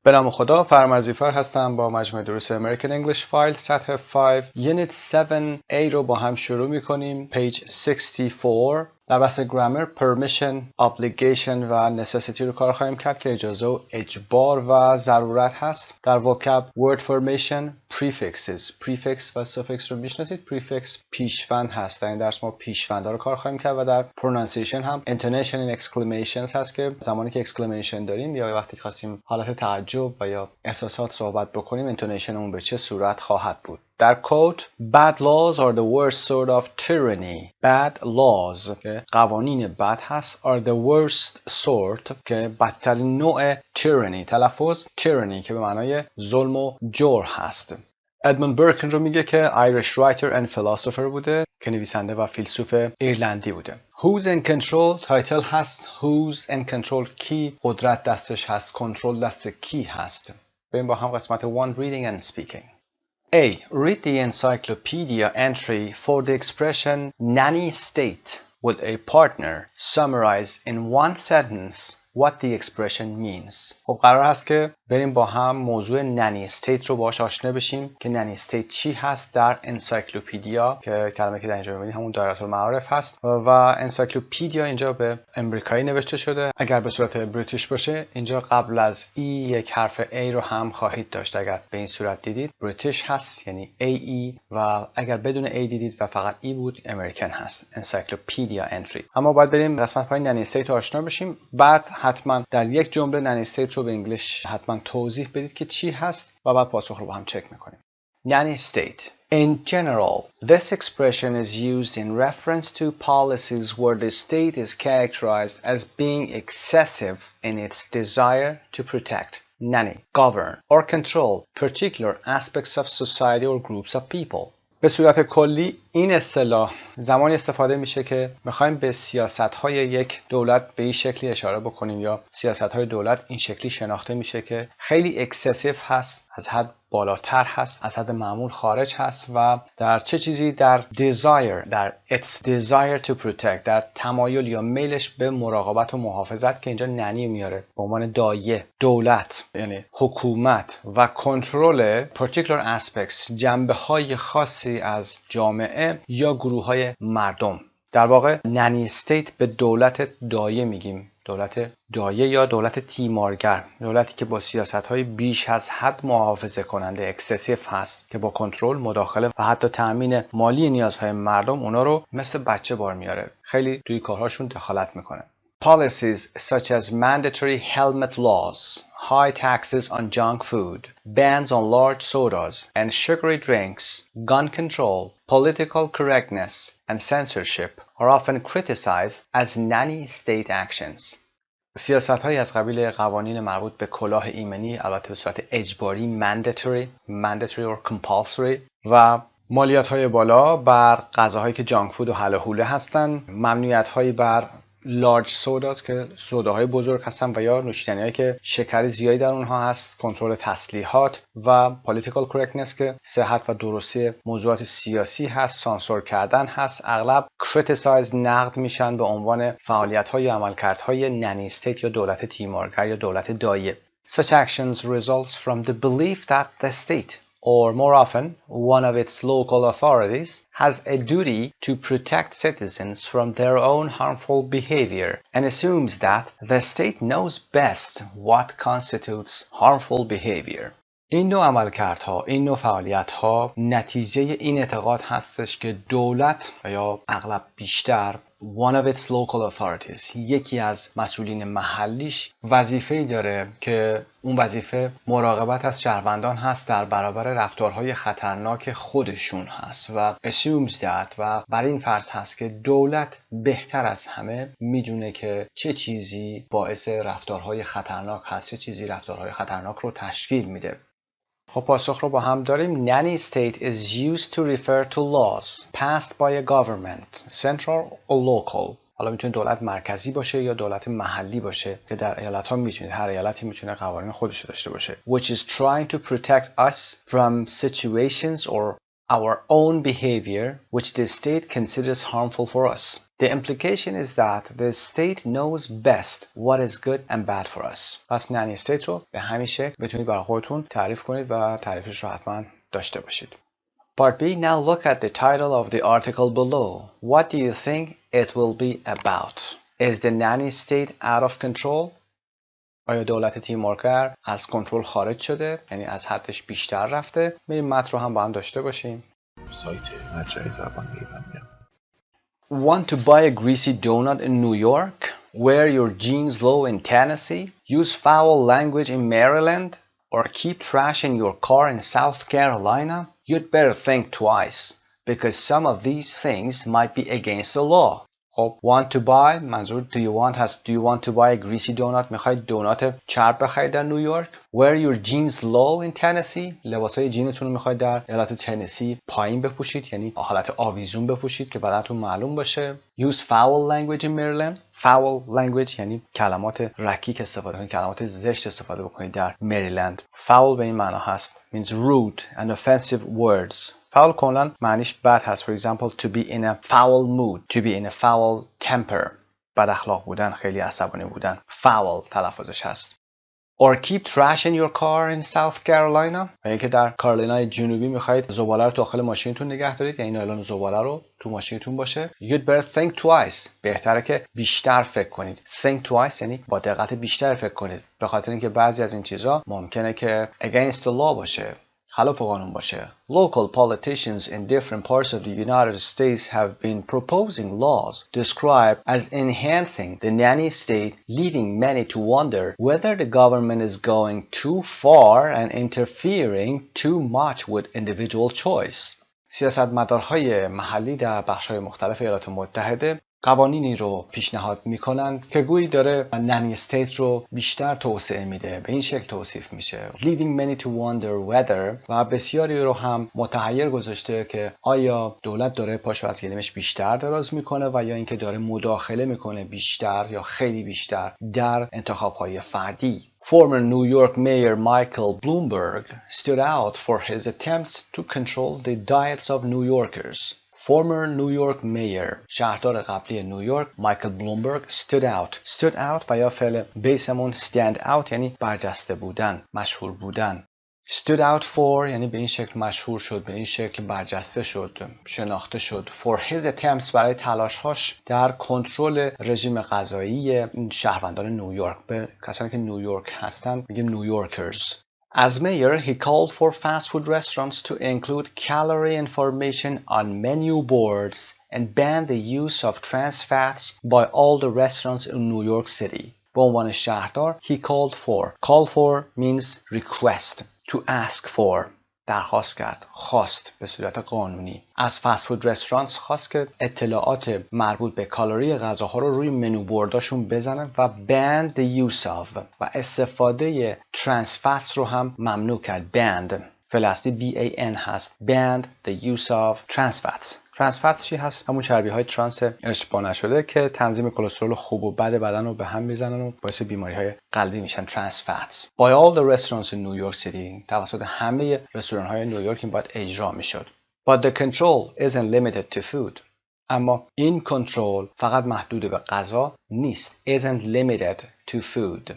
به نام خدا، فرامرزی هستم. با مجموعه دروس امریکن انگلیش فایل سطح 5 یونیت 7A رو با هم شروع می‌کنیم. پیج 64 در بحث گرامر permission, obligation و necessity رو کار خواهیم کرد که اجازه و اجبار و ضرورت هست. در vocab word formation prefixes prefix و suffix رو میشناسید. prefix پیشوند هست. در این درس ما پیشوندها رو کار خواهیم کرد و در pronunciation هم intonation and exclamations هست که زمانی که exclamation داریم یا وقتی که خواستیم حالت تعجب و یا احساسات صحبت بکنیم intonation اون به چه صورت خواهد بود. در کوت bad laws are the worst sort of tyranny. bad laws که قوانین بد هست are the worst sort که بدترین نوع tyranny. تلفظ tyranny که به معنای ظلم و جور هست. ادموند برکن رو میگه که Irish writer and philosopher بوده که نویسنده و فیلسوف ایرلندی بوده. Who's in control تایتل هست. Who's in control کی قدرت دستش هست، کنترل دست کی هست. بریم با هم قسمت 1 reading and speaking. A. Read the encyclopedia entry for the expression nanny state with a partner. Summarize in one sentence what the expression means. خب قرار هست که بریم با هم موضوع نانی استیت رو باهاش آشنا بشیم که نانی استیت چی هست در انسایکلوپدیا که کلمه که در اینجا می‌بینید همون دایره المعارف هست و انسایکلوپدیا اینجا به امریکایی نوشته شده. اگر به صورت بریتیش باشه اینجا قبل از ای یک حرف A رو هم خواهید داشت. اگر به این صورت دیدید بریتیش هست یعنی AE و اگر بدون A دیدید و فقط E بود امریکن هست. انسایکلوپدیا انتری. اما باید بریم قسمت پای نانی استیت رو آشنا بشیم. بعد حتما در یک جمله نانی استیت رو به انگلیس حتما توضیح بدید که چی هست و بعد پاسخ رو با هم چک میکنیم. Nanny state. In general, this expression is used in reference to policies where the state is characterized as being excessive in its desire to protect, nanny, govern, or control particular aspects of society or groups of people. به صورت کلی این اصطلاح زمانی استفاده میشه که میخوایم به سیاست‌های یک دولت به این شکلی اشاره بکنیم یا سیاست‌های دولت این شکلی شناخته میشه که خیلی اکسسیو هست، از حد بالاتر هست، از حد معمول خارج هست و در چه چیزی در desire، در its desire to protect، در تمایل یا میلش به مراقبت و محافظت که اینجا ننی میاره به عنوان دایه، دولت یعنی حکومت و کنترل particular aspects، جنبه‌های خاصی از جامعه یا گروه‌های مردم. در واقع ننی استیت به دولت دایه میگیم. دولت دایه یا دولت تیمارگر، دولتی که با سیاست‌های بیش از حد محافظه کننده اکسسیو هست که با کنترل، مداخله و حتی تأمین مالی نیازهای مردم اونا رو مثل بچه بار میاره. خیلی توی کارهاشون دخالت میکنه. Policies such as mandatory helmet laws, high taxes on junk food, bans on large sodas and sugary drinks, gun control, political correctness, and censorship are often criticized as nanny state actions. سیاست‌هایی از قبیل قوانین مربوط به کلاه ایمنی، البته به صورت اجباری mandatory or compulsory و مالیات‌های بالا بر غذاهایی که جانک فود و هلهوله هستند، ممنوعیت‌هایی بر لارج سوداز که سوداهای بزرگ هستن و یا نوشیدنی‌هایی که شکر زیادی در اونها هست، کنترل تسلیحات و پالیتیکال کرکتنس که صحت و درستی موضوعات سیاسی هست، سانسور کردن هست، اغلب کریتیسایز نقد میشن به عنوان فعالیت‌های یا عملکردهای ننی استیت یا دولت تیمارگر یا دولت دایه. Such actions results from the belief that the state or more often one of its local authorities has a duty to protect citizens from their own harmful behavior and assumes that the state knows best what constitutes harmful behavior. این نوع عملکردها، این نوع فعالیت‌ها نتیجه این اعتقاد هستش که دولت و یا اغلب بیشتر one of its local authorities، یکی از مسئولین محلیش وظیفه‌ای داره که اون وظیفه مراقبت از شهروندان هست در برابر رفتارهای خطرناک خودشون هست و assumes that و بر این فرض هست که دولت بهتر از همه میدونه که چه چیزی باعث رفتارهای خطرناک هست، چه چیزی رفتارهای خطرناک رو تشکیل میده. خب پاسخ رو با هم داریم. Nanny state is used to refer to laws passed by a government, central or local. حالا میتونه دولت مرکزی باشه یا دولت محلی باشه که در ایالت‌ها میتونه هر ایالتی میتونه قوانین خودش داشته باشه. Which is trying to protect us from situations or our own behavior which the state considers harmful for us. The implication is that the state knows best what is good and bad for us. پس nanny state رو به همین شکل بتونید برای خودتون تعریف کنید و تعریفش رو حتما داشته باشید. Part B. Now look at the title of the article below. What do you think it will be about? Is the nanny state out of control? آیا دولت تیمورکر از کنترل خارج شده؟ یعنی از حدش بیشتر رفته؟ بریم متن رو هم با هم داشته باشیم. سایت مجموعه زبان ایرانی. Want to buy a greasy donut in New York? Wear your jeans low in Tennessee? Use foul language in Maryland? Or keep trash in your car in South Carolina? You'd better think twice, because some of these things might be against the law. خب want to buy منظور do you want هست. Do you want to buy a greasy donut؟ میخواید دونات چرب بخرید در نیویورک؟ Wear your jeans low in Tennessee؟ لباسای جینتون رو میخواید در ایالت تنسی پایین بپوشید، یعنی حالت آویزون بپوشید که بدنتون معلوم باشه. Use foul language in Maryland؟ foul language یعنی کلمات رکیک استفاده کنید، کلمات زشت استفاده بکنید در مریلند. foul به این معنا هست means rude and offensive words. foul کلا معنیش بد هست. For example, to be in a foul mood, to be in a foul temper. بد اخلاق بودن، خیلی عصبانی بودن. foul تلفظش هست. Or keep trash in your car in South Carolina. یعنی که در کارولینای جنوبی میخواید زباله رو داخل ماشینتون نگه دارید، یعنی نایلون زباله رو تو ماشینتون باشه. You'd better think twice. بهتره که بیشتر فکر کنید. Think twice یعنی با دقت بیشتر فکر کنید. به خاطر اینکه بعضی از این چیزا ممکنه که against the law باشه. خلاف قانون باشه. Local politicians in different parts of the United States have been proposing laws described as enhancing the nanny state, leading many to wonder whether the government is going too far and interfering too much with individual choice. سیاستمدارهای محلی در بخش‌های مختلف ایالات متحده قوانینی رو پیشنهاد میکنند که گویی داره نانی استیت رو بیشتر توسعه میده. به این شکل توصیف میشه leaving many to wonder whether و بسیاری رو هم متحیر گذاشته که آیا دولت داره پاشو از گلیمش بیشتر دراز میکنه و یا اینکه داره مداخله میکنه بیشتر یا خیلی بیشتر در انتخاب‌های فردی. Former New York Mayor Michael Bloomberg stood out for his attempts to control the diets of New Yorkers. Former New York Mayor شهردار قبلی نیویورک مایکل بلومبرگ stood out و یا فعل بیسمون stand out یعنی برجسته بودن، مشهور بودن. stood out for یعنی به این شکل مشهور شد، به این شکل برجسته شد، شناخته شد. for his attempts برای تلاش‌هاش در کنترل رژیم غذایی شهروندان نیویورک. به کسانی که نیویورک هستن میگیم نیویورکرز. As mayor, he called for fast food restaurants to include calorie information on menu boards and ban the use of trans fats by all the restaurants in New York City. به عنوان شهردار, he called for means request, to ask for. درخواست کرد، خواست به صورت قانونی. از فست فود رستورانت خواست که اطلاعات مربوط به کالری غذاها رو روی منو بورداشون بزنن و ban the use of و استفاده ترانس فاتس رو هم ممنوع کرد. banned فعل اصلی ban هست. banned the use of trans fats. ترانس فاتس چی هست؟ همون چربی های ترانس اشباع نشده که تنظیم کلسترول خوب و بد بدن رو به هم میزنن و باعث بیماری های قلبی میشن. ترانس فاتس. By all the restaurants in New York City. توسط همه رستوران های نیویورک این باید اجرا میشد. But the control isn't limited to food. اما این کنترل فقط محدود به غذا نیست. Isn't limited to food.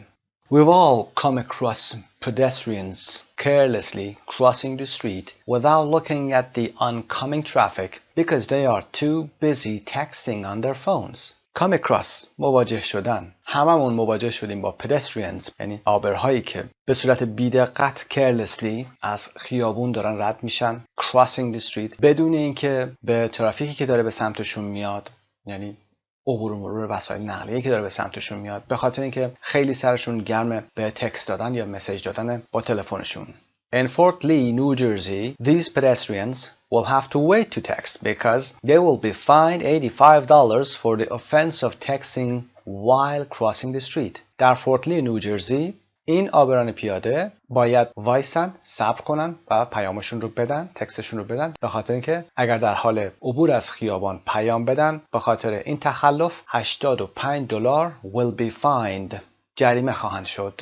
We've all come across pedestrians carelessly crossing the street without looking at the oncoming traffic because they are too busy texting on their phones. Come across مواجه شدن. هممون مواجه شدیم با pedestrians یعنی عابرهایی که به صورت بی‌دقت carelessly از خیابون دارن رد میشن. Crossing the street بدون اینکه به ترافیکی که داره به سمتشون میاد یعنی عبور و مرور وسایل نقلیه‌ای که داره به سمتشون میاد به خاطر اینکه خیلی سرشون گرمه به تکست دادن یا مسیج دادن با تلفنشون. In Fort Lee, New Jersey, these pedestrians will have to wait to text because they will be fined $85 for the offense of texting while crossing the street. در فورت لی نیوجرسی این عابران پیاده باید وایسن، صبر کنن و پیامشون رو بدن، تکستشون رو بدن به خاطر اینکه اگر در حال عبور از خیابان پیام بدن به خاطر این تخلف $85 will be fined. جریمه خواهند شد.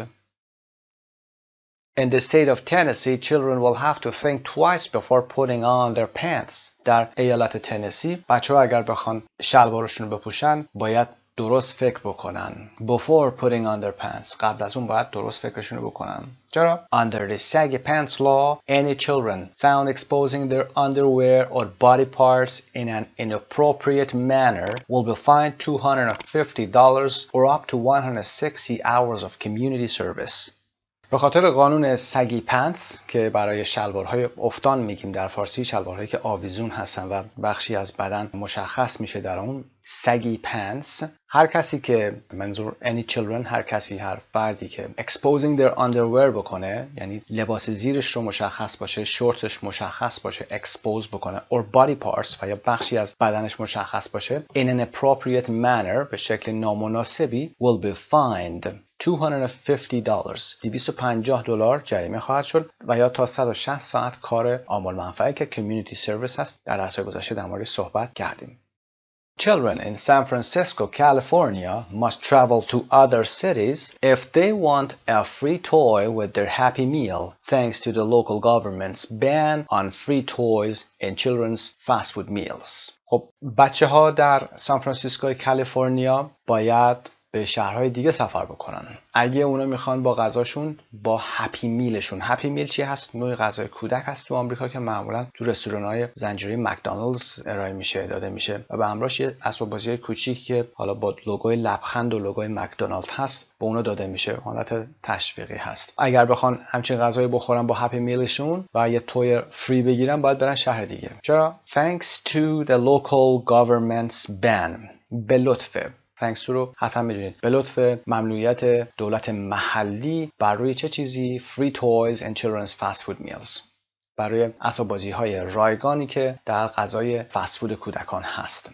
In the state of Tennessee, children will have to think twice before putting on their pants. در ایالت تنسی بچه‌ها اگر بخوان شلوارشون رو بپوشن باید درست فکر بکنن. Before putting on their pants. قبل از اون باید درست فکرشون رو بکنن. چرا؟ Under the saggy pants law, any children found exposing their underwear or body parts in an inappropriate manner will be fined $250 or up to 160 hours of community service. به خاطر قانون سگی پنتس که برای شلوارهای افتان میگیم در فارسی، شلوارهایی که آویزون هستن و بخشی از بدن مشخص میشه در اون سگی پنتس، هر کسی که منظور any children، هر کسی، هر فردی که exposing their underwear بکنه، یعنی لباس زیرش رو مشخص باشه، شورتش مشخص باشه، expose بکنه، or body parts و یا بخشی از بدنش مشخص باشه in an appropriate manner، به شکل نامناسبی، will be fined $250 $250 جریمه خواهد شد و یا تا 160 ساعت کار عامل منفعه که community service هست. در درس‌های گذشته در مورد صحبت کردیم. Children in San Francisco, California must travel to other cities if they want a free toy with their Happy Meal, thanks to the local government's ban on free toys in children's fast food meals. خب بچه‌ها در سان فرانسیسکو کالیفرنیا باید به شهرهای دیگه سفر بکنن اگه اونا میخوان با غذاشون با هپی میلشون. هپی میل چی هست؟ نوع غذای کودک هست تو آمریکا که معمولا تو رستوران‌های زنجیره مکدونالدز ارائه میشه، داده میشه و به همراهش یه اسباب بازی کوچیک که حالا با لوگوی لبخند و لوگوی مکدونالد هست به اونا داده میشه، حالت تشویقی هست. اگر بخوان همچین غذایی بخورن با هپی میلشون و یه توی فری بگیرن باید برن شهر دیگه. چرا؟ Thanks to the local government's ban. به لطفه. thanks to رو حتما میدونید. به لطف ممنوعیت دولت محلی بر روی چه چیزی؟ free toys and children's fast food meals. برای اسباب بازی‌های رایگانی که در غذای فست فود کودکان هست.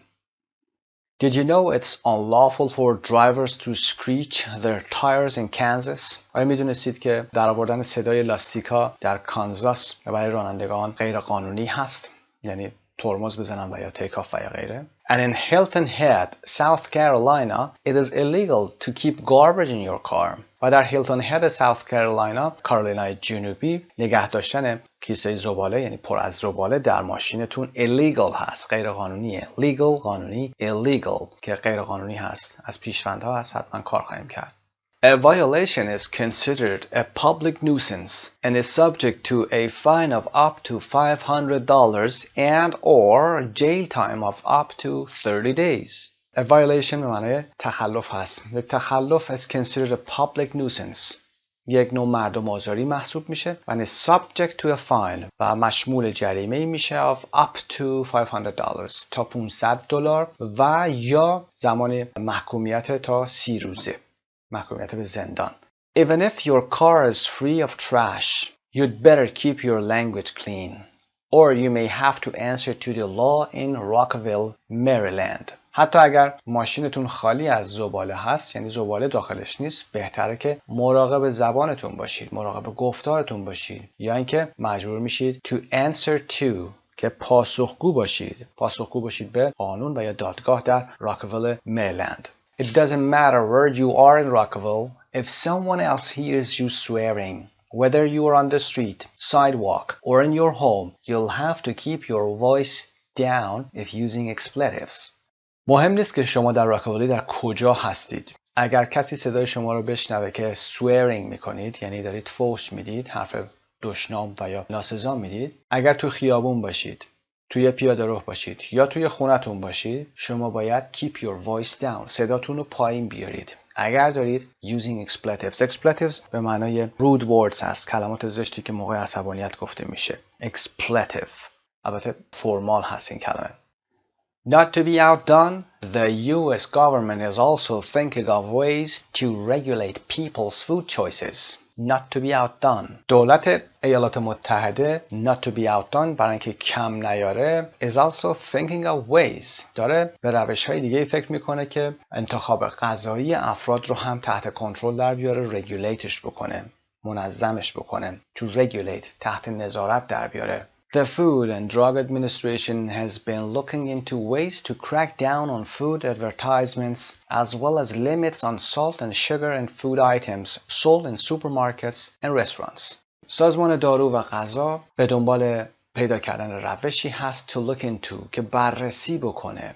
Did you know it's unlawful for drivers to screech their tires in Kansas? آیا میدونستید که در آوردن صدای لاستیک‌ها در کانزاس برای رانندگان غیر قانونی هست؟ یعنی ترمز بزنن و یا تیک آف و یا غیره. And in Hilton Head, South Carolina, it is illegal to keep garbage in your car. و در هیلتون هد South Carolina، کارولینای جنوبی، نگه داشتن کیسه زباله یعنی پر از زباله در ماشینتون illegal هست، غیر قانونیه. legal قانونی، illegal که غیر قانونی هست. از پیشوندها هست، حتما کار خواهیم کرد. A violation is considered a public nuisance and is subject to a fine of up to $500 and or jail time of up to 30 days. A violation به معنی تخلف هست. یک تخلف is considered a public nuisance. یک نوع مردم آزاری محسوب میشه و is subject to a fine و مشمول جریمه میشه of up to $500 تا $500 و یا زمان محکومیت تا 30 روزه. محکومیت به زندان. Even if your car is free of trash, you'd better keep your language clean, or you may have to answer to the law in Rockville, Maryland. حتی اگر ماشینتون خالی از زباله هست، یعنی زباله داخلش نیست، بهتره که مراقب زبانتون باشید، مراقب گفتارتون باشید، یا اینکه مجبور میشید to answer to که پاسخگو باشید. پاسخگو باشید به قانون و یا دادگاه در راکویل، مریلند. It doesn't matter where you are in Rockville, if someone else hears you swearing, whether you are on the street, sidewalk, or in your home, you'll have to keep your voice down if using expletives. مهم نیست که شما در راکویل در کجا هستید. اگر کسی صدای شما رو بشنوه که swearing میکنید، یعنی دارید فحش میدید، حرف دشنام و یا ناسزا میدید، اگر تو خیابون باشید، توی پیاده رو باشید یا توی خونتون باشید، شما باید keep your voice down، صداتون رو پایین بیارید. اگر دارید using expletives به معنای rude words هست، کلمات زشتی که موقع عصبانیت گفته میشه. expletive البته فرمال هست این کلمه. Not to be outdone, the US government is also thinking of ways to regulate people's food choices. Not to be outdone. دولت ایالات متحده not to be outdone برای اینکه کم نیاره is also thinking of ways. داره به روش‌های دیگه فکر میکنه که انتخاب غذایی افراد رو هم تحت کنترل در بیاره، regulateش بکنه، منظمش بکنه. To regulate تحت نظارت در بیاره. The Food and Drug Administration has been looking into ways to crack down on food advertisements as well as limits on salt and sugar in food items sold in supermarkets and restaurants. سازمان دارو و غذا به دنبال پیدا کردن روشی هست to look into که بررسی بکنه.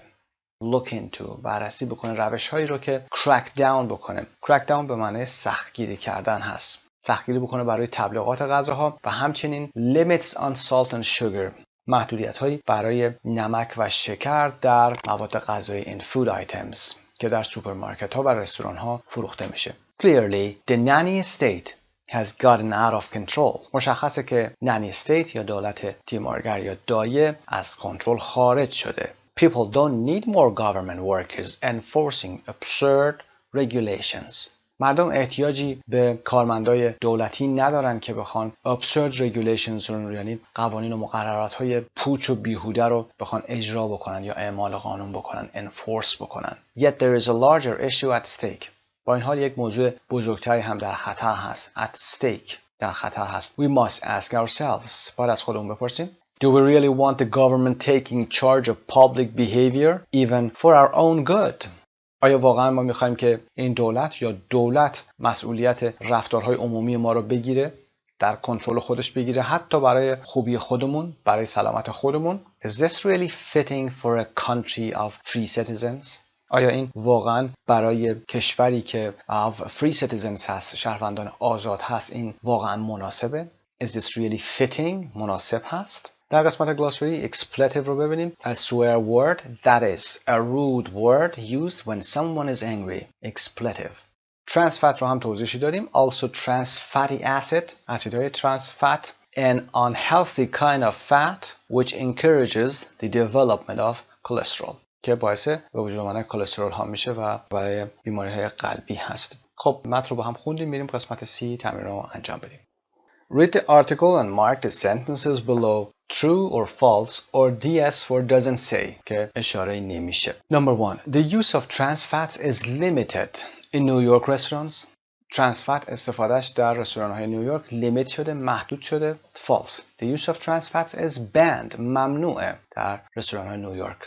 look into بررسی بکنه روش‌هایی رو که crack down بکنه. crack down به معنی سختگیری کردن هست. سختگیری بکنه برای تبلیغات غذاها و همچنین limits on salt and sugar محدودیت‌هایی برای نمک و شکر در مواد غذایی in food items که در سوپرمارکت‌ها و رستوران‌ها فروخته میشه. Clearly the nanny state has gotten out of control. مشخصه که nanny state یا دولت تیمارگر یا دایه از کنترل خارج شده. People don't need more government workers enforcing absurd regulations. مردم احتیاجی به کارمندای دولتی ندارن که بخوان absurd regulations رو یعنی قوانین و مقررات‌های پوچ و بیهوده رو بخوان اجرا بکنن یا اعمال قانون بکنن، enforce بکنن. Yet there is a larger issue at stake. با این حال یک موضوع بزرگتری هم در خطر هست. At stake در خطر هست. We must ask ourselves. باید از خودمون بپرسیم. Do we really want the government taking charge of public behavior even for our own good? آیا واقعا ما میخوایم که این دولت یا دولت مسئولیت رفتارهای عمومی ما رو بگیره، در کنترل خودش بگیره حتی برای خوبی خودمون، برای سلامت خودمون؟ Is this really fitting for a country of free citizens? آیا این واقعا برای کشوری که of free citizens هست، شهروندان آزاد هست، این واقعا مناسبه؟ Is this really fitting؟ مناسب هست؟ در قسمت گلاسری expletive رو ببینیم. A swear word that is a rude word used when someone is angry. Expletive. Trans fat رو هم توضیحی دادیم. Also trans fatty acid. اسیدهای trans fat. An unhealthy kind of fat which encourages the development of cholesterol. که باعث به وجود آمدن کلسترول ها میشه و برای بیماری های قلبی هست. خب متن رو با هم خوندیم. میریم قسمت C تمرین رو انجام بدیم. Read the article and mark the sentences below true or false or DS for doesn't say که اشاره نمیشه. Number 1. The use of trans fats is limited in New York restaurants. trans fat استفادهش در رستوران های نیویورک لیمیت شده، محدود شده. False. The use of trans fats is banned. ممنوعه در رستوران های نیویورک.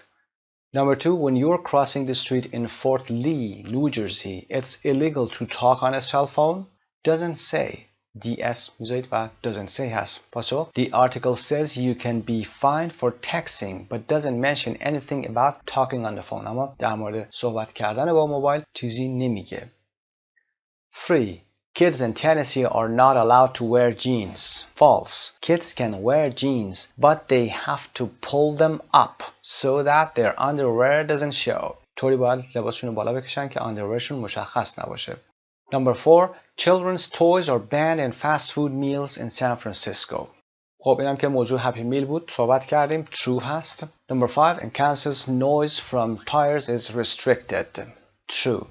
Number 2. When you're crossing the street in Fort Lee, New Jersey, it's illegal to talk on a cell phone. Doesn't say. DS میذارید و doesn't say هست. پاسخ The article says you can be fined for texting but doesn't mention anything about talking on the phone. اما در مورد صحبت کردن با موبایل چیزی نمیگه. 3. Kids in Tennessee are not allowed to wear jeans. False. Kids can wear jeans but they have to pull them up so that their underwear doesn't show. طوری باید لباسشون رو بالا بکشن که underwearشون مشخص نباشه. Number 4. Children's toys are banned in fast food meals in San Francisco. خب اینم که موضوع هپی میل بود صحبت کردیم. True هست. Number 5. In Kansas, noise from tires is restricted. True.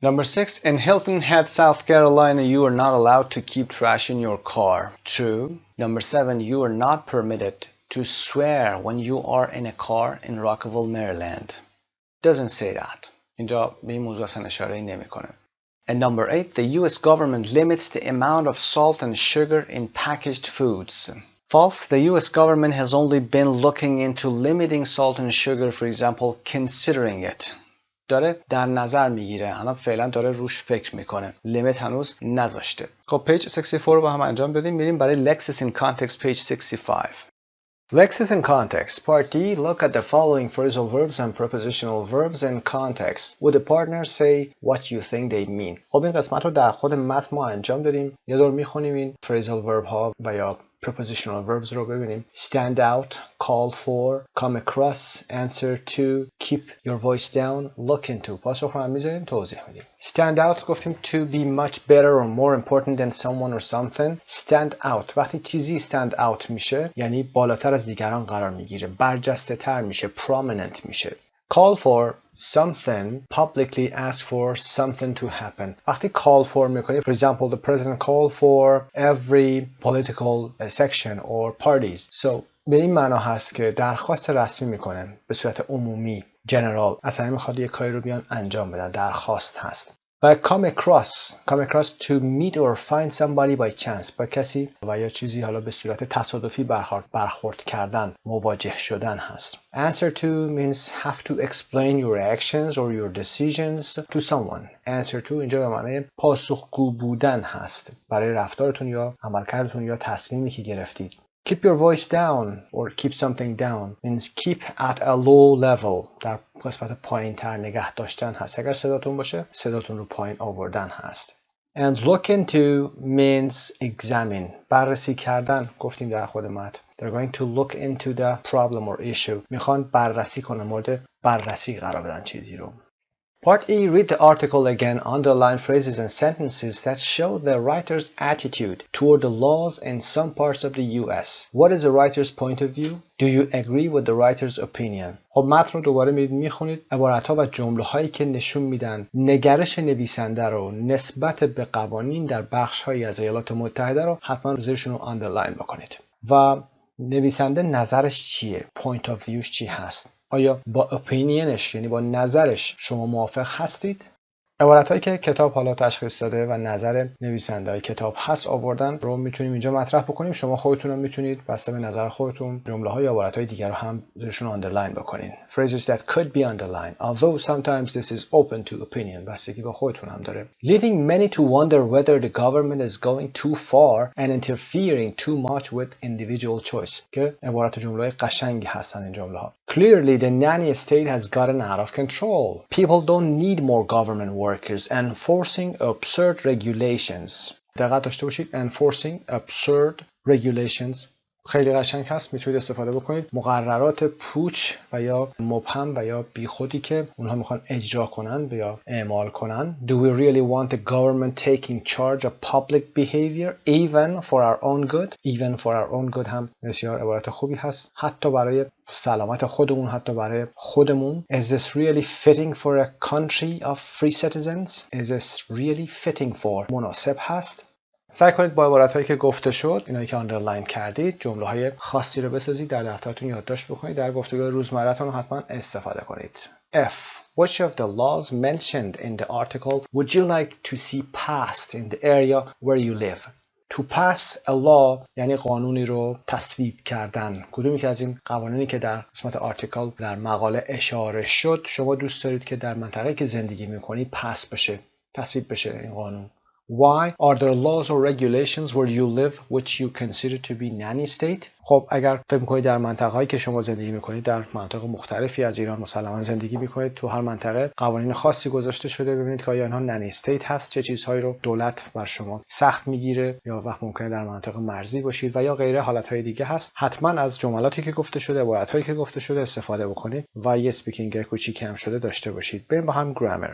Number 6. In Hilton Head, South Carolina, you are not allowed to keep trash in your car. True. Number 7. You are not permitted to swear when you are in a car in Rockville, Maryland. Doesn't say that. اینجا به این موضوع اصلا اشاره نمیکنه. And number 8, the US government limits the amount of salt and sugar in packaged foods. False, the US government has only been looking into limiting salt and sugar, for example, considering it. داره در نظر میگیره. الان فعلا داره روش فکر میکنه. لیمیت هنوز نذاشته. خب پیج 64 رو با هم انجام بدیم. میریم برای Lexis in Context page 65. Lexis in Context. Part D. Look at the following phrasal verbs and prepositional verbs in context. Would the partner say what you think they mean? خب این قسمت رو در خود متن ما انجام دادیم. یه دور میخونیم این phrasal verb ها و یا prepositional verbs رو ببینیم. Stand out, call for, come across, answer to, keep your voice down, look into. پاسخ رو هم میذاریم توضیح میدیم. Stand out گفتیم to be much better or more important than someone or something. Stand out وقتی چیزی stand out میشه یعنی بالاتر از دیگران قرار میگیره، برجسته تر میشه، prominent میشه. Call for something, publicly ask for something to happen. وقتی call for میکنی, for example, the president called for every political section or parties. So به این معنا هست که درخواست رسمی میکنن به صورت عمومی، general. اصلا میخواد یک کاری رو بیان انجام بدن، درخواست هست. و come across to meet or find somebody by chance، با کسی و یا چیزی حالا به صورت تصادفی برخورد کردن، مواجه شدن هست. Answer to means have to explain your actions or your decisions to someone. Answer to اینجا به معنی پاسخگو بودن هست برای رفتارتون یا عملکردتون یا تصمیمی که گرفتید. Keep your voice down or keep something down means keep at a low level. در قسمت پایین تر نگه داشتن هست. اگر صداتون باشه صداتون رو پایین آوردن هست. And look into means examine. بررسی کردن گفتیم در خود متن. They're going to look into the problem or issue. میخوان بررسی کنن، مورد بررسی قرار بدن چیزی رو. Part E, read the article again, underline phrases and sentences that show the writer's attitude toward the laws in some parts of the US. What is the writer's point of view? Do you agree with the writer's opinion? خب متن رو دوباره میخونید. عبارت‌ها و جمله‌هایی که نشون میدن نگرش نویسنده رو نسبت به قوانین در بخش‌هایی از ایالات متحده رو حتما زیرشون رو underline بکنید. و نویسنده نظرش چیه؟ point of viewش چی هست؟ آیا با اپینینش یعنی با نظرش شما موافق هستید؟ عبارت‌هایی که کتاب حالا تشخیص داده و نظر نویسنده کتاب هست آوردن رو میتونیم اینجا مطرح بکنیم. شما خودتون هم میتونید بسته به نظر خودتون جمله‌ها یا عبارت‌های دیگر رو هم زیرشون آندرلاین بکنین. Phrases that could be underlined although sometimes this is open to opinion. بستگی به خودتون هم داره. Leaving many to wonder whether the government is going too far and interfering too much with individual choice. که عبارت و جمله‌های قشنگی هستن این جمله‌ها. Clearly the nanny state has gotten out of control. People don't need more government workers enforcing absurd regulations. دقت داشته باشید enforcing absurd regulations خیلی قشنگ هست، میتونید استفاده بکنید. مقررات پوچ و یا مبهم و یا بیخودی که اونها میخوان اجرا کنن یا اعمال کنن. Do we really want the government taking charge of public behavior even for our own good? Even for our own good هم بسیار عبارت خوبی هست، حتی برای سلامت خودمون، حتی برای خودمون. Is this really fitting for a country of free citizens? Is this really fitting for مناسب هست؟ سعی کنید با عبارت‌هایی که گفته شد، اینایی که آندرلاین کردید، جمله‌های خاصی رو بسازید، در دفترتون یادداشت بکنید، در گفتگوهای روزمره‌تون حتما استفاده کنید. F. Which of the laws mentioned in the article would you like to see passed in the area where you live? To pass a law یعنی قانونی رو تصویب کردن. کدومی که از این قوانینی که در قسمت آرتیکل در مقاله اشاره شد شما دوست دارید که در منطقه‌ای که زندگی می‌کنید پاس بشه، تصویب بشه این قانون؟ Why are there laws or regulations where you live which you consider to be nanny state? خب اگر فکر می‌کنید در منطقه‌ای که شما زندگی می‌کنید در مناطق مختلفی از ایران مسلماً زندگی می‌کنید، تو هر منطقه قوانین خاصی گذاشته شده، ببینید که آیا اینها نانی استیت هست، چه چیزهایی رو دولت بر شما سخت میگیره، یا وقت ممکنه در مناطق مرزی باشید و یا غیره حالت‌های دیگه هست. حتما از جملاتی که گفته شده، عبارت‌هایی که گفته شده استفاده بکنید و یه اسپیکینگ کوچیکی هم شده داشته باشید. بریم با هم گرامر.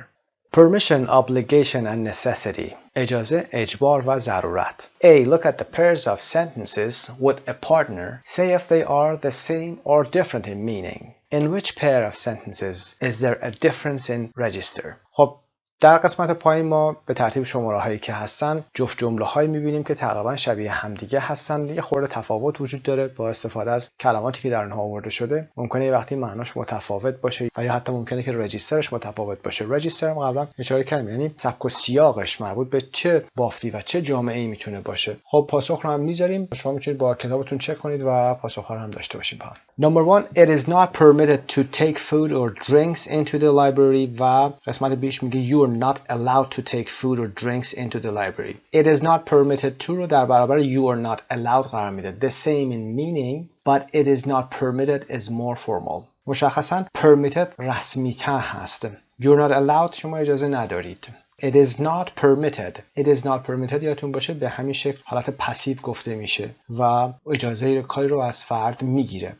Permission, obligation and necessity. اجازه، اجبار و ضرورت. A. Look at the pairs of sentences with a partner. Say if they are the same or different in meaning. In which pair of sentences is there a difference in register? خب در قسمت پایین ما به ترتیب شماره هایی که هستن جفت جمله هایی میبینیم که تقریبا شبیه همدیگه هستن. یه خورده تفاوت وجود داره با استفاده از کلماتی که در اونها آورده شده. ممکنه یه وقتی معناش متفاوت باشه و یا حتی ممکنه که رجیسترش متفاوت باشه. رجیستر هم قبلا اشاره کردیم، یعنی سبک و سیاقش مربوط به چه بافتی و چه جامعه‌ای میتونه باشه. خب پاسخ رو هم میذاریم، شما میتونید با کتابتون چک کنید و پاسخ ها رو هم داشته باشید. Number 1. It is not permitted to take food or drinks into the library. و قسمت بیش میگه you are not allowed to take food or drinks into the library. It is not permitted to رو در برابر you are not allowed قرار میده. The same in meaning but it is not permitted is more formal. مشخصاً permitted رسمی تر هست. You're not allowed شما اجازه ندارید. It is not permitted. It is not permitted یادتون باشه به همین شکل حالت پسیو گفته میشه و اجازه کاری رو از فرد میگیره.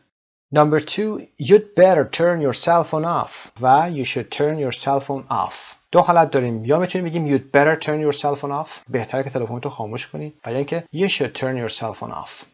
Number 2. You'd better turn your cell phone off. و you should turn your cell phone off. دو حالت داریم، یا میتونیم بگیم you'd better turn your cell phone off، بهتره که تلفنتو خاموش کنید، و یا اینکه you should turn your cell phone off.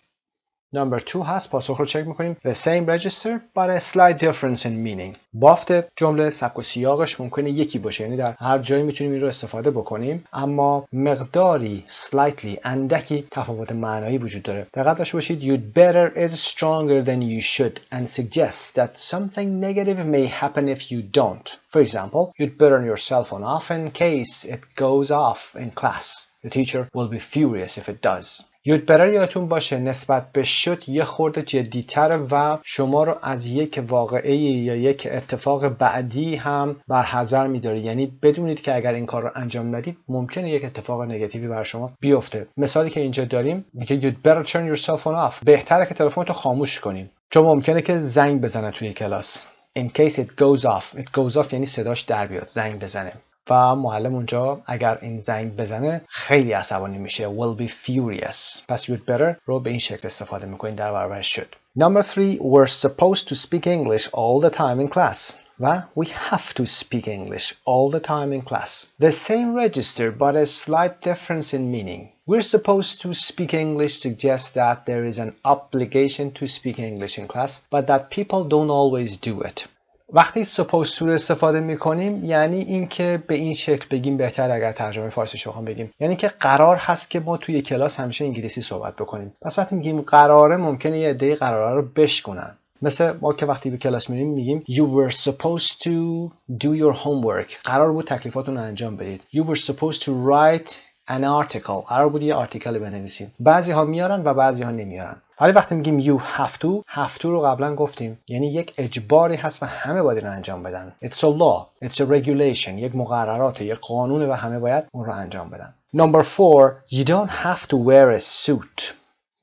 Number 2 هست. پاسخ رو چک میکنیم. The same register but a slight difference in meaning. بافت جمله سبک و سیاقش ممکنه یکی باشه، یعنی در هر جایی میتونیم این رو استفاده بکنیم، اما مقداری slightly اندکی تفاوت معنایی وجود داره. دقت داشته باشید. You'd better is stronger than you should and suggests that something negative may happen if you don't. For example, you'd better turn your cell phone off in case it goes off in class. The teacher will be furious if it does. You'd better یادتون باشه نسبت به should یه خورده جدی‌تره و شما رو از یک واقعه یا یک اتفاق بعدی هم برحذر می‌داره، یعنی بدونید که اگر این کار رو انجام ندید ممکنه یک اتفاق نگاتیوی بر شما بیفته. مثالی که اینجا داریم میگه you'd better turn your cell phone off. بهتره که تلفنتو خاموش کنیم چون ممکنه که زنگ بزنه توی کلاس. In case it goes off. It goes off یعنی صداش در بیاد، زنگ بزنه. و معلم اونجا اگر این زنگ بزنه خیلی عصبانی میشه. Will be furious. پس you'd better رو به این شکل استفاده میکنین در برابر should. Number 3. We're supposed to speak English all the time in class. و we have to speak English all the time in class. The same register but a slight difference in meaning. We're supposed to speak English suggests that there is an obligation to speak English in class but that people don't always do it. وقتی supposed to استفاده میکنیم یعنی اینکه به این شکل بگیم بهتر اگر ترجمه فارسیش بخوام بگیم، یعنی که قرار هست که ما توی کلاس همیشه انگلیسی صحبت بکنیم. پس وقتی میگیم قراره ممکنه یه عده قراره رو بشکنن. مثل ما که وقتی به کلاس میریم میگیم you were supposed to do your homework. قرار بود تکلیفاتون رو انجام بدید. You were supposed to write an article. قرار بود یه آرتیکل بنویسید. بعضی ها میارن و بعضی ها نمیارن. ولی وقتی میگیم you have to رو قبلا گفتیم، یعنی یک اجباری هست و همه باید این رو انجام بدن. It's a law, it's a regulation. یک مقررات، یک قانونه و همه باید اون رو انجام بدن. Number 4. You don't have to wear a suit.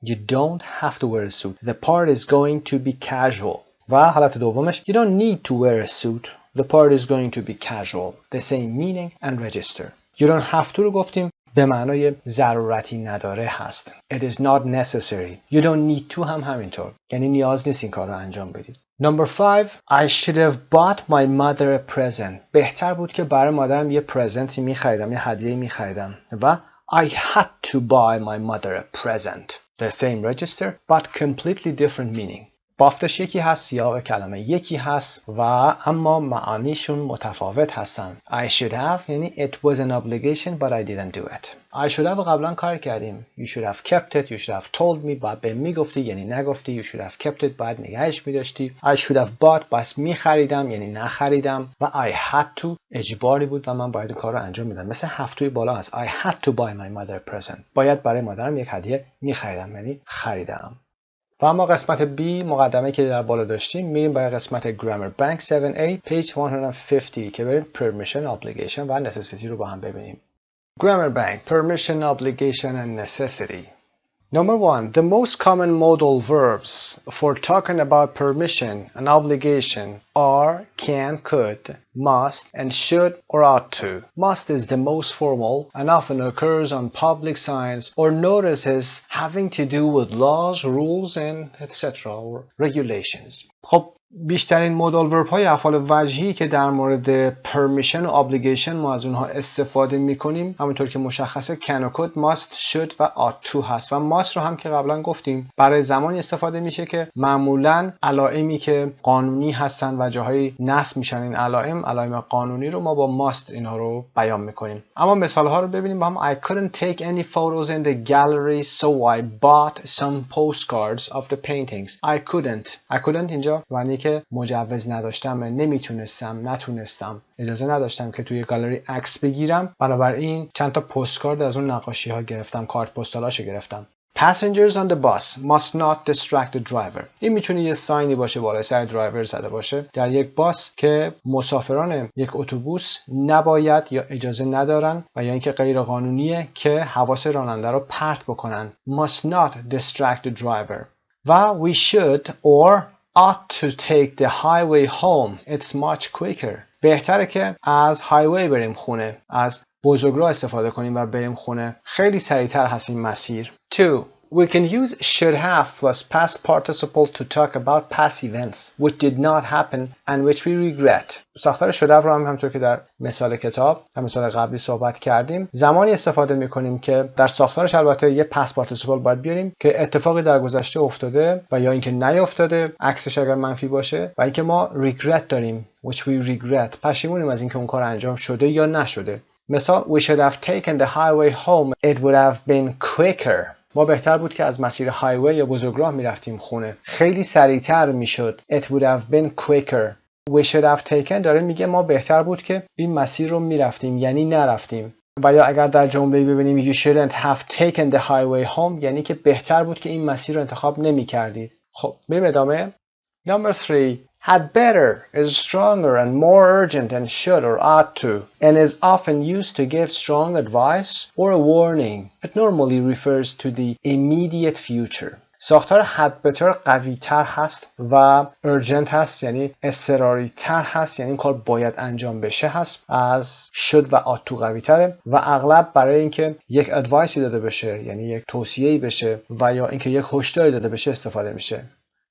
You don't have to wear a suit. The part is going to be casual. و حالت دومش you don't need to wear a suit. The part is going to be casual. The same meaning and register. You don't have to رو گفتیم به معنای ضرورتی نداره هست. It is not necessary. You don't need to هم همینطور. یعنی نیاز نیست این کار رو انجام بدید. Number 5. I should have bought my mother a present. بهتر بود که برای مادرم یه پرزنتی می‌خریدم، یه هدیه می‌خریدم. و I had to buy my mother a present. The same register but completely different meaning. بافتش یکی هست، سیاق کلمه یکی هست و اما معانیشون متفاوت هستن. I should have یعنی it was an obligation but I didn't do it. I should have قبلا کار کردیم. You should have kept it. You should have told me. باید به میگفتی یعنی نگفتی. You should have kept it. باید نگهش میداشتی. I should have bought بس میخریدم یعنی نخریدم. و I had to اجباری بود و من باید این کار رو انجام میدم. مثل have toی بالا هست. I had to buy my mother a present. باید برای مادرم یک هدیه میخریدم یعنی خریدم. و اما قسمت B مقدمه که در بالا داشتیم میریم برای قسمت Grammar Bank 7A page 150 که بریم Permission, Obligation و Necessity رو با هم ببینیم. Grammar Bank Permission, Obligation and Necessity. Number 1. The most common modal verbs for talking about permission and obligation are can, could, must, and should or ought to. Must is the most formal and often occurs on public signs or notices having to do with laws, rules, and etc. or regulations. خب بیشترین مودال ورب های افعال وجهی که در مورد پرمیشن و ابلیگیشن ما از اونها استفاده میکنیم همونطور که مشخصه can و could, must, should و ought to هست و must رو هم که قبلا گفتیم برای زمانی استفاده میشه که معمولا علائمی که قانونی هستن و جاهای نصب میشن این علائم قانونی رو ما با must اینها رو بیان میکنیم. اما مثال ها رو ببینیم با هم. I couldn't take any photos in the gallery so I bought some postcards of the paintings. I couldn't اینجا معنی که مجوز نداشتم، نتونستم، اجازه نداشتم که توی گالری عکس بگیرم، بنابراین چند تا پستکارد از اون نقاشی ها گرفتم، کارت پستالاشو گرفتم. Passengers on the bus must not distract the driver. این میتونه یه ساینی باشه بالای سر درایور زده باشه در یک باس که مسافران یک اتوبوس نباید یا اجازه ندارن و یا اینکه غیر قانونیه که حواس راننده رو پرت بکنن. Must not distract the driver. و we should or ought to take the highway home. It's much quicker. بهتره که از هایوی بریم خونه، از بزرگراه استفاده کنیم و بریم خونه. خیلی سریعتر هست این مسیر. 2. We can use should have plus past participle to talk about past events which did not happen and which we regret. ساختار should have رو هم همونطور که در مثال کتاب در مثال قبلی صحبت کردیم زمانی استفاده می‌کنیم که در ساختارش البته یه past participle باید بیاریم که اتفاقی در گذشته افتاده و یا اینکه نیافتاده عکسش اگر منفی باشه و اینکه ما regret داریم which we regret پشیمونیم از اینکه اون کار انجام شده یا نشده. مثال We should have taken the highway home. It would have been quicker. ما بهتر بود که از مسیر هایوی یا بزرگراه میرفتیم خونه. خیلی سریعتر میشد. It would have been quicker. We should have taken داره میگه ما بهتر بود که این مسیر رو میرفتیم یعنی نرفتیم. و یا اگر در جمله ببینیم You shouldn't have taken the highway home یعنی که بهتر بود که این مسیر رو انتخاب نمیکردید. خب بریم ادامه. Number 3. Had better is stronger and more urgent than should or ought to and is often used to give strong advice or a warning. It normally refers to the immediate future. ساختار had better قوی تر هست و urgent هست یعنی اضطراری تر هست یعنی این کار باید انجام بشه هست از should و ought to قوی تره و اغلب برای اینکه یک ادوایسی داده بشه یعنی یک توصیه‌ای بشه و یا اینکه یک هشداری داده بشه استفاده میشه.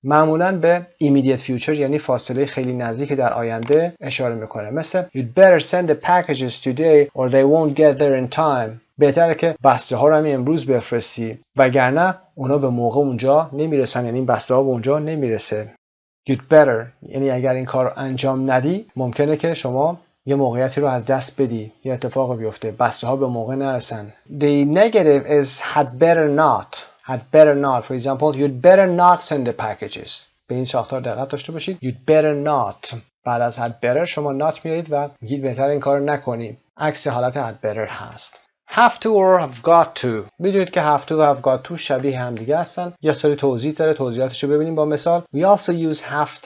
معمولاً به immediate future یعنی فاصله خیلی نزدیک در آینده اشاره میکنه مثل You'd better send the packages today or they won't get there in time. بهتره که بسته ها رو همین امروز بفرستی وگرنه اونا به موقع اونجا نمیرسن یعنی این بسته ها به اونجا نمیرسه. You'd better یعنی اگر این کار رو انجام ندی ممکنه که شما یه موقعیتی رو از دست بدی یه اتفاق بیفته بسته ها به موقع نرسن. The negative is had better not. Had better not. For example, you'd better not send the packages. به این ساختار دقت داشته باشید. You'd better not. بعد از had better شما not میارید و میگید بهتر این کار نکنیم. عکس حالت had better هست. Have to or have got to. میدونید که have to و have got to شبیه هم دیگه هستن. یه سری توضیح داره. توضیحاتش رو ببینیم با مثال. We also use have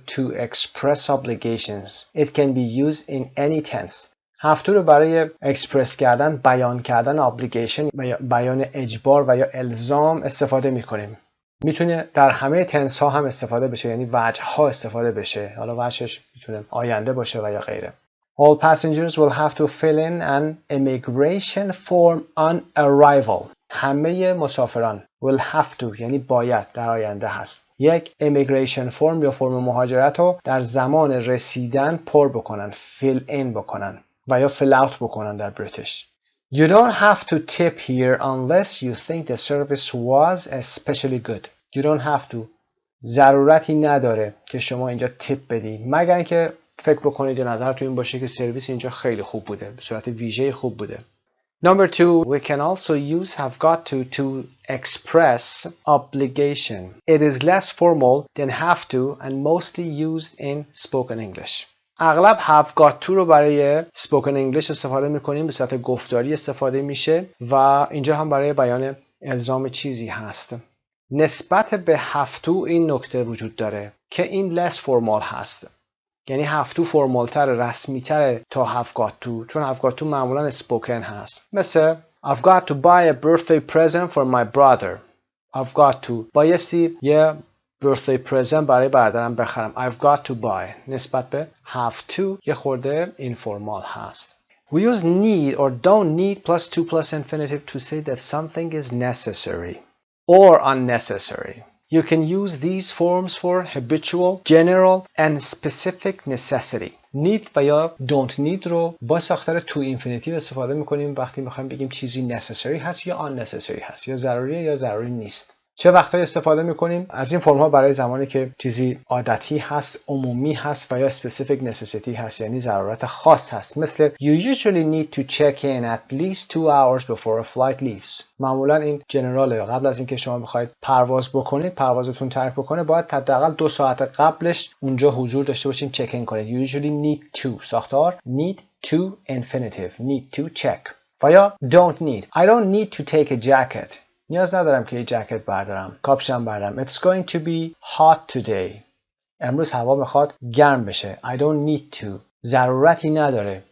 to express obligations. It can be used in any tense. have to رو برای اکسپرس کردن، بیان کردن obligation و بیان اجبار و یا الزام استفاده میکنیم. میتونه در همه تنس ها هم استفاده بشه یعنی وجه ها استفاده بشه. حالا وجهش میتونه آینده باشه و یا غیره. All passengers will have to fill in an immigration form on arrival. همه مسافران will have to یعنی باید در آینده هست. یک immigration form یا فرم مهاجرت رو در زمان رسیدن پر بکنن، fill in بکنن. و یا fill out بکنن در بریتیش. You don't have to tip here unless you think the service was especially good. You don't have to. ضرورتی نداره که شما اینجا تیپ بدید مگر اینکه فکر بکنید یا نظرتون این باشه که سرویس اینجا خیلی خوب بوده به صورت ویژه خوب بوده. Number 2, we can also use have got to express obligation. It is less formal than have to and mostly used in spoken English. اغلب have got to رو برای spoken English استفاده میکنیم به صورت گفتاری استفاده میشه و اینجا هم برای بیان الزام چیزی هست. نسبت به have to این نکته وجود داره که این less formal هست یعنی have to فرمال تر رسمی تر تا have got to چون have got to معمولا spoken هست مثل I've got to buy a birthday present for my brother. I've got to بایستی یه birthday present برای برادرم بخرم. I've got to buy. نسبت به have to یه خورده informal هست. We use need or don't need plus to plus infinitive to say that something is necessary or unnecessary. You can use these forms for habitual, general and specific necessity. Need و یا don't need رو با ساختار to infinitive استفاده میکنیم وقتی میخوایم بگیم چیزی necessary هست یا unnecessary هست یا ضروریه یا ضروری نیست. چه وقتایی استفاده میکنیم از این فرم ها برای زمانی که چیزی عادتی هست، عمومی هست و یا specific necessity هست یعنی ضرورت خاص هست مثل You usually need to check in at least 2 hours before a flight leaves. معمولا این جنراله قبل از اینکه شما بخواید پرواز بکنید پروازتون تعریف بکنه باید حداقل 2 ساعت قبلش اونجا حضور داشته باشین چک این کنید. You usually need to ساختار need to infinitive need to check و یا don't need I don't need to take a jacket. نیاز ندارم که یه جکت بردارم. کاپشن بردارم. It's going to be hot today. امروز هوا میخواد گرم بشه. I don't need to. ضرورتی نداره.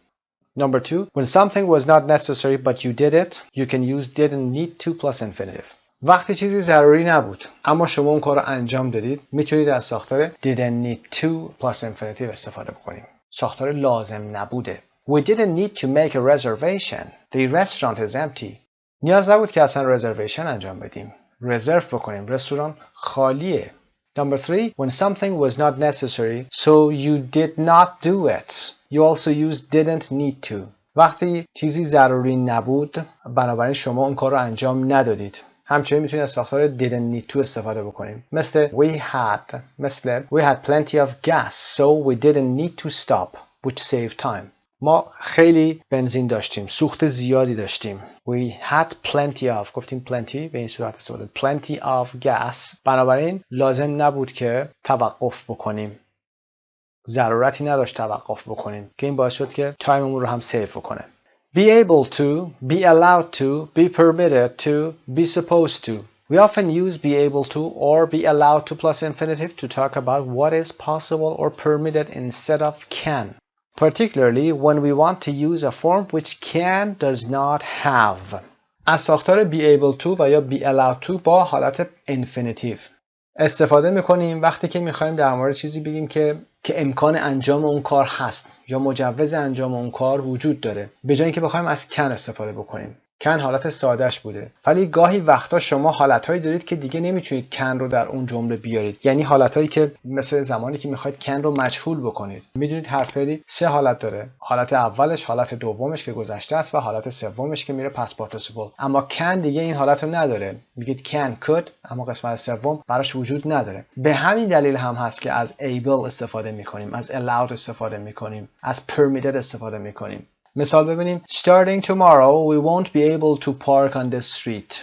Number 2. When something was not necessary but you did it, you can use didn't need to plus infinitive. وقتی چیزی ضروری نبود اما شما اون کار رو انجام دادید میتونید از ساختار didn't need to plus infinitive استفاده بکنیم. ساختار لازم نبوده. We didn't need to make a reservation. The restaurant is empty. نیاز نبود که اصلا رزرویشن انجام بدیم. رزرو بکنیم. رستوران خالیه. Number 3. When something was not necessary, so you did not do it. You also use didn't need to. وقتی چیزی ضروری نبود، بنابراین شما اون کار رو انجام ندادید. همچنین میتونید از ساختار didn't need to استفاده بکنیم. مثل we had plenty of gas, so we didn't need to stop, which saved time. ما خیلی بنزین داشتیم، سوخت زیادی داشتیم. We had plenty of، گفتیم plenty به این صورت استفاده، plenty of gas. بنابراین لازم نبود که توقف بکنیم. ضرورتی نداشت توقف بکنیم که این باعث شد که تایممون رو هم سیو بکنه. Be able to, be allowed to, be permitted to, be supposed to. We often use be able to or be allowed to plus infinitive to talk about what is possible or permitted instead of can. Particularly when we want to use a form which can does not have. از ساختار be able to و یا be allowed to با حالت infinitive استفاده میکنیم وقتی که میخوایم در مورد چیزی بگیم که امکان انجام اون کار هست یا مجوز انجام اون کار وجود داره، به جای اینکه بخوایم از can استفاده بکنیم. can حالت سادهش بوده، ولی گاهی وقتا شما حالتهایی دارید که دیگه نمیتونید can رو در اون جمله بیارید. یعنی حالتهایی که مثل زمانی که میخواید can رو مجهول بکنید. میدونید هر فعلی 3 حالت داره، حالت اولش، حالت دومش که گذشته است و حالت سومش که میره past participle. اما can دیگه این حالت رو نداره. میگید can could، اما قسمت سوم براش وجود نداره. به همین دلیل هم هست که از able استفاده میکنیم، از allowed استفاده میکنیم، از permitted استفاده میکنیم. مثال ببینیم. Starting tomorrow we won't be able to park on this street.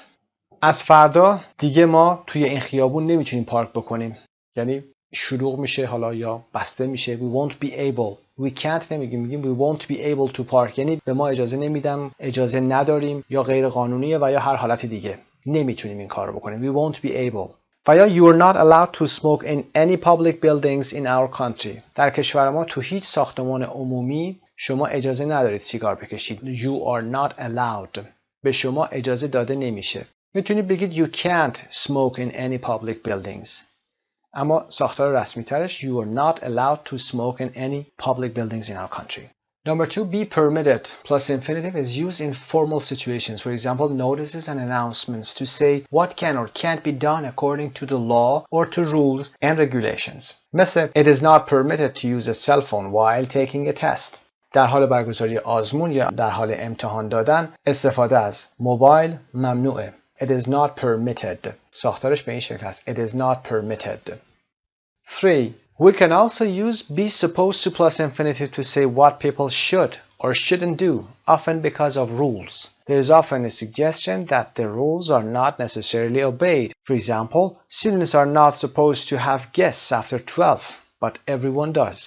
از فردا دیگه ما توی این خیابون نمیتونیم پارک بکنیم. یعنی شلوغ میشه حالا یا بسته میشه. We won't be able. We can't نمیگیم، میگیم we won't be able to park. یعنی به ما اجازه نمیدم، اجازه نداریم یا غیر قانونیه و یا هر حالت دیگه. نمیتونیم این کار رو بکنیم. We won't be able. و یا you are not allowed to smoke in any public buildings in our country. در کشور ما تو هیچ ساختمان عمومی شما اجازه ندارید سیگار بکشید. You are not allowed. به شما اجازه داده نمیشه. میتونید بگید you can't smoke in any public buildings. اما ساختار رسمی ترش you are not allowed to smoke in any public buildings in our country. Number 2, be permitted plus infinitive is used in formal situations. For example, notices and announcements to say what can or can't be done according to the law or to rules and regulations. مثل it is not permitted to use a cell phone while taking a test. در حال برگزاری آزمون یا در حال امتحان دادن استفاده از موبایل ممنوعه. It is not permitted. ساختارش به این شکل است. It is not permitted. 3. We can also use be supposed to plus infinitive to say what people should or shouldn't do, often because of rules. There is often a suggestion that the rules are not necessarily obeyed. For example, students are not supposed to have guests after 12, but everyone does.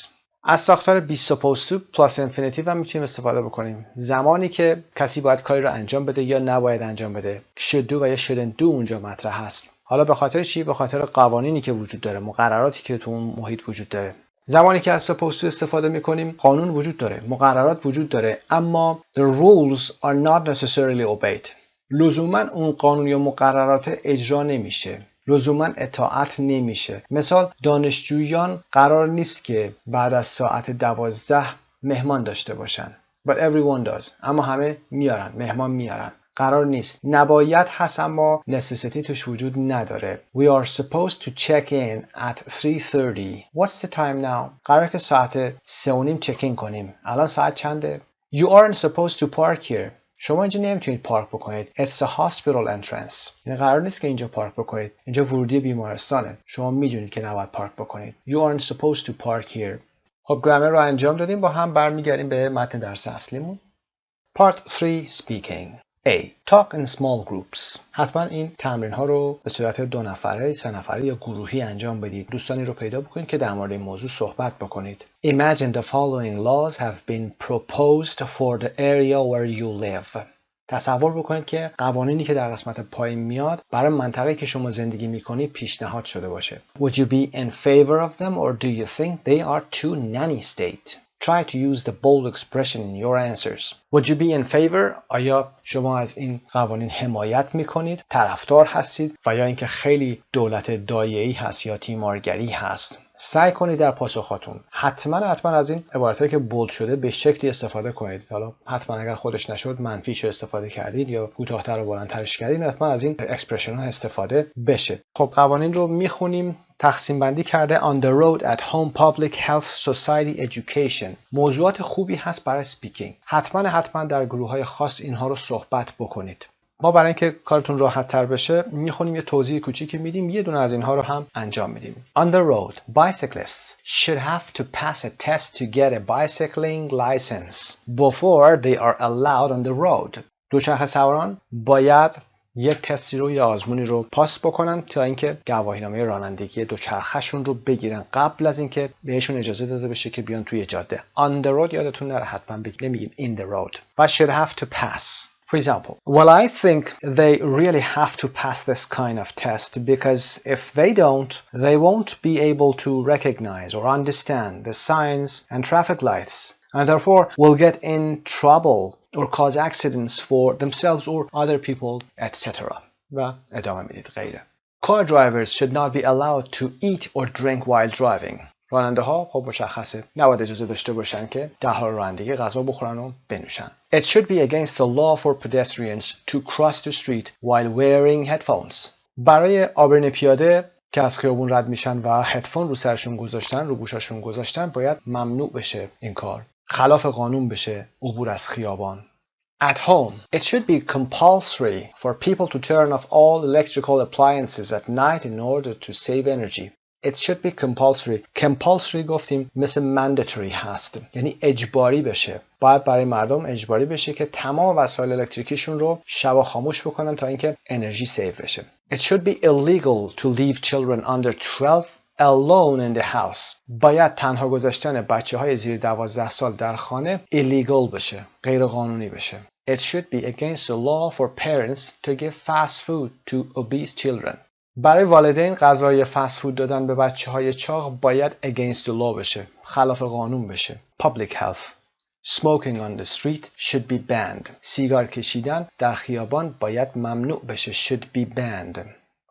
از ساختار be supposed to plus infinitive هم میتونیم استفاده بکنیم زمانی که کسی باید کاری رو انجام بده یا نباید انجام بده. should do و یا shouldn't do اونجا مطرح هست. حالا به خاطر چی؟ به خاطر قوانینی که وجود داره، مقرراتی که تو اون محیط وجود داره. زمانی که از supposed to استفاده میکنیم قانون وجود داره، مقررات وجود داره، اما the rules are not necessarily obeyed. لزوما اون قانون یا مقررات اجرا نمیشه، لزوما اطاعت نمیشه. مثال دانشجویان قرار نیست که بعد از ساعت 12 مهمان داشته باشن. But everyone does. اما همه میارن، مهمان میارن. قرار نیست. نباید هست اما necessity توش وجود نداره. We are supposed to check in at 3:30. What's the time now? قراره که ساعت 3:30 چک این کنیم. الان ساعت چنده؟ You aren't supposed to park here. شما اینجا نمیتونید پارک بکنید. It's a hospital entrance. یعنی قرار نیست که اینجا پارک بکنید. اینجا ورودی بیمارستانه. شما میدونید که نباید پارک بکنید. You aren't supposed to park here. خب گرامر رو انجام دادیم، با هم برمیگردیم به متن درس اصلیمون. Part 3 Speaking. A. Talk in small groups. حتما این تمرین ها رو به صورت 2 نفره، 3 نفره یا گروهی انجام بدید. دوستانی رو پیدا بکنید که در مورد این موضوع صحبت بکنید. Imagine the following laws have been proposed for the area where you live. تصور بکنید که قوانینی که در قسمت پایین میاد برای منطقه‌ای که شما زندگی میکنید پیشنهاد شده باشه. Would you be in favor of them or do you think they are too nanny state? Try to use the bold expression in your answers. Would you be in favor? آیا شما از این قوانین حمایت میکنید؟ طرفدار هستید؟ و یا اینکه خیلی دولت دایه‌ای هست یا تیمارگری هست؟ سعی کنید در پاسخاتون حتما از این عبارتایی که بولد شده به شکلی استفاده کنید. حالا حتما اگر خودش نشد منفیشو استفاده کردید یا کوتاه‌تر و بلندترش کردید، حتما از این اکسپرشن ها استفاده بشه. خب قوانین رو میخونیم. تقسیم بندی کرده on the road at home public health society education. موضوعات خوبی هست برای سپیکینگ. حتما در گروه‌های خاص اینها رو صحبت بکنید. ما برای اینکه کارتون راحت تر بشه میخونیم یه توضیح کوچیکی میدیم، یه دونه از اینها رو هم انجام میدیم. On the road, bicyclists should have to pass a test to get a bicycling license before they are allowed on the road. دوچرخه سواران باید یک تستی رو یا آزمونی رو پاس بکنن تا اینکه گواهینامه رانندگی دوچرخه‌شون رو بگیرن قبل از اینکه بهشون اجازه داده بشه که بیان توی جاده. On the road یادتون نره حتما نمیگیم in the road. But should have to pass. For example, well, I think they really have to pass this kind of test because if they don't, they won't be able to recognize or understand the signs and traffic lights, and therefore will get in trouble or cause accidents for themselves or other people, etc. و ادامه میدید غیره. Car drivers should not be allowed to eat or drink while driving. راننده ها خب مشخصه نباید اجازه داشته باشن که در حال رانندگی غذا بخورن و بنوشن. It should be against the law for pedestrians to cross the street while wearing headphones. برای عابرین پیاده که از خیابون رد میشن و هدفون رو سرشون گذاشتن، رو گوشاشون گذاشتن، باید ممنوع بشه این کار. خلاف قانون بشه عبور از خیابان. At home, it should be compulsory for people to turn off all electrical appliances at night in order to save energy. It should be compulsory. Compulsory گفتیم مثل mandatory هست، یعنی اجباری بشه. باید برای مردم اجباری بشه که تمام وسایل الکتریکیشون رو شبا خاموش بکنن تا اینکه انرژی سیو بشه. It should be illegal to leave children under 12 alone in the house. باید تنها گذاشتن بچه‌های زیر 12 سال در خانه illegal بشه، غیر قانونی بشه. It should be against the law for parents to give fast food to obese children. برای والدین غذای فست فود دادن به بچه‌های چاق باید against the law بشه، خلاف قانون بشه. Public health. Smoking on the street should be banned. سیگار کشیدن در خیابان باید ممنوع بشه. Should be banned.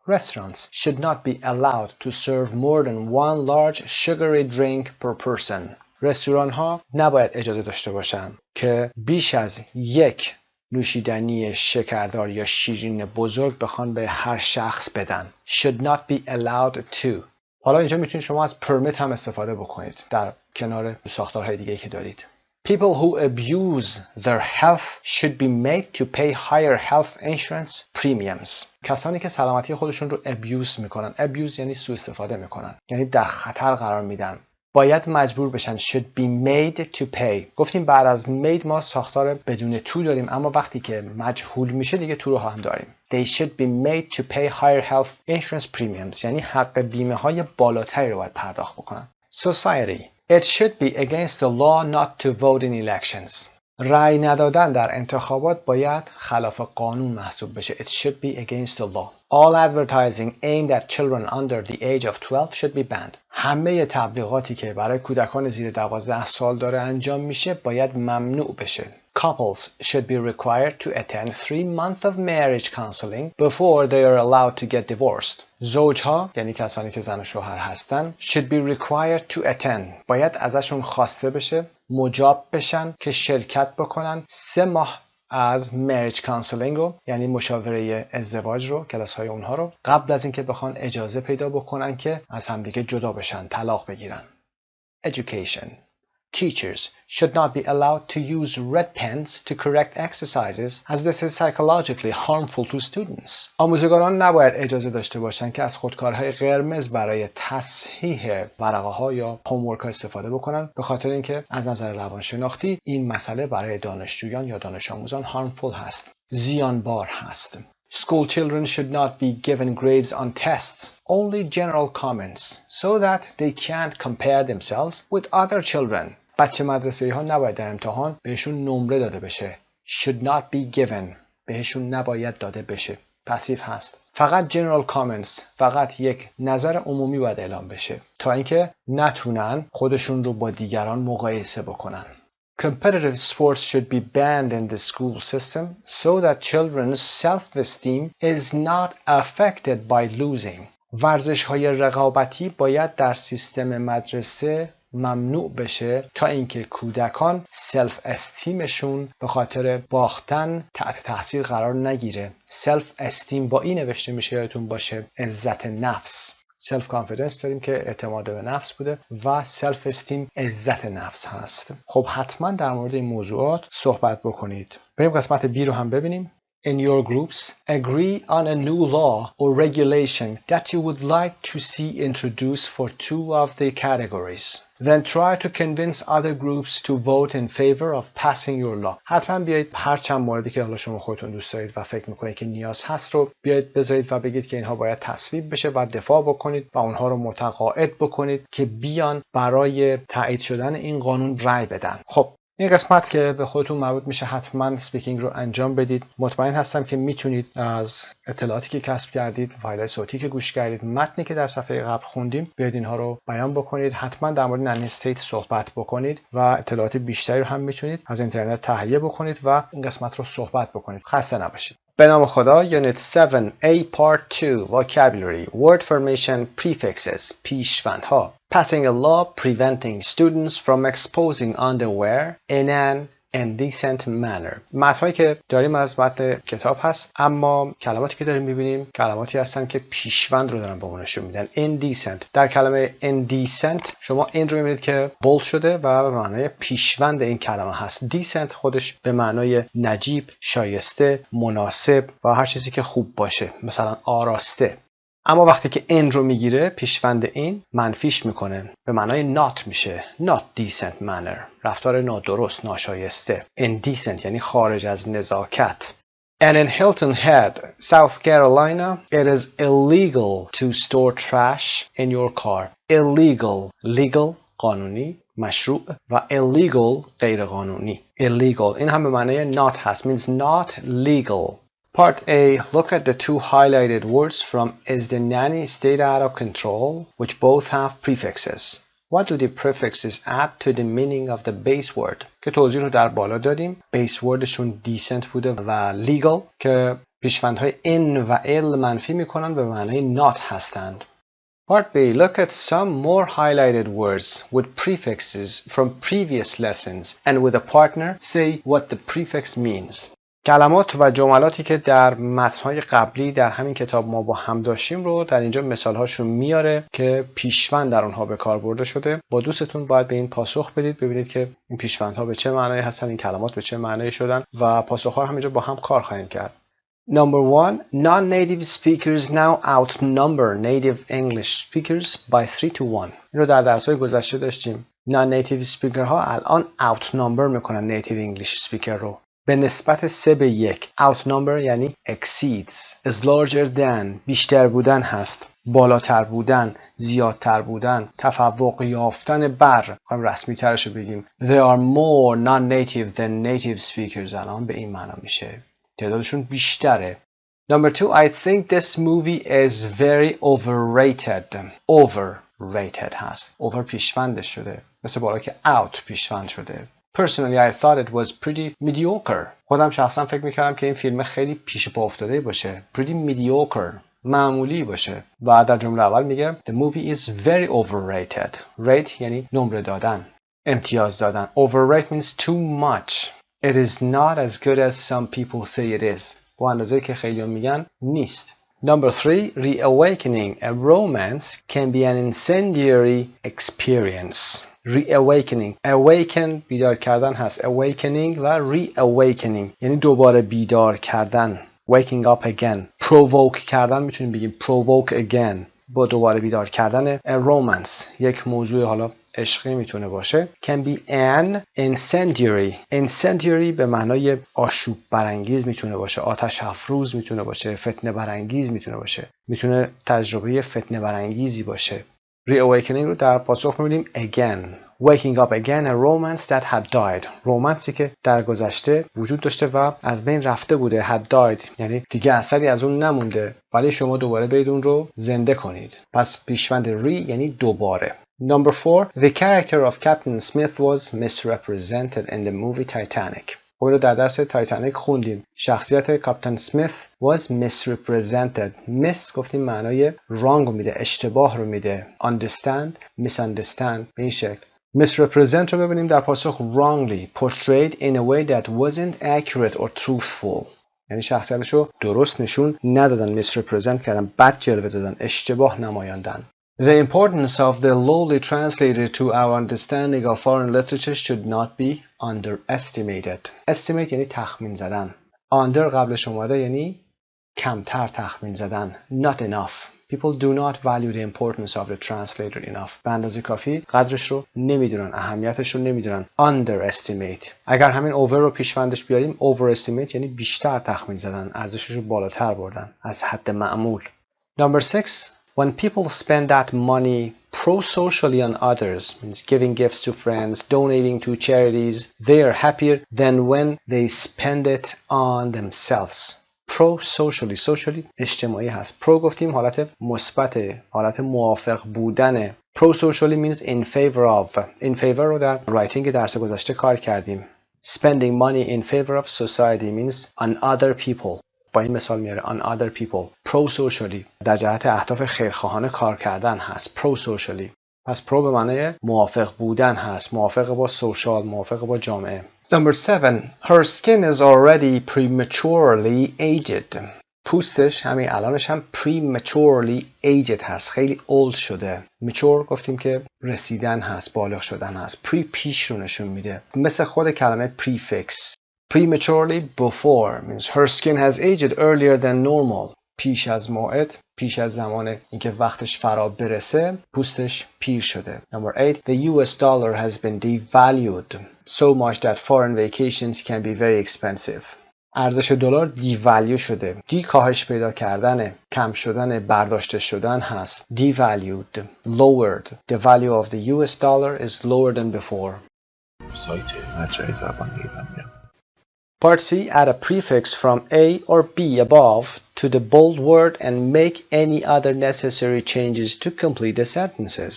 Restaurants should not be allowed to serve more than one large sugary drink per person. رستوران ها نباید اجازه داشته باشن که بیش از یک نوشیدنی شکردار یا شیرین بزرگ بخوان به هر شخص بدن. Should not be allowed to. حالا اینجا میتونید شما از permit هم استفاده بکنید در کنار ساختارهای دیگه که دارید. People who abuse their health should be made to pay higher health insurance premiums. کسانی که سلامتی خودشون رو abuse میکنن. abuse یعنی سوء استفاده میکنن، یعنی در خطر قرار میدن. باید مجبور بشن. should be made to pay. گفتیم بعد از made ما ساختار بدون تو داریم، اما وقتی که مجهول میشه دیگه تو رو هم داریم. They should be made to pay higher health insurance premiums. یعنی حق بیمه های بالاتری رو باید پرداخت بکنن. Society. It should be against the law not to vote in elections. رأی ندادن در انتخابات باید خلاف قانون محسوب بشه. It should be against the law. All advertising aimed at children under the age of 12 should be banned. همه تبلیغاتی که برای کودکان زیر 12 سال داره انجام میشه باید ممنوع بشه. Couples should be required to attend 3 months of marriage counseling before they are allowed to get divorced. زوجها یعنی کسانی که زن و شوهر هستن should be required to attend. باید ازشون خواسته بشه، مجاب بشن که شرکت بکنن 3 ماه از marriage counseling رو، یعنی مشاوره ازدواج رو، کلاس های اونها رو، قبل از اینکه بخوان اجازه پیدا بکنن که از همدیگه جدا بشن، طلاق بگیرن. Education. Teachers should not be allowed to use red pens to correct exercises as this is psychologically harmful to students. آموزگاران نباید اجازه داشته باشند که از خودکارهای قرمز برای تصحیح ورقه ها یا هومورک ها استفاده بکنن، به خاطر اینکه از نظر روانشناختی این مسئله برای دانشجویان یا دانش آموزان harmful هست، زیانبار هست. School children should not be given grades on tests, only general comments, so that they can't compare themselves with other children. بچه مدرسه‌ای ها نباید در امتحان بهشون نمره داده بشه. Should not be given. بهشون نباید داده بشه. پسیو هست. فقط general comments. فقط یک نظر عمومی باید اعلام بشه تا اینکه نتونن خودشون رو با دیگران مقایسه بکنن. Competitive sports should be banned in the school system so that children's self-esteem is not affected by losing. ورزش‌های رقابتی باید در سیستم مدرسه ممنوع بشه تا اینکه کودکان سلف استیمشون به خاطر باختن تحت تاثیر قرار نگیره. سلف استیم با این نوشته میشه، یادتون باشه، عزت نفس. سلف کانفیدنس داریم که اعتماد به نفس بوده و سلف استیم عزت نفس هست. خب حتما در مورد این موضوعات صحبت بکنید. بریم قسمت B رو هم ببینیم. In your groups, agree on a new law or regulation that you would like to see introduced for two of the categories. Then try to convince other groups to vote in favor of passing your law. حتما بیایید هر چند موردی که حالا شما خودتون دوست دارید و فکر میکنید که نیاز هست رو بیایید بذارید و بگید که اینها باید تصویب بشه و دفاع بکنید و اونها رو متقاعد بکنید که بیان برای تایید شدن این قانون رأی بدن. خب این قسمت که به خودتون مربوط میشه حتما سپیکینگ رو انجام بدید. مطمئن هستم که میتونید از اطلاعاتی که کسب کردید، فایل‌های صوتی که گوش کردید، متنی که در صفحه قبل خوندیم، بیاید اینها رو بیان بکنید. حتما در مورد نان استیت صحبت بکنید و اطلاعات بیشتری رو هم میتونید از اینترنت تهیه بکنید و این قسمت رو صحبت بکنید. خسته نباشید. به نام خدا. Unit 7A Part 2 Vocabulary Word Formation Prefixes پیشوندها. Passing a law preventing students from exposing underwear in an indecent manner. متنی که داریم از متن کتاب هست، اما کلماتی که داریم می‌بینیم کلماتی هستن که پیشوند رو دارن به ما نشون میدن. indecent. در کلمه indecent شما این رو می‌بینید که بولد شده و به معنای پیشوند این کلمه هست. decent خودش به معنای نجیب، شایسته، مناسب و هر چیزی که خوب باشه، مثلا آراسته. اما وقتی که این رو میگیره پیشوند این منفیش میکنه، به معنای not میشه. not decent manner، رفتار نادرست، ناشایسته. indecent یعنی خارج از نزاکت. And in Hilton Head, South Carolina, it is illegal to store trash in your car. Illegal. Legal قانونی، مشروع، و illegal غیر قانونی. Illegal این هم به معنای not هست. means not legal. Part A. Look at the two highlighted words from Is the nanny state out of control, which both have prefixes. What do the prefixes add to the meaning of the base word? که توضیح رو در بالا دادیم. base wordشون decent بوده و legal که پیشوندهای in و l منفی میکنن به معنای not هستند. Part B. Look at some more highlighted words with prefixes from previous lessons and with a partner say what the prefix means. کلمات و جملاتی که در متن‌های قبلی در همین کتاب ما با هم داشتیم رو در اینجا مثال‌هاشون میاره که پیشوند در اونها به کار برده شده. با دوستتون باید به این پاسخ بدید، ببینید که این پیشوندها به چه معنایی هستن، این کلمات به چه معنایی شدن و پاسخ‌ها رو همینجا با هم کار خواهیم کرد. Number 1. Non-native speakers now outnumber native English speakers by 3 to 1. این رو در درس‌های گذشته داشتیم. Non-native speaker ها الان outnumber میکنن native English speaker رو. به نسبت 3 به 1. Outnumber یعنی exceeds. Is larger than بیشتر بودن هست. بالاتر بودن، زیادتر بودن، تفوق یافتن بر. خواهیم رسمی ترش رو بگیم. There are more non-native than native speakers. الان به این معنا میشه تعدادشون بیشتره. Number 2. I think this movie is very overrated. Overrated هست. Over پیشوندش شده. مثل بالا که out پیشوند شده. Personally, I thought it was pretty mediocre. خودم شخصا فکر میکردم که این فیلم خیلی پیش پا افتاده باشه. Pretty mediocre. معمولی باشه. و در جمله اول میگه The movie is very overrated. Rate یعنی نمره دادن. امتیاز دادن. Overrate means too much. It is not as good as some people say it is. با اندازه‌ای که خیلی‌ها میگن نیست. Number 3. Reawakening a romance can be an incendiary experience. Reawakening. Awaken بیدار کردن هست. Awakening و reawakening یعنی دوباره بیدار کردن. Waking up again. Provoke کردن میتونیم بگیم provoke again. با دوباره بیدار کردن. A romance یک موضوع حالا عشقی میتونه باشه. Can be an incendiary. Incendiary به معنای آشوب برانگیز میتونه باشه. آتش افروز میتونه باشه. فتنه برانگیز میتونه باشه. میتونه تجربه فتنه برانگیزی باشه. Reawakening رو در پاسخ می‌بینیم again. Waking up again a romance that had died. رومانسی که در گذشته وجود داشته و از بین رفته بوده. Had died یعنی دیگه اثری از اون نمونده ولی شما دوباره برید اون رو زنده کنید. پس پیشوند re یعنی دوباره. Number 4. The character of Captain Smith was misrepresented in the movie Titanic. خب اینو در درس تایتانیک خوندیم. شخصیت کاپیتان سمیت was misrepresented. mis گفتیم معنای wrong رو میده، اشتباه رو میده. understand misunderstand به این شکل. misrepresent رو ببینیم در پاسخ wrongly portrayed in a way that wasn't accurate or truthful. یعنی شخصیتش رو درست نشون ندادن، misrepresent کردن، بد جلوه دادن، اشتباه نمایاندن. The importance of the lowly translator to our understanding of foreign literature should not be underestimated. Estimate یعنی تخمین زدن. Under قبلش اومده یعنی کمتر تخمین زدن. Not enough. People do not value the importance of the translator enough. به اندازه کافی قدرش رو نمیدونن، اهمیتش رو نمیدونن. Underestimate. اگر همین over رو پیشوندش بیاریم overestimate یعنی بیشتر تخمین زدن، ارزشش رو بالاتر بردن از حد معمول. Number 6. When people spend that money pro-socially on others, means giving gifts to friends, donating to charities, they are happier than when they spend it on themselves. Pro-socially, socially اجتماعی هست. Pro گفتیم حالت مثبت، حالت موافق بودنه. Pro-socially means in favor of. In favor رو در writing درس گذشته کار کردیم. Spending money in favor of society means on other people. با این مثال میاره on other people. Pro-socially در جهت اهداف خیرخواهانه کار کردن هست. Pro-socially. پس pro به معنی موافق بودن هست، موافق با سوشال، موافق با جامعه. Number 7. Her skin is already prematurely aged. پوستش همین الانش هم prematurely aged هست، خیلی old شده. mature گفتیم که رسیدن هست، بالغ شدن هست. pre پیش رو نشون میده، مثل خود کلمه prefix. Prematurely before means her skin has aged earlier than normal. پیش از موعد، پیش از زمان اینکه وقتش فرا برسه، پوستش پیر شده. Number 8. The US dollar has been devalued so much that foreign vacations can be very expensive. ارزش دلار دیوالو شده. دی کاهش پیدا کردن، کم شدن، برداشته شدن هست. Devalued, lowered. The value of the US dollar is lower than before. سایت مجموعه زبان ایرانی. Part C. Add a prefix from A or B above to the bold word and make any other necessary changes to complete the sentences.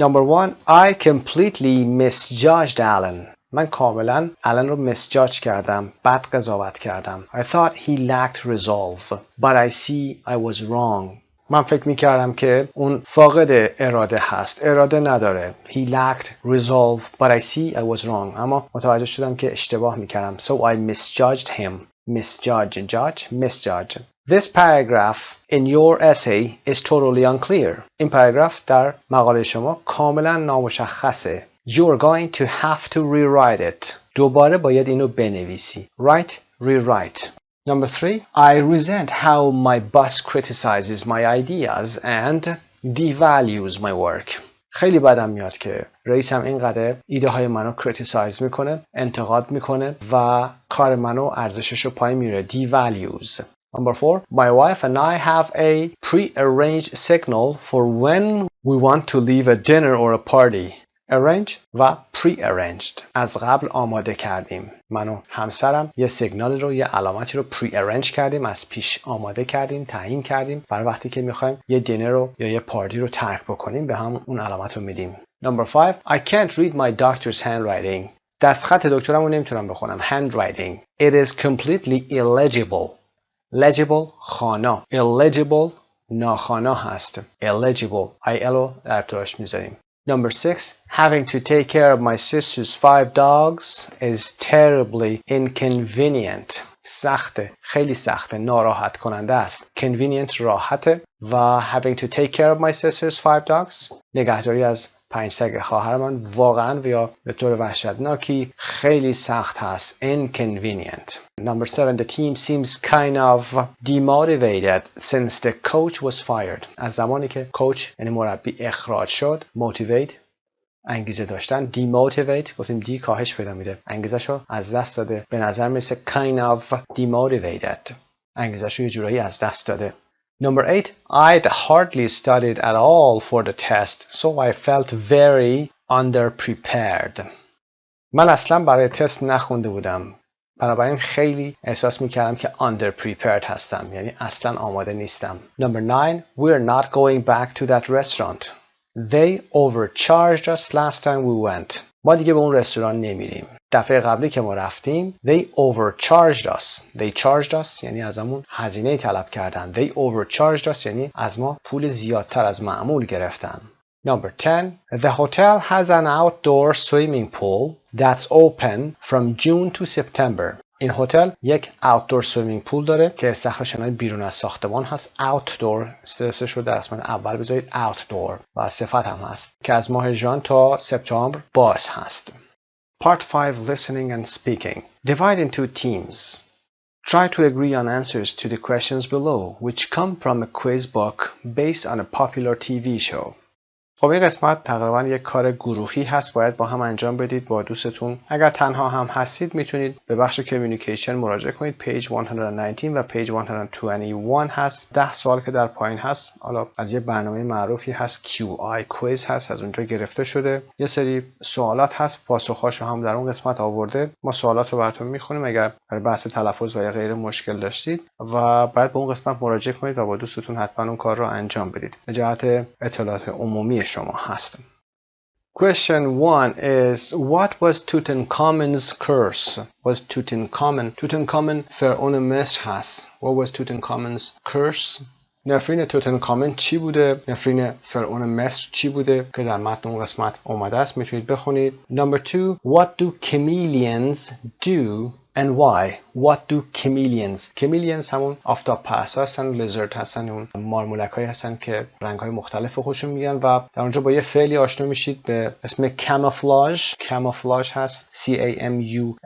Number 1. I completely misjudged Alan. من کاملا Alan رو misjudge کردم، بد قضاوت کردم. I thought he lacked resolve, but I see I was wrong. من فکر میکردم که اون فاقد اراده هست، اراده نداره. He lacked resolve, but I see I was wrong. اما متوجه شدم که اشتباه میکردم. So I misjudged him. Misjudge, judge, misjudge. This paragraph in your essay is totally unclear. این پاراگراف در مقاله شما کاملا نامشخصه. You're going to have to rewrite it. دوباره باید اینو بنویسی. Write, rewrite. Number 3. I resent how my boss criticizes my ideas and devalues my work. خیلی بدم میاد که رئیسم اینقدر ایده های منو criticize میکنه، انتقاد میکنه و کار منو ارزشش رو پایین میره. Devalues. Number 4. My wife and I have a pre-arranged signal for when we want to leave a dinner or a party. Arrange و pre-arranged. از قبل آماده کردیم. من و همسرم یه سیگنال رو، یه علامتی رو pre-arrange کردیم، از پیش آماده کردیم، تعیین کردیم. برای وقتی که میخوایم یه دینر رو یا یه پارتی رو ترک بکنیم به هم اون علامت رو میدیم. Number 5. I can't read my doctor's handwriting. دستخط دکترم رو نمیتونم بخونم. Handwriting. It is completely illegible. Legible خوانا. Illegible ناخوانا هست. Illegible. IL رو در ابتداش میذاریم. Number 6. Having to take care of my sister's 5 dogs is terribly inconvenient. سخته، خیلی سخته، ناراحت کننده است. Convenient راحته و having to take care of my sister's 5 dogs نگهداری از 5 سگ خواهر من واقعا یا به طور وحشتناکی خیلی سخت هست. Inconvenient. Number 7. The team seems kind of demotivated since the coach was fired. از زمانی که کوچ یعنی مربی اخراج شد. Motivate انگیزه داشتن. Demotivate گفتیم دی کاهش پیدا میده، انگیزه‌شو از دست داده. به نظر میرسه kind of demotivated، انگیزه‌شو یه جورایی از دست داده. Number 8. I'd hardly studied at all for the test, so I felt very underprepared. من اصلا برای تست نخونده بودم، بنابراین خیلی احساس میکردم که underprepared هستم، یعنی اصلا آماده نیستم. Number 9. We're not going back to that restaurant. They overcharged us last time we went. ما دیگه به اون رستوران نمیریم. دفعه قبلی که ما رفتیم they overcharged us. They charged us یعنی ازمون هزینه طلب کردن. They overcharged us یعنی از ما پول زیادتر از معمول گرفتن. Number 10. The hotel has an outdoor swimming pool that's open from June to September. این هتل یک outdoor swimming pool داره که استخرشنای بیرون از ساختمان هست. outdoor استرسش رو در قسمت اول بذارید outdoor و صفت هم هست که از ماه ژان تا سپتامبر باز هست. Part 5 Listening and Speaking. Divide into teams. Try to agree on answers to the questions below, which come from a quiz book based on a popular TV show. خب این قسمت تقریبا یک کار گروهی هست، باید با هم انجام بدید با دوستتون. اگر تنها هم هستید میتونید به بخش کمیونیکیشن مراجعه کنید. پیج 119 و پیج 121 هست. 10 سوال که در پایین هست حالا از یه برنامه معروفی هست QI کویز هست، از اونجا گرفته شده. یه سری سوالات هست، پاسخاشو هم در اون قسمت آورده. ما سوالات رو براتون میخونیم اگر برای بحث تلفظ و یا غیره مشکل داشتید و بعد به اون قسمت مراجعه کنید و با دوستتون حتما اون کار رو انجام بدید. به جهت اطلاعات عمومی شما هست. Question 1 is what was Tutankhamun's curse? Was Tutankhamun فرعون مصر هست. What was Tutankhamun's curse? نفرین توتنکامن چی بوده؟ نفرین فرعون مصر چی بوده؟ که در متن اون قسمت اومده است، میتونید بخونید. Number 2 What do chameleons do and why? What do chameleons? Chameleons همون آفتاب پرسا هستن، لیزرد هستن، اون مارمولک هایی هستن که رنگ های مختلف خودشون میگن و در اونجا با یه فعلی آشنا میشید به اسم camouflage. camouflage هست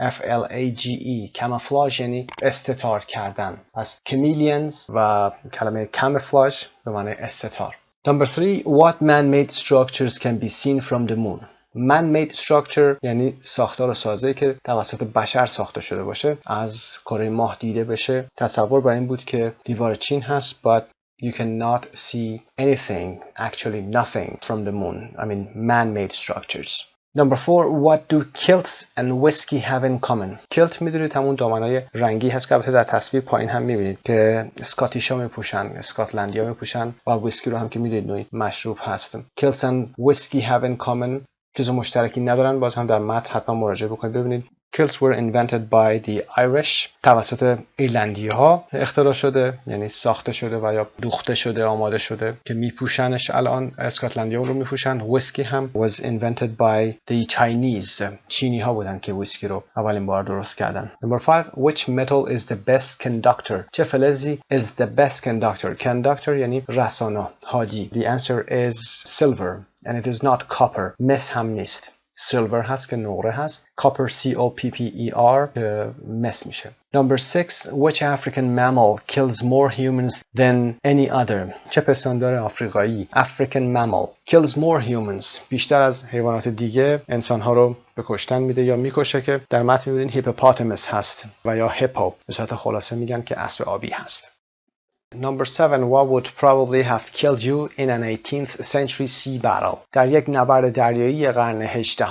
C-A-M-U-F-L-A-G-E. camouflage یعنی استتار کردن. پس chameleons و کلمه camouflage به معنی استتار. Number 3 What man-made structures can be seen from the moon? Man-made structure یعنی ساختار و سازه‌ای که توسط بشر ساخته شده باشه از کره ماه دیده بشه. تصور بر این بود که دیوار چین هست but you cannot see anything, actually nothing from the moon. I mean man-made structures. Number 4 What do kilts and whiskey have in common? kilt میدونید همون دامنای رنگی هست که البته در تصویر پایین هم میبینید که اسکاتیشا میپوشن، اسکاتلندیا میپوشن و ویسکی رو هم که میدونید نوعی مشروب هست. kilts and whiskey have in common چیز مشترکی ندارن، باز هم در متن حتما مراجعه بکنید ببینید. Kilts were invented by the Irish. توسط ایرلندی ها اختراع شده، یعنی ساخته شده و یا دوخته شده، آماده شده که میپوشنش. الان اسکاتلندی ها رو میپوشن. ویسکی هم was invented by the Chinese. چینی ها بودن که ویسکی رو اولین بار درست کردن. Number 5 Which metal is the best conductor? چه فلزی is the best conductor? Conductor یعنی رسانا، هادی. The answer is silver and it is not copper. مس هم نیست. silver هست که نقره هست. copper C-O-P-P-E-R که مس میشه. Number 6 Which African mammal kills more humans than any other? چه پستاندار آفریقایی African mammal kills more humans بیشتر از حیوانات دیگه انسانها رو به کشتن میده یا میکشه که در متن میبینید هیپوپاتمس هست و یا هیپو. به صورت خلاصه میگن که اسب آبی هست. Number 7 What would probably have killed you in an 18th century sea battle? در یک نبرد دریایی قرن 18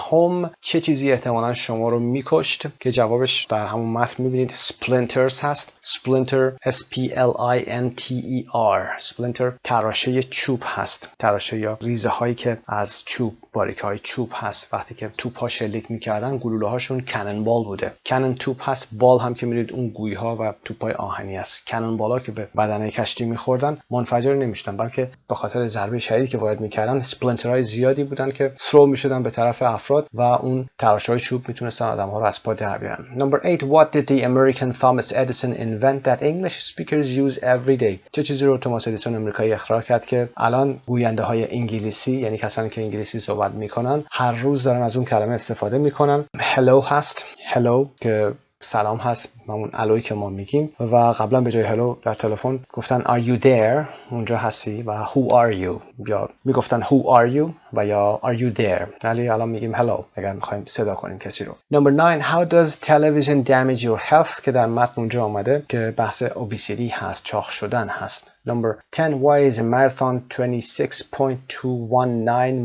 چه چیزی احتمالاً شما رو میکشت؟ که جوابش در همون متن میبینید splinters هست. splinter S-P-L-I-N-T-E-R. splinter تراشه چوب هست. تراشه یا ریزه هایی که از چوب، باریک های چوب هست. وقتی که توپ ها شلیک میکردن گلوله هاشون کنن بال بوده. کنن توپ هست، بال هم که میدید اون گوی ها و توپ های آهنی هست. کنن بالا که به بدن کشتی میخوردن منفجر نمیشدن، بلکه به خاطر ضربه شدیدی که وارد میکردن اسپلنترهای زیادی بودن که ثرو میشدن به طرف افراد و اون تراشهای چوب میتونستن آدم‌ها رو از پا در بیارن. Number 8 What did the American Thomas Edison invent that English speakers use every day? چه چیزی رو توماس ادیسون امریکایی اختراع کرد که الان گوینده های انگلیسی، یعنی کسانی که انگلیسی صحبت میکنن، هر روز دارن از اون کلمه استفاده میکنن. hello هست، hello که سلام هست، همون الوی که ما میگیم و قبلا به جای هلو در تلفن گفتن are you there، اونجا هستی، و who are you، یا میگفتن who are you و یا are you there، ولی الان میگیم hello اگر میخوایم صدا کنیم کسی رو. Number 9 how does television damage your health که در متن اونجا آمده که بحث obesity هست، چاق شدن هست. Number 10 why is a marathon 26.219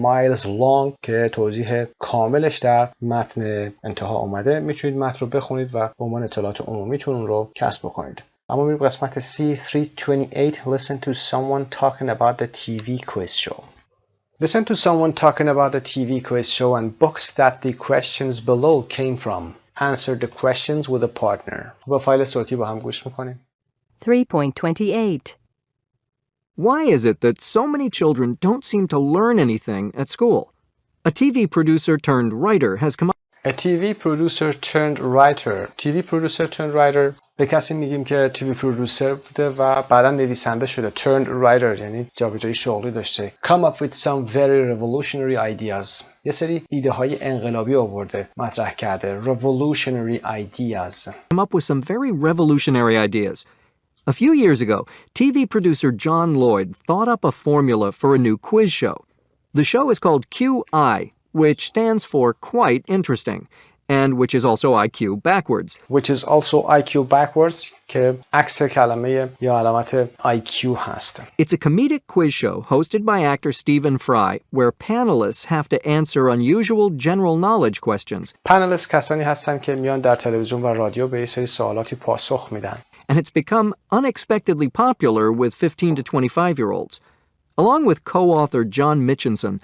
miles long که توضیح کاملش در متن انتها آمده. میتونید متن رو بخونید و به عنوان اطلاعات عمومیتون اون رو کسب بکنید. اما میریم قسمت C328 listen to someone talking about the TV quiz show. Listen to someone talking about a TV quiz show and books that the questions below came from. Answer the questions with a partner. با فایل صوتی با هم گوش میکنیم. 3.28 Why is it that so many children don't seem to learn anything at school? A TV producer turned writer has come up. A TV producer turned writer. TV producer turned writer به کسی میگیم که TV producer بوده و بعدا نویسنده شده. Turned writer یعنی جابجایی شغلی داشته. Come up with some very revolutionary ideas. یه سری ایده های انقلابی آورده، مطرح کرده. Revolutionary ideas. Come up with some very revolutionary ideas. A few years ago, TV producer John Lloyd thought up a formula for a new quiz show. The show is called QI, which stands for Quite Interesting, and which is also IQ backwards. Which is also IQ backwards, که عکس کلمه یا علامت IQ هست. It's a comedic quiz show hosted by actor Stephen Fry, where panelists have to answer unusual general knowledge questions. Panelists کسانی هستن که میان در تلویزیون و رادیو به یه سری سوالاتی پاسخ میدن. And it's become unexpectedly popular with 15 to 25-year-olds. Along with co-author John Mitchinson,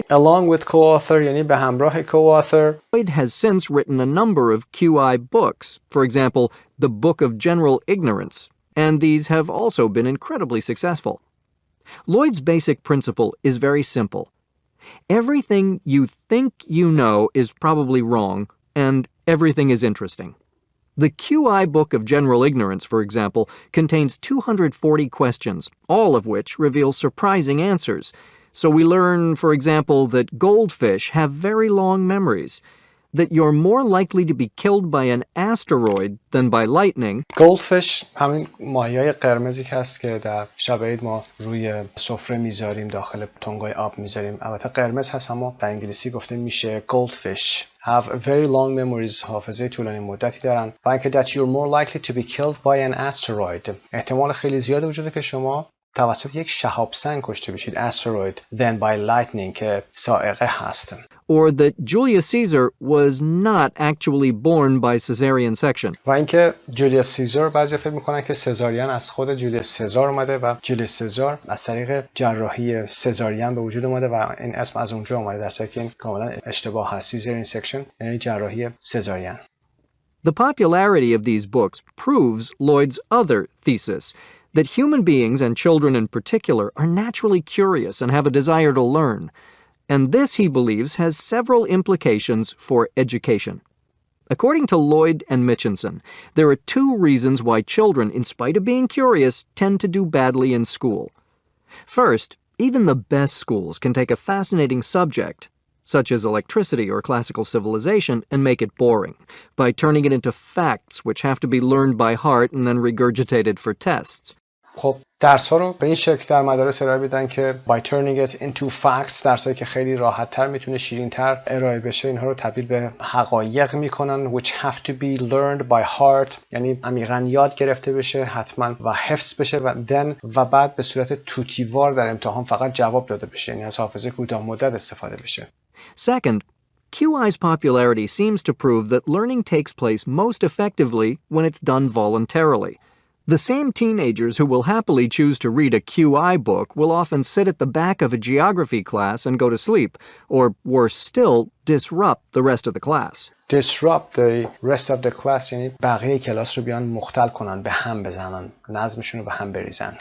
Along with co-author یعنی به همراه co-author. Lloyd has since written a number of QI books, for example, The Book of General Ignorance, and these have also been incredibly successful. Lloyd's basic principle is very simple. Everything you think you know is probably wrong, and everything is interesting. The QI Book of General Ignorance, for example, contains 240 questions, all of which reveal surprising answers. So we learn, for example, that goldfish have very long memories, that you're more likely to be killed by an asteroid than by lightning. Goldfish همین ماهیای قرمزی که هست که در شب عید ما روی سفره میذاریم، داخل تنگای آب میذاریم. البته قرمز هست اما در انگلیسی گفته میشه goldfish. Have very long memories. حافظه طولانی مدتی دارن. و اینکه that you're more likely to be killed by an asteroid. احتمال خیلی زیاد وجوده که شما توسط یک شهاب سنگ کشته بشید. Asteroid than by lightning که صاعقه هست. Or that Julius Caesar was not actually born by cesarean section. و اینکه جولیوس سیزار بعضی فکر میکنن که سزارین از خود جولیوس سزار اومده و جولیوس سزار از طریق جراحی سزارین به وجود اومده و این اسم از اونجا اومده، در صورتی که این کاملا اشتباه هست. cesarean section یعنی جراحی سزارین. The popularity of these books proves Lloyd's other thesis, that human beings, and children in particular, are naturally curious and have a desire to learn. And this, he believes, has several implications for education. According to Lloyd and Mitchinson, there are two reasons why children, in spite of being curious, tend to do badly in school. First, even the best schools can take a fascinating subject, such as electricity or classical civilization, and make it boring, by turning it into facts which have to be learned by heart and then regurgitated for tests. خب درس‌ها رو به این شکل در مدارس ارائه میدن که by turning it into facts، درسایی که خیلی راحت‌تر میتونه شیرین‌تر ارائه بشه، اینها رو تبدیل به حقایق میکنن. which have to be learned by heart یعنی عمیقاً یاد گرفته بشه حتما و حفظ بشه و then و بعد به صورت توتیوار در امتحان فقط جواب داده بشه، یعنی از حافظه کوتاه مدت استفاده بشه. Second, QI's popularity seems to prove that learning takes place most effectively when it's done voluntarily. The same teenagers who will happily choose to read a QI book will often sit at the back of a geography class and go to sleep, or worse still, disrupt the rest of the class. Disrupt the rest of the class یعنی بقیه کلاس رو بیان مختل کنن، به هم بزنن، نظمشون رو به هم بریزن.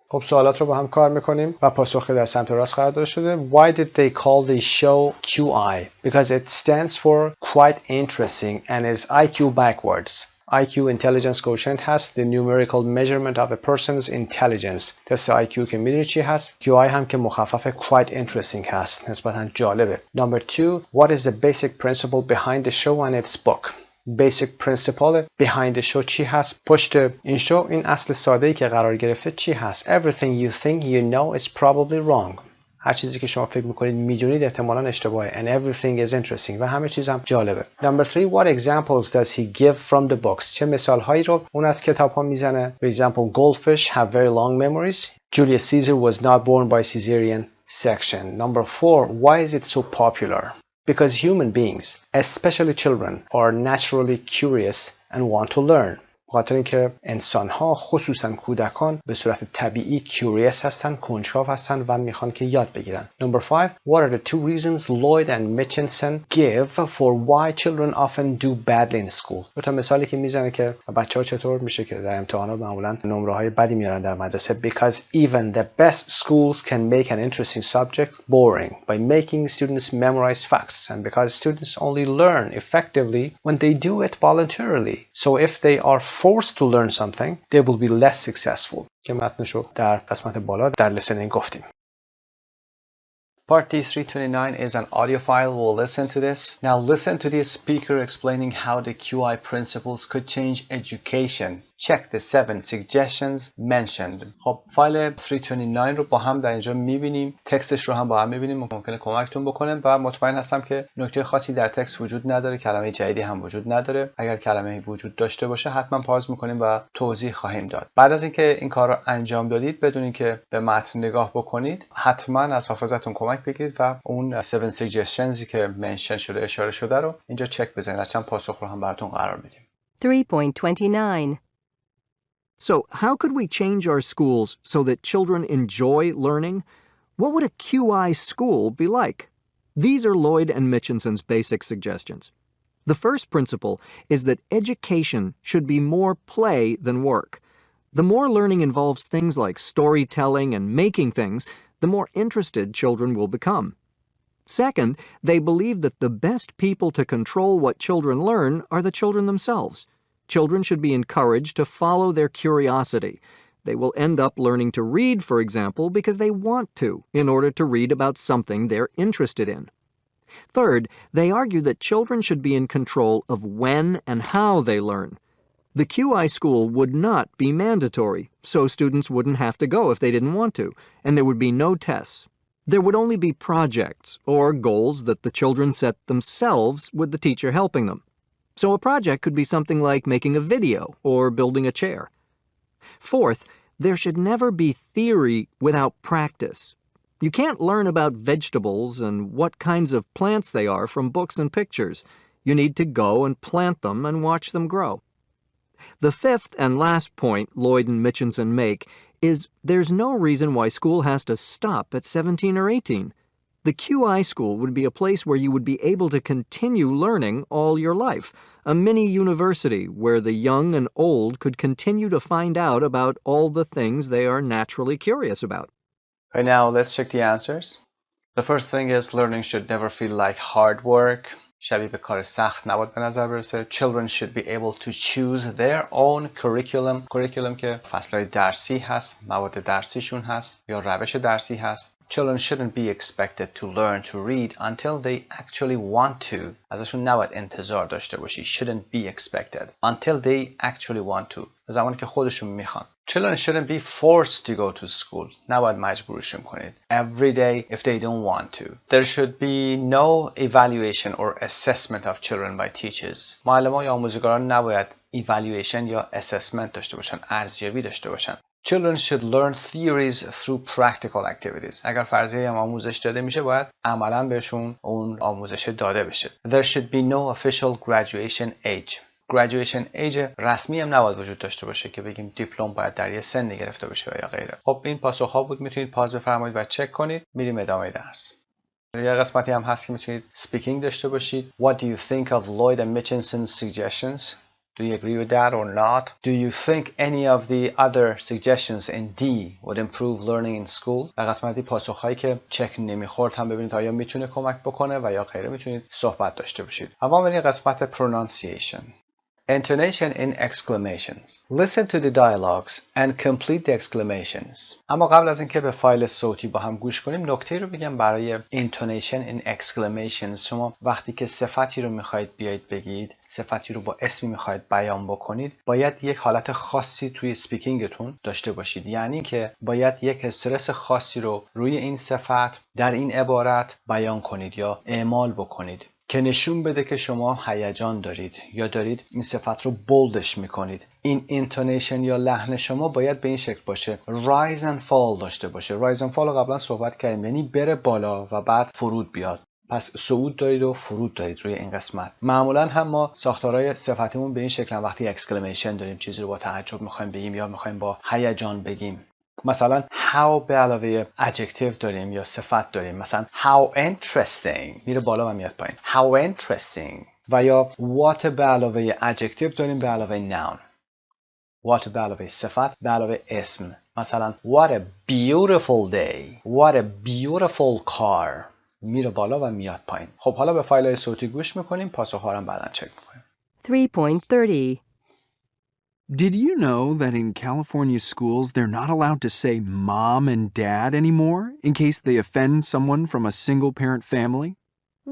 خب سوالات رو با هم کار میکنیم و پاسخ که در سمت راست قرار داده شده. Why did they call the show QI? Because it stands for Quite Interesting and is IQ backwards. IQ intelligence quotient هست, the numerical measurement of a person's intelligence. تست IQ که میدونی چی هست. QI هم که مخفف quite interesting هست, نسبتاً جالبه. Number 2, what is the basic principle behind the show and its book? Basic principle behind the show چی هست؟ پشت این شو این اصل ساده‌ای که قرار گرفته چی هست؟ Everything you think you know is probably wrong. هر چیزی که شما فکر میکنید میدونید احتمالاً اشتباهه. And everything is interesting. و همه چیز هم جالبه. Number 3, what examples does he give from the books? چه مثال هایی رو اون از کتاب ها میزنه؟ For example, goldfish have very long memories. Julius Caesar was not born by cesarean section. Number 4, why is it so popular? Because human beings, especially children, are naturally curious and want to learn. بخاطر اینکه انسان‌ها خصوصا کودکان به صورت طبیعی curious هستن، کنجکاو هستن و میخوان که یاد بگیرن. Number 5. What are the 2 reasons Lloyd and Mitchinson give for why children often do badly in school؟ دو تا مثالی که میزنه که بچه‌ها چطور میشه که در امتحانات معمولا نمره‌های بدی میارن در مدرسه. Because even the best schools can make an interesting subject boring by making students memorize facts, and because students only learn effectively when they do it voluntarily. So if they are forced to learn something, they will be less successful. که متنشو در قسمت بالا در listening گفتیم. Part D329 is an audio file. We'll listen to this. Now listen to the speaker explaining how the QI principles could change education. Check the 7 suggestions mentioned. خب فایل 329 رو با هم در اینجا میبینیم. تکستش رو هم با هم میبینیم. ممکنه کمکتون بکنه و مطمئن هستم که نکته خاصی در تکست وجود نداره. کلمه جدیدی هم وجود نداره. اگر کلمه وجود داشته باشه حتما پاز میکنیم و توضیح خواهیم داد. بعد از اینکه این کار رو انجام دادید بدونید که به متن نگاه بکنید حتما از حافظتون کمک بگیرید و اون 7 suggestions که منشن شده اشاره شده رو اینجا چک بزنید. از چند پاسخ رو هم براتون قرار میدیم. 3.29 So, how could we change our schools so that children enjoy learning? What would a QI school be like? These are Lloyd and Mitchinson's basic suggestions. The first principle is that education should be more play than work. The more learning involves things like storytelling and making things, the more interested children will become. Second, they believe that the best people to control what children learn are the children themselves. Children should be encouraged to follow their curiosity. They will end up learning to read, for example, because they want to, in order to read about something they're interested in. Third, they argue that children should be in control of when and how they learn. The QI school would not be mandatory, so students wouldn't have to go if they didn't want to, and there would be no tests. There would only be projects or goals that the children set themselves with the teacher helping them. So a project could be something like making a video or building a chair. Fourth, there should never be theory without practice. You can't learn about vegetables and what kinds of plants they are from books and pictures. You need to go and plant them and watch them grow. The fifth and last point Lloyd and Mitchinson make is there's no reason why school has to stop at 17 or 18. The QI school would be a place where you would be able to continue learning all your life, a mini university where the young and old could continue to find out about all the things they are naturally curious about. Right now, let's check the answers. The first thing is learning should never feel like hard work. شبیه به کار سخت نباید به نظر برسه. Children should be able to choose their own curriculum. curriculum که فصلهای درسی هست، مواد درسیشون هست یا روش درسی هست. Children shouldn't be expected to learn to read until they actually want to. ازشون نباید انتظار داشته باشی. Shouldn't be expected until they actually want to. زمانی که خودشون میخوان. Children shouldn't be forced to go to school. نباید مجبورشون کنید. Every day if they don't want to. There should be no evaluation or assessment of children by teachers. معلمان یا آموزگاران نباید evaluation یا assessment داشته باشن. ارزیابی داشته باشن. Children should learn theories through practical activities. اگر فرضیه هم آموزش داده میشه باید عملاً بهشون اون آموزش داده بشه. There should be no official graduation age. graduation age رسمی هم نباید وجود داشته باشه که بگیم دیپلم باید در یه سنی گرفته بشه یا غیره. خب این پاسخ‌ها بود. میتونید پاز بفرمایید و چک کنید. میریم ادامه درس. یه قسمتی هم هست که میتونید speaking داشته باشید. What do you think of Lloyd and Mitchinson's suggestions? Do you agree with that or not? Do you think any of the other suggestions in D would improve learning in school? در قسمتی پاسخ‌هایی که چک نمیخورد هم ببینید آیا میتونه کمک بکنه و یا غیره. میتونید صحبت داشته باشید. اما بریم قسمت pronunciation. Intonation in exclamations. Listen to the dialogues and complete the exclamations. اما قبل از اینکه به فایل صوتی با هم گوش کنیم نکته رو بگم برای intonation in exclamations. شما وقتی که صفتی رو میخواید بیایید بگید، صفتی رو با اسمی میخواید بیان بکنید، باید یک حالت خاصی توی سپیکینگتون داشته باشید. یعنی که باید یک استرس خاصی رو روی این صفت در این عبارت بیان کنید یا اعمال بکنید که نشون بده که شما هیجان دارید یا دارید این صفت رو بولدش میکنید. این اینتونیشن یا لحن شما باید به این شکل باشه. rise and fall داشته باشه. rise and fall رو قبلا صحبت کردیم، یعنی بره بالا و بعد فرود بیاد. پس صعود دارید و فرود دارید روی این قسمت. معمولا هم ما ساختارهای صفتیمون به این شکل وقتی اکسکلمیشن داریم، چیزی رو با تعجب میخوایم بگیم یا میخوایم با هیجان بگیم. مثلا how به علاوه adjective داریم یا صفت داریم، مثلا how interesting میره بالا و میاد پایین، how interesting. و یا what به علاوه adjective داریم به علاوه noun، what به علاوه صفت به علاوه اسم، مثلا what a beautiful day، what a beautiful car میره بالا و میاد پایین. خب حالا به فایل‌های صوتی گوش میکنیم، پاسخ‌ها رو بعداً چک میکنیم. 3.30 Did you know that in California schools they're not allowed to say mom and dad anymore in case they offend someone from a single-parent family?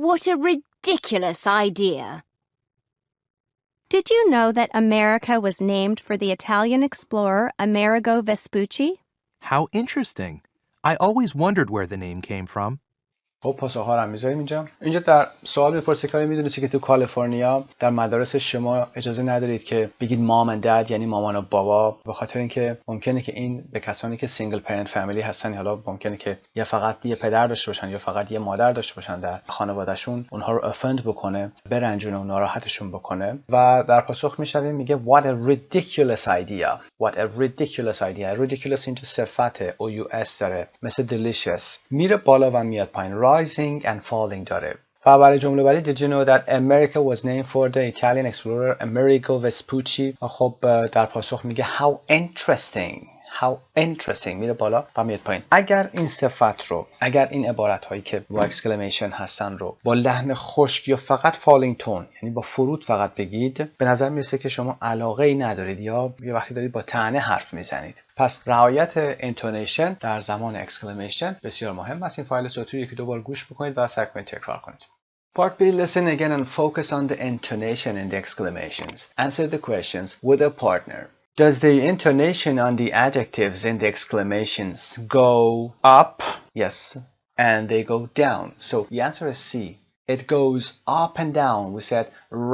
What a ridiculous idea! Did you know that America was named for the Italian explorer Amerigo Vespucci? How interesting. I always wondered where the name came from. خب پاسخ‌ها رو هم می‌ذاریم اینجا. اینجا در سوال می‌پرسه که می‌دونید که تو کالیفرنیا در مدارس شما اجازه ندارید که بگید مام اند دد، یعنی مامان و بابا، به خاطر اینکه ممکنه که این به کسانی که سینگل پرنت فامیلی هستن، حالا ممکنه که یا فقط یه پدر داشته باشن یا فقط یه مادر داشته باشن در خانوادهشون، اونها رو افند بکنه، برنجونه و ناراحتشون بکنه. و در پاسخ میشویم میگه what a ridiculous idea. What a ridiculous idea. ridiculous اینجا صفت OUS داره، مثل delicious، میره بالا و میاد پایین. rising and falling داره. و برای جمله بعدی did you know that America was named for the Italian explorer Amerigo Vespucci. خب در پاسخ میگه how interesting. how interesting میره بالا و میاد پایین. اگر این صفت رو، اگر این عبارت هایی که با اکسکلمیشن هستن رو با لحن خشک یا فقط فالینگ تون، یعنی با فرود فقط بگید، به نظر میرسه که شما علاقه ای ندارید یا یه وقتی دارید با طعنه حرف میزنید. پس رعایت انتونیشن در زمان اکسکلمیشن بسیار مهم است. این فایل صوتی رو یکی دو بار گوش بکنید و سعی کنید تکرار کنید. Part B, listen again and focus on the intonation in the exclamations. Answer the questions with a partner. Does the intonation on the adjectives in the exclamations go up? Yes. And they go down. So the answer is C. It goes up and down. We said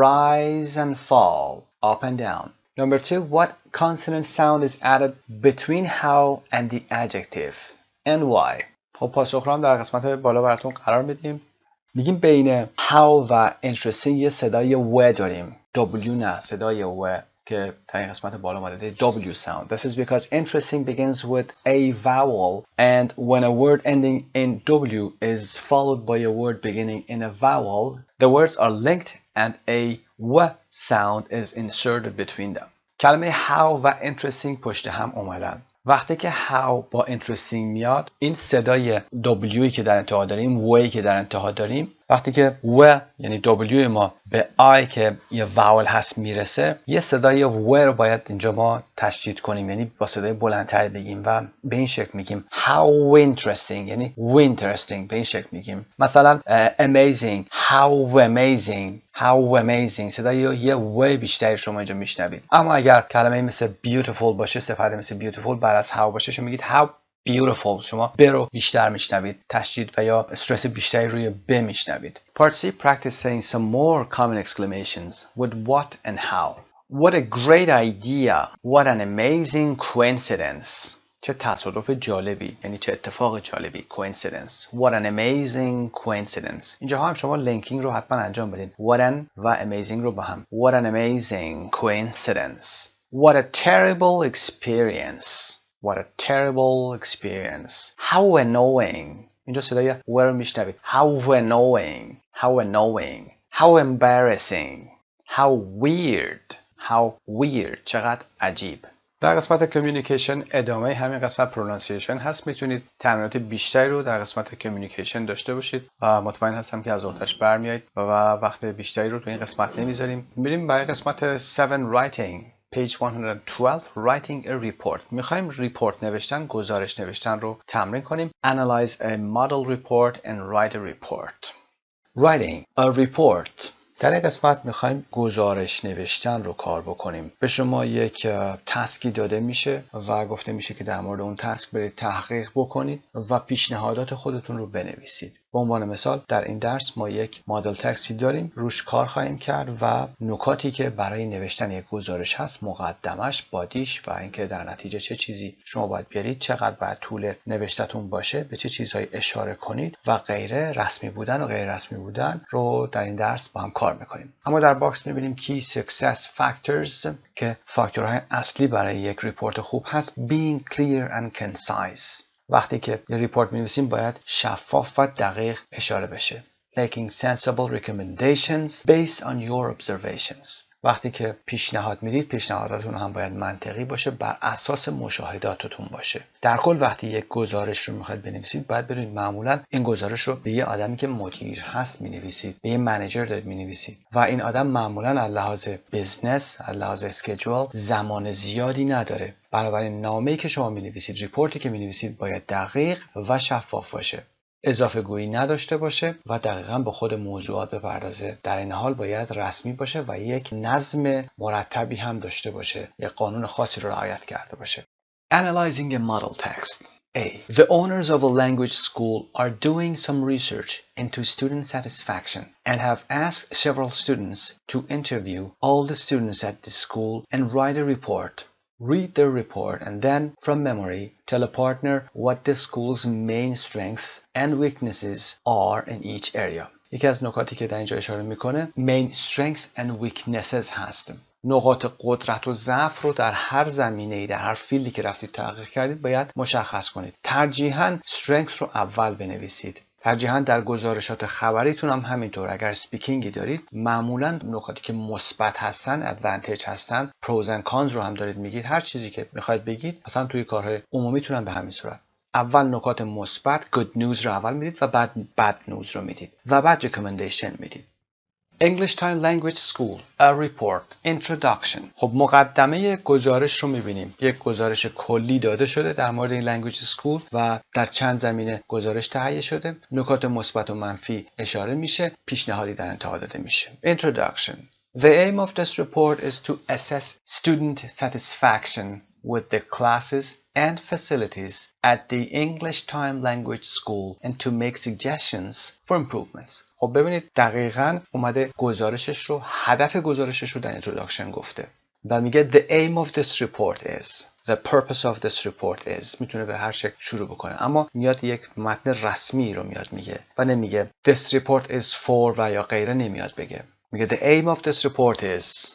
rise and fall. Up and down. Number 2, what consonant sound is added between how and the adjective? And why? خب پاسخ رو هم در قسمت بالا براتون قرار میدیم. میگیم بین how و interesting یه صدای و داریم. W نه، صدای و که در این قسمت بالا اومده W sound. This is because interesting begins with a vowel, and when a word ending in W is followed by a word beginning in a vowel, the words are linked and a w sound is inserted between them. کلمه how و interesting پشت هم اومدن. وقتی که how با interesting میاد، این صدای W که در انتها داریم، وی که در انتها داریم، وقتی که و یعنی W ما به I که یه واول هست میرسه، یه صدای و رو باید اینجا ما تشدید کنیم، یعنی با صدای بلندتر بگیم و به این شکل میگیم how interesting، یعنی interesting، به این شکل میگیم. مثلا amazing، how amazing، how amazing، صدای یه و بیشتری شما اینجا میشنوید. اما اگر کلمه مثل beautiful باشه، صفت مثل beautiful بعد از how باشه، شما میگید how beautiful، شما ب رو بیشتر میشنوید، تشدید و یا استرس بیشتری روی ب میشنوید. Part C, practice saying some more common exclamations with what and how. What a great idea. What an amazing coincidence. چه تصادف جالبی، یعنی چه اتفاق جالبی. coincidence. What an amazing coincidence. اینجا هم شما لینکینگ رو حتما انجام بدید. what an و amazing رو با هم. What an amazing coincidence. What a terrible experience. What a terrible experience. How annoying. اینجا صدای و رو میشنوید. How annoying. How annoying. How embarrassing. How weird. How weird. چقدر عجیب. در قسمت کمیونیکیشن ادامه همین قسمت پرونانسیشن هست. میتونید تمرینات بیشتری رو در قسمت کمیونیکیشن داشته باشید و مطمئن هستم که از اتش برمیایید و وقت بیشتری رو تو این قسمت نمیذاریم. میریم برای قسمت 7 writing. Page 112 writing a report. میخوایم ریپورت نوشتن، گزارش نوشتن رو تمرین کنیم. Analyze a model report and write a report. Writing a report. در این قسمت میخوایم گزارش نوشتن رو کار بکنیم. به شما یک تسکی داده میشه و گفته میشه که در مورد اون تسک برید تحقیق بکنید و پیشنهادات خودتون رو بنویسید. به عنوان مثال در این درس ما یک مدل تکسی داریم، روش کار خواهیم کرد و نکاتی که برای نوشتن یک گزارش هست، مقدمش، بادیش و اینکه در نتیجه چه چیزی شما باید بیارید، چقدر باید طول نوشتتون باشه، به چه چیزهایی اشاره کنید و غیره، رسمی بودن و غیر رسمی بودن رو در این درس با هم کار میکنیم. اما در باکس میبینیم Key Success Factors که فاکتورهای اصلی برای یک ریپورت خوب هست. Being clear and concise. وقتی که یه ریپورت می‌نویسیم باید شفاف و دقیق اشاره بشه. Making sensible recommendations based on your observations. وقتی که پیشنهاد میدید، پیشنهاداتون هم باید منطقی باشه، بر اساس مشاهداتتون باشه. در کل وقتی یک گزارش رو میخواید بنویسید، باید بدونید معمولا این گزارش رو به یه آدمی که مدیر هست مینویسید، به یه منیجر دارید مینویسید و این آدم معمولا از لحاظ بزنس، از لحاظ اسکیجول زمان زیادی نداره. بنابراین نامه‌ای که شما مینویسید، ریپورتی که مینویسید باید دقیق و شفاف باشه. اضافه گویی نداشته باشه و دقیقاً به خود موضوعات بپردازه. در این حال باید رسمی باشه و یک نظم مرتبی هم داشته باشه، یک قانون خاصی رو رعایت کرده باشه. Analyzing a model text. A. The owners of a language school are doing some research into student satisfaction and have asked several students to interview all the students at the school and write a report. Read the report and then, from memory, tell a partner what the school's main strengths and weaknesses are in each area. یکی از نکاتی که در اینجا اشاره میکنه main strengths and weaknesses هست. نقاط قدرت و ضعف رو در هر زمینه‌ای، در هر فیلدی که رفتید تحقیق کردید باید مشخص کنید. ترجیحاً strengths رو اول بنویسید. ترجیحاً در گزارشات خبریتون هم همینطور. اگر سپیکینگی دارید معمولاً نکاتی که مثبت هستن، ادوانتیج هستن، پروز اند کانز رو هم دارید میگید. هر چیزی که میخواید بگید اصلا توی کارهای عمومیتون هم به همین صورت. اول نکات مثبت good news رو اول میدید و بعد bad news رو میدید و بعد recommendation میدید. English Time Language School A Report Introduction. خب مقدمه گزارش رو میبینیم. یک گزارش کلی داده شده در مورد این Language School و در چند زمینه گزارش تهیه شده. نکات مثبت و منفی اشاره میشه، پیشنهادی در انتها داده میشه. Introduction. The aim of this report is to assess student satisfaction with the classes and facilities at the English Time Language School and to make suggestions for improvements. خب ببینید دقیقاً اومده گزارشش رو، هدف گزارشش رو در introduction گفته و میگه the aim of this report is, the purpose of this report is. میتونه به هر شکل شروع بکنه اما میاد یک متن رسمی رو میاد میگه و نمیگه this report is for و یا غیره، نمیاد بگه. میگه the aim of this report is،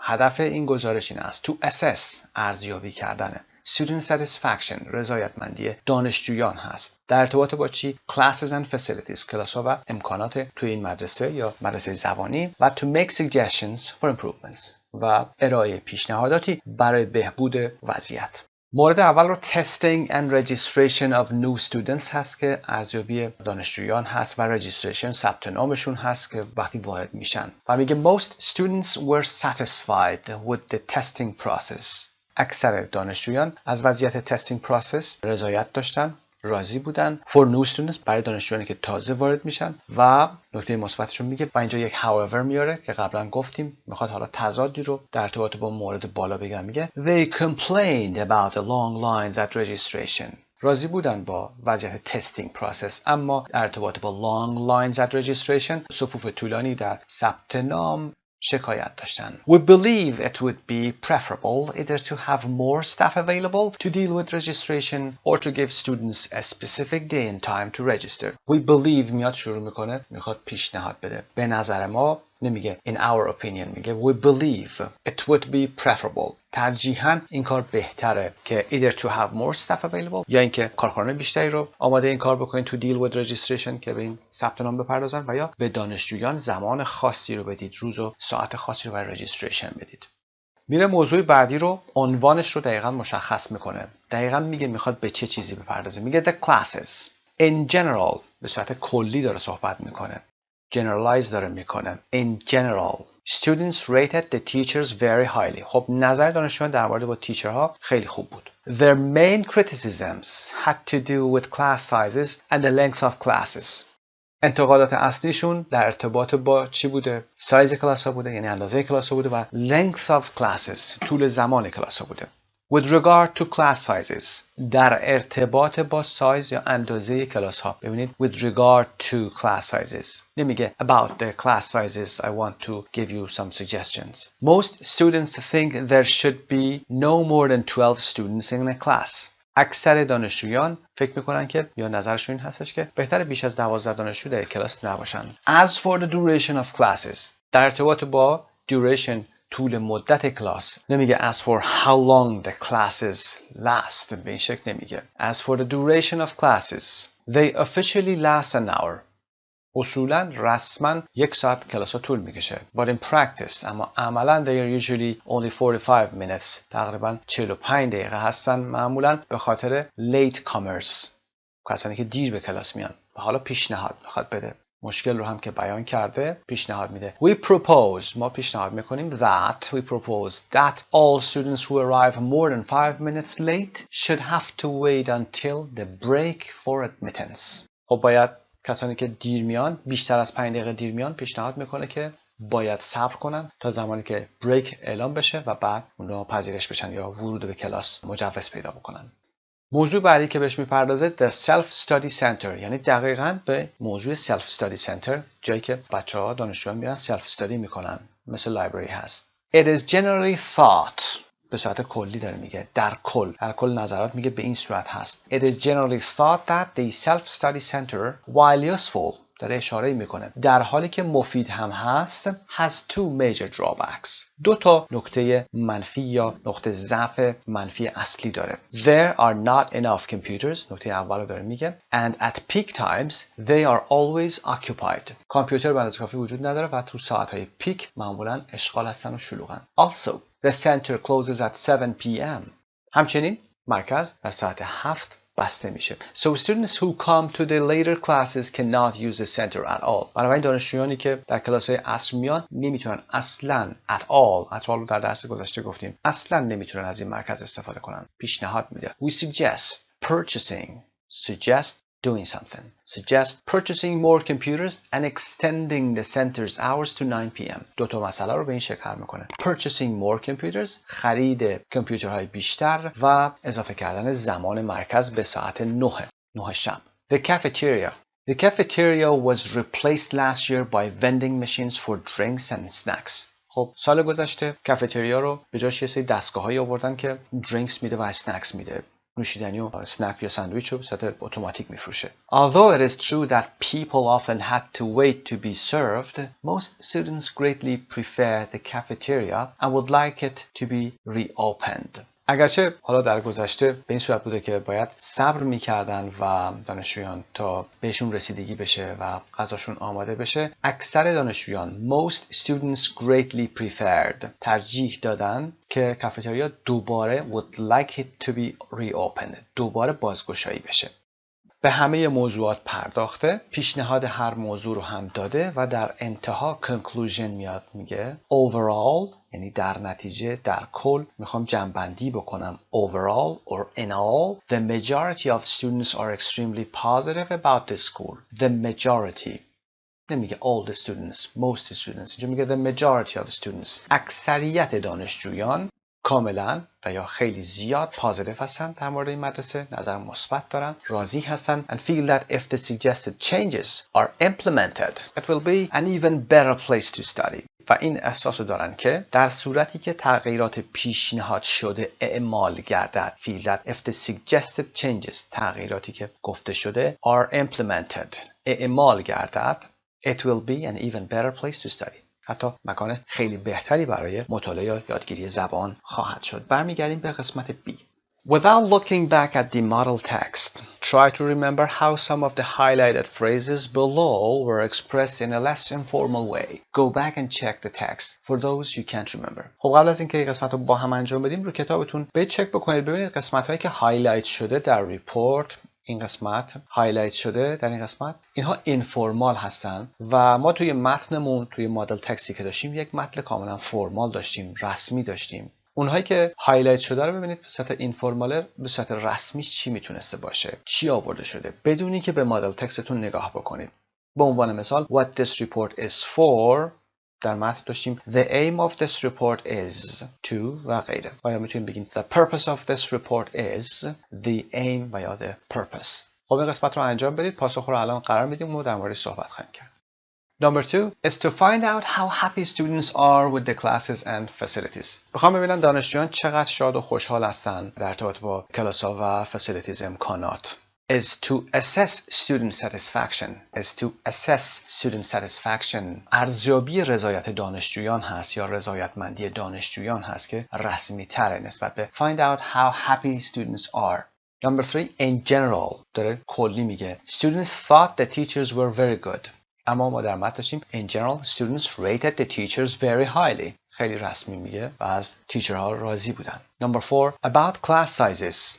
هدف این گزارش این است to assess، ارزیابی کردنه، student satisfaction، رضایتمندی دانشجویان هست. در ارتباط با چی؟ classes and facilities، کلاس‌ها و امکانات توی این مدرسه یا مدرسه زبانی و to make suggestions for improvements و ارائه پیشنهاداتی برای بهبود وضعیت. مورد اول رو testing and registration of new students هست که ارزیابی دانشجویان هست و registration ثبت نامشون هست که وقتی وارد میشن و میگه most students were satisfied with the testing process. اکثر دانشجویان از وضعیت testing process رضایت داشتن، راضی بودن. for new students برای دانشجویانی که تازه وارد میشن و نکته مثبتش رو میگه و اینجا یک however میاره که قبلا گفتیم میخواد حالا تضادی رو در ارتباط با مورد بالا بگم. میگه they complained about the long lines at registration. راضی بودن با وضعیت تستینگ پروسس اما در ارتباط با long lines at registration، صفوف طولانی در ثبت نام، شکایت داشتن. We believe it would be preferable either to have more staff available to deal with registration or to give students a specific day and time to register. We believe میاد شروع میکنه، میخواد پیشنهاد بده. به نظر ما، نمیگه in our opinion، میگه we believe it would be preferable. ترجیحاً این کار بهتره که either to have more staff available یا اینکه کارکنان بیشتری رو آماده این کار بکنید to deal with registration که به این ثبت نام بپردازن و یا به دانشجویان زمان خاصی رو بدید، روز و ساعت خاصی رو برای registration بدید. میره موضوع بعدی رو، عنوانش رو دقیقاً مشخص میکنه. دقیقاً میگه میخواد به چه چیزی بپردازه. میگه the classes in general، به صورت کلی داره صحبت میکنه. generalize داره میکنه. In general students rated the teachers very highly. خب نظر دانشجویان در مورد با تیچرها خیلی خوب بود. Their main criticisms had to do with class sizes and the length of classes. انتقادات اصلیشون در ارتباط با چی بوده؟ سایز کلاس ها بوده، یعنی اندازه کلاس ها بوده و length of classes، طول زمان کلاس ها بوده. With regard to class sizes در ارتباط با سایز یا اندازه کلاس ها. ببینید with regard to class sizes نمیگه about the class sizes I want to give you some suggestions. Most students think there should be no more than 12 students in a class. اکثر دانشجویان فکر میکنن که یا نظرشون این هستش که بهتره بیش از 12 دانشجو در کلاس نباشن. As for the duration of classes در ارتباط با duration طول مدت کلاس نمیگه as for how long the classes last به این شکل نمیگه. As for the duration of classes they officially last an hour. اصولا رسما 1 ساعت کلاس ها طول میکشه. But in practice اما عملا they are usually only 45 minutes. تقریبا 45 دقیقه هستن معمولا به خاطر late comers. کسانی که دیر به کلاس میان. و حالا پیشنهاد میخواد بده. مشکل رو هم که بیان کرده پیشنهاد میده. We propose ما پیشنهاد میکنیم we propose that all students who arrive more than 5 minutes late should have to wait until the break for admittance. خب باید کسانی که دیر میان بیشتر از 5 دقیقه دیر میان پیشنهاد میکنه که باید صبر کنن تا زمانی که بریک اعلام بشه و بعد اونها پذیرش بشن یا ورود به کلاس مجوز پیدا بکنن. موضوع بعدی که بهش میپردازه The Self-Study Center یعنی دقیقاً به موضوع Self-Study Center جایی که بچه‌ها دانشجویان میرن Self-Study میکنن مثل لایبرری هست. It is generally thought به صورت کلی داره میگه در کل نظرات میگه به این صورت هست. It is generally thought that the Self-Study Center while useful داره اشاره میکنه در حالی که مفید هم هست has two major drawbacks 2 تا نکته منفی یا نقطه ضعف منفی اصلی داره. There are not enough computers نکته اول رو داره میگه and at peak times they are always occupied کامپیوتر به اندازه کافی وجود نداره و تو ساعتهای پیک معمولا اشغال هستن و شلوغن. Also the center closes at 7 p.m. همچنین مرکز در ساعت 7 بسته میشه. So students who come to the later classes cannot use the center at all. بنابراین دانشجویانی که در کلاس‌های عصر میان نمیتونن اصلاً at all رو در درس گذشته گفتیم اصلاً نمیتونن از این مرکز استفاده کنن. پیشنهاد میده. We suggest doing something. Suggest purchasing more computers and extending the center's hours to 9 p.m. 2 تا مسئله رو به این شکل حل میکنه. Purchasing more computers خرید کامپیوترهای بیشتر و اضافه کردن زمان مرکز به ساعت 9 شب. The cafeteria was replaced last year by vending machines for drinks and snacks. خب سال گذشته کافتریا رو به جاش یه سری دستگاه‌هایی آوردن که درینکس میده و اسنکس میده. نوشیدنی و اسنک یا ساندویچ رو به صورت اتوماتیک میفروشه. Although it is true that people often had to wait to be served, most students greatly prefer the cafeteria and would like it to be reopened. اگرچه حالا در گذشته به این صورت بوده که باید صبر میکردن و دانشجویان تا بهشون رسیدگی بشه و غذاشون آماده بشه، اکثر دانشجویان most students greatly preferred ترجیح دادن که کافتریا دوباره would like it to be reopened دوباره بازگشایی بشه. به همه موضوعات پرداخته، پیشنهاد هر موضوع رو هم داده و در انتها conclusion میاد میگه overall یعنی در نتیجه در کل میخوام جمع‌بندی بکنم overall or in all the majority of students are extremely positive about the school. The majority نمیگه all the students most students اینجا میگه the majority of students اکثریت دانشجویان کاملا و یا خیلی زیاد پازیتیو هستن در مورد این مدرسه نظر مثبت دارن راضی هستن and feel that if the suggested changes are implemented it will be an even better place to study و این احساس رو دارن که در صورتی که تغییرات پیشنهاد شده اعمال گردد feel that if the suggested changes تغییراتی که گفته شده are implemented اعمال گردد it will be an even better place to study حتی مکان خیلی بهتری برای مطالعه یا یادگیری زبان خواهد شد. برمیگردیم به قسمت B. Without looking back at the model text, try to remember how some of the highlighted phrases below were expressed in a less informal way. Go back and check the text for those you can't remember. خب قبل از اینکه این قسمت رو با هم انجام بدیم رو کتابتون برید چک بکنید ببینید قسمت هایی که هایلایت شده در ریپورت این قسمت هایلایت شده در این قسمت اینها اینفورمال هستن و ما توی متنمون توی مدل تکستی که داشتیم یک متن کاملا فرمال داشتیم رسمی داشتیم اونهایی که هایلایت شده رو ببینید به صورت اینفورمال به صورت رسمیش چی میتونسته باشه چی آورده شده بدونی که به مدل تکستتون نگاه بکنید به عنوان مثال what this report is for در متن داشتیم The aim of this report is to و غیره. آیا میتونیم بگیم The purpose of this report is the aim و یا the purpose. خب این قسمت رو انجام بدید. پاسخ رو الان قرار میدیم و در موردش صحبت خواهیم کرد. Number 2 is to find out how happy students are with the classes and facilities. بخوام ببینم دانشجویان چقدر شاد و خوشحال هستن در ارتباط با کلاس‌ها و facilities امکانات. Is to assess student satisfaction. ارزیابی رضایت دانشجویان هست یا رضایتمندی دانشجویان هست که رسمی تره نسبت به find out how happy students are. Number 3 in general داره کلی میگه students thought the teachers were very good. اما ما در متن داشتیم in general students rated the teachers very highly. خیلی رسمی میگه و از تیچرها راضی بودن. Number 4 about class sizes.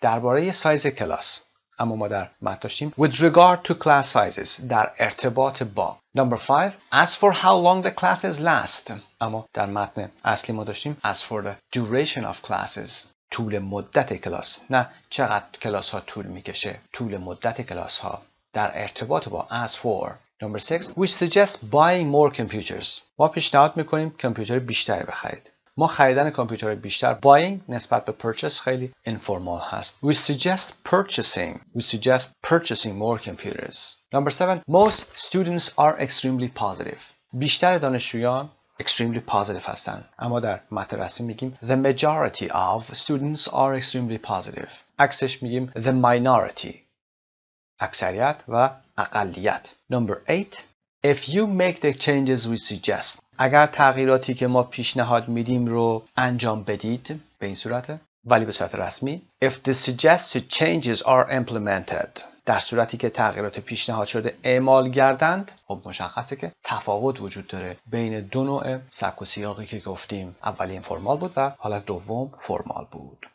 درباره سایز کلاس. اما ما در متن داشتیم with regard to class sizes در ارتباط با. Number 5 as for how long the classes last. اما در متن اصلی ما داشتیم as for the duration of classes. طول مدت کلاس، نه چقدر کلاس ها طول میکشه، طول مدت کلاس ها در ارتباط با as for. Number 6 we suggest buying more computers. ما پیشنهاد میکنیم کامپیوتر بیشتری بخرید. ما خریدن کامپیوتر بیشتر buying نسبت به purchase خیلی informal هست. We suggest purchasing more computers. Number 7 most students are extremely positive. بیشتر دانشجویان extremely positive هستن. اما در متن رسمی میگیم the majority of students are extremely positive. عکسش میگیم the minority. اکثریت و اقلیت. Number 8 if you make the changes we suggest. اگر تغییراتی که ما پیشنهاد میدیم رو انجام بدید به این صورته ولی به صورت رسمی if the suggested changes are implemented. در صورتی که تغییرات پیشنهاد شده اعمال گردند خب مشخصه که تفاوت وجود داره بین دو نوع سبک و سیاقی که گفتیم. اولی اینفورمال بود و حالت دوم فرمال بود.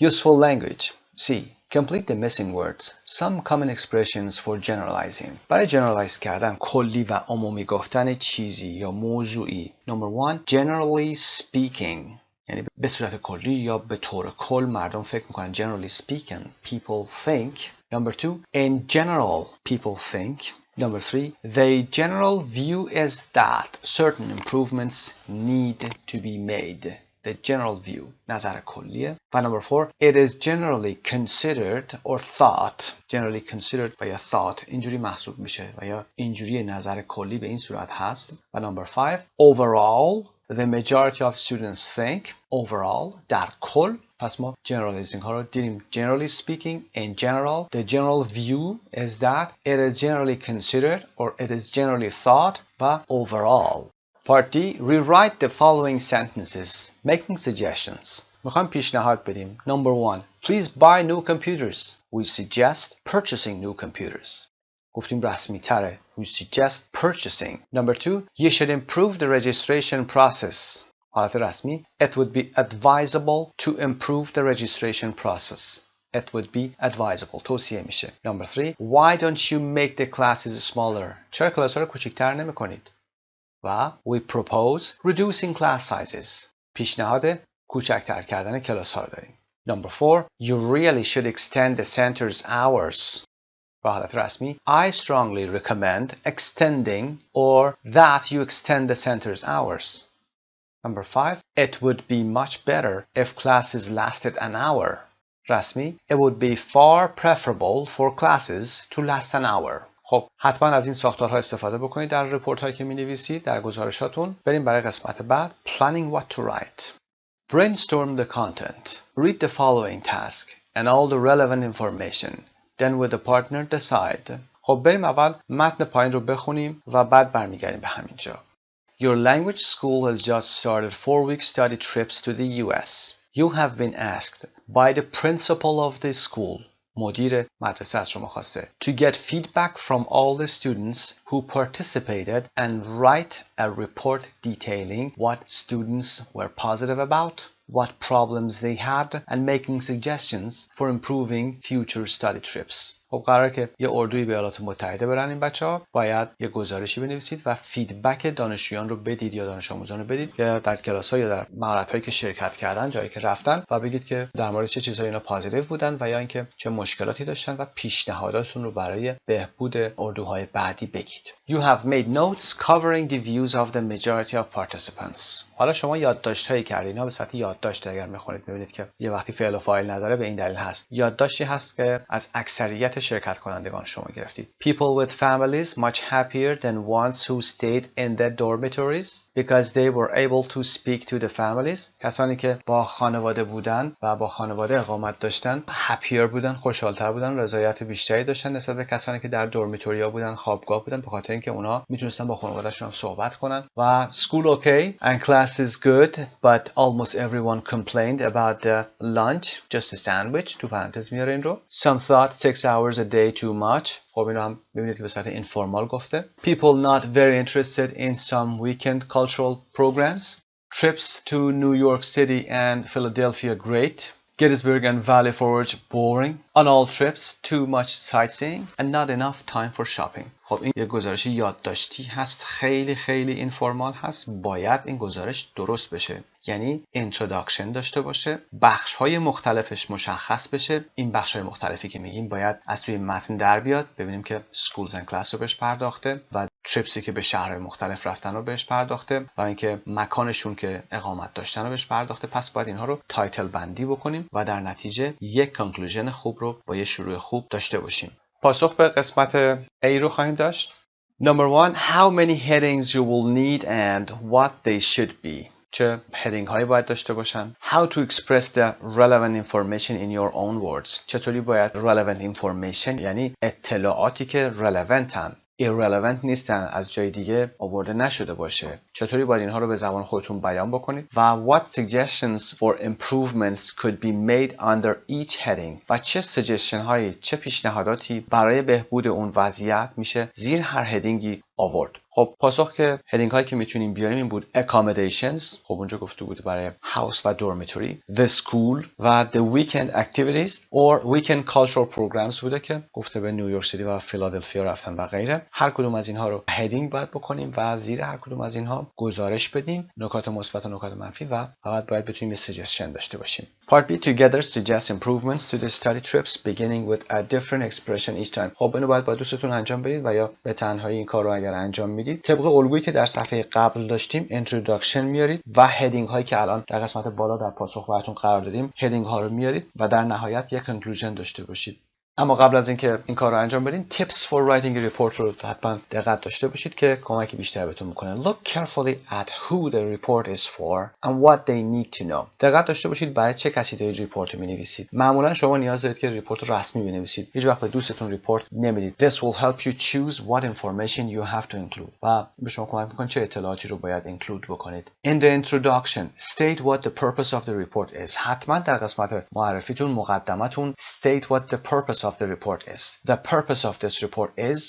Useful language. C. Complete the missing words. Some common expressions for generalizing. برای generalize کردن کلی و عمومی گفتن چیزی یا موضوعی. Number 1. Generally speaking. یعنی به صورت کلی یا به طور کل مردم فکر میکنن. Generally speaking, people think. Number 2. In general, people think. Number 3. The general view is that certain improvements need to be made. The general view, نظر کلیه. و number 4, it is generally considered or thought. Generally considered و یا thought اینجوری محسوب میشه و یا اینجوری نظر کلی به این صورت هست. و number 5, overall, the majority of students think. Overall, در کل. پس ما generalizing ها رو دیدیم. Generally speaking, in general, the general view is that it is generally considered or it is generally thought. و overall. Part D. Rewrite the following sentences. Making suggestions. میخوایم پیشنهاد بدیم. Number 1. Please buy new computers. We suggest purchasing new computers. گفتیم رسمی تره. We suggest purchasing. Number 2. You should improve the registration process. حالت رسمی. It would be advisable to improve the registration process. It would be advisable. توصیه میشه. Number 3. Why don't you make the classes smaller? چرا کلاس ها رو کوچکتر نمی کنید؟ و we propose reducing class sizes. پیشنهاد کوچکتر کردن کلاس ها رو داریم. Number 4. You really should extend the center's hours. و حالت رسمی. I strongly recommend extending or that you extend the center's hours. Number 5. It would be much better if classes lasted an hour. رسمی. It would be far preferable for classes to last an hour. خب حتما از این ساختارها استفاده بکنید در رپورت هایی که می نویسید در گزارشاتون. بریم برای قسمت بعد. Planning what to write. Brainstorm the content. Read the following task and all the relevant information. Then with the partner decide. خب بریم اول متن پایین رو بخونیم و بعد برمیگردیم به همین جا. Your language school has just started 4-week study trips to the US. You have been asked by the principal of the school. مدیر مدرسه از شما خواسته to get feedback from all the students who participated and write a report detailing what students were positive about, what problems they had, and making suggestions for improving future study trips. خب قراره که یه اردوی به ایالات متحده برن این بچه‌ها، باید یه گزارشی بنویسید و فیدبک دانشجویان رو بدید یا دانش آموزان رو بدید یا در کلاس‌ها یا در مهارت‌هایی که شرکت کردن، جایی که رفتن، و بگید که در مورد چه چیزایی اینا پازیتیو بودن و یا اینکه چه مشکلاتی داشتن و پیشنهاداتتون رو برای بهبود اردوهای بعدی بگید. You have made notes covering the views of the majority of participants. حالا شما یادداشت‌هایی کردین. اینا به صورت یادداشت اگر می‌خونید می‌بینید که یه وقتی فعل و فاعل نداره به این دلیل هست. یادداشتی هست که از اکثریت شرکت کنندگان شما گرفتید. People with families much happier than ones who stayed in the dormitories because they were able to speak to the families. کسانی که با خانواده بودن و با خانواده اقامت داشتن happier بودن، خوشحال‌تر بودن، رضایت بیشتری داشتن نسبت به کسانی که در دورمیتوریا بودن، خوابگاه بودن، به خاطر اینکه اونا میتونستن با خانواده‌شون صحبت کنن. و school okay and class is good but almost everyone complained about the lunch, just a sandwich. تو پرانتز میاره این رو. Some thought 6 hours a day too much. خب اینو هم ببینید که به صورت اینفورمال گفته. People not very interested in some weekend cultural programs. Trips to New York City and Philadelphia great. Gettysburg and Valley Forge boring. On all trips too much sightseeing and not enough time for shopping. خب این یه گزارش یادداشتی هست، خیلی خیلی اینفورمال هست. باید این گزارش درست بشه، یعنی introduction داشته باشه، بخش‌های مختلفش مشخص بشه. این بخش‌های مختلفی که میگیم باید از توی متن در بیاد. ببینیم که schools and class رو بهش پرداخته و تریپسی که به شهرهای مختلف رفتن رو بهش پرداخته و اینکه مکانشون که اقامت داشتن رو بهش پرداخته. پس باید اینها رو تایتل بندی بکنیم و در نتیجه یک کانکلوژن خوب رو با یه شروع خوب داشته باشیم. پاسخ به قسمت A رو خواهیم داشت. Number 1. How many headings you will need and what they should be. چه هدینگ هایی باید داشته باشن. How to express the relevant information in your own words. چطوری باید relevant information یعنی اطلاعاتی که relevantن، irrelevant نیستن، از جای دیگه آورده نشده باشه، چطوری باید اینها رو به زبان خودتون بیان بکنید. و what suggestions for improvements could be made under each heading. و چه سجشن هایی، چه پیشنهاداتی برای بهبود اون وضعیت میشه زیر هر هدینگی آورد. خب پاسخ که هدینگ هایی که میتونیم بیاریم این بود accommodations. خب اونجا گفته بود برای house و dormitory. The school و the weekend activities or weekend cultural programs بوده که گفته به نیویورک سیتی و فیلادلفیا رفتن و غیره. هر کدوم از اینها رو هدینگ باید بکنیم و زیر هر کدوم از اینها گزارش بدیم، نکات مثبت و نکات منفی، و فقط باید بتونیم یه سجشن داشته باشیم. Part B together suggest improvements to the study trips beginning with a different expression each time. خب اینو باید با دوستتون انجام بدید و یا به تنهایی این کار رو اگر انجام میدید طبق الگویی که در صفحه قبل داشتیم introduction میارید و هدینگ هایی که الان در قسمت بالا در پاسخ براتون قرار دادیم هدینگ ها رو میارید و در نهایت یک conclusion داشته باشید. اما قبل از اینکه این کار رو انجام بدین tips for writing a report رو حتما دقت داشته باشید که کمکی بیشتر بهتون میکنه. Look carefully at who the report is for and what they need to know. دقت داشته باشید برای چه کسی دارید ریپورت می‌نویسید. معمولا شما نیاز دارید که ریپورت رسمی بنویسید. هیچ وقت به دوستتون ریپورت نمیدید. This will help you choose what information you have to include. و به شما کمک میکنه چه اطلاعاتی رو باید include بکنید. In the introduction state what the purpose of the report is. حتما در قسمت معرفیتون مقدمتون state what the purpose of the report is. The purpose of this report is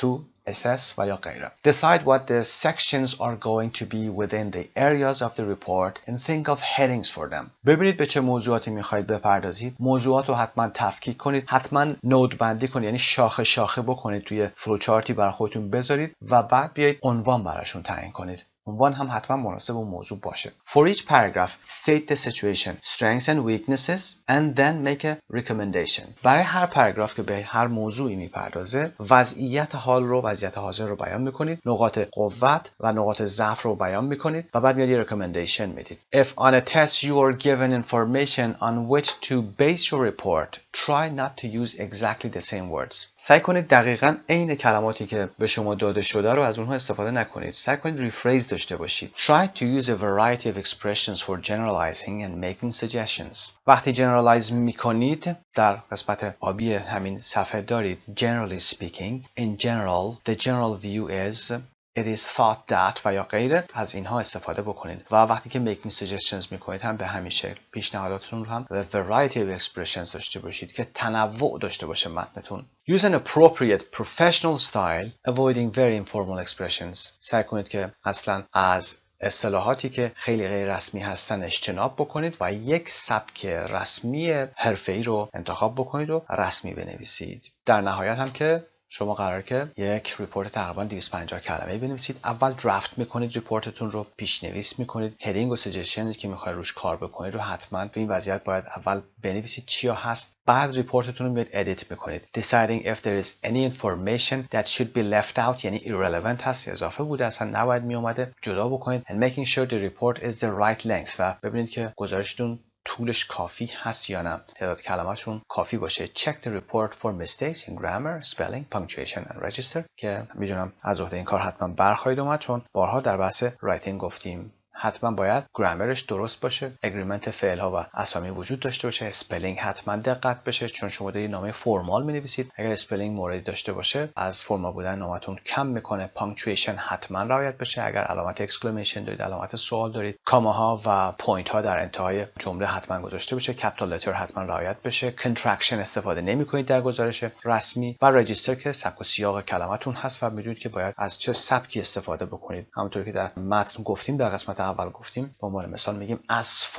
to assess و یا غیره. Decide what the sections are going to be within the areas of the report and think of headings for them. ببینید به چه موضوعاتی میخواید بپردازید. موضوعات رو حتما تفکیک کنید. حتما نود بندی کنید، یعنی شاخه شاخه بکنید، توی فلوچارتی برای خودتون بذارید و بعد بیایید عنوان براشون تعیین کنید. عنوان هم حتما مناسب اون موضوع باشه. For each paragraph, state the situation, strengths and weaknesses, and then make a recommendation. برای هر پاراگراف که به هر موضوعی میپردازه، وضعیت حال رو، وضعیت حاضر رو بیان میکنید، نقاط قوت و نقاط ضعف رو بیان میکنید و بعد میاد یه recommendation میدید. If on a test you are given information on which to base your report, try not to use exactly the same words. سعی کنید دقیقاً عین کلماتی که به شما داده شده رو از اونها استفاده نکنید. سعی کنید rephrase داشته باشید. Try to use a variety of expressions for generalizing and making suggestions. وقتی generalize میکنید در قسمت آبی همین صفحه دارید generally speaking, in general, the general view is, it is thought that و یا غیره، از اینها استفاده بکنید. و وقتی که making suggestions میکنید هم به همین شکل پیشنهاداتتون رو هم a variety of expressions داشته باشید که تنوع داشته باشه متنتون. Use an appropriate professional style, avoiding very informal expressions. سعی کنید که اصلا از اصطلاحاتی که خیلی غیر رسمی هستن اجتناب بکنید و یک سبک رسمی حرفه‌ای رو انتخاب بکنید و رسمی بنویسید. در نهایت هم که شما قراره که یک ریپورت تقریبا 250 کلمه‌ای بنویسید. اول درافت میکنید ریپورتتون رو، پیش‌نویس میکنید، هدینگ و سجشنی که میخواید روش کار بکنید رو حتما تو این وضعیت باید اول بنویسید چیا هست. بعد ریپورتتون رو میاد ادیت میکنید. Deciding if there is any information that should be left out، یعنی irrelevant هست، اضافه بوده اصلا نباید میومده، جدا بکنید. And making sure the report is the right length، و ببینید که گزارشتون طولش کافی هست یا نه، تعداد کلماتشون کافی باشه. Check the report for mistakes in grammar, spelling, punctuation and register، که میدونم از عهده این کار حتما برخواهید اومد، چون بارها در بحث رایتینگ گفتیم حتما باید گرامرش درست باشه، اگریمنت فعل ها و اسامی وجود داشته باشه، اسپلینگ حتما دقت بشه، چون شما دارید نامه فرمال می‌نویسید، اگر اسپلینگ موردی داشته باشه از فرمال بودن نامتون کم میکنه. پانکچویشن حتما رعایت بشه، اگر علامت اکسکلمیشن دارید، علامت سوال دارید، کاماها و پوینت ها در انتهای جمله حتما گذاشته بشه، کپیتال لتر حتما رعایت بشه، کنترکشن استفاده نمی‌کنید در گزارش رسمی، و رجیستر که سبک و سیاق کلماتون هست و میدونید که باید از چه سبکی استفاده بکنید. همونطوری که در متن گفتیم، در قسمت اول گفتیم، به عنوان مثال میگیم as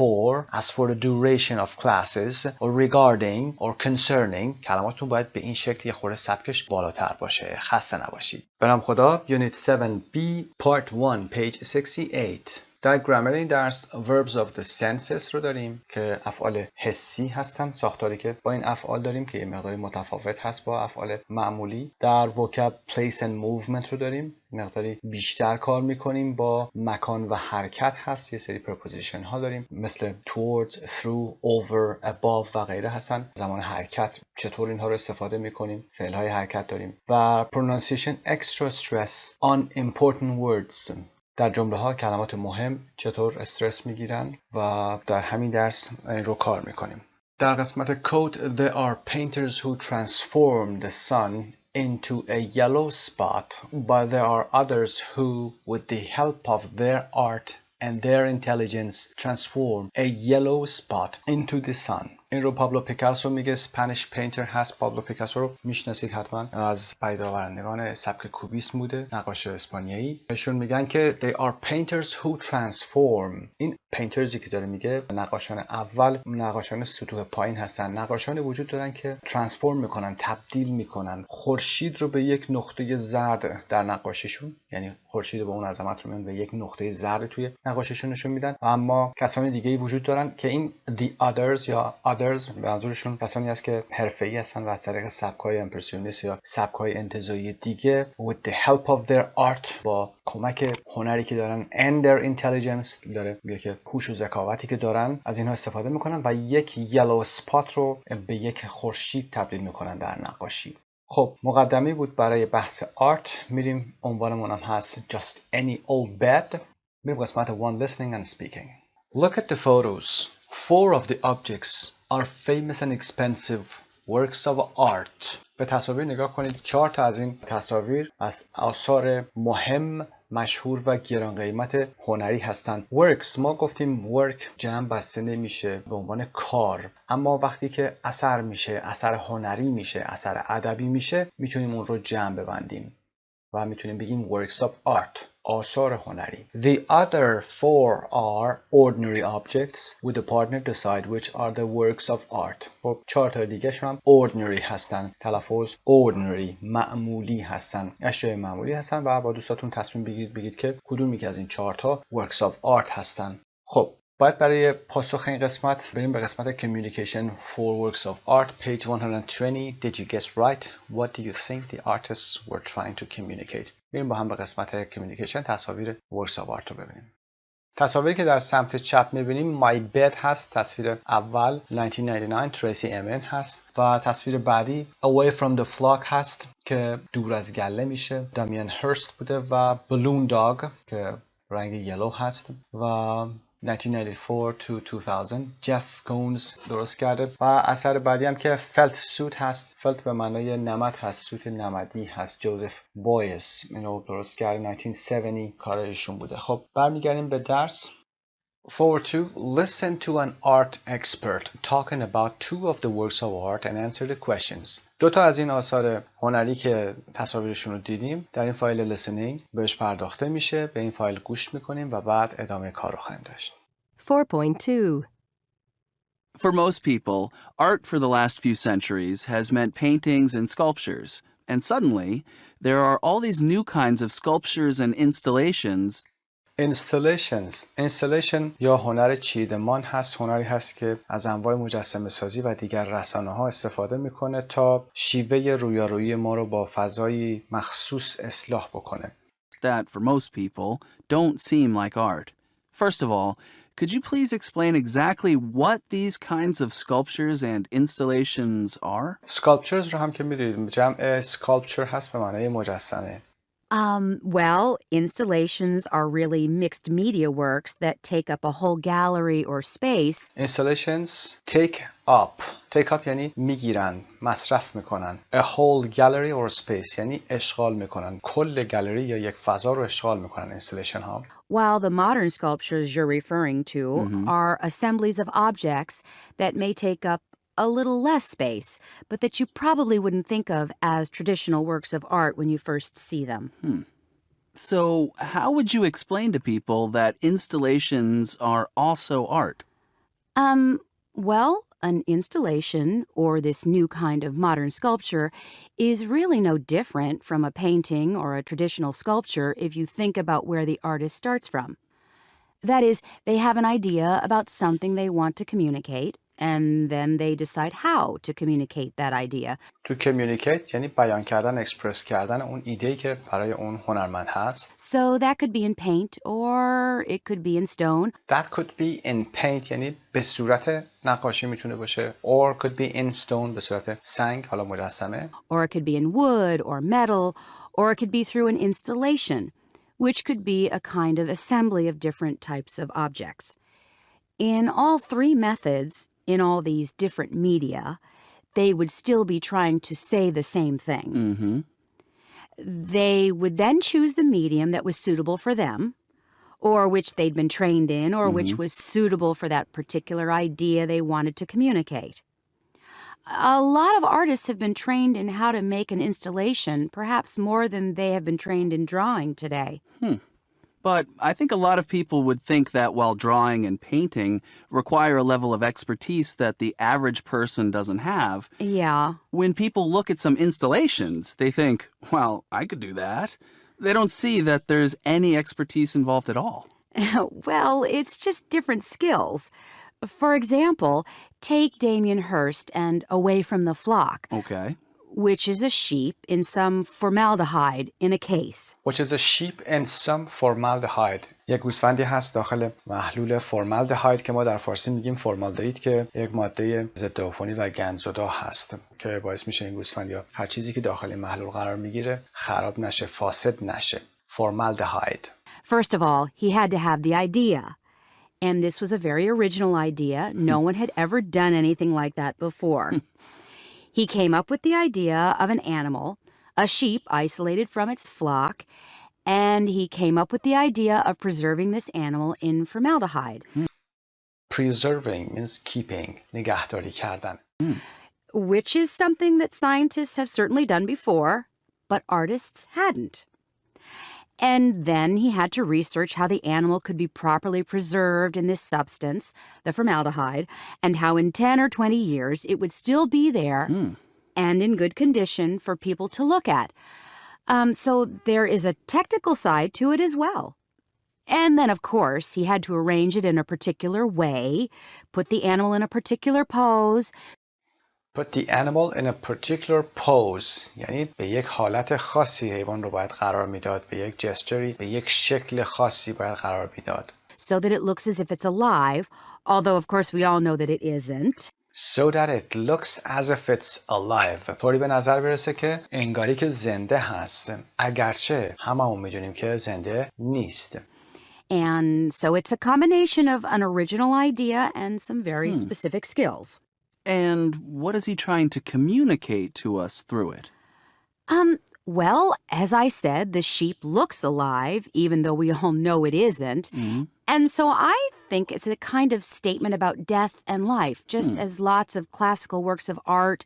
for the duration of classes or regarding or concerning، کلماتون باید به این شکل یه خورده سبکش بالاتر باشه. خسته نباشید. برام خدا. Unit 7B Part 1 page 68. در گرامر این درس verbs of the senses رو داریم که افعال حسی هستن، ساختاری که با این افعال داریم که یه مقداری متفاوت هست با افعال معمولی. در vocab place and movement رو داریم، مقداری بیشتر کار میکنیم با مکان و حرکت هست. یه سری preposition ها داریم مثل towards, through, over, above و غیره هستن. زمان حرکت چطور اینها رو استفاده میکنیم، فعل های حرکت داریم. و pronunciation extra stress on important words، در جمله ها کلمات مهم چطور استرس میگیرن و در همین درس این رو کار میکنیم. در قسمت code there are painters who transform the sun into a yellow spot, but there are others who with the help of their art and their intelligence transform a yellow spot into the sun. این رو پابلو پیکاسو میگه، اسپانیش پینتر هست. پابلو پیکاسو رو میشناسید حتما، از پیداورندگان سبک کوبیسم بوده، نقاش اسپانیایی. ایشون میگن که they are painters who transform. این پینترزی که داره میگه نقاشان اول نقاشان سطوح پایین هستن، نقاشانی وجود دارن که ترانسفورم میکنن، تبدیل میکنن خورشید رو به یک نقطه زرد در نقاشیشون، یعنی خورشید رو به اون عظمت رو میان به یک نقطه زرد توی نقاشیشون نشون میدن. اما کسانی دیگه‌ای وجود دارن که این the others یا others منظورشون کسانی است که حرفه‌ای هستن و از طریق سبک‌های امپرسیونیست یا سبک‌های انتزاعی دیگه with the help of their art، با کمک هنری که دارن and their intelligence، داره میگه که هوش و ذکاوتی که دارن از اینها استفاده میکنن و یک yellow spot رو به یک خورشید تبدیل میکنن در نقاشی. خب مقدمه‌ای بود برای بحث آرت. میریم عنوانمون هم هست just any old bed. میریم قسمت one listening and speaking. Look at the photos. 4 of the objects are famous and expensive works of art. به تصاویر نگاه کنید. 4 تا از این تصاویر از آثار مهم، مشهور و گران قیمت هنری هستند. works، ما گفتیم work جمع بسته نمیشه به عنوان کار، اما وقتی که اثر میشه، اثر هنری میشه، اثر ادبی میشه، میتونیم اون رو جمع ببندیم و میتونیم بگیم works of art، آثار هنری. The other 4 are ordinary objects. With the partner decide which are the works of art. خب 4 تا دیگه هم ordinary هستن. تلفظ ordinary، معمولی هستن، اشیاء معمولی هستن و با دوستاتون تصمیم بگید که کدومی که از این 4 تا works of art هستن. خب باید برای پاسخ این قسمت بریم به قسمت communication for works of art page 120. Did you guess right? What do you think the artists were trying to communicate? بریم با هم به قسمت communication تصاویر works of art رو ببینیم. تصاویری که در سمت چپ میبینیم my bed هست، تصویر اول 1999 تریسی امن هست و تصویر بعدی away from the flock هست که دور از گله میشه، دامیان هرست بوده و balloon dog که رنگ یلو هست و 1994 to 2000 جف کونز درست کرده و اثر بعدی هم که فلت سوت هست. فلت به معنای نمد هست، سوت نمدی هست. جوزف بویس اینو درست کرده. 1970 کار ایشون بوده. خب برمیگردیم به درس. Forward 2. Listen to an art expert talking about 2 of the works of art and answer the questions. 2 تا از این آثار هنری که تصاویرشون رو دیدیم در این فایل listening بهش پرداخته میشه. به این فایل گوش میکنیم و بعد ادامه کار رو خواهیم داشت. 4.2. For most people, art for the last few centuries has meant paintings and sculptures, and suddenly there are all these new kinds of sculptures and installations. Installation یا هنر چیدمان هست، هنری هست که از انواع مجسمه سازی و دیگر رسانه ها استفاده میکنه تا شیوه رویارویی ما رو با فضایی مخصوص اصلاح بکنه. That for most people don't seem like art. First of all, could you please explain exactly what these kinds of sculptures and installations are? Sculptures رو هم که می‌دونید جمع sculpture هست به معنای مجسمه. Well, installations are really mixed media works that take up a whole gallery or space. Installations take up یعنی میگیرن، مصرف میکنن. A whole gallery or space یعنی اشغال میکنن. کل گالری یا یک فضا رو اشغال میکنن installation ها. While the modern sculptures you're referring to are assemblies of objects that may take up a little less space, but that you probably wouldn't think of as traditional works of art when you first see them. So, how would you explain to people that installations are also art? Well, an installation, or this new kind of modern sculpture, is really no different from a painting or a traditional sculpture if you think about where the artist starts from. That is, they have an idea about something they want to communicate, and then they decide how to communicate that idea. To communicate یعنی بیان کردن، اکسپرس کردن اون ایده‌ای که برای اون هنرمند هست. So that could be in paint or it could be in stone. That could be in paint یعنی به صورت نقاشی میتونه باشه. Or could be in stone به صورت سنگ، حالا مجسمه. Or it could be in wood or metal, or it could be through an installation, which could be a kind of assembly of different types of objects. In all 3 methods, in all these different media, they would still be trying to say the same thing. They would then choose the medium that was suitable for them, or which they'd been trained in, or which was suitable for that particular idea they wanted to communicate. A lot of artists have been trained in how to make an installation, perhaps more than they have been trained in drawing today. But I think a lot of people would think that while drawing and painting require a level of expertise that the average person doesn't have. Yeah. When people look at some installations, they think, well, I could do that. They don't see that there's any expertise involved at all. Well, it's just different skills. For example, take Damien Hirst and Away from the Flock. Okay. Which is a sheep in some formaldehyde in a case. Which is a sheep in some formaldehyde. یک گوسفندی هست داخل محلول فرمالدهاید که ما در فارسی میگیم فرمالدهید که یک ماده ضد عفونی و گندزدا هست که باعث میشه این گوسفند یا هر چیزی که داخل این محلول قرار میگیره خراب نشه، فاسد نشه. Formaldehyde. First of all, he had to have the idea. And this was a very original idea. No one had ever done anything like that before. He came up with the idea of an animal, a sheep isolated from its flock, and he came up with the idea of preserving this animal in formaldehyde. Preserving means keeping, نگهداری کردن. Which is something that scientists have certainly done before, but artists hadn't. And then he had to research how the animal could be properly preserved in this substance, the formaldehyde, and how in 10 or 20 years it would still be there and in good condition for people to look at. So there is a technical side to it as well. And then, of course, he had to arrange it in a particular way, put the animal in a particular pose. Put the animal in a particular pose. یعنی به یک حالت خاصی حیوان رو باید قرار میداد، به یک جستری، به یک شکل خاصی باید قرار میداد. So that it looks as if it's alive, although of course we all know that it isn't. So that it looks as if it's alive. طوری به نظر برسه که انگاری که زنده هست، اگرچه هممون میدونیم که زنده نیست. And so it's a combination of an original idea and some very specific skills. And what is he trying to communicate to us through it? Well, as I said, the sheep looks alive, even though we all know it isn't. And so I think it's a kind of statement about death and life, just as lots of classical works of art,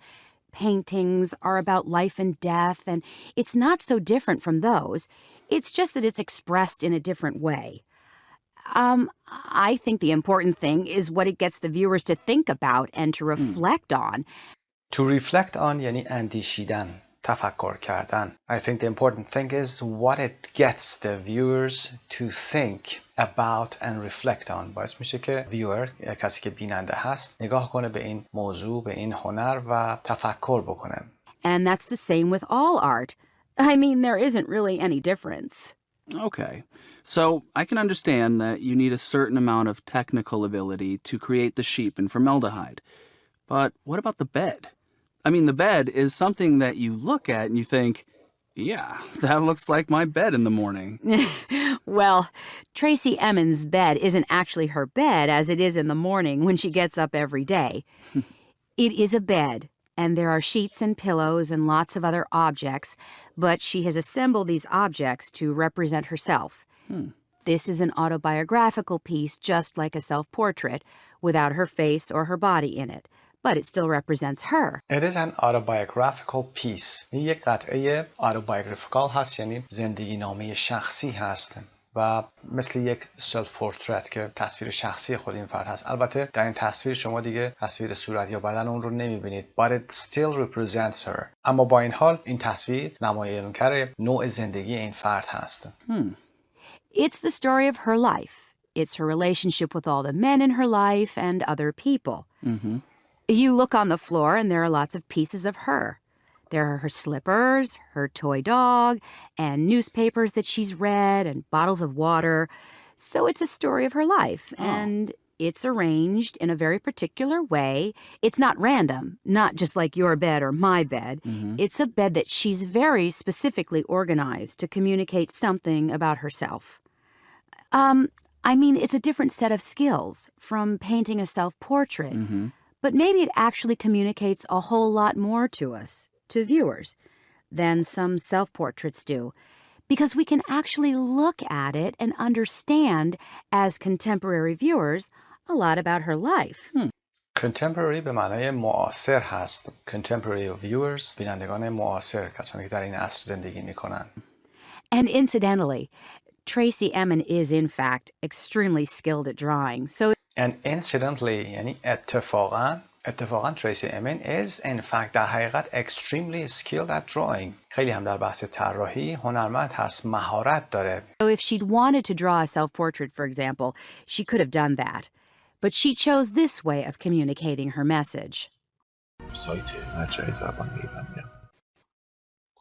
paintings are about life and death, and it's not so different from those. It's just that it's expressed in a different way. I think the important thing is what it gets the viewers to think about and to reflect on. To reflect on یعنی اندیشیدن، تفکر کردن. I think the important thing is what it gets the viewers to think about and reflect on. باعث میشه که viewer، کسی که بیننده هست، نگاه کنه به این موضوع، به این هنر و تفکر بکنه. And that's the same with all art. I mean, there isn't really any difference. Okay. So I can understand that you need a certain amount of technical ability to create the sheep in formaldehyde. But what about the bed? I mean, the bed is something that you look at and you think, yeah, that looks like my bed in the morning. Well, Tracy Emin's bed isn't actually her bed as it is in the morning when she gets up every day. It is a bed, and there are sheets and pillows and lots of other objects, but she has assembled these objects to represent herself. This is an autobiographical piece just like a self-portrait, without her face or her body in it. But it still represents her. It is an autobiographical piece. این یک قطعه autobiographical هست، یعنی زندگی نامه شخصی هست و مثل یک سلف پورتریت که تصویر شخصی خود این فرد هست. البته در این تصویر شما دیگه تصویر صورت یا بدن اون رو نمیبینید. But it still represents her. اما با این حال این تصویر نمایانگر نوع زندگی این فرد هست. It's the story of her life. It's her relationship with all the men in her life and other people. You look on the floor and there are lots of pieces of her. There are her slippers, her toy dog, and newspapers that she's read, and bottles of water. So it's a story of her life, and it's arranged in a very particular way. It's not random, not just like your bed or my bed. It's a bed that she's very specifically organized to communicate something about herself. I mean, it's a different set of skills from painting a self-portrait. But maybe it actually communicates a whole lot more to us, to viewers, than some self-portraits do, because we can actually look at it and understand, as contemporary viewers, a lot about her life. Contemporary به معنای معاصر هست. Contemporary viewers، بینندگان معاصر، کسانی که در این عصر زندگی میکنن. And incidentally, Tracy Emin is in fact extremely skilled at drawing, so And incidentally یعنی اتفاقاً Tracy Emin is in fact در حقیقت extremely skilled at drawing. خیلی هم در بحث طراحی هنرمند هست، مهارت داره. So if she'd wanted to draw a self-portrait, for example, she could have done that. But she chose this way of communicating her message. سایت مجموعه زبان ایرانی.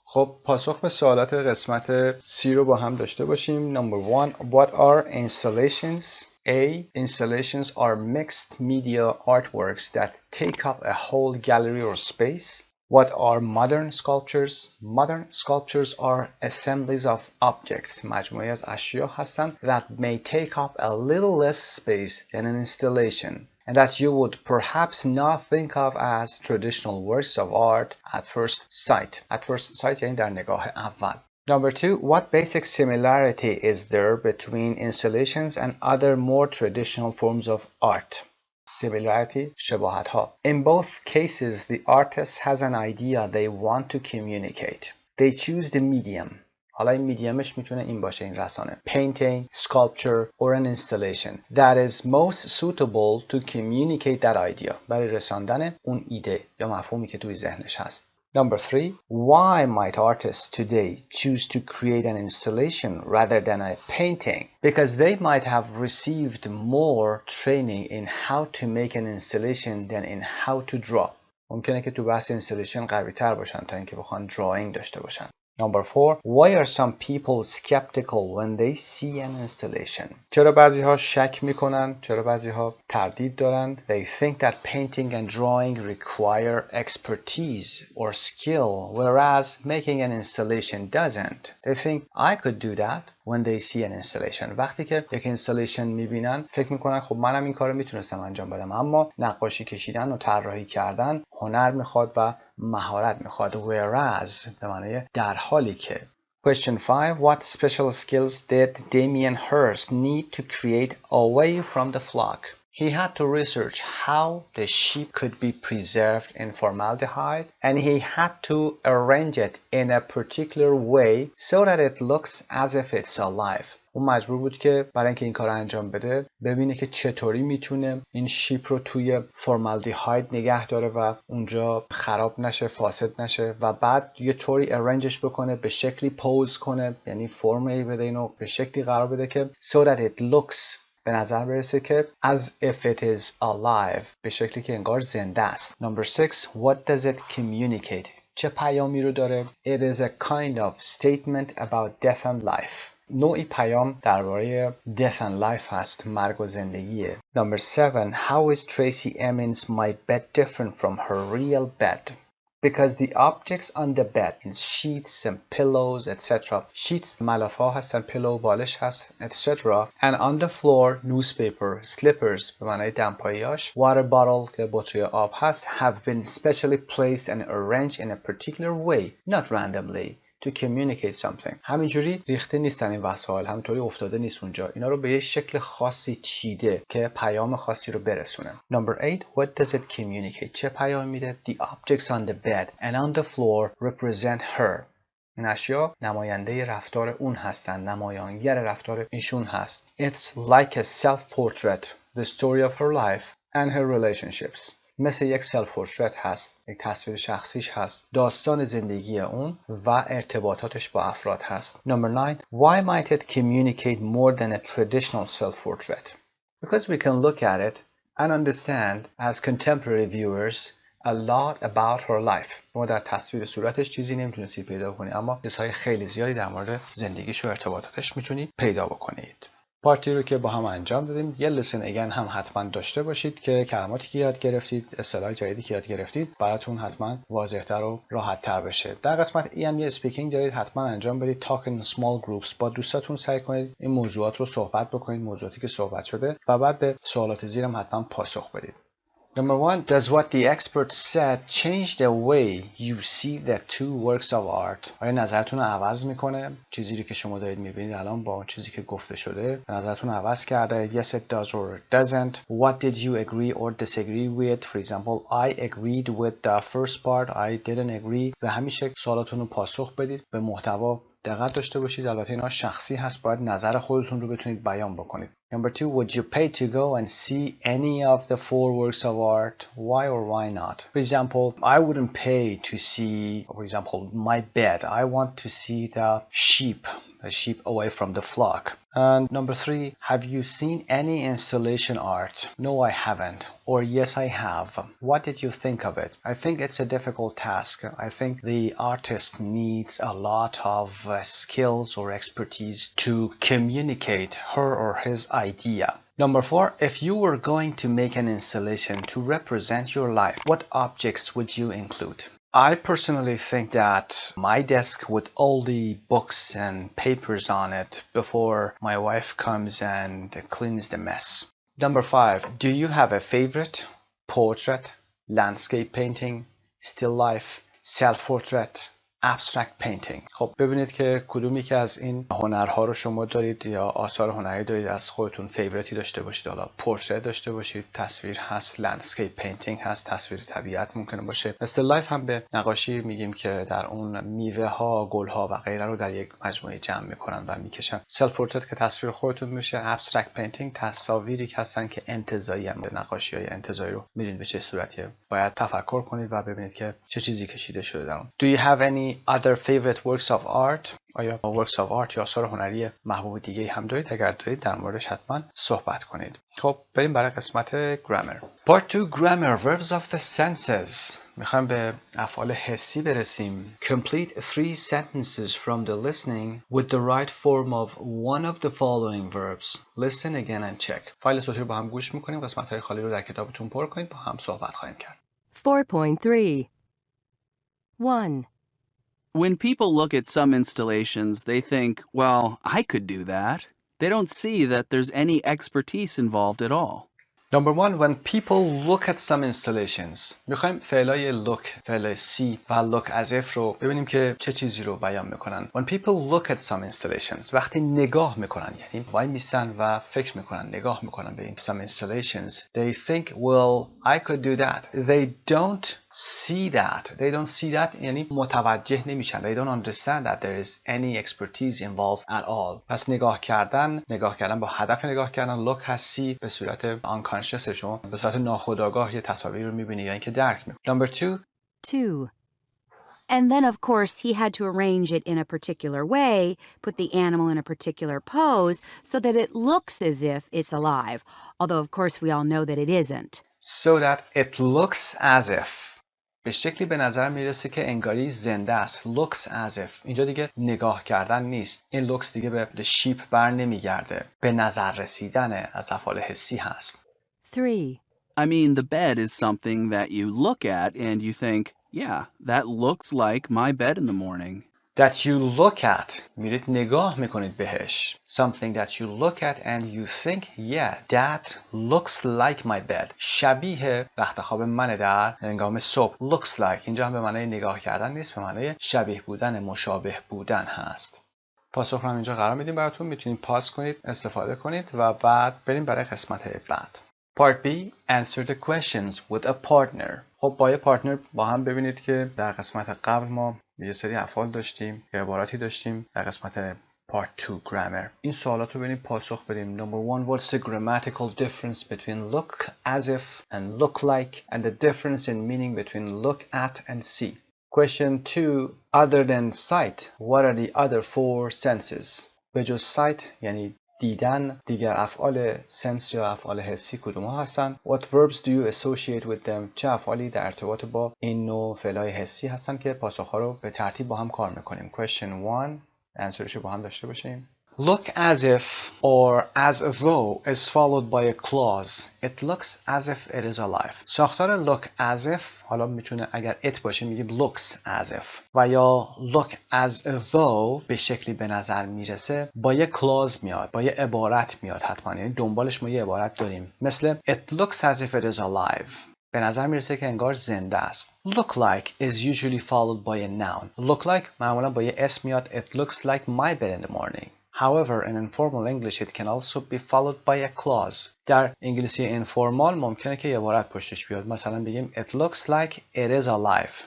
خب پاسخ به سوالات قسمت C رو با هم داشته باشیم. Number 1. What are installations? A. Installations are mixed media artworks that take up a whole gallery or space. What are modern sculptures? Modern sculptures are assemblies of objects. مجموعه از اشیا هستند that may take up a little less space than an installation, and that you would perhaps not think of as traditional works of art at first sight. At first sight یعنی در نگاه اول. Number 2, what basic similarity is there between installations and other more traditional forms of art? Similarity, شباهت ها. In both cases, the artist has an idea they want to communicate. They choose the medium. حالا این میدیمش میتونه این باشه، این رسانه. Painting, sculpture, or an installation that is most suitable to communicate that idea. برای رساندن اون ایده یا مفهومی که توی ذهنش هست. Number 3, why might artists today choose to create an installation rather than a painting? Because they might have received more training in how to make an installation than in how to draw. ممکنه که تو بحث installation قوی تر باشن تا اینکه بخوان drawing داشته باشن. Number 4, why are some people skeptical when they see an installation? چرا بعضی ها شک میکنن؟ چرا بعضی ها تردید دارند؟ They think that painting and drawing require expertise or skill, whereas making an installation doesn't. They think I could do that when they see an installation. وقتی که یک installation میبینن فکر میکنن خب منم این کارو میتونستم انجام بدم، اما نقاشی کشیدن و طراحی کردن هنر میخواد و مهارت میخواد. whereas به معنی در حالی که. Question 5. What special skills did Damien Hirst need to create away from the flock? He had to research how the sheep could be preserved in formaldehyde, and he had to arrange it in a particular way so that it looks as if it's alive. اون مجبور بود که برای اینکه این کار انجام بده ببینه که چطوری میتونه این شیپ رو توی فرمالدیهاید نگه داره و اونجا خراب نشه، فاسد نشه و بعد یه طوری ارنجش بکنه، به شکلی پوز کنه، یعنی فرمی بده، اینو به شکلی قرار بده که so that it looks به نظر برسه که as if it is alive، به شکلی که انگار زنده است. Number 6. What does it communicate? چه پیامی رو داره؟ It is a kind of statement about death and life. نوعی پیام درباره death and life هست، مرگ و زندگیه. Number 7. How is Tracy Emin's my bed different from her real bed? Because the objects on the bed is sheets and pillows, etc. Sheets ملافه ها هستن، pillow بالش هست، etc. And on the floor newspaper, slippers به معنی دمپاییاش، water bottle که بطری آب هست have been specially placed and arranged in a particular way, not randomly, to communicate something. همینجوری ریخته نیستن این وسایل، همینطوری افتاده نیست اونجا، اینا رو به یه شکل خاصی چیده که پیام خاصی رو برسونه. Number 8. What does it communicate? چه پیام میده؟ The objects on the bed and on the floor represent her. این اشیا نماینده رفتار اون هستن، نمایانگر رفتار ایشون هست. It's like a self-portrait, the story of her life and her relationships. مثل یک سلف پورترت هست، یک تصویر شخصیش هست، داستان زندگی اون و ارتباطاتش با افراد هست. Number 9. Why might it communicate more than a traditional self-portrait? Because we can look at it and understand as contemporary viewers a lot about her life. ما در تصویر صورتش چیزی نمیتونستید پیدا کنید، اما چیزهای خیلی زیادی در مورد زندگیش و ارتباطاتش میتونید پیدا بکنید. پارتی رو که با هم انجام دادیم، یه لسن اگین هم حتما داشته باشید که کلماتی که یاد گرفتید، اصطلاح جدیدی که یاد گرفتید براتون حتما واضح‌تر و راحت‌تر بشه. در قسمت ای هم یه اسپیکینگ دارید، حتما انجام بدید. talk in small groups، با دوستاتون سعی کنید این موضوعات رو صحبت بکنید، موضوعاتی که صحبت شده، و بعد به سوالات زیرم حتما پاسخ بدید. Number 1. Does what the expert said change the way you see the two works of art? آیا نظرتون رو عوض میکنه؟ چیزی که شما دارید میبینید الان با چیزی که گفته شده نظرتون عوض کرده؟ Yes it does or it doesn't. What did you agree or disagree with? For example, I agreed with the first part, I didn't agree. به همین شکل سوالاتون رو پاسخ بدید، به محتوا دقت داشته باشید. البته اینا شخصی هست، باید نظر خودتون رو بتونید بیان بکنید. Number 2. Would you pay to go and see any of the 4 works of art? Why or why not? For example, I wouldn't pay to see, for example, my bed. I want to see the sheep away from the flock. And number 3. Have you seen any installation art? No, I haven't. Or yes, I have. What did you think of it? I think it's a difficult task. I think the artist needs a lot of skills or expertise to communicate her or his idea. Number 4. If you were going to make an installation to represent your life, what objects would you include? I personally think that my desk with all the books and papers on it before my wife comes and cleans the mess. Number 5. Do you have a favorite? Portrait, landscape painting, still life, self-portrait, abstract painting. خب ببینید که کدومی که از این هنرها رو شما دارید یا آثار هنری دارید از خودتون فیوریتی داشته باشید. حالا پورتریت داشته باشید، تصویر هست، لندسکیپ پینتینگ هست، تصویر طبیعت ممکنه باشه. استیل لایف هم به نقاشی میگیم که در اون میوه ها، گل ها و غیره رو در یک مجموعه جمع میکنن و میکشن. سلف پورتریت که تصویر خودتون میشه. ابسترکت پینتینگ تصاویری که هستن که انتزاعی هم، نقاشی‌های انتزاعی رو میبینید به چه صورتیه. باید تفکر کنید و ببینید که چه چیزی کشیده شده در اون. Do you have any other favorite works of art? آیا works of art یا آثار هنری محبوب دیگه هم دارید؟ اگر دارید در موردش حتما صحبت کنید. خب بریم برای قسمت grammar. Part 2 grammar verbs of the senses. میخوایم به افعال حسی برسیم. Complete 3 sentences from the listening with the right form of one of the following verbs. Listen again and check. فایل صوتی رو با هم گوش میکنیم. قسمت‌های خالی رو در کتابتون پر کنید، با هم صحبت خواهیم کرد. 4.3 1. When people look at some installations, they think, well, I could do that. They don't see that there's any expertise involved at all. Number one, when people look at some installations. میخوایم فعلای look، فعلای see و look as if رو ببینیم که چه چیزی رو بیان میکنن. When people look at some installations. وقتی نگاه میکنن، یعنی وای میستن و فکر میکنن، نگاه میکنن به این some installations. They think, well, I could do that. They don't see that. They don't see that یعنی متوجه نمیشن. They don't understand that there is any expertise involved at all. پس نگاه کردن با هدف نگاه کردن. look has see به صورت unconscious شما به صورت ناخودآگاه یه تصاویر رو میبینی یا اینکه درک میکنی. Number two. And then, of course, he had to arrange it in a particular way, put the animal in a particular pose, so that it looks as if it's alive. Although, of course, we all know that it isn't. So that it looks as if. به شکلی به نظر میرسه که انگاری زنده است. Looks as if. اینجا دیگه نگاه کردن نیست. این looks دیگه به sheep بر نمیگرده. به نظر رسیدن از افعال حسی هست. 3. I mean, the bed is something that you look at and you think, yeah, that looks like my bed in the morning. That you look at. میرید نگاه میکنید بهش. Something that you look at and you think, yeah, that looks like my bed. شبیه رخت خواب من در هنگام صبح. Looks like. اینجا هم به معنای نگاه کردن نیست، به معنای شبیه بودن، مشابه بودن هست. پاسخ رو هم اینجا قرار میدیم براتون. میتونید پاس کنید، استفاده کنید و بعد بریم برای قسمت بعد. Part B. Answer the questions with a partner. خب با یه پارتنر با هم ببینید که در قسمت قبل ما یه سری افعال داشتیم، یه عباراتی داشتیم در قسمت Part 2 Grammar. این سوالات رو بریم پاسخ بدیم. Number 1. What's the grammatical difference between look as if and look like and the difference in meaning between look at and see? Question 2. Other than sight, what are the other 4 senses? به جز sight یعنی دیدن، دیگر افعال سنس یا افعال حسی کدوم ها هستن؟ What verbs do you associate with them? چه افعالی در ارتباط با این نوع فعل‌های حسی هستن که پاسخ‌ها رو به ترتیب با هم کار می‌کنیم. Question 1. answerش رو با هم داشته باشیم. Look as if or as though is followed by a clause. It looks as if it is alive. ساختار look as if حالا میتونه اگر it باشه میگیم looks as if و یا look as though به شکلی به نظر میرسه با یه clause میاد، با یه عبارت میاد حتما، یعنی دنبالش ما یه عبارت داریم مثل it looks as if it is alive. به نظر میرسه که انگار زنده است. Look like is usually followed by a noun. Look like معمولا با یه اسم میاد. It looks like my bed in the morning. However, in informal English it can also be followed by a clause. در انگلیسی اینفورمال ممکنه که یه عبارت پشتش بیاد. مثلا بگیم it looks like it is alive.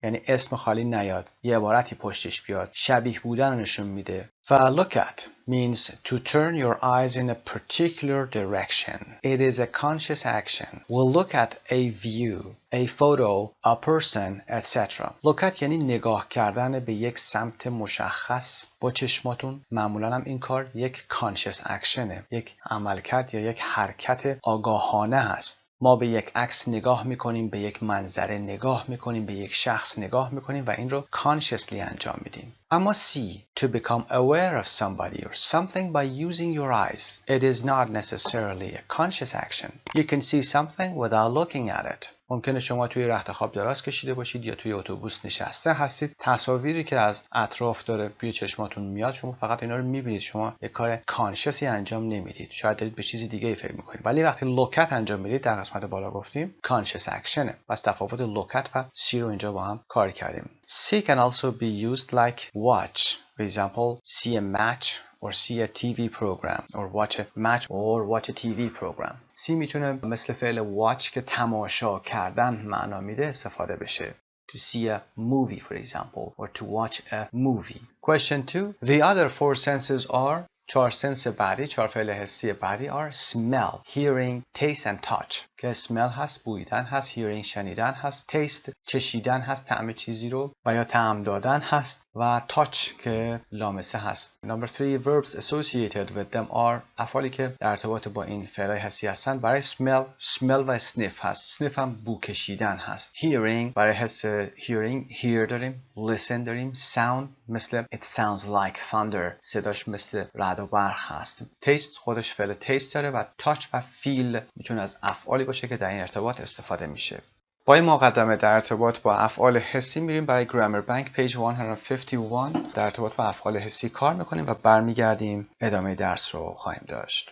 یعنی اسم خالی نیاد، یه عبارتی پشتش بیاد، شبیه بودن رو نشون میده. و look at means to turn your eyes in a particular direction. It is a conscious action. We'll look at a view, a photo, a person, etc. Look at یعنی نگاه کردن به یک سمت مشخص با چشماتون. معمولا هم این کار یک conscious actionه، یک عملکرد یا یک حرکت آگاهانه هست. ما به یک عکس نگاه میکنیم، به یک منظره نگاه میکنیم، به یک شخص نگاه میکنیم و این رو consciously انجام میدیم. اما see, to become aware of somebody or something by using your eyes. It is not necessarily a conscious action. You can see something without looking at it. ممکنه شما توی رخت خواب دراز کشیده باشید یا توی اتوبوس نشسته هستید، تصاویری که از اطراف داره توی چشماتون میاد، شما فقط اینا رو میبینید، شما یک کار کانشسی انجام نمیدید، شاید دارید به چیز دیگه ای فکر میکنید. ولی وقتی لوکت انجام میدید، در قسمت بالا گفتیم کانشس اکشنه. پس تفاوت لوکت و سی رو اینجا با هم کار کردیم. See can also be used like watch. For example, see a match or see a TV program or watch a match or watch a TV program. See میتونه مثل فعل watch که تماشا کردن معنا میده استفاده بشه. To see a movie, for example, or to watch a movie. Question 2. The other 4 senses are 4 سنس بعدی، 4 فعل حسی بعدی are smell, hearing, taste and touch. که smell هست، بویدن هست، hearing شنیدن هست، taste چشیدن هست، طعم چیزی رو و یا طعم دادن هست و touch که لامسه هست. Number 3 verbs associated with them are افعالی که در ارتباط با این فعل‌های حسی هستن. برای smell و sniff هست. sniff هم بو کشیدن هست. hearing برای حس hearing hear داریم، listen داریم، sound مثل it sounds like thunder صداش مثل رعد و برق هست. taste خودش فعل taste داره و touch و feel میتونه از افعالی باشه که در این ارتباط استفاده میشه. با این مقدمه در ارتباط با افعال حسی میریم برای گرامر بانک پیج 151 در ارتباط با افعال حسی کار میکنیم و برمیگردیم ادامه درس رو خواهیم داشت.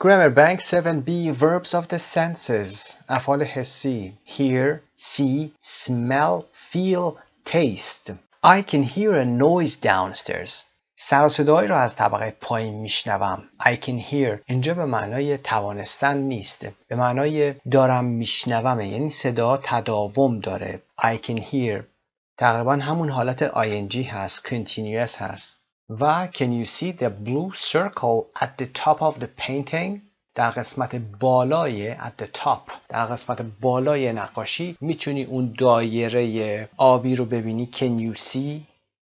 Grammar Bank 7B Verbs of the senses. افعال حسی. Hear, see, smell, feel, taste. I can hear a noise downstairs. سر و صدایی را از طبقه پایین میشنوم. I can hear اینجا به معنای توانستن نیست. به معنای دارم میشنومه. یعنی صدا تداوم داره. I can hear تقریبا همون حالت ing هست. continuous هست. و can you see the blue circle at the top of the painting؟ در قسمت بالای at the top در قسمت بالای نقاشی میتونی اون دایره آبی رو ببینی. can you see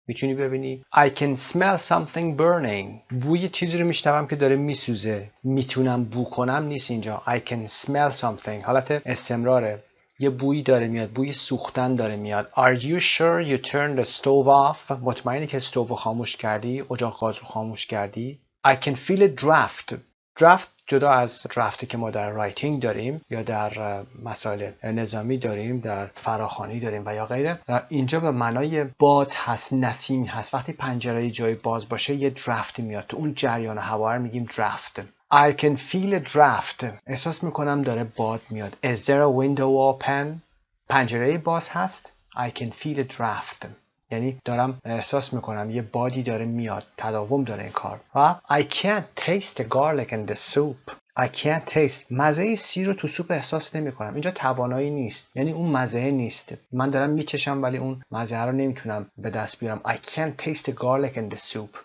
میتونی ببینی. I can smell something burning. بوی چیزی رو میشنوم که داره میسوزه. میتونم بو کنم نیست اینجا. I can smell something حالت استمراره. یه بویی داره میاد. بوی سوختن داره میاد. Are you sure you turned the stove off؟ مطمئنی که استوو رو خاموش کردی؟ اجاق گاز رو خاموش کردی؟ I can feel a draft. draft جدا از درافتی که ما در رایتینگ داریم یا در مسائل نظامی داریم، در فراخوانی داریم و یا غیره، اینجا به معنای باد هست، نسیم هست. وقتی پنجره جای باز باشه یه درافتی میاد. تو اون جریان هوا رو میگیم درافت. I can feel a draft. احساس میکنم داره باد میاد. Is there a window open؟ پنجره باز هست. I can feel a draft. یعنی دارم احساس میکنم یه بادی داره میاد. تداوم داره این کار. و I can't taste the garlic in the soup. I can't taste. مزه سی رو تو سوپ احساس نمیکنم. اینجا توانایی نیست. یعنی اون مزه نیست. من دارم میچشم ولی اون مزه رو نمیتونم به دست بیارم. I can't taste the garlic in the soup.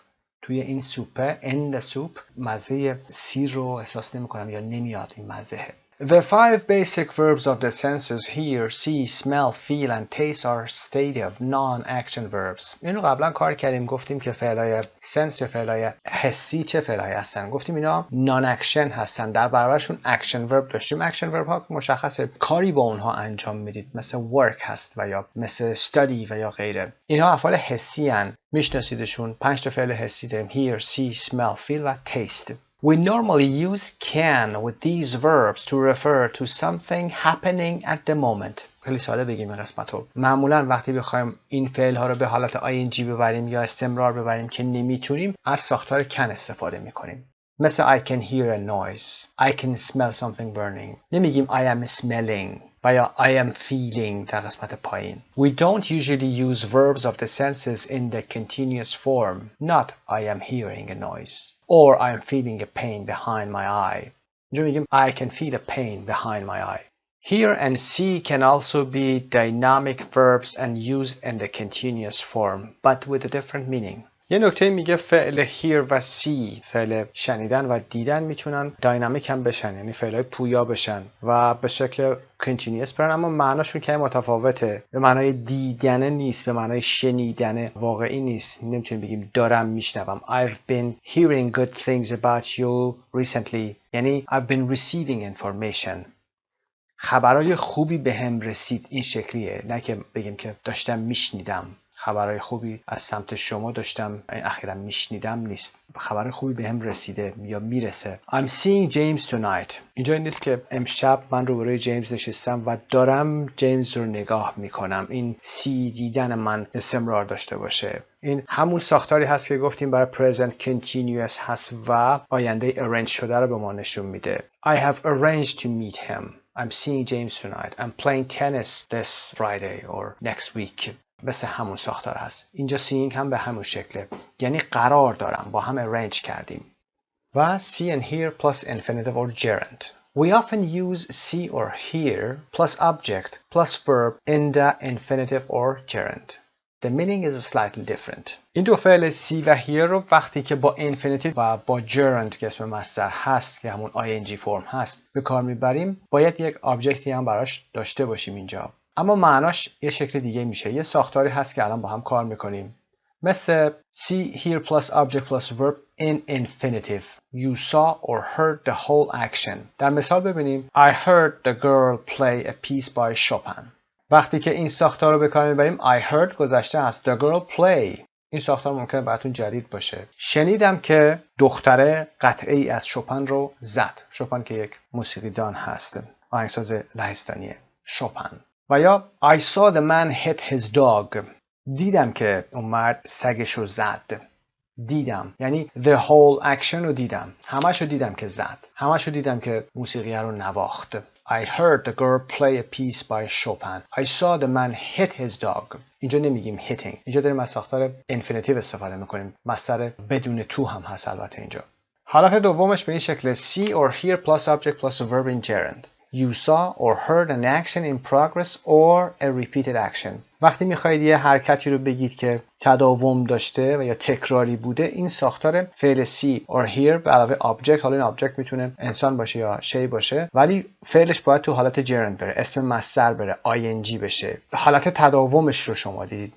توی این سوپه in the soup مزه سی رو احساس نمیکنم یا نمیاد این مزه. The five basic verbs of the senses hear, see, smell, feel and taste are stative non-action verbs. اینو قبلا کار کردیم. گفتیم که فعلای sense فعلای حسی چه فعلایی هستن. گفتیم اینا non-action هستن. در برابرشون action verb داشتیم. action verb ها مشخصه کاری با اونها انجام میدید. مثل work هست و یا مثل study و یا غیره. اینها افعال حسی هستن. میشناسیدشون. 5 تا فعل حسی داریم. hear, see, smell, feel و taste. We normally use can with these verbs to refer to something happening at the moment. خیلی ساده بگیم این قسمتو. معمولا وقتی بخوایم این فعل ها رو به حالت ing ببریم یا استمرار ببریم که نمیتونیم، از ساختار can استفاده میکنیم. مثل I can hear a noise. I can smell something burning. نمیگیم I am smelling و یا I am feeling در قسمت پایین. We don't usually use verbs of the senses in the continuous form. Not I am hearing a noise. Or I am feeling a pain behind my eye. اینجا میگیم I can feel a pain behind my eye. Hear and see can also be dynamic verbs and used in the continuous form, but with a different meaning. یه نکته میگه فعل hear و see، فعل شنیدن و دیدن میتونن داینامیک هم بشن، یعنی فعلای پویا بشن و به شکل continuous برن، اما معناشون که متفاوته. به معنای دیدن نیست، به معنای شنیدن واقعی نیست. نمیتونیم بگیم دارم میشنوم. I've been hearing good things about you recently. یعنی I've been receiving information. خبرای خوبی به هم رسید. این شکلیه، نه که بگیم که داشتم میشنیدم. خبرهای خوبی از سمت شما داشتم اخیراً میشنیدم نیست. خبر خوبی به هم رسیده یا میرسه. I'm seeing James tonight. اینجا این نیست که امشب من روبروی جیمز نشستم و دارم جیمز رو نگاه میکنم. این دیدن من استمرار داشته باشه. این همون ساختاری هست که گفتیم برای present continuous هست و آینده arrange شده رو به ما نشون میده. I have arranged to meet him. I'm seeing James tonight. I'm playing tennis this Friday or next week. مثل همون ساختار هست. اینجا seeing هم به همون شکله، یعنی قرار دارم، با هم arrange کردیم. و see and hear plus infinitive or gerund. We often use see or hear plus object plus verb in the infinitive or gerund. The meaning is slightly different. این دو فعل see و hear رو وقتی که با infinitive و با gerund که اسم مصدر هست که همون ing فرم هست به کار میبریم، باید یک objecti هم براش داشته باشیم اینجا. اما معناش یه شکل دیگه میشه. یه ساختاری هست که الان با هم کار میکنیم. مثل see, hear plus object plus verb in infinitive. You saw or heard the whole action. در مثال ببینیم I heard the girl play a piece by Chopin. وقتی که این ساختار رو به کار میبریم I heard گذشته است. The girl play. این ساختار ممکنه براتون جدید باشه. شنیدم که دختره قطعه‌ای از شوپن رو زد. شوپن که یک موسیقیدان هست. آهنگساز لهستانیه. شوپن. و یا I saw the man hit his dog. دیدم که اون مرد سگش رو زد. دیدم، یعنی the whole action رو دیدم، همش رو دیدم که زد، همش رو دیدم که موسیقی رو نواخت. I heard the girl play a piece by Chopin. I saw the man hit his dog. اینجا نمیگیم hitting، اینجا داریم از ساختار infinitive استفاده میکنیم، مصدر بدون تو هم هست البته اینجا. حالت دومش به این شکل see or hear plus subject plus a verb in gerund. You saw or heard an action in progress or a repeated action. وقتی میخواید یه حرکتی رو بگید که تداوم داشته و یا تکراری بوده، این ساختار فعل see or hear به علاوه object، حالا این object میتونه انسان باشه یا شی باشه، ولی فعلش باید تو حالت gerund بره، اسم مصدر بره، ing بشه. حالت تداومش رو شما دیدید،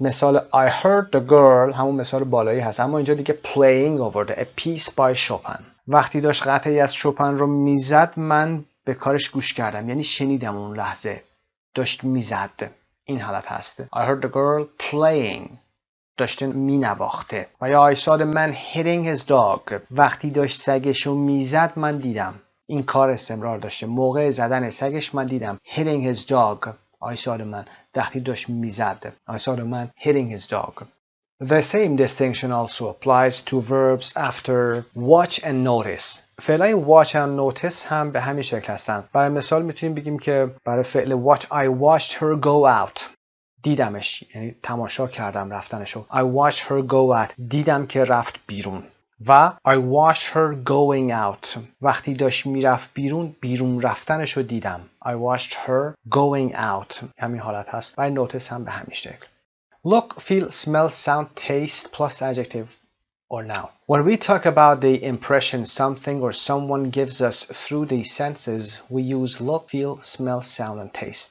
مثال I heard the girl، همون مثال بالایی هست، اما اینجا دیگه playing over a piece by Chopin. وقتی داشت قطعی از شوپن رو میزد من به کارش گوش کردم، یعنی شنیدم اون لحظه داشت میزد. این حالت هست. I heard the girl playing، داشته مینواخته. و یا I saw the man hitting his dog، وقتی داشت سگش رو میزد من دیدم. این کار استمرار داشته، موقع زدن سگش من دیدم. hitting his dog I saw the man، وقتی داشت میزد I saw the man hitting his dog. The same distinction also applies to verbs after watch and notice. فعلای watch and notice هم به همین شکل هستن. برای مثال میتونیم بگیم که برای فعل watch I watched her go out، دیدمش، یعنی تماشا کردم رفتنشو. I watched her go out، دیدم که رفت بیرون. و I watched her going out، وقتی داشت میرفت بیرون رفتنشو دیدم. I watched her going out، همین حالت هست. برای notice هم به همین شکل. Look, feel, smell, sound, taste plus adjective or noun. When we talk about the impression something or someone gives us through the senses, we use look, feel, smell, sound and taste.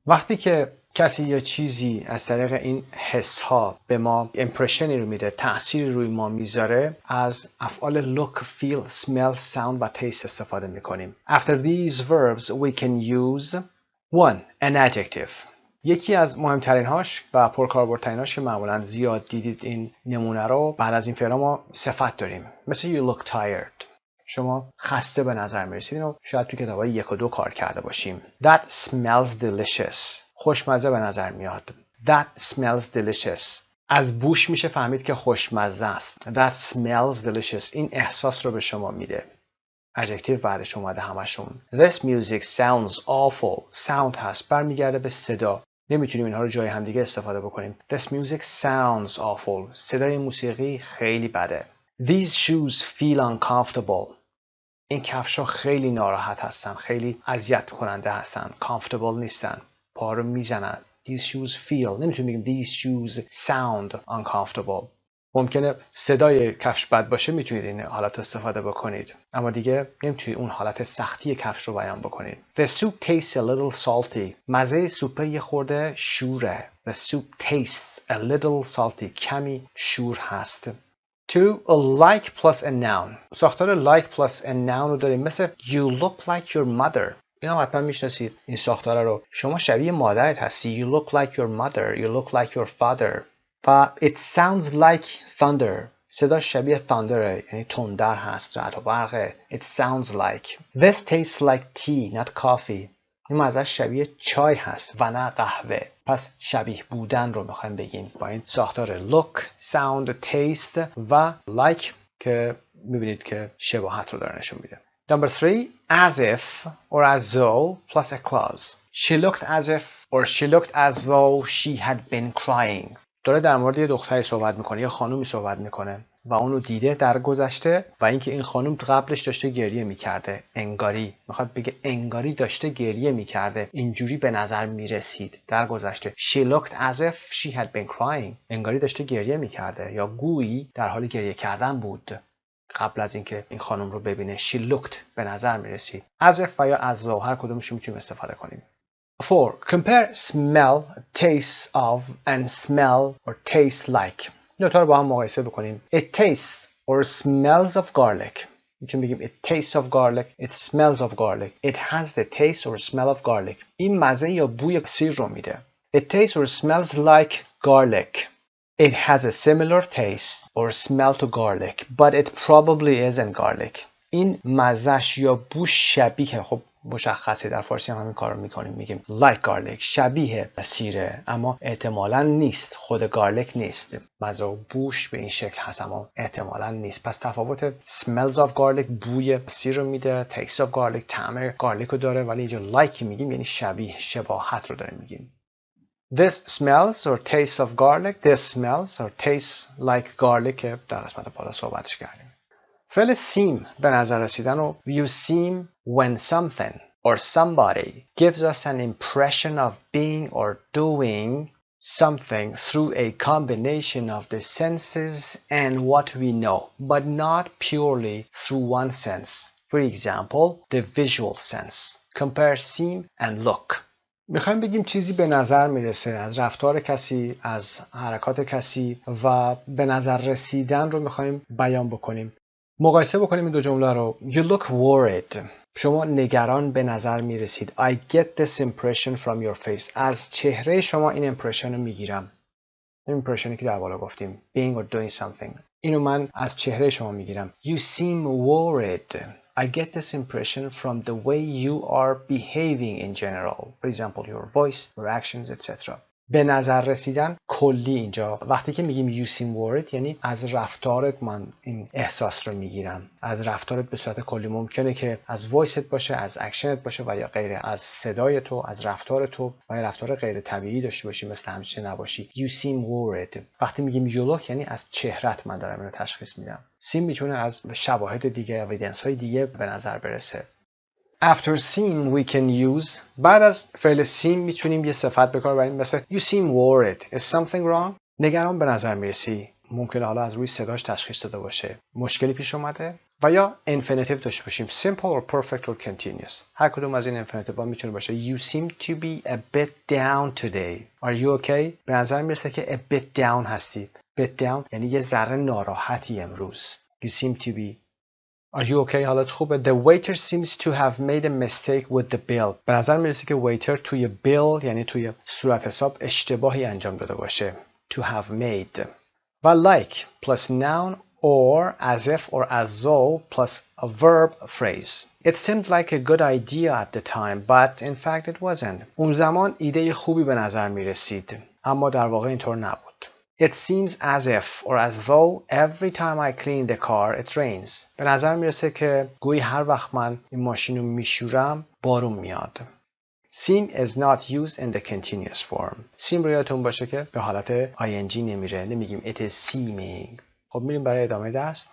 وقتی که کسی یا چیزی از طریق این حس ها به ما امپرشنی رو میده، تأثیری روی ما میذاره، از افعال look, feel, smell, sound و taste استفاده میکنیم. After these verbs we can use 1. An adjective. یکی از مهمترین هاش و پرکاربردترین هاش که معمولا زیاد دیدید این نمونه رو، بعد از این فعلا ما صفت داریم، مثل you look tired، شما خسته به نظر میرسید. اینو شاید تو کتابای 1 و 2 کار کرده باشیم. That smells delicious، خوشمزه به نظر میاد. That smells delicious، از بوش میشه فهمید که خوشمزه است. That smells delicious، این احساس رو به شما میده. adjective بعدش اومده همشون. This music sounds awful، sound هست، برمیگرده به صدا. نمیتونیم اینها رو جای هم دیگه استفاده بکنیم. This music sounds awful، صدای موسیقی خیلی بده. These shoes feel uncomfortable، این کفش‌ها خیلی ناراحت هستن، خیلی اذیت کننده هستن. comfortable نیستن، پا رو میزنن. These shoes feel، نمیتونیم بگیم these shoes sound uncomfortable. ممکنه صدای کفش بد باشه، میتونید این حالت استفاده بکنید، اما دیگه نمیتونید اون حالت سختی کفش رو بیان بکنید. The soup tastes a little salty، مزه سوپ یه خورده شوره. The soup tastes a little salty، کمی شور هست. 2. A like plus a noun. ساختار like plus a noun رو داریم، مثل you look like your mother. اینا حتما میشناسید این ساختار رو. شما شبیه مادرت هستی. You look like your mother. You look like your father. و it sounds like thunder، صدا شبیه thunder، یعنی تندر هست، رعد و برقه. It sounds like. This tastes like tea not coffee، این ازش شبیه چای هست و نه قهوه. پس شبیه بودن رو میخوایم بگیم با این ساختار look, sound, taste و like که میبینید که شباهت رو داره نشون میده. Number 3. As if or as though plus a clause. She looked as if or she looked as though she had been crying. داره در مورد یه دختری صحبت میکنه، یه خانومی صحبت میکنه و اونو دیده در گذشته و اینکه این خانوم قبلش داشته گریه میکرده. انگاری میخواد بگه انگاری داشته گریه میکرده، اینجوری به نظر میرسید در گذشته. She looked as if she had been crying، انگاری داشته گریه میکرده یا گویی در حال گریه کردن بود قبل از اینکه این خانوم رو ببینه. She looked به نظر میرسید. As if و یا as though هر کدومش رو میتونیم استفاده کنیم. 4. Compare smell, taste of and smell or taste like. این دوتا رو با هم مقایسه بکنیم. It tastes or smells of garlic. میتونیم بگیم it tastes of garlic, it smells of garlic. It has the taste or smell of garlic. این مزه یا بوی سیر رو میده. It tastes or smells like garlic. It has a similar taste or smell to garlic, but it probably isn't garlic. این مزهش یا بوش شبیه، خب مشخصه. در فارسی هم همین کار رو میکنیم، میگیم like garlic، شبیه سیره اما احتمالاً نیست، خود گارلیک نیست. مزه و بوش به این شکل هست اما احتمالاً نیست. پس تفاوت smells of garlic بوی سیر رو میده، taste of garlic طعم گارلیک رو داره، ولی اینجا like میگیم یعنی شبیه، شباهت رو داریم میگیم. This smells or tastes of garlic. This smells or tastes like garlic که در قسمت بالا صحبتش کردیم. فعل seem به نظر رسیدن و you seem when something or somebody gives us an impression of being or doing something through a combination of the senses and what we know, but not purely through one sense. For example, the visual sense. Compare seem and look. میخوایم بگیم چیزی به نظر میرسه از رفتار کسی، از حرکات کسی و به نظر رسیدن رو میخوایم بیان بکنیم. مقایسه بکنیم این دو جمله رو. You look worried. شما نگران به نظر میرسید. I get this impression from your face. از چهره شما این امپرشن رو میگیرم. این امپرشنی که در بالا گفتیم. Being or doing something. اینو من از چهره شما میگیرم. You seem worried. I get this impression from the way you are behaving in general. For example, your voice, your actions, etc. به نظر رسیدن کلی اینجا وقتی که میگیم you seem worried یعنی از رفتارت من این احساس رو میگیرم. از رفتارت به صورت کلی ممکنه که از وایست باشه، از اکشنت باشه و یا غیره، از صدای تو، از رفتار تو و یا رفتار غیر طبیعی داشته باشی مثل همیشه نباشی. You seem worried. وقتی میگیم you look یعنی از چهرت من دارم اینو تشخیص میدم. seem میتونه از شواهد دیگه، اوییدنس های دیگه به نظر برسه. After seem we can use بعد از فعل seem میتونیم یه صفت به کار ببریم مثل you seem worried. Is something wrong? نگران به نظر میرسی. ممکنه حالا از روی صداش تشخیص داده باشه. مشکلی پیش اومده؟ و یا infinitive داشته باشیم simple or perfect or continuous. هر کدوم از این infinitive ها میتونه باشه. You seem to be a bit down today. Are you okay? به نظر میرسه که a bit down هستی. bit down یعنی یه ذره ناراحتی امروز. You seem to be. Are you okay? حالت خوبه. The waiter seems to have made a mistake with the bill. به نظر میرسه که waiter توی bill یعنی توی صورت حساب اشتباهی انجام داده باشه. To have made. و like plus noun or as if or as though plus a verb phrase. It seemed like a good idea at the time, but in fact it wasn't. اون زمان ایده خوبی به نظر میرسید اما در واقع اینطور نبود. It seems as if or as though every time I clean the car it rains. به نظر میرسه که گویی هر وقت من این ماشین رو میشورم بارون میاد. Seem is not used in the continuous form. seem رو یادتون باشه که به حالت ing نمیره. نمیگیم it is seeming. خب میریم برای ادامه درس.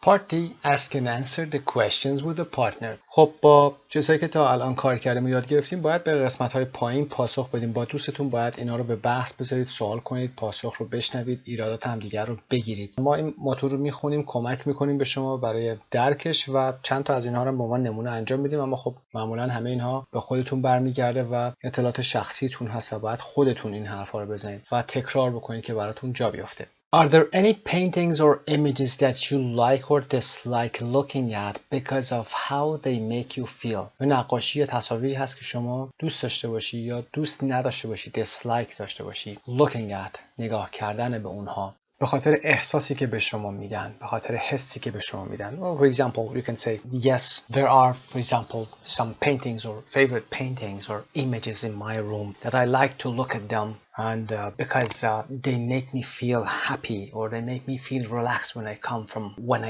Part D. Ask and answer the questions with a partner. خب با چیزایی که تا الان کار کردیم و یاد گرفتیم باید به قسمت‌های پایین پاسخ بدیم. با دوستتون باید اینا رو به بحث بذارید، سوال کنید، پاسخ رو بشنوید، ایرادات هم دیگر رو بگیرید. ما این متن رو میخونیم، کمک میکنیم به شما برای درکش و چند تا از اینها رو به عنوان نمونه انجام میدیم، اما خب معمولا همه اینها به خودتون برمیگرده و اطلاعات شخصیتون هست و باید خودتون این حرفا رو بزنید و تکرار بکنید که براتون جا بیفته. Are there any paintings or images that you like or dislike looking at because of how they make you feel? نقاشی یا تصاویری هست که شما دوست داشته باشی یا دوست نداشته باشی، dislike داشته باشی. Looking at نگاه کردن به اونها به خاطر احساسی که به شما میدن، به خاطر حسی که به شما میدن. For example, you can say, yes, there are, for example, some paintings or favorite paintings or images in my room that I like to look at them and because they make me feel happy or they make me feel relaxed when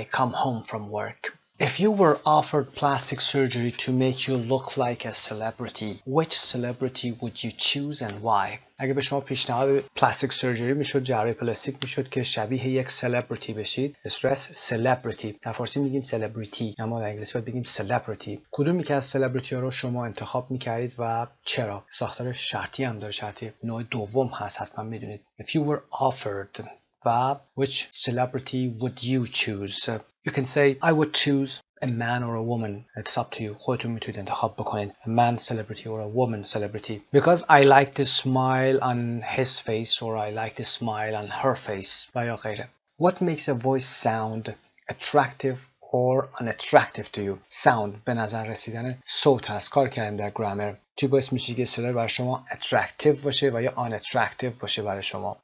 I come home from work. If you were offered plastic surgery to make you look like a celebrity, which celebrity would you choose and why? اگه به شما پیشنهاد پلاستیک سرجری میشد، جراحی پلاستیک میشد که شبیه یک سلبریتی بشید، استرس سلبریتی. در فارسی میگیم سلبریتی اما در انگلیسی باید بگیم سلبریتی. کدوم یک از سلبریتی ها رو شما انتخاب میکردید و چرا؟ ساختار شرطی هم داره، شرطی نوع دوم هست، حتما میدونید. If you were offered و which celebrity would you choose? You can say I would choose a man or a woman. It's up to you. خودتون میتونید انتخاب بکنید. A man celebrity or a woman celebrity. Because I like the smile on his face or I like the smile on her face. و یا غیره. What makes a voice sound attractive or unattractive to you? Sound به نظر رسیدن صوت هست. کار کردیم در گرامر. چی باعث میشه که صدای برای شما attractive باشه و یا unattractive باشه برای شما.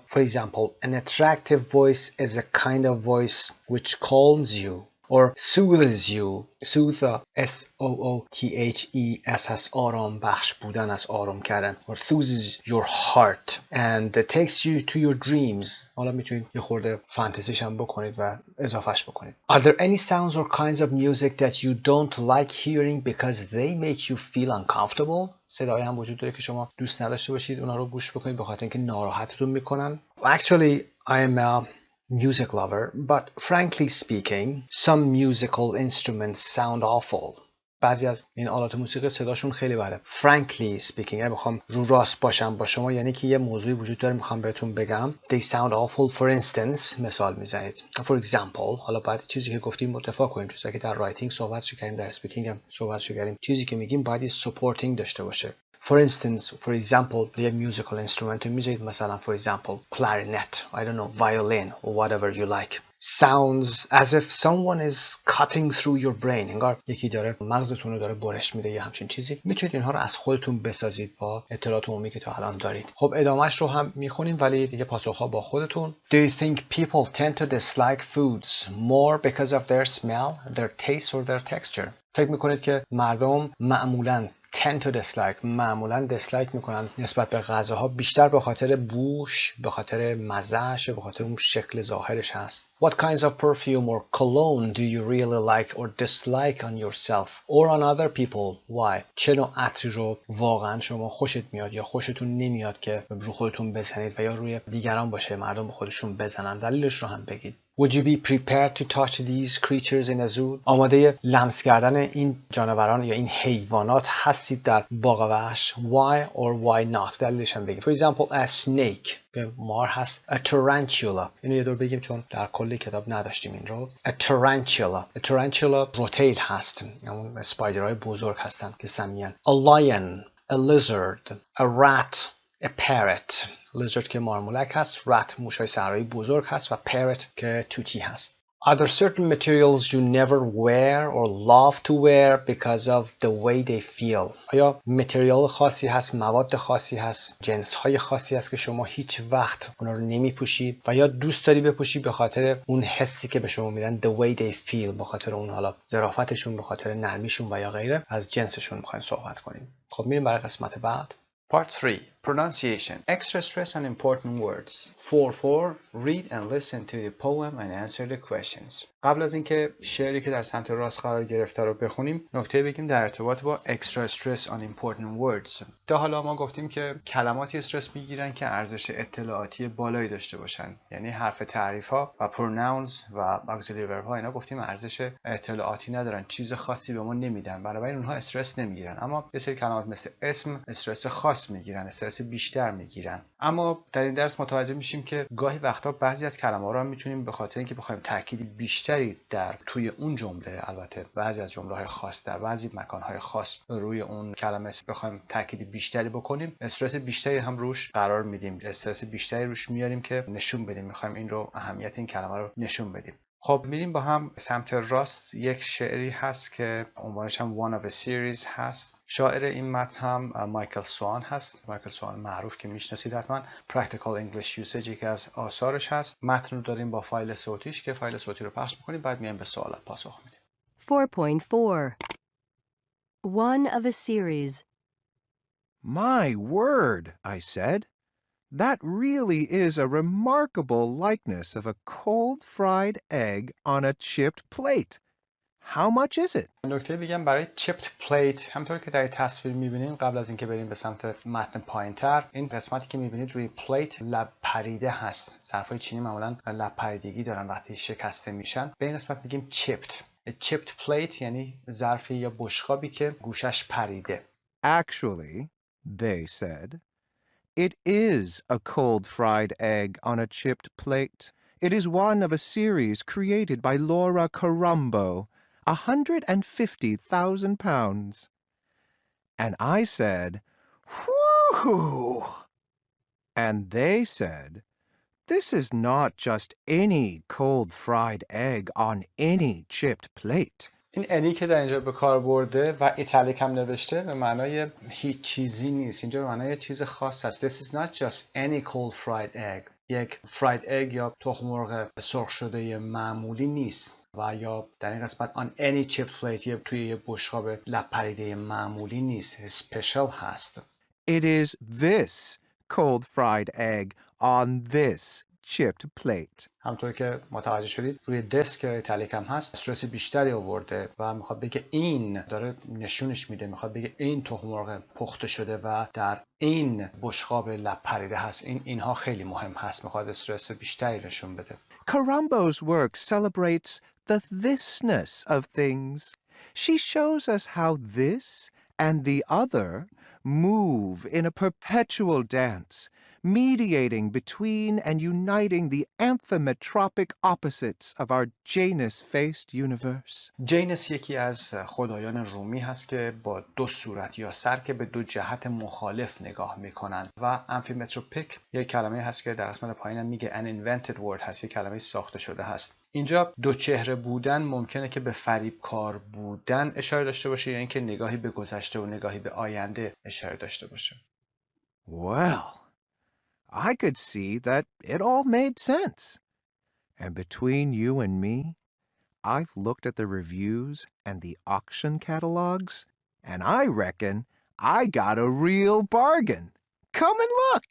For example, an attractive voice is a kind of voice which calms you. or soothes you. Soothe S-O-O-T-H-E-S هست آرام بخش بودن از آرام کردن. or soothes your heart and takes you to your dreams. حالا میتونید یه خورده فانتزیش هم بکنید و اضافهش بکنید. Are there any sounds or kinds of music that you don't like hearing because they make you feel uncomfortable? صدایی هم وجود داره که شما دوست نداشته باشید اونا رو گوش بکنید به خاطر اینکه ناراحتتون میکنن. Actually, I am a music lover, but frankly speaking, some musical instruments sound awful. بعضی از این آلات موسیقی صداشون خیلی بده. Frankly speaking، اگه بخوام رو راست باشم با شما یعنی که یه موضوعی وجود داره میخوام بهتون بگم. They sound awful. For instance، مثال میزنید. For example، حالا باید چیزی که گفتیم متفق کنیم، چیزی که در رایتینگ صحبتش کردیم، در اسپیکینگ هم صحبتش کردیم. چیزی که میگیم باید supporting داشته باشه. For instance, for example, یه musical instrument میذارید مثلا for example clarinet, I don't know, violin or whatever you like. Sounds as if someone is cutting through your brain. انگار یکی داره مغزتون رو داره برش میده یا همچین چیزی. میتونید اینها رو از خودتون بسازید با اطلاعات عمومی که تا الان دارید. خب ادامهش رو هم میخونیم ولی دیگه پاسخها با خودتون. Do you think people tend to dislike foods more because of their smell, their taste or their texture? فکر میکنید که مردم معمولاً tend to dislike معمولاً dislike میکنن نسبت به غذاها بیشتر به خاطر بوش، به خاطر مزهش، به خاطر اون شکل ظاهرش هست. What kinds of perfume or cologne do you really like or dislike on yourself or on other people? Why? چه نوع عطری رو واقعا شما خوشت میاد یا خوشتون نمیاد که رو خودتون بزنید و یا روی دیگران باشه مردم به خودشون بزنن؟ دلیلش رو هم بگید. Would you be prepared to touch these creatures in a zoo? آماده لمس کردن این جانوران یا این حیوانات هستید در باغ وحش؟ Why or why not؟ دلیلش هم بگید. For example, a snake. به مار هست. A tarantula. اینو یه دور بگیم چون در کل کتاب نداشتیم این رو. A tarantula. A tarantula روتیل هست. اون اسپایدرهای بزرگ هستن که سمیان. A lion. A lizard. A rat. A parrot. lizard که مارمولک هست. rat موشهای صحرایی بزرگ هست و parrot که توتی هست. Are there certain materials you never wear or love to wear because of the way they feel? آیا متریال خاصی هست، مواد خاصی هست، جنس های خاصی هست که شما هیچ وقت اونا رو نمی پوشید و یا دوست داری بپوشی به خاطر اون حسی که به شما میدن the way they feel، به خاطر اون حالا ظرافتشون، به خاطر نرمیشون و یا غیره. از جنسشون میخوایم صحبت کنیم. خب میریم برای قسمت بعد. Part 3. Pronunciation. Extra stress on important words. 4. Read and listen to the poem and answer the questions. قبل از اینکه شعری که در سمت راست قرار گرفته رو بخونیم، نکته بگیم در ارتباط با extra stress on important words. تا حالا ما گفتیم که کلماتی استرس میگیرن که ارزش اطلاعاتی بالایی داشته باشن. یعنی حرف تعریف ها و pronouns و auxiliary verb ها اینا گفتیم ارزش اطلاعاتی ندارن، چیز خاصی به ما نمیدن. بنابراین اونها استرس نمیگیرن. اما یه سری کلمات مثل اسم استرس خاص میگیرن، استرس بیشتر میگیرن. اما در این درس متوجه میشیم که گاهی وقتا بعضی از کلمات رو هم میتونیم به خاطر اینکه بخوایم تاکید بیشتری در توی اون جمله، البته بعضی از جمله‌های خاص در بعضی مکان‌های خاص روی اون کلمه بخوایم تاکید بیشتری بکنیم، استرس بیشتری هم روش قرار میدیم، استرس بیشتری روش میاریم که نشون بدیم، میخوایم این رو اهمیت این کلمه رو نشون بدیم. خب میریم با هم سمت راست. یک شعری هست که عنوانش هم One of a Series هست. شاعر این متن هم مایکل سوان هست. مایکل سوان معروف که میشناسید حتما. Practical English Usage یکی از آثارش هست. متن رو داریم با فایل صوتیش که فایل صوتی رو پخش میکنیم، بعد میایم به سوالات پاسخ میدیم. 4.4 One of a series. My word, I said. That really is a remarkable likeness of a cold fried egg on a chipped plate. How much is it? نکته بگم برای chipped plate، همونطور که در تصویر می‌بینید قبل از اینکه بریم به سمت متن پایین‌تر، این قسمتی که می‌بینید روی پلیت لب پریده هست. ظرف‌های چینی معمولاً لب پریدگی دارن وقتی شکسته میشن. به این قسمت میگیم chipped. A chipped plate یعنی ظرفی یا بشقابی که گوشش پریده. Actually, they said, it is a cold fried egg on a chipped plate. It is one of a series created by Laura Carumbo, 150,000 pounds. And I said, whoo! And they said, this is not just any cold fried egg on any chipped plate. این انی که در اینجا به کار برده و ایتالیک هم نوشته به معنای هیچ چیزی نیست. اینجا به معنای چیز خاص هست. This is not just any cold fried egg. یک فراید اگ یا تخم مرغ سرخ شده معمولی نیست و یا در این قسمت on any chipped plate توی یه بشقاب لب پریده معمولی نیست. اسپشیال هست. It is this cold fried egg on this chipped plate. همطور که متوجه شدید روی دسک ایتالیک هم هست، استرس بیشتری آورده و میخواد بگه این داره نشونش میده، میخواد بگه این تخم مرغ پخته شده و در این بشقاب لب پریده هست. اینها خیلی مهم هست، میخواد استرس بیشتری نشون بده. Carumbo's work celebrates the thisness of things. She shows us how this and the other move in a perpetual dance, mediating between and uniting the amphimetropic opposites of our Janus-faced universe. جینس یکی از خدایان رومی هست که با دو صورت یا سر که به دو جهت مخالف نگاه میکنن و امفیمتروپیک یک کلمه هست که در قسمت پایینم میگه an invented word هست، یک کلمه ساخته شده هست. اینجا دو چهره بودن ممکنه که به فریبکار بودن اشاره داشته باشه یا اینکه نگاهی به گذشته و نگاهی به آینده اشاره داشته باشه. Well, I could see that it all made sense. And between you and me, I've looked at the reviews and the auction catalogs, and I reckon I got a real bargain. Come and look!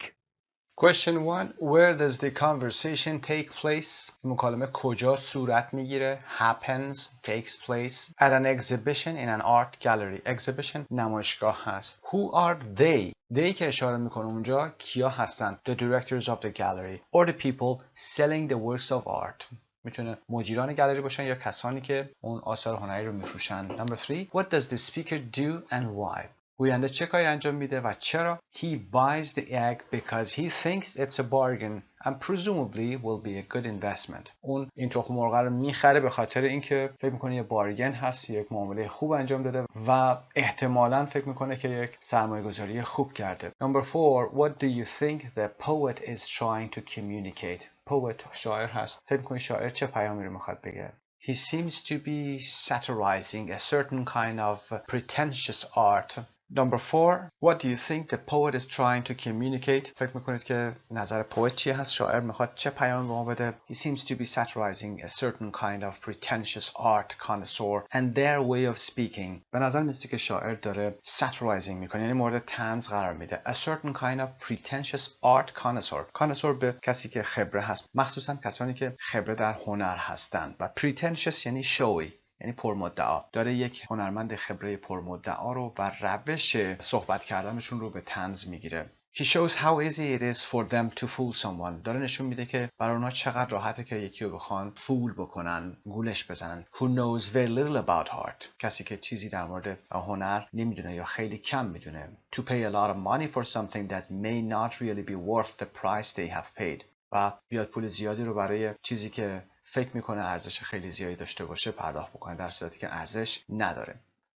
Question 1. Where does the conversation take place? مکالمه کجا صورت میگیره؟ Happens, takes place at an exhibition in an art gallery. Exhibition نمایشگاه هست. Who are they? They که اشاره میکنه اونجا کیا هستن؟ The directors of the gallery or the people selling the works of art. میتونه مدیران گالری باشن یا کسانی که اون آثار هنری رو میفروشن. Number 3. What does the speaker do and why? گوینده چه کاری انجام میده و چرا؟ He buys the egg because he thinks it's a bargain and presumably will be a good investment. اون این تخم مرغ رو میخره به خاطر اینکه فکر میکنه یه بارگن هست، یک معامله خوب انجام داده و احتمالاً فکر میکنه که یک سرمایه‌گذاری خوب کرده. Number 4. What do you think the poet is trying to communicate? Poet شاعر هست. فکر میکنی شاعر چه پیامی رو میخواد بگه؟ He seems to be satirizing a certain kind of pretentious art. Number 4. What do you think the poet is trying to communicate? فکر میکنید که نظر پوئت چی هست؟ شاعر میخواد چه پیام به ما بده؟ He seems to be satirizing a certain kind of pretentious art connoisseur and their way of speaking. به نظر میاد که شاعر داره satirizing میکنه، یعنی مورد طنز قرار میده. A certain kind of pretentious art connoisseur. connoisseur به کسی که خبره هست، مخصوصا کسانی که خبره در هنر هستند. و pretentious یعنی showy، یعنی پرمدعا. داره یک هنرمند خبره پرمدعا رو و روش صحبت کردنشون رو به طنز میگیره. He shows how easy it is for them to fool someone. داره نشون میده که برای اونها چقدر راحته که یکی رو بخوان فول بکنن، گولش بزنن. Who knows very little about art. کسی که چیزی در مورد هنر نمیدونه یا خیلی کم میدونه. To pay a lot of money for something that may not really be worth the price they have paid. و بیاد پول زیادی رو برای چیزی که فکر میکنه ارزش خیلی زیادی داشته باشه پرداخت بکنه در صورتی که ارزش نداره.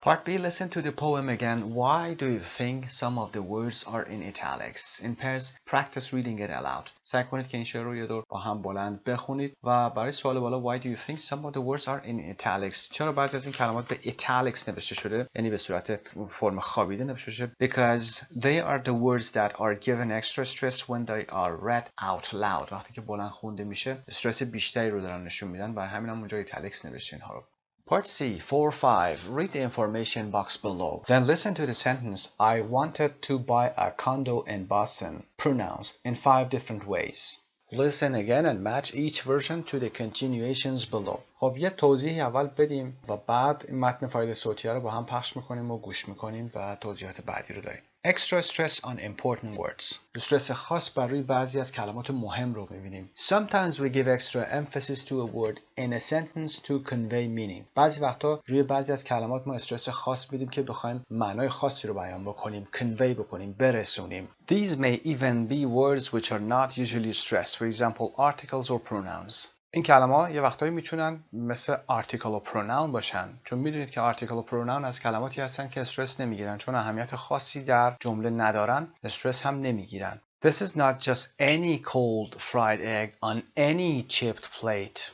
Part B. Listen to the poem again. Why do you think some of the words are in italics? In pairs, practice reading it aloud. سعی کنید که این شعر رو یه دور با هم بلند بخونید و برای سوال بالا Why do you think some of the words are in italics? چرا بعضی از این کلمات به italics نوشته شده؟ یعنی به صورت فرم خوابیده نوشته شده. Because they are the words that are given extra stress when they are read out loud. وقتی که بلند خونده میشه استرس بیشتری رو دارن نشون میدن، برای همین هم اونجا italics نوشته اینها رو. Part C, 4-5. Read the information box below. Then listen to the sentence, I wanted to buy a condo in Boston, pronounced in 5 different ways. Listen again and match each version to the continuations below. خب یه توضیحی اول بدیم و بعد این متن فایل صوتی رو با هم پخش میکنیم و گوش میکنیم و توضیحات بعدی رو داریم. Extra stress on important words. استرس خاص بر روی بعضی از کلمات مهم رو میبینیم. Sometimes we give extra emphasis to a word in a sentence to convey meaning. بعضی وقتا روی بعضی از کلمات ما استرس خاص میدیم که بخوایم معنای خاصی رو بیان بکنیم، convey بکنیم، برسونیم. These may even be words which are not usually stressed. For example, articles or pronouns. این کلمات یه وقتایی میتونن مثل article و pronoun باشن، چون میدونید که article و pronoun از کلماتی هستن که استرس نمیگیرن، چون اهمیت خاصی در جمله ندارن، استرس هم نمیگیرن. This is not just any cold fried egg on any chipped plate.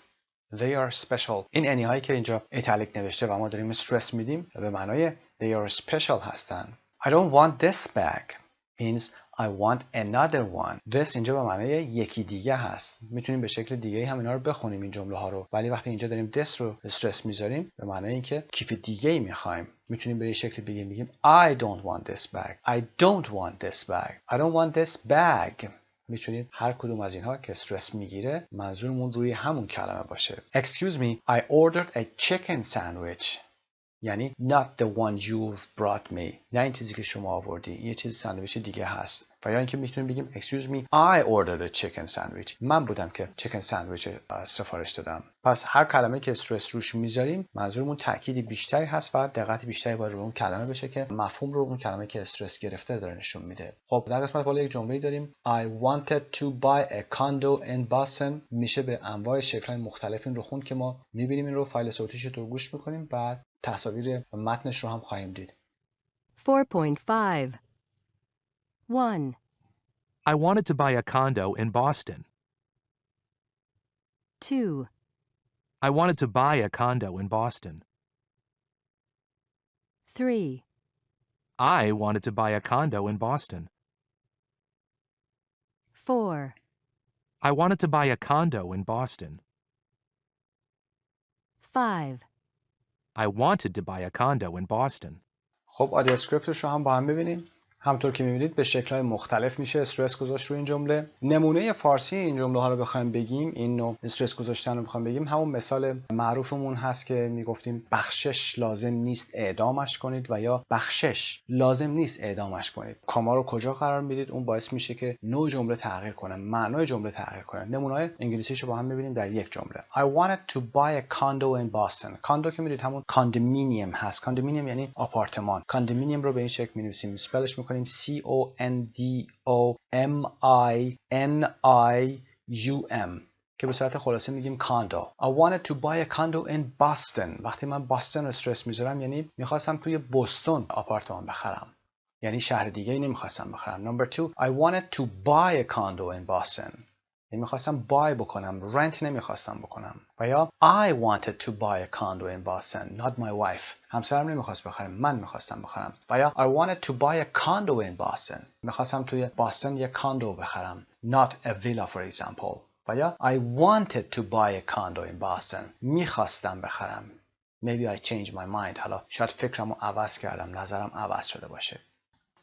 They are special. این any هایی که اینجا ایتالیک نوشته و ما داریم استرس میدیم به معنای they are special هستن. I don't want this bag. means I want another one. This اینجا به معنای یکی دیگه هست. میتونیم به شکل دیگه هم اینا رو بخونیم این جمله ها رو. ولی وقتی اینجا داریم this رو استرس میذاریم به معنای اینکه کیف دیگه ای میخوایم. میتونیم به این شکل بگیم I don't want this bag. I don't want this bag. I don't want this bag. میتونید هر کدوم از اینها که استرس میگیره منظورمون روی همون کلمه باشه. Excuse me, I ordered a chicken sandwich. یعنی not the one you've brought me. نه این چیزی که شما آوردی، یه چیز ساندویچ دیگه هست. و یا اینکه میتونیم بگیم excuse me, I ordered a chicken sandwich. من بودم که chicken sandwich سفارش دادم. پس هر کلمه که استرس روش میذاریم منظورمون تأکید بیشتری هست و دقت بیشتری باید روی اون کلمه بشه که مفهوم رو اون کلمه که استرس گرفته داره نشون میده. خب در قسمت بالا یک جمله داریم I wanted to buy a condo in Boston. میشه به انواع شکل‌های مختلف این رو خوند که ما میبینیم این رو فایل صوتیش رو گوش میکنیم بعد تصاویر متنش رو هم خواهیم دید. 4.5 1. I wanted to buy a condo in Boston. 2. I wanted to buy a condo in Boston. 3. I wanted to buy a condo in Boston. 4. I wanted to buy a condo in Boston. 5. I wanted to buy a condo in Boston. خب آدیو اسکریپتش رو هم با هم ببینیم. همونطور که می‌بینید به شکل‌های مختلف میشه استرس گذاشت روی این جمله. نمونه فارسی این جمله ها رو بخوایم بگیم، این نوع استرس گذاشتن رو بخوایم بگیم، همون مثال معروفمون هست که میگفتیم بخشش لازم نیست اعدامش کنید و یا بخشش لازم نیست اعدامش کنید. کاما رو کجا قرار میدید؟ اون باعث میشه که نوع جمله تغییر کنه، معنای جمله تغییر کنه. نمونه‌های انگلیسیشو با هم می‌بینیم در یک جمله. I wanted to buy a condo in Boston. کاندو که می‌دونید همون کاندومینیوم هست. کاندومینیوم یعنی آپارتمان. کاندومینیوم رو به این شکل می‌نویسیم. اسپلش می‌کنیم CONDOMINIUM که به صورت خلاصه میگیم کاندو. I wanted to buy a condo in Boston. وقتی من باستون استرس میذارم یعنی میخواستم توی بوستون آپارتمان بخرم. یعنی شهر دیگه ای نمیخواستم بخرم. Number 2, I wanted to buy a condo in Boston. یعنی میخواستم buy بکنم، رنت نمیخواستم بکنم. و یا I wanted to buy a condo in Boston, not my wife. همسرم نمیخواست بخرم، من میخواستم بخرم. و یا I wanted to buy a condo in Boston. میخواستم توی باستون یک کاندو بخرم, not a villa for example. و یا I wanted to buy a condo in Boston. میخواستم بخرم. Maybe I changed my mind. حالا شاید فکرمو عوض کردم، نظرم عوض شده باشه.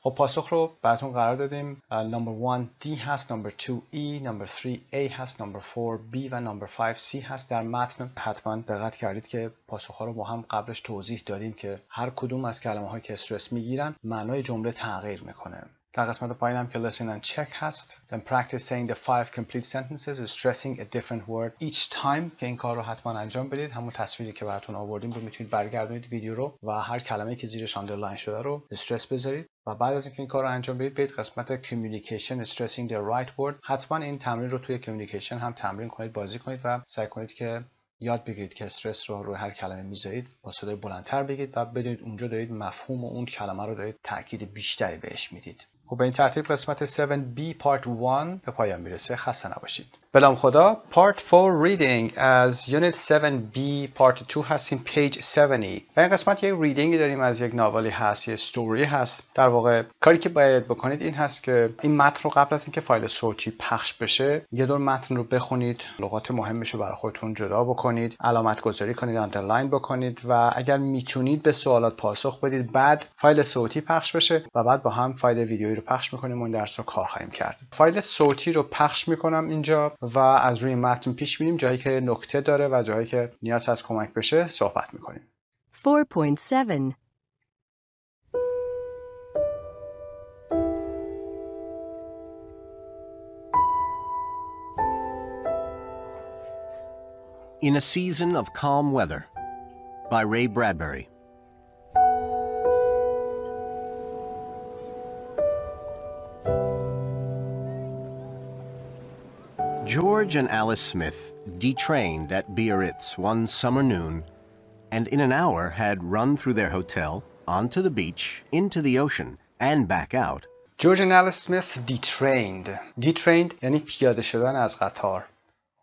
خب پاسخ رو براتون قرار دادیم. Number 1 D هست, Number 2 E, Number 3 A هست, Number 4 B و Number 5 C هست. در متن حتما دقت کردید که پاسخ‌ها رو با هم قبلش توضیح دادیم که هر کدوم از کلمه‌هایی که استرس میگیرن معنای جمله تغییر میکنه. در قسمت پایین هم که listen and check هست. Then practice saying the 5 complete sentences stressing a different word each time که این کار رو حتما انجام بدید. همون تصویری که براتون آوردیم رو میتونید برگردونید ویدیو رو و هر کلمه‌ای که زیرش آندرلاین شده رو استرس بذارید و بعد از اینکه این کار رو انجام بدید برید قسمت communication stressing the right word. حتما این تمرین رو توی communication هم تمرین کنید، بازی کنید و سعی کنید که یاد بگیرید که استرس رو روی هر کلمه میذارید با صدای بلندتر بگید و بدونید اونجا دارید مفهوم اون کلمه رو دارید تاکید بیشتری بهش میدید. خب به این ترتیب قسمت 7B Part 1 به پایان میرسه. خسته نباشید. بلام خدا. Part 4 Reading از Unit 7B Part 2 هستیم page 70. در این قسمت یک ریدینگی داریم از یک ناولی هست، یک ستوری هست. در واقع کاری که باید بکنید این هست که این متن رو قبل از اینکه فایل صوتی پخش بشه یه دور متن رو بخونید، لغات مهمش رو برای خودتون جدا بکنید، علامت گذاری کنید، آندرلاین بکنید و اگر میتونید به سوالات پاسخ بدید. بعد فایل صوتی پخش بشه و بعد با هم فایل ویدیویی رو پخش میکنیم و این درس رو کار خواهیم کرد. فایل صوتی رو پخش میکنم اینجا و از روی متن پیش میریم، جایی که نکته داره و جایی که نیاز از کمک بشه صحبت میکنیم. 4.7 In a Season of Calm Weather by Ray Bradbury. George and Alice Smith detrained at Biarritz one summer noon and in an hour had run through their hotel, onto the beach, into the ocean, and back out. George and Alice Smith detrained. Detrained یعنی پیاده شدن از قطار.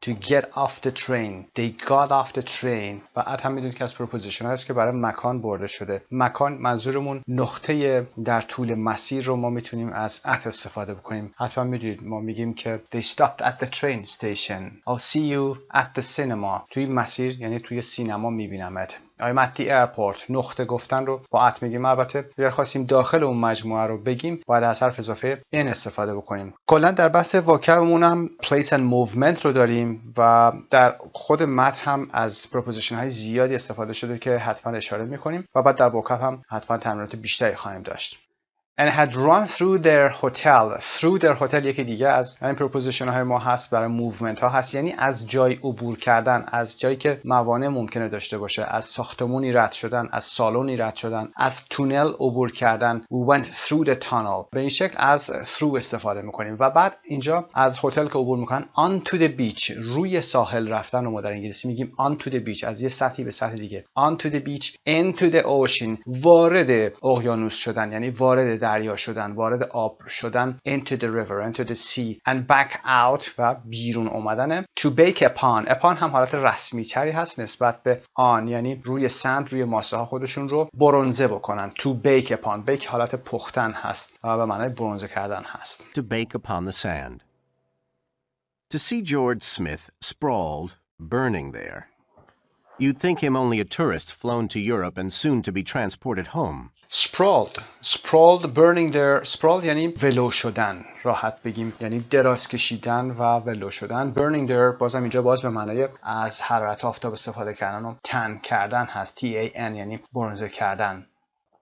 to get off the train. They got off the train. و هم میدونید که از پروپوزیشن هست که برای مکان برده شده. مکان منظورمون نقطه در طول مسیر رو ما میتونیم از at استفاده بکنیم. حتما میدونید ما میگیم که they stopped at the train station. I'll see you at the cinema. توی مسیر یعنی توی سینما میبینمت. I'm at the airport. نقطه گفتن رو با at میگیم. البته اگر خواستیم داخل اون مجموعه رو بگیم باید از حرف اضافه in استفاده بکنیم. کلا در بحث واکبمون هم place and movement رو داریم و در خود متن هم از پروپوزیشن های زیادی استفاده شده که حتما اشاره میکنیم و بعد در واکب هم حتما تمرینات بیشتری خواهیم داشت. and had run through their hotel. through their hotel یکی دیگه از این پروپوزیشن های ما هست برای موومنت ها هست، یعنی از جای عبور کردن، از جایی که موانع ممکنه داشته باشه، از ساختمونی رد شدن، از سالونی رد شدن، از تونل عبور کردن. we went through the tunnel. به این شکل از through استفاده میکنیم و بعد اینجا از هتل که عبور میکنن on to the beach، روی ساحل رفتن رو ما در انگلیسی میگیم on to the beach، از یه سطحی به سطح دیگه. on to the beach into the ocean، وارد اقیانوس شدن یعنی وارد دریا شدن، وارد آب شدن. into the river, into the sea and back out و بیرون اومدن. to bake upon. upon هم حالت رسمی تری هست نسبت به on، یعنی روی سند، روی ماسه ها خودشون رو برنزه بکنن. to bake upon. bake حالت پختن هست و به معنای برنزه کردن هست. To bake upon the sand. To see George Smith sprawled, burning there. You'd think him only a tourist flown to Europe and soon to be transported home. sprawled burning there. sprawled یعنی ولو شدن، راحت بگیم یعنی دراز کشیدن و ولو شدن. burning there بازم اینجا باز به معنای از حرارت آفتاب استفاده کردن و تن کردن هست. TAN یعنی برنزه کردن.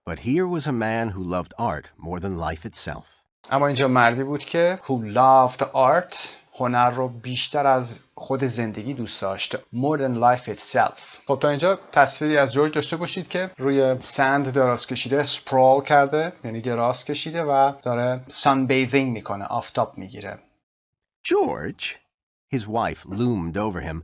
But here was a man who loved art more than life itself. اما اینجا مردی بود که who loved art، هنر رو بیشتر از خود زندگی دوست داشت. more than life itself. خب تا اینجا تصویری از جورج داشته باشید که روی سند دراز کشیده، sprawl کرده یعنی دراز کشیده و داره sunbathing میکنه، آفتاب میگیره. George, his wife loomed over him.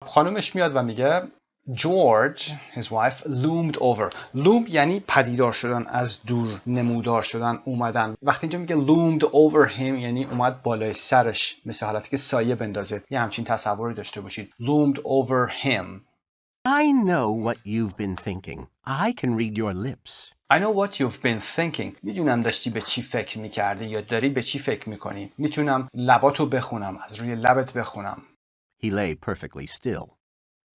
خانومش میاد و میگه George, his wife, loomed over. loom یعنی پدیدار شدن، از دور نمودار شدن، اومدن. وقتی اینجا میگه loomed over him یعنی اومد بالای سرش، مثل حالتی که سایه بندازه. یه همچین تصوری داشته باشید. loomed over him. I know what you've been thinking. I can read your lips. I know what you've been thinking. میدونم داشتی به چی فکر میکردی یا داری به چی فکر میکنی. میتونم لباتو بخونم، از روی لبت بخونم. He lay perfectly still,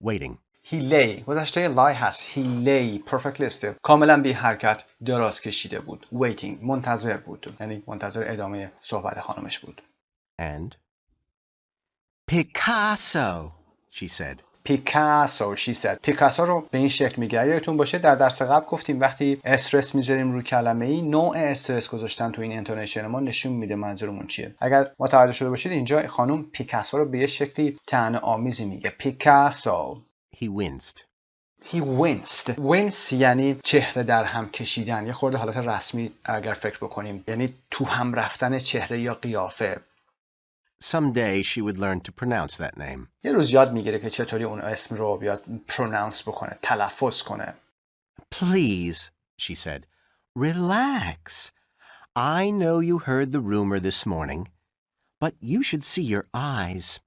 waiting. He lay گذشته لای هست. He lay perfectly still کاملا بی حرکت دراز کشیده بود. waiting منتظر بود، یعنی منتظر ادامه صحبت خانمش بود. And Picasso, she said. Picasso, she said. پیکاسو رو به این شکل میگه. یادتون باشه در درس قبل گفتیم وقتی استرس میذاریم رو کلمه ای، نوع استرس گذاشتن تو این انتونیشن ما نشون میده منظورمون چیه. اگر متوجه شده باشید اینجا خانم پیکاسو رو به یه شکلی طعنه‌آمیزی میگه. پیکاسو. He winced. He winced. wince یعنی چهره در هم کشیدن. یه خورده حالت رسمی اگر فکر بکنیم یعنی تو هم رفتن چهره یا قیافه. Someday she would learn to pronounce that name. یه روز یاد میگیره که چطوری اون اسم رو بیاد pronounce بکنه، تلفظ کنه. Please, she said, relax. I know you heard the rumor this morning, but you should see your eyes.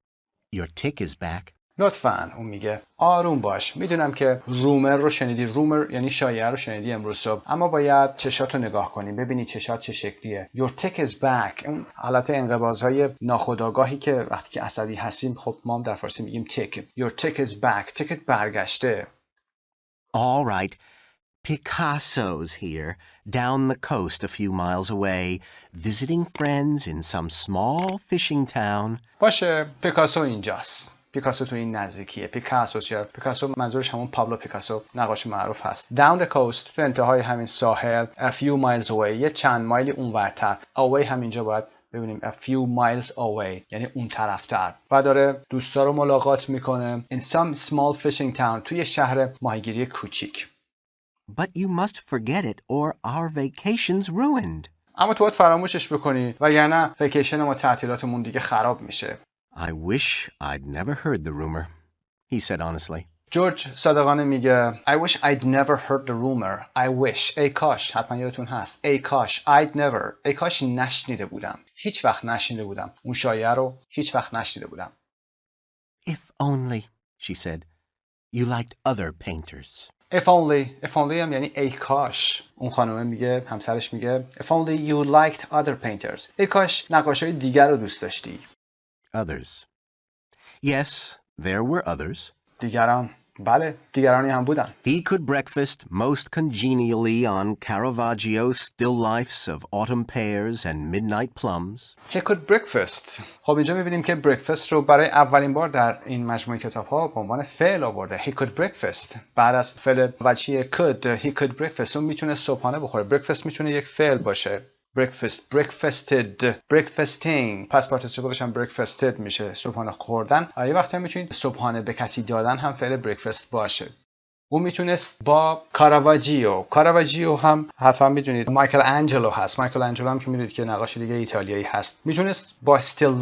Your tick is back. لطفاً اون میگه آروم باش. میدونم که رومر رو شنیدی. رومر یعنی شایعه رو شنیدی امروز صبح، اما باید چشاتو نگاه کنی ببینی چشات چه شکلیه. Your tick is back. اون حالت انقباض‌های ناخودآگاهی که وقتی که عصبی هستیم خب ما هم در فارسی میگیم tick. Your tick is back. تیکت برگشته. All right. Picasso's here, down the coast a few miles away, visiting friends in some small fishing town. باشه، پیکاسو اینجاست. پیکاسو تو این نزدیکیه. پیکاسو چیه؟ پیکاسو منظورش همون پابلو پیکاسو نقاش معروف هست. Down the coast تو انتهای همین ساحل. A few miles away یه چند مایلی اونورتر. Away همینجا باید ببینیم a few miles away یعنی اون طرفتر. و داره دوستا رو ملاقات میکنه. In some small fishing town توی شهر ماهیگیری کوچیک. But you must forget it or our vacation's ruined. اما تو باید فراموشش بکنی وگرنه ویکیشن ما تعطیلاتمون دیگه خراب میشه. I wish I'd never heard the rumor, he said honestly. جورج صادقانه میگه I wish I'd never heard the rumor. I wish. ای کاش. حتما یادتون هست. ای کاش. I'd never. ای کاش نشنیده بودم. هیچ وقت نشنیده بودم. اون شایعه رو هیچ وقت نشنیده بودم. only, she said, you liked other painters. if only هم یعنی ای کاش. اون خانومه میگه، همسرش میگه if only you liked other painters. ای کاش نقاشای دیگر رو دوست داشتی. Others. Yes, there were others. دیگران. بله، دیگرانی هم بودن. He could breakfast most congenially on Caravaggio's still lifes of autumn pears and midnight plums. He could breakfast. خب اینجا می‌بینیم که breakfast رو برای اولین بار در این مجموعه کتاب‌ها به عنوان فعل آورده. He could breakfast. بعد از فعل وجهی could, he could breakfast. اون میتونه صبحانه بخوره. breakfast میتونه یک فعل باشه. breakfast, breakfasted, breakfasting. پس پارتیسیپلش هم breakfasted میشه. صبحانه خوردن. یه وقتی هم میتونید صبحانه به کسی دادن هم فعل breakfast باشه. اون میتونست با کاراواجیو هم حتما میدونید مایکل انجلو هست. مایکل انجلو هم که میدونید که نقاش دیگه ایتالیایی هست. میتونست با still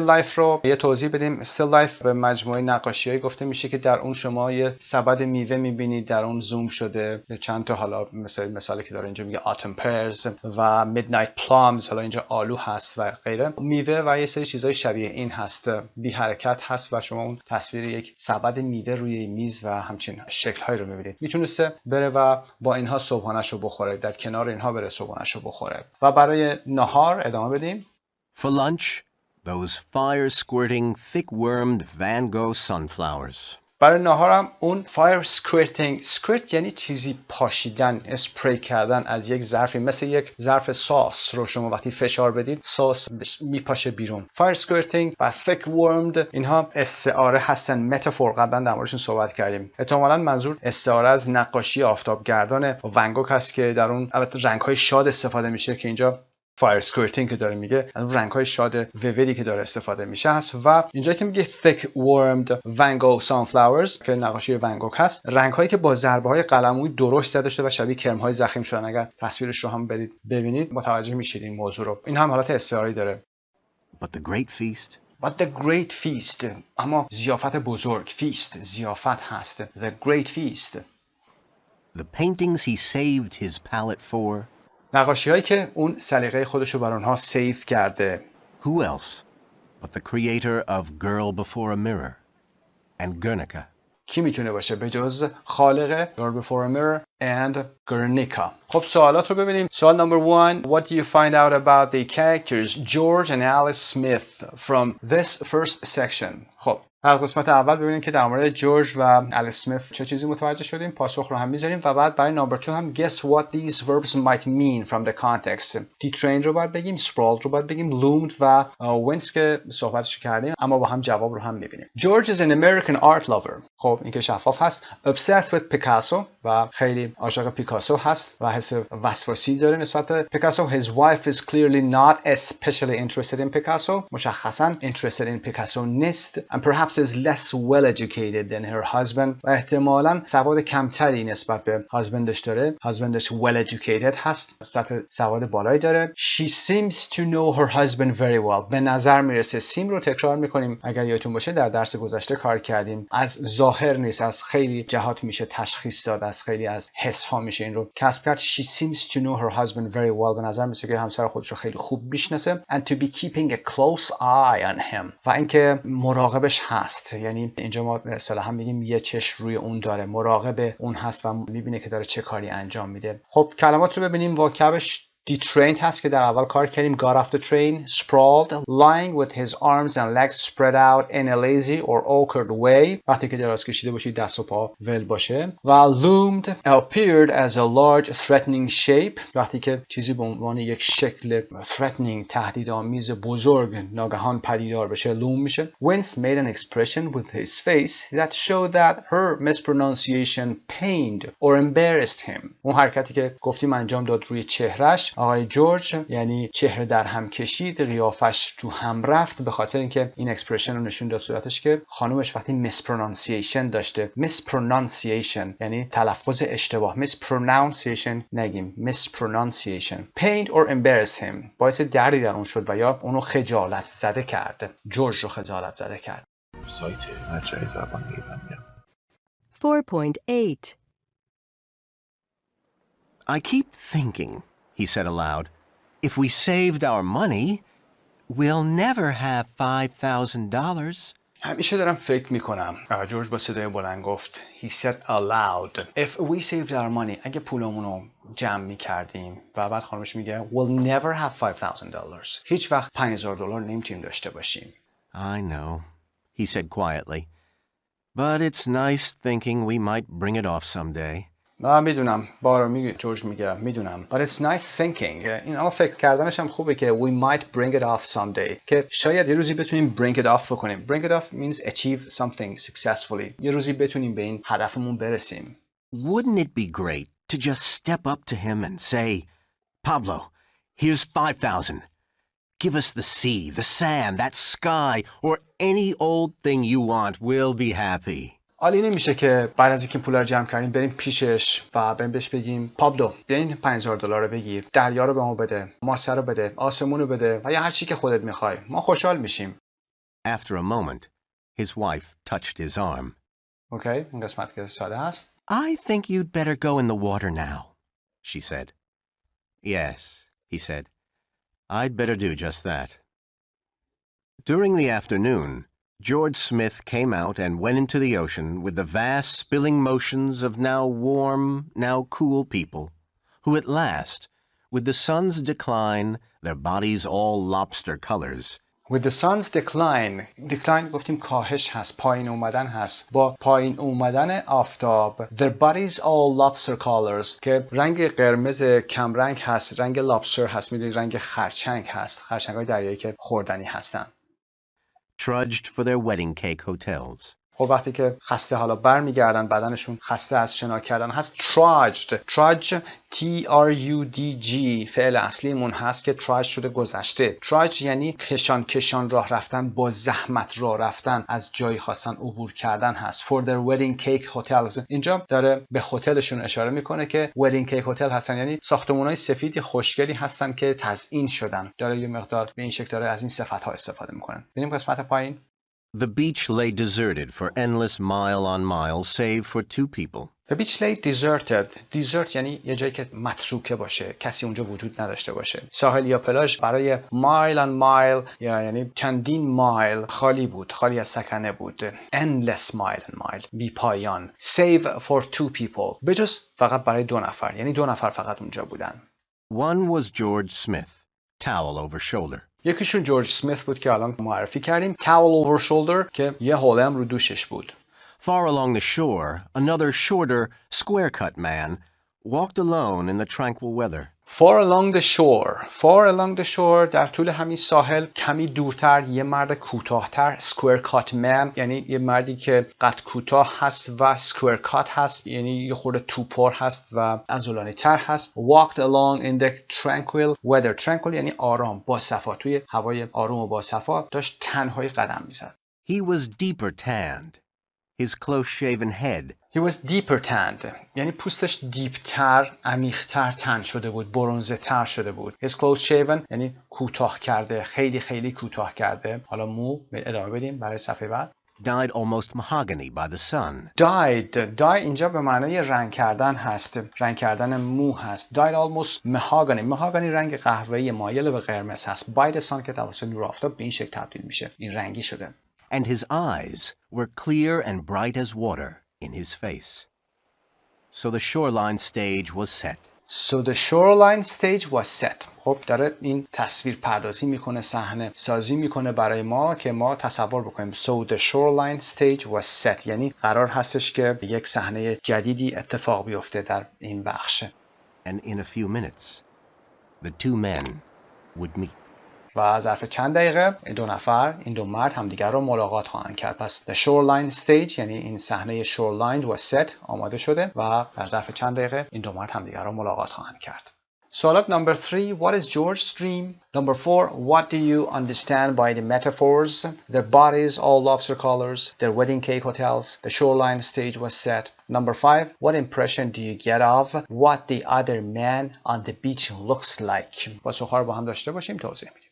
life رو یه توضیح بدیم. still life به مجموعه نقاشی‌های گفته میشه که در اون شما یه سبد میوه میبینید، در اون زوم شده چند تا، حالا مثالی که داره اینجا میگه autumn pears و midnight plums، حالا اینجا آلو هست و غیره. میوه و یه سری چیزای شبیه این هست. بی حرکت هست و شما اون تصویر یک سبد میوه روی میز و همچنین شکل‌هایی رو می‌بینید. میتونسته بره و با اینها صبحانه‌شو بخوره، در کنار اینها بره صبحانه‌شو بخوره. و برای نهار ادامه بدیم. For lunch, those fire-squirting, thick-wormed Van Gogh sunflowers. برای نهارم اون fire squirt یعنی چیزی پاشیدن، اسپری کردن از یک ظرفی، مثل یک ظرف ساس رو شما وقتی فشار بدید ساس میپاشه بیرون. fire squirting و thick wormed اینها استعاره هستن، متافور. قبلا در موردشون صحبت کردیم. احتمالاً منظور استعاره از نقاشی آفتابگردان ون گوگ هست که در اون البته رنگ‌های شاد استفاده میشه که اینجا فایر سکورتینگ که داره میگه از رنگ‌های شاد ویویدی که داره استفاده میشه هست. و اینجا که میگه thick wormed Van Gogh sunflowers که نقاشی ون گوگ هست، رنگ‌هایی که با ضربه‌های قلمویی درشت زده شده و شبیه کرم‌های ضخیم شدن. اگر تصویرش رو هم ببینید متوجه میشید این موضوع رو. این هم حالت استعاری داره. But the great feast. اما ضیافت بزرگ. feast ضیافت هست. the great feast. The paintings he saved his palette for. نقاشی هایی که اون سلیقه خودشو بر اونها سیو کرده. Who else but the creator of Girl Before a Mirror and Guernica. کی میتونه باشه به جز خالق Girl Before a Mirror and Guernica. خب سوالات رو ببینیم. سوال number 1. What do you find out about the characters George and Alice Smith from this first section? خب از قسمت اول ببینیم که در مورد جورج و الیس اسمیت چه چیزی متوجه شدیم. پاسخ رو هم میذاریم و بعد برای نمبر 2 هم guess what these verbs might mean from the context. detrained رو باید بگیم، sprawled رو باید بگیم، loomed و whence که صحبتش کردیم، اما با هم جواب رو هم میبینیم. George is an American art lover. خب این که شفاف هست. obsessed with Picasso و خیلی عاشق پیکاسو هست و حس وسواسی داره نسبت به پیکاسو. His wife is clearly not especially interested in Picasso. مشخصاً interested in Picasso نیست. And perhaps is less well educated than her husband. و احتمالاً سواد کمتری نسبت به husbandش داره. husbandش well educated هست. سطح سواد بالایی داره. She seems to know her husband very well. به نظر میرسه. seem رو تکرار میکنیم. اگر یادتون باشه در درس گذشته کار کردیم. از ظاهر نیست، از خیلی جهات میشه تشخیص داد، از خیلی از حس ها میشه این رو کسب کرد. She seems to know her husband very well. به نظر میسه که همسر خودش رو خیلی خوب میشناسه. And to be keeping a close eye on him. و اینکه مراقبش هست. یعنی اینجا ما اصطلاحاً میگیم یه چشم روی اون داره، مراقب اون هست و میبینه که داره چه کاری انجام میده. خب کلمات رو ببینیم. واکبش detrained هست که در اول کار کردیم. got off the train. sprawled, lying with his arms and legs spread out in a lazy or awkward way. وقتی که دراز کشیده باشید دست و پا ول باشه. و loomed, appeared as a large threatening shape. وقتی که چیزی به عنوان یک شکل threatening تهدیدآمیز بزرگ ناگهان پدیدار بشه loom میشه. Whence made an expression with his face that showed that her mispronunciation pained or embarrassed him. اون حرکتی که گفتیم انجام داد روی چهرش آقای جورج، یعنی چهره در هم کشید، قیافش تو هم رفت، به خاطر اینکه این اکسپرشن رو نشون داد صورتش که خانومش وقتی میسپرونانسییشن داشته. میسپرونانسییشن یعنی تلفظ اشتباه. میسپرونانسییشن نگیم، میسپرونانسییشن. pained or embarrass him باعث دردی در اون شد و یا اونو خجالت زده کرد. جورج رو خجالت زده کرد. سایت مجموعه زبان ایرانی. 4.8 I keep thinking, he said aloud, if we saved our money, we'll never have $5,000. همیشه دارم فکر میکنم. جورج با صدای بلند گفت He said aloud If we saved our money اگه پولمون رو جمع میکردیم و بعد خانمش میگه We'll never have $5,000 هیچ وقت $5,000 نمیتونیم داشته باشیم. I know, he said quietly. But it's nice thinking we might bring it off someday. من میدونم جورج میگه میدونم But it's nice thinking این اما فکر کردنش هم خوبه که We might bring it off someday که شاید یه روزی بتونیم bring it off بکنیم. Bring it off means achieve something successfully. یه روزی بتونیم به این هدفمون برسیم. Wouldn't it be great to just step up to him and say, Pablo, here's 5,000. Give us the sea, the sand, that sky, or any old thing you want. We'll be happy. عالی نمیشه که بعد از اینکه پولا رو جمع کردیم بریم پیشش و بریم بهش بگیم پابلو بیا این $5,000 رو بگیر، دریا رو به ما بده، ماسه رو بده، آسمون رو بده و یا هر چی که خودت میخوای، ما خوشحال میشیم. After a moment, his wife touched his arm. اوکی، این قسمت که ساده هست. I think you'd better go in the water now, she said. Yes, he said. I'd better do just that. During the afternoon, George Smith came out and went into the ocean with the vast spilling motions of now warm, now cool people, who at last, with the sun's decline, their bodies all lobster colors. With the sun's decline گفتیم کاهش هست، پایین اومدن هست. با پایین اومدن آفتاب their bodies all lobster colors که رنگ قرمز کمرنگ هست، رنگ لابستر هست، میدونید رنگ خرچنگ هست، خرچنگ‌های دریایی که خوردنی هستن. Trudged for their wedding cake hotels. خب وقتی که خسته حالا برمیگردن بدنشون خسته از شنا کردن هست trudge T-R-U-D-G فعل اصلیمون هست که trudge شده گذشته. trudge یعنی کشان راه رفتن، با زحمت راه رفتن، از جایی خواستن عبور کردن هست. for their wedding cake hotels اینجا داره به هتلشون اشاره میکنه که wedding cake hotel هستن، یعنی ساختمان‌های سفید خوشگلی هستن که تزیین شدن. داره یه مقدار به این شکل داره از این صفت‌ها استفاده میکنن. ببینیم قسمت پایین. The beach lay deserted for endless mile on mile save for two people. The beach lay deserted. Desert یعنی یه جایی که متروکه باشه، کسی اونجا وجود نداشته باشه. ساحل یا پلاژ برای mile on mile یعنی چندین مایل خالی بود، خالی از سکنه بود. Endless mile on mile بی پایان. Save for two people بجز فقط برای دو نفر، یعنی دو نفر فقط اونجا بودن. One was George Smith, towel over shoulder. یکیشون جورج اسمیت بود که الان معرفی کردیم. towel over shoulder که یه حوله هم رو دوشش بود. Far along the shore, another shorter, square-cut man walked alone in the tranquil weather. far along the shore در طول همین ساحل کمی دورتر یه مرد کوتاه‌تر square cut man یعنی یه مردی که قد کوتاه هست و square cut هست، یعنی یه خورده توپر هست و عضلانی تر هست. walked along in the tranquil weather. tranquil یعنی آرام، با صفا، توی هوای آروم و با صفا داشت تنهایی قدم میزد. He was deeper tanned. His close-shaven head. He was deeper tanned. یعنی پوستش دیپتر، عمیق‌تر تن شده بود، برنزه تر شده بود. His close shaven یعنی کوتاه کرده، خیلی خیلی کوتاه کرده. حالا مو ادامه بدیم برای صفحه بعد. Dyed almost mahogany by the sun. Dyed اینجا به معنای رنگ کردن هست، رنگ کردن مو هست. Dyed almost mahogany. mahogany رنگ قهوه‌ای مایل به قرمز هست. by the sun که توسط نور آفتاب به این شکل تبدیل میشه، این رنگی شده. And his eyes were clear and bright as water in his face. So the shoreline stage was set. خب داره این تصویر پردازی میکنه، صحنه سازی میکنه برای ما که ما تصور بکنیم. So the shoreline stage was set یعنی قرار هستش که یک صحنه جدیدی اتفاق بیفته در این بخش. And in a few minutes, the two men would meet. و ظرف چند دقیقه این دو مرد همدیگر رو ملاقات خواهند کرد. پس the shoreline stage یعنی این صحنه shoreline was set آماده شده و در ظرف چند دقیقه این دو مرد همدیگر رو ملاقات خواهند کرد. سوالات number 3 what is George's dream? Number 4 what do you understand by the metaphors? Their bodies all lobster colors, their wedding cake hotels, the shoreline stage was set. Number 5 what impression do you get of what the other man on the beach looks like? پاسخ‌ها رو با هم داشته باشیم توضیح میدیم.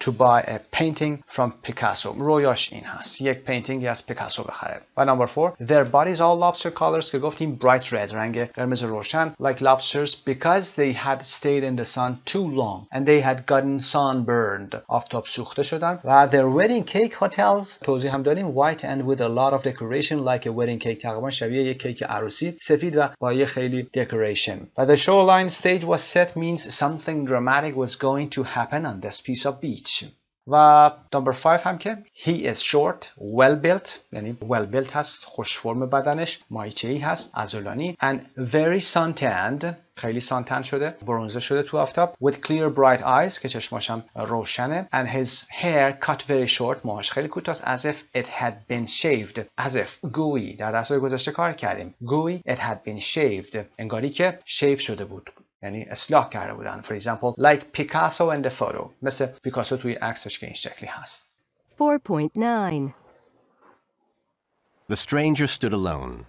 to buy a painting from Picasso. رویاش این هست. یک پینتینگی از پیکاسو بخره. و number 4, their bodies all lobster colors که گفتیم bright red رنگ قرمز روشن like lobsters because they had stayed in the sun too long and they had gotten sunburned. آفتاب سوخته شدن. و their wedding cake hotels توضیح هم داریم white and with a lot of decoration like a wedding cake تقریبا شبیه یک کیک عروسی سفید و با یه خیلی decoration. و the shoreline stage was set means something dramatic was going to happen on this piece of beach. و number 5 هم که he is short, well built یعنی well built هست خوش فرم بدنش ماهیچه‌ای هست عضلانی and very suntanned خیلی سانتن شده برنزه شده تو آفتاب with clear bright eyes که چشماش هم روشنه and his hair cut very short موهاش خیلی کوتاست as if it had been shaved as if گویی در درس‌های گذشته کار کردیم گویی it had been shaved انگاری که شیو شده بود یعنی اصلاح کرده بودن for example like Picasso in the photo مثل پیکاسو توی عکسش که این شکلی هست 4.9 The stranger stood alone.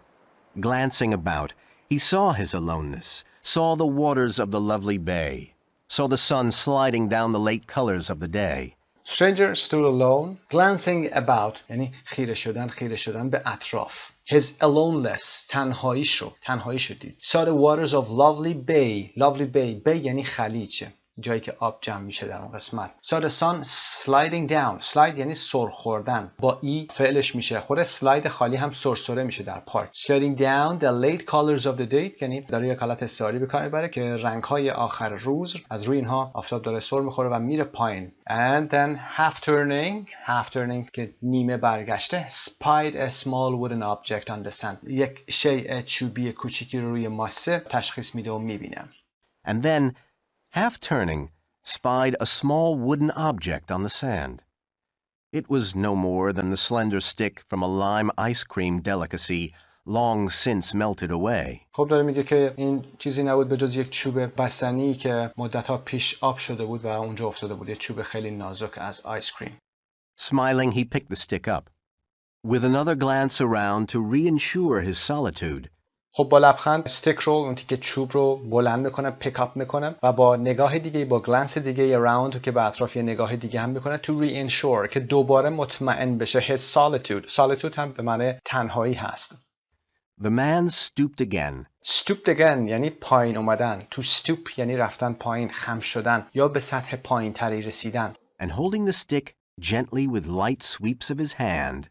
Glancing about, he saw his aloneness, saw the waters of the lovely bay, saw the sun sliding down the late colors of the day. Stranger stood alone, glancing about یعنی خیره شدن به اطراف. His aloneness تنهایی شدید. Saw the waters of lovely bay یعنی خلیج جایی که آب جمع میشه در اون قسمت. Saw the sun sliding down. slide یعنی سر خوردن. با ای فعلش میشه. خود سلاید خالی هم سرسره میشه در پارک. Sliding down the late colors of the day یعنی داره یک حالت استعاری به کار میبره که رنگ‌های آخر روز از روی اینها آفتاب داره سر میخوره و میره پایین. And then half turning که نیمه برگشته spied a small wooden object on the sand. یک شیء چوبی کوچیکی روی ماسه تشخیص میده و میبینه. And then half turning, spied a small wooden object on the sand. It was no more than the slender stick from a lime ice cream delicacy long since melted away. خب داره میگه که این چیزی نبود به جز یک چوب بستنی که مدت‌ها پیش آب شده بود و اونجا افتاده بود. یک چوب خیلی نازک از آیس کریم. Smiling, he picked the stick up. With another glance around to reinsure his solitude. خب با لبخند استیک رو اون تیکه چوب رو بلند میکنه پیک اپ میکنه و با نگاه دیگه با گلنس دیگه راوند که به اطراف یه نگاه دیگه هم میکنه to reinsure که دوباره مطمئن بشه his solitude هم به معنی تنهایی هست. The man stooped again. یعنی پایین اومدن. To stoop یعنی رفتن پایین خم شدن یا به سطح پایین تری رسیدن. And holding the stick gently with light sweeps of his hand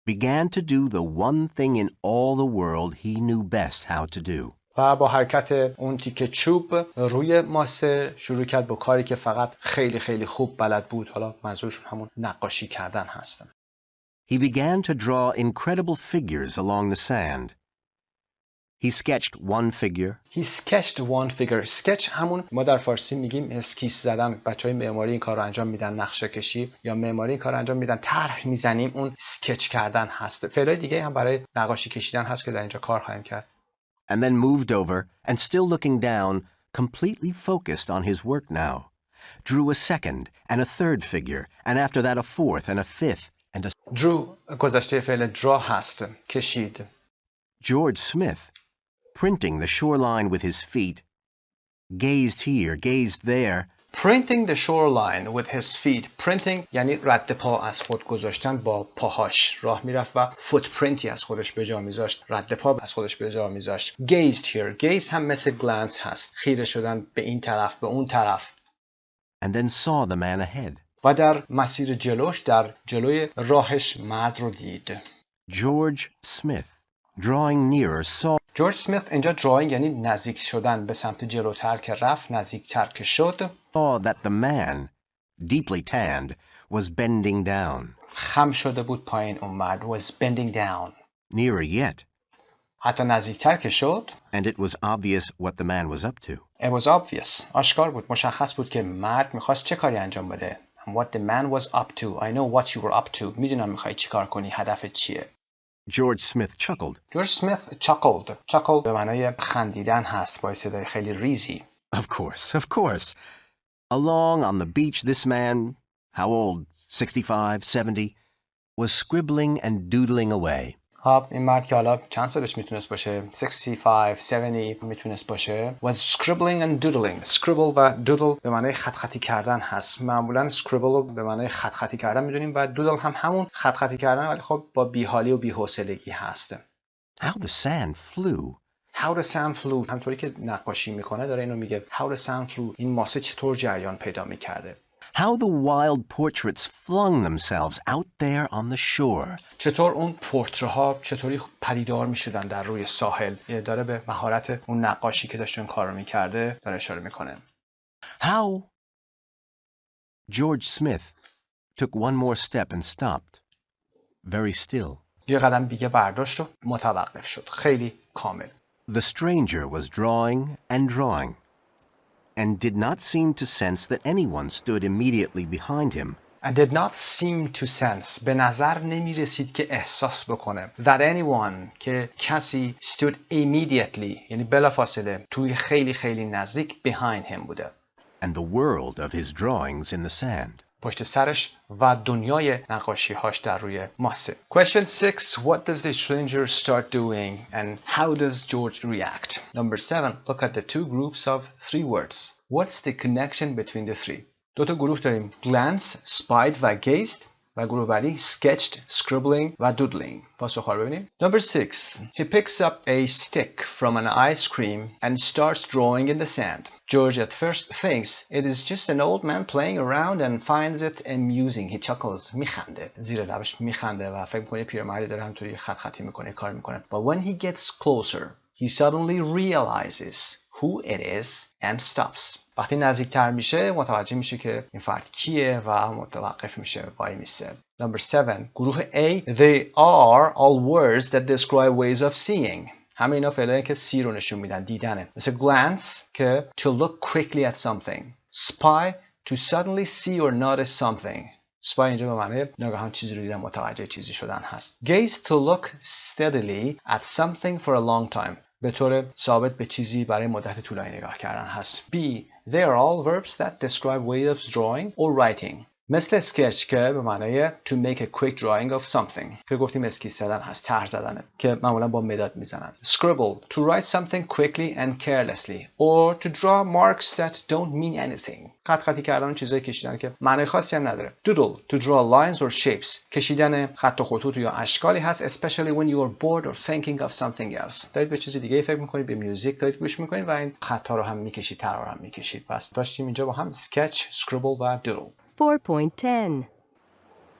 began to do the one thing in all the world he knew best how to do. و با حرکت اون تیکه چوب روی ماسه شروع کرد با کاری که فقط خیلی خیلی خوب بلد بود. حالا منظورشون همون نقاشی کردن هستن. He began to draw incredible figures along the sand. He sketched one figure. sketch همون ما در فارسی میگیم اسکیس زدن. بچهای معماری این کار رو انجام میدن. نقشه کشی یا معماری این کار رو انجام میدن. طرح میزنیم اون اسکچ کردن هست. فعلای دیگه هم برای نقاشی کشیدن هست که در اینجا کار خواهیم کرد. And then moved over and still looking down, completely focused on his work now. Drew a second and a third figure and after that a fourth and a fifth and a drew گذشته فعل draw هست. کشید. George Smith, printing the shoreline with his feet, gazed here, gazed there. Printing the shoreline with his feet. Printing یعنی رد پا از خود گذاشتن با پاهاش. راه میرفت و فوتپرینتی از خودش به جا میذاشت. رد پا از خودش به جا میذاشت. Gazed here. Gaze هم مثل glance هست. خیره شدن به این طرف به اون طرف. And then saw the man ahead. و در مسیر جلوش در جلوی راهش مرد رو دید. George Smith, drawing nearer, saw جورج اسمیت اینجا drawing یعنی نزدیک شدن به سمت جلوتر که رفت نزدیکتر که شد. Saw that the man, deeply tanned, was bending down. خم شده بود پایین اون مرد. Was bending down. Nearer yet. حتی نزدیکتر که شد. And it was obvious what the man was up to. It was obvious. آشکار بود. مشخص بود که مرد میخواست چه کاری انجام بده. And what the man was up to. I know what you were up to. میدونم میخوای چی کار کنی. هدفت چیه. George Smith chuckled. George Smith chuckled. Chuckle به معنای خندیدن هست با صدای خیلی ریزی. Of course. Along on the beach this man, how old, 65, 70, was scribbling and doodling away. خب این مرد که حالا چند سالش میتونست باشه 65 70 میتونست باشه was scribbling and doodling. scribble و doodle به معنای خط خطی کردن هست. معمولا scribble رو به معنای خط خطی کردن میدونیم و doodle هم همون خط خطی کردن ولی خب با بیحالی و بی‌حوصلگی هست. How the sand flew. How the sand flew. همطوری که نقاشی میکنه داره اینو میگه how the sand flew. این ماسه چطور جریان پیدا میکرده. How the wild portraits flung themselves out there on the shore. چطور اون پورترها چطوری پدیدار میشدن در روی ساحل. داره به مهارت اون نقاشی که داشت اون کار رو میکرده داره اشاره میکنه. How George Smith took one more step and stopped. Very still. یه قدم دیگه برداشت و متوقف شد. خیلی کامل. The stranger was drawing and drawing, and did not seem to sense that anyone stood immediately behind him. And did not seem to sense. به نظر نمی رسید که احساس بکنه. That anyone که کسی stood immediately یعنی بلافاصله توی خیلی خیلی نزدیک behind him بوده. And the world of his drawings in the sand. پشت سرش و دنیای نقاشی‌هاش در روی ماسه. Question 6. What does the stranger start doing and how does George react? Number 7. Look at the two groups of 3 words. What's the connection between the three? دو تا گروه داریم. glance, spied و gazed و گروه بعدی sketched, scribbling و doodling. پاسخ رو ببینیم. Number 6. He picks up a stick from an ice cream and starts drawing in the sand. George at first thinks it is just an old man playing around and finds it amusing. He chuckles. میخنده. زیر لبش میخنده و فکر میکنه پیرمردی داره همطوری خط خطی میکنه کار میکنه. But when he gets closer, he suddenly realizes who it is and stops. وقتی نزدیکتر میشه متوجه میشه که این فرد کیه و متوقف میشه وای میسه. Number 7. گروه A. They are all words that describe ways of seeing. همه اینا فعلایی که سی رو نشون میدن دیدنه. مثل glance که to look quickly at something. Spy to suddenly see or notice something. spy اینجا به معنی ناگهان چیزی رو دیدن متوجه چیزی شدن هست. Gaze to look steadily at something for a long time. به طور ثابت به چیزی برای مدت طولانی نگاه کردن هست. B. They are all verbs that describe ways of drawing or writing. مثل sketch که به معنی to make a quick drawing of something که گفتیم اسکیس زدن هست طرح زدنه که معمولا با مداد میزنن. Scribble to write something quickly and carelessly or to draw marks that don't mean anything. خط خطی کردن چیزایی کشیدن که معنی خاصی هم نداره. Doodle to draw lines or shapes. کشیدن خط و خطوط یا اشکالی هست especially when you are bored or thinking of something else. دارید به چیز دیگه فکر میکنید به میوزیک دارید گوش میکنید و این خطا رو هم میکشید طرح رو هم میکشید. پس داشتیم اینجا با هم sketch, scribble و doodle. 4.10.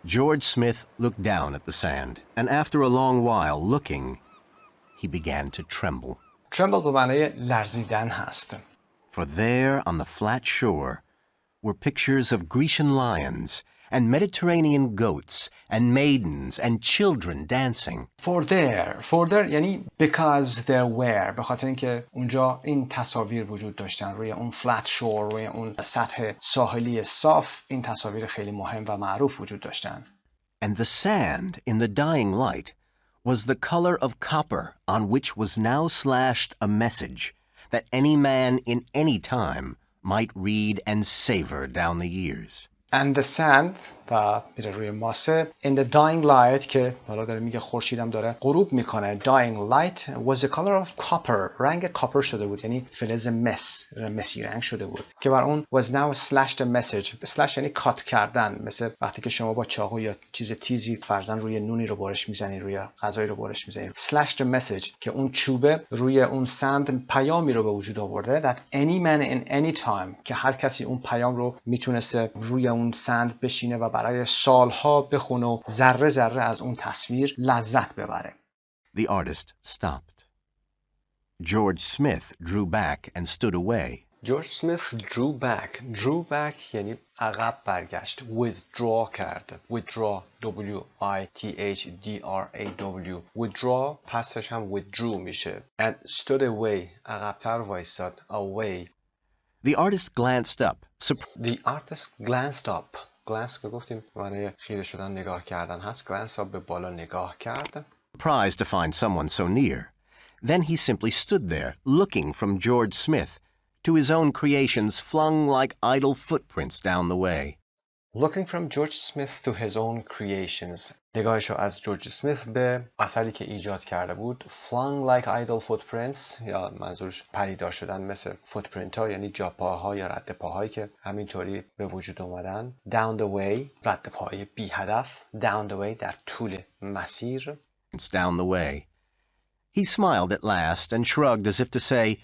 George Smith looked down at the sand, and after a long while looking, he began to tremble. Tremble به معنی لرزیدن هست. For there on the flat shore were pictures of Grecian lions and Mediterranean goats and maidens and children dancing. For there یعنی because there were به خاطر اینکه اونجا این تصاویر وجود داشتن روی اون flat shore روی اون سطح ساحلی صاف این تصاویر خیلی مهم و معروف وجود داشتن. And the sand in the dying light was the color of copper on which was now slashed a message that any man in any time might read and savor down the years. And the sand و میره روی ماسه in the dying light که حالا داره میگه خورشیدم داره غروب میکنه. Dying light was the color of copper. رنگ کاپر شده بود یعنی فلز مسی رنگ شده بود که بر اون was now slashed a message. slash یعنی کات کردن مثل وقتی که شما با چاقو یا چیز تیزی فرضاً روی نونی رو برش میزنی روی غذایی رو برش میزنی. slashed a message که اون چوبه روی اون سند پیامی رو به وجود آورده that any man in any time که هر کسی اون پیام رو میتونسته روی اون سند بشینه و برای سالها بخونه و ذره ذره از اون تصویر لذت ببره. The artist stopped. George Smith drew back and stood away. George Smith drew back. Drew back یعنی عقب برگشت. Withdraw کرد. Withdraw. W-I-T-H-D-R-A-W. Withdraw پسش هم withdrew میشه. And stood away. عقبتر وایستاد. Away. The artist glanced up. The artist glanced up. glance که گفتیم معنی خیره شدن نگاه کردن هست. glance به بالا نگاه کرد. Surprised to find someone so near. Then he simply stood there, looking from George Smith to his own creations flung like idle footprints down the way. Looking from George Smith to his own creations. نگاهشو از جورج اسمیت به اثری که ایجاد کرده بود. Flung like idle footprints یا منظورش پدیدار شدن مثل footprint ها یعنی جاپاها یا رد پاهایی که همینطوری به وجود اومدن. Down the way رد پاهای بی هدف. Down the way در طول مسیر. It's down the way. He smiled at last and shrugged as if to say,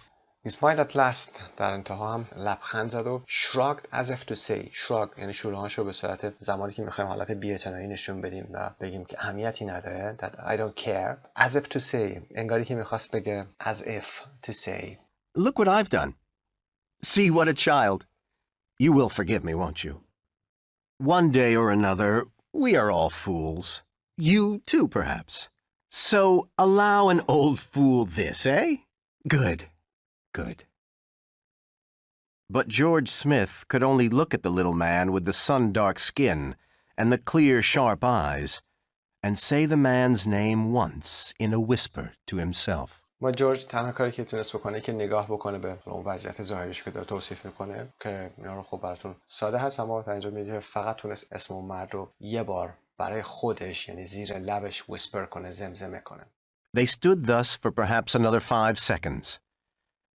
He smiled at last در انتها هم لبخند زد و shrugged as if to say. shrug یعنی شلوغانشو به صورت زمانی که میخوایم حالت بی‌اعتنایی نشون بدیم و بگیم که اهمیتی نداره. That I don't care. As if to say. انگاری که میخواست بگه as if to say. Look what I've done. See what a child. You will forgive me, won't you? One day or another, we are all fools. You too, perhaps. So allow an old fool this, eh? Good. Good. But George Smith could only look at the little man with the sun-dark skin and the clear, sharp eyes and say the man's name once in a whisper to himself. ما جورج تنها کاری که تونست بکنه که نگاه بکنه به اون وضعیت ظاهریش که داره توصیف میکنه که اینا رو خب براتون ساده هست اما در اینجا میگه فقط تونست اسم اون مرد رو یه بار برای خودش یعنی زیر لبش whisper کنه زمزمه کنه. They stood thus for perhaps another 5 seconds.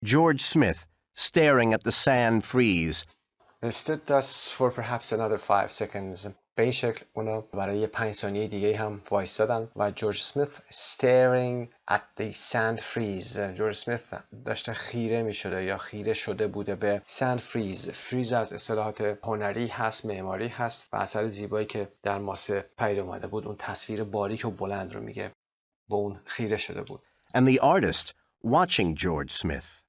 George Smith staring at the sand freeze. They stood thus for perhaps another 5 seconds. به این شکل اونا برای 5 ثانیه دیگه هم وایستادن و جورج اسمیت staring at the sand freeze. جورج اسمیت داشته خیره می شده یا خیره شده بوده به sand freeze. freeze از اصطلاحات هنری هست، معماری هست و اثر زیبایی که در ماسه پدید اومده بود اون تصویر باریک و بلند رو میگه. به اون خیره شده بود. And the artist watching George Smith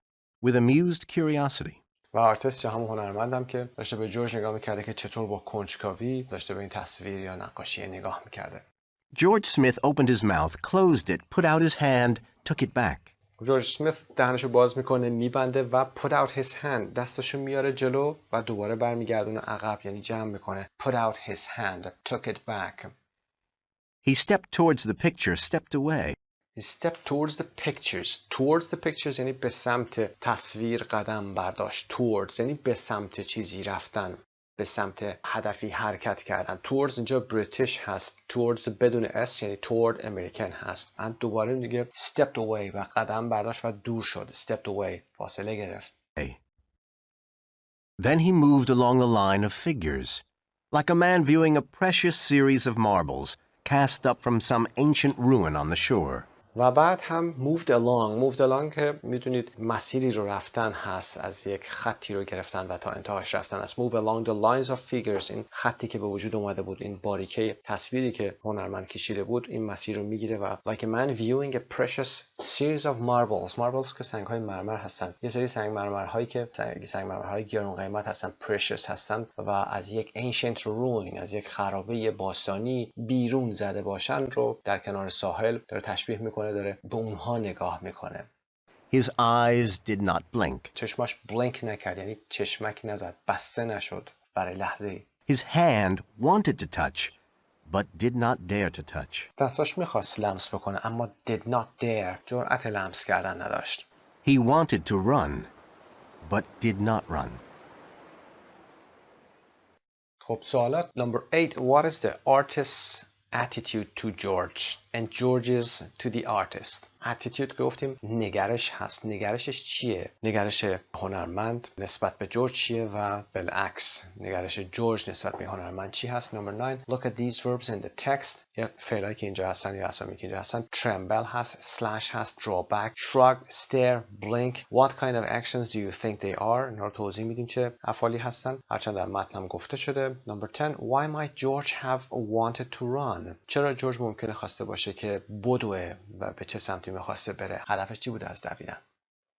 with amused curiosity. و آرتیست یا همون هنرمندم که داشته به جورج نگاه میکرده که چطور با کنجکاوی داشته به این تصویر یا نقاشی نگاه میکرده. George Smith opened his mouth, closed it, put out his hand, took it back. جورج اسمیت دهنشو باز میکنه میبنده و put out his hand دستشو میاره جلو و دوباره برمیگردونه عقب یعنی جمع میکنه. put out his hand took it back. He stepped towards the picture, stepped away. He stepped towards the pictures. Towards the pictures یعنی به سمت تصویر قدم برداشت. Towards یعنی به سمت چیزی رفتن. به سمت هدفی حرکت کردن. Towards اینجا بریتیش هست. Towards بدون اس یعنی toward امریکن هست. and دوباره میگه stepped away و قدم برداشت و دور شد. Stepped away فاصله گرفت. Then he moved along the line of figures, like a man viewing a precious series of marbles cast up from some ancient ruin on the shore. و بعد هم moved along که میدونید مسیری رو رفتن هست از یک خطی رو گرفتن و تا انتهاش رفتن است. move along the lines of figures این خطی که به وجود اومده بود این باریکه تصویری که هنرمند کشیده بود این مسیر رو میگیره و like a man viewing a precious series of marbles که سنگ‌های مرمر هستن یه سری سنگ مرمرهای گران قیمت هستن precious هستن و از یک ancient ruin از یک خرابه باستانی بیرون زده باشن رو در کنار ساحل داره تشبیه میکنه داره به اونها نگاه میکنه. His eyes did not blink. چشماش blink نکرد یعنی چشمک نزد بسته نشد برای لحظه. His hand wanted to touch but did not dare to touch. دستاش میخواست لمس بکنه اما did not dare جرأت لمس کردن نداشت. He wanted to run but did not run. خب سوالات number 8 what is the artist's attitude to George and George's to the artist. attitude گفتیم نگرش هست. نگرشش چیه؟ نگرش هنرمند نسبت به جورج چیه و بالعکس نگرش جورج نسبت به هنرمند چی هست. number 9 look at these verbs in the text. یا فعلایی که اینجا هستن یا اسامی که اینجا هستن tremble هست slash هست draw back shrug stare blink what kind of actions do you think they are. اینا رو توضیح میدیم چه افعالی هستن هرچند در متن هم گفته شده. number 10 why might George have wanted to run. چرا جورج ممکنه خواسته باشه که بدوه و به چه سمتی میخواسته بره هدفش چی بوده از دویدن.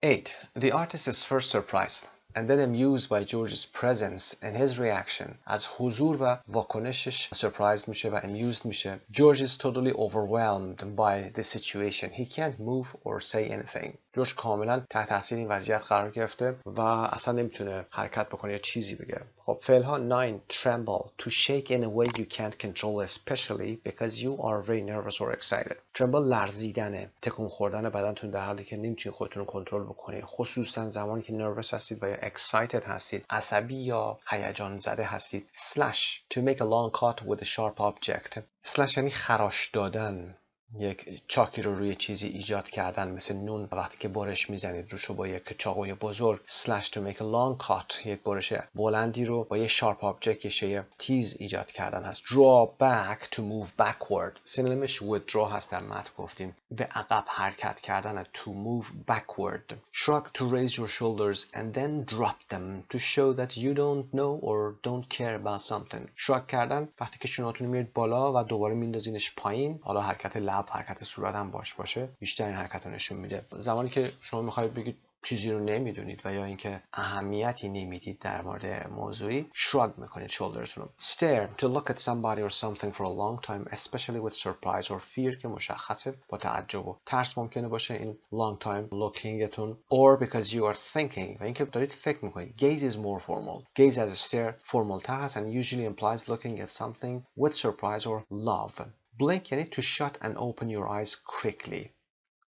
8 the artist is first surprised and then amused by George's presence and his reaction. از حضور و واکنشش surprised میشه و amused میشه. George is totally overwhelmed by the situation. He can't move or say anything. جورج کاملا تحت تاثیر این وضعیت قرار گرفته و اصلا نمیتونه حرکت بکنه یا چیزی بگه. خب فعل‌ها 9 tremble to shake in a way you can't control especially because you are very nervous or excited. tremble لرزیدنه، تکون خوردن بدنتون در حالی که نمیتونید خودتون رو کنترل بکنید، خصوصا زمانی که nervous هستید و یا excited هستید، عصبی یا هیجان زده هستید. slash to make a long cut with a sharp object. slash یعنی خراش دادن، یک چاکی رو روی چیزی ایجاد کردن، مثل نون وقتی که برش میزنید روش رو با یک چاقوی بزرگ. slash to make a long cut یک برش بلندی رو با یک sharp object، یه شیء تیز ایجاد کردن هست. draw back to move backward سینونیمش withdraw هست، در متن گفتیم به عقب حرکت کردن. to move backward. shrug to raise your shoulders and then drop them to show that you don't know or don't care about something. shrug کردن وقتی که شونهاتون میارید بالا و دوباره میندازینش پایین، حالا حرکت لب، حرکت صورت هم باشه، بیشتر این حرکت رو نشون میده. زمانی که شما میخواید بگید چیزی رو نمیدونید و یا اینکه اهمیتی نمیدید در مورد موضوعی، shrug میکنید شولدرتون رو. stare to look at somebody or something for a long time especially with surprise or fear که مشخصه با تعجب و ترس ممکنه باشه این long time lookingتون، or because you are thinking و اینکه دارید فکر میکنید. gaze is more formal. gaze as a stare formal تر هست and usually implies looking at something with surprise or love. blink یعنی to shut and open your eyes quickly.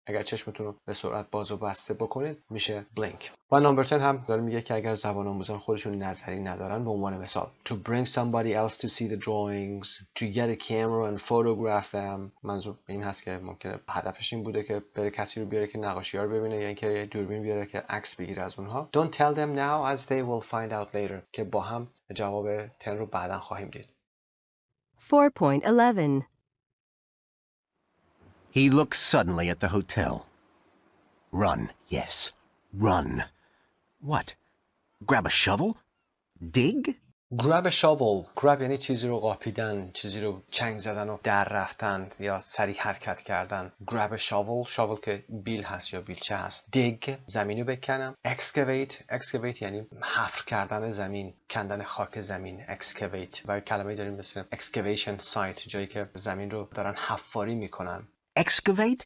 اگر چشمتون رو به سرعت باز و بسته بکنید میشه blink. و نمبر 10 هم داره میگه که اگر زبان آموزان خودشون نظری ندارن، به عنوان مثال to bring somebody else to see the drawings, to get a camera and photograph them. منظور این هست که ممکنه هدفش این بوده که بره کسی رو بیاره که نقاشی‌ها رو ببینه یا اینکه دوربین بیاره که عکس بگیره از اونها. don't tell them now as they will find out later که با هم جواب 10 رو بعداً خواهیم دید. 4.11 He looked suddenly at the hotel. Run, yes, run. What? Grab a shovel? Dig? grab a shovel. grab یعنی چیزی رو قاپیدن، چیزی رو چنگ زدن و در رفتن یا سریع حرکت کردن. grab a shovel. shovel که بیل هست یا بیلچه هست. dig زمین رو بکنم. excavate یعنی حفر کردن زمین، کندن خاک زمین. excavate و کلمه‌ای داریم مثل excavation site جایی که زمین رو دارن حفاری میکنن. Excavate?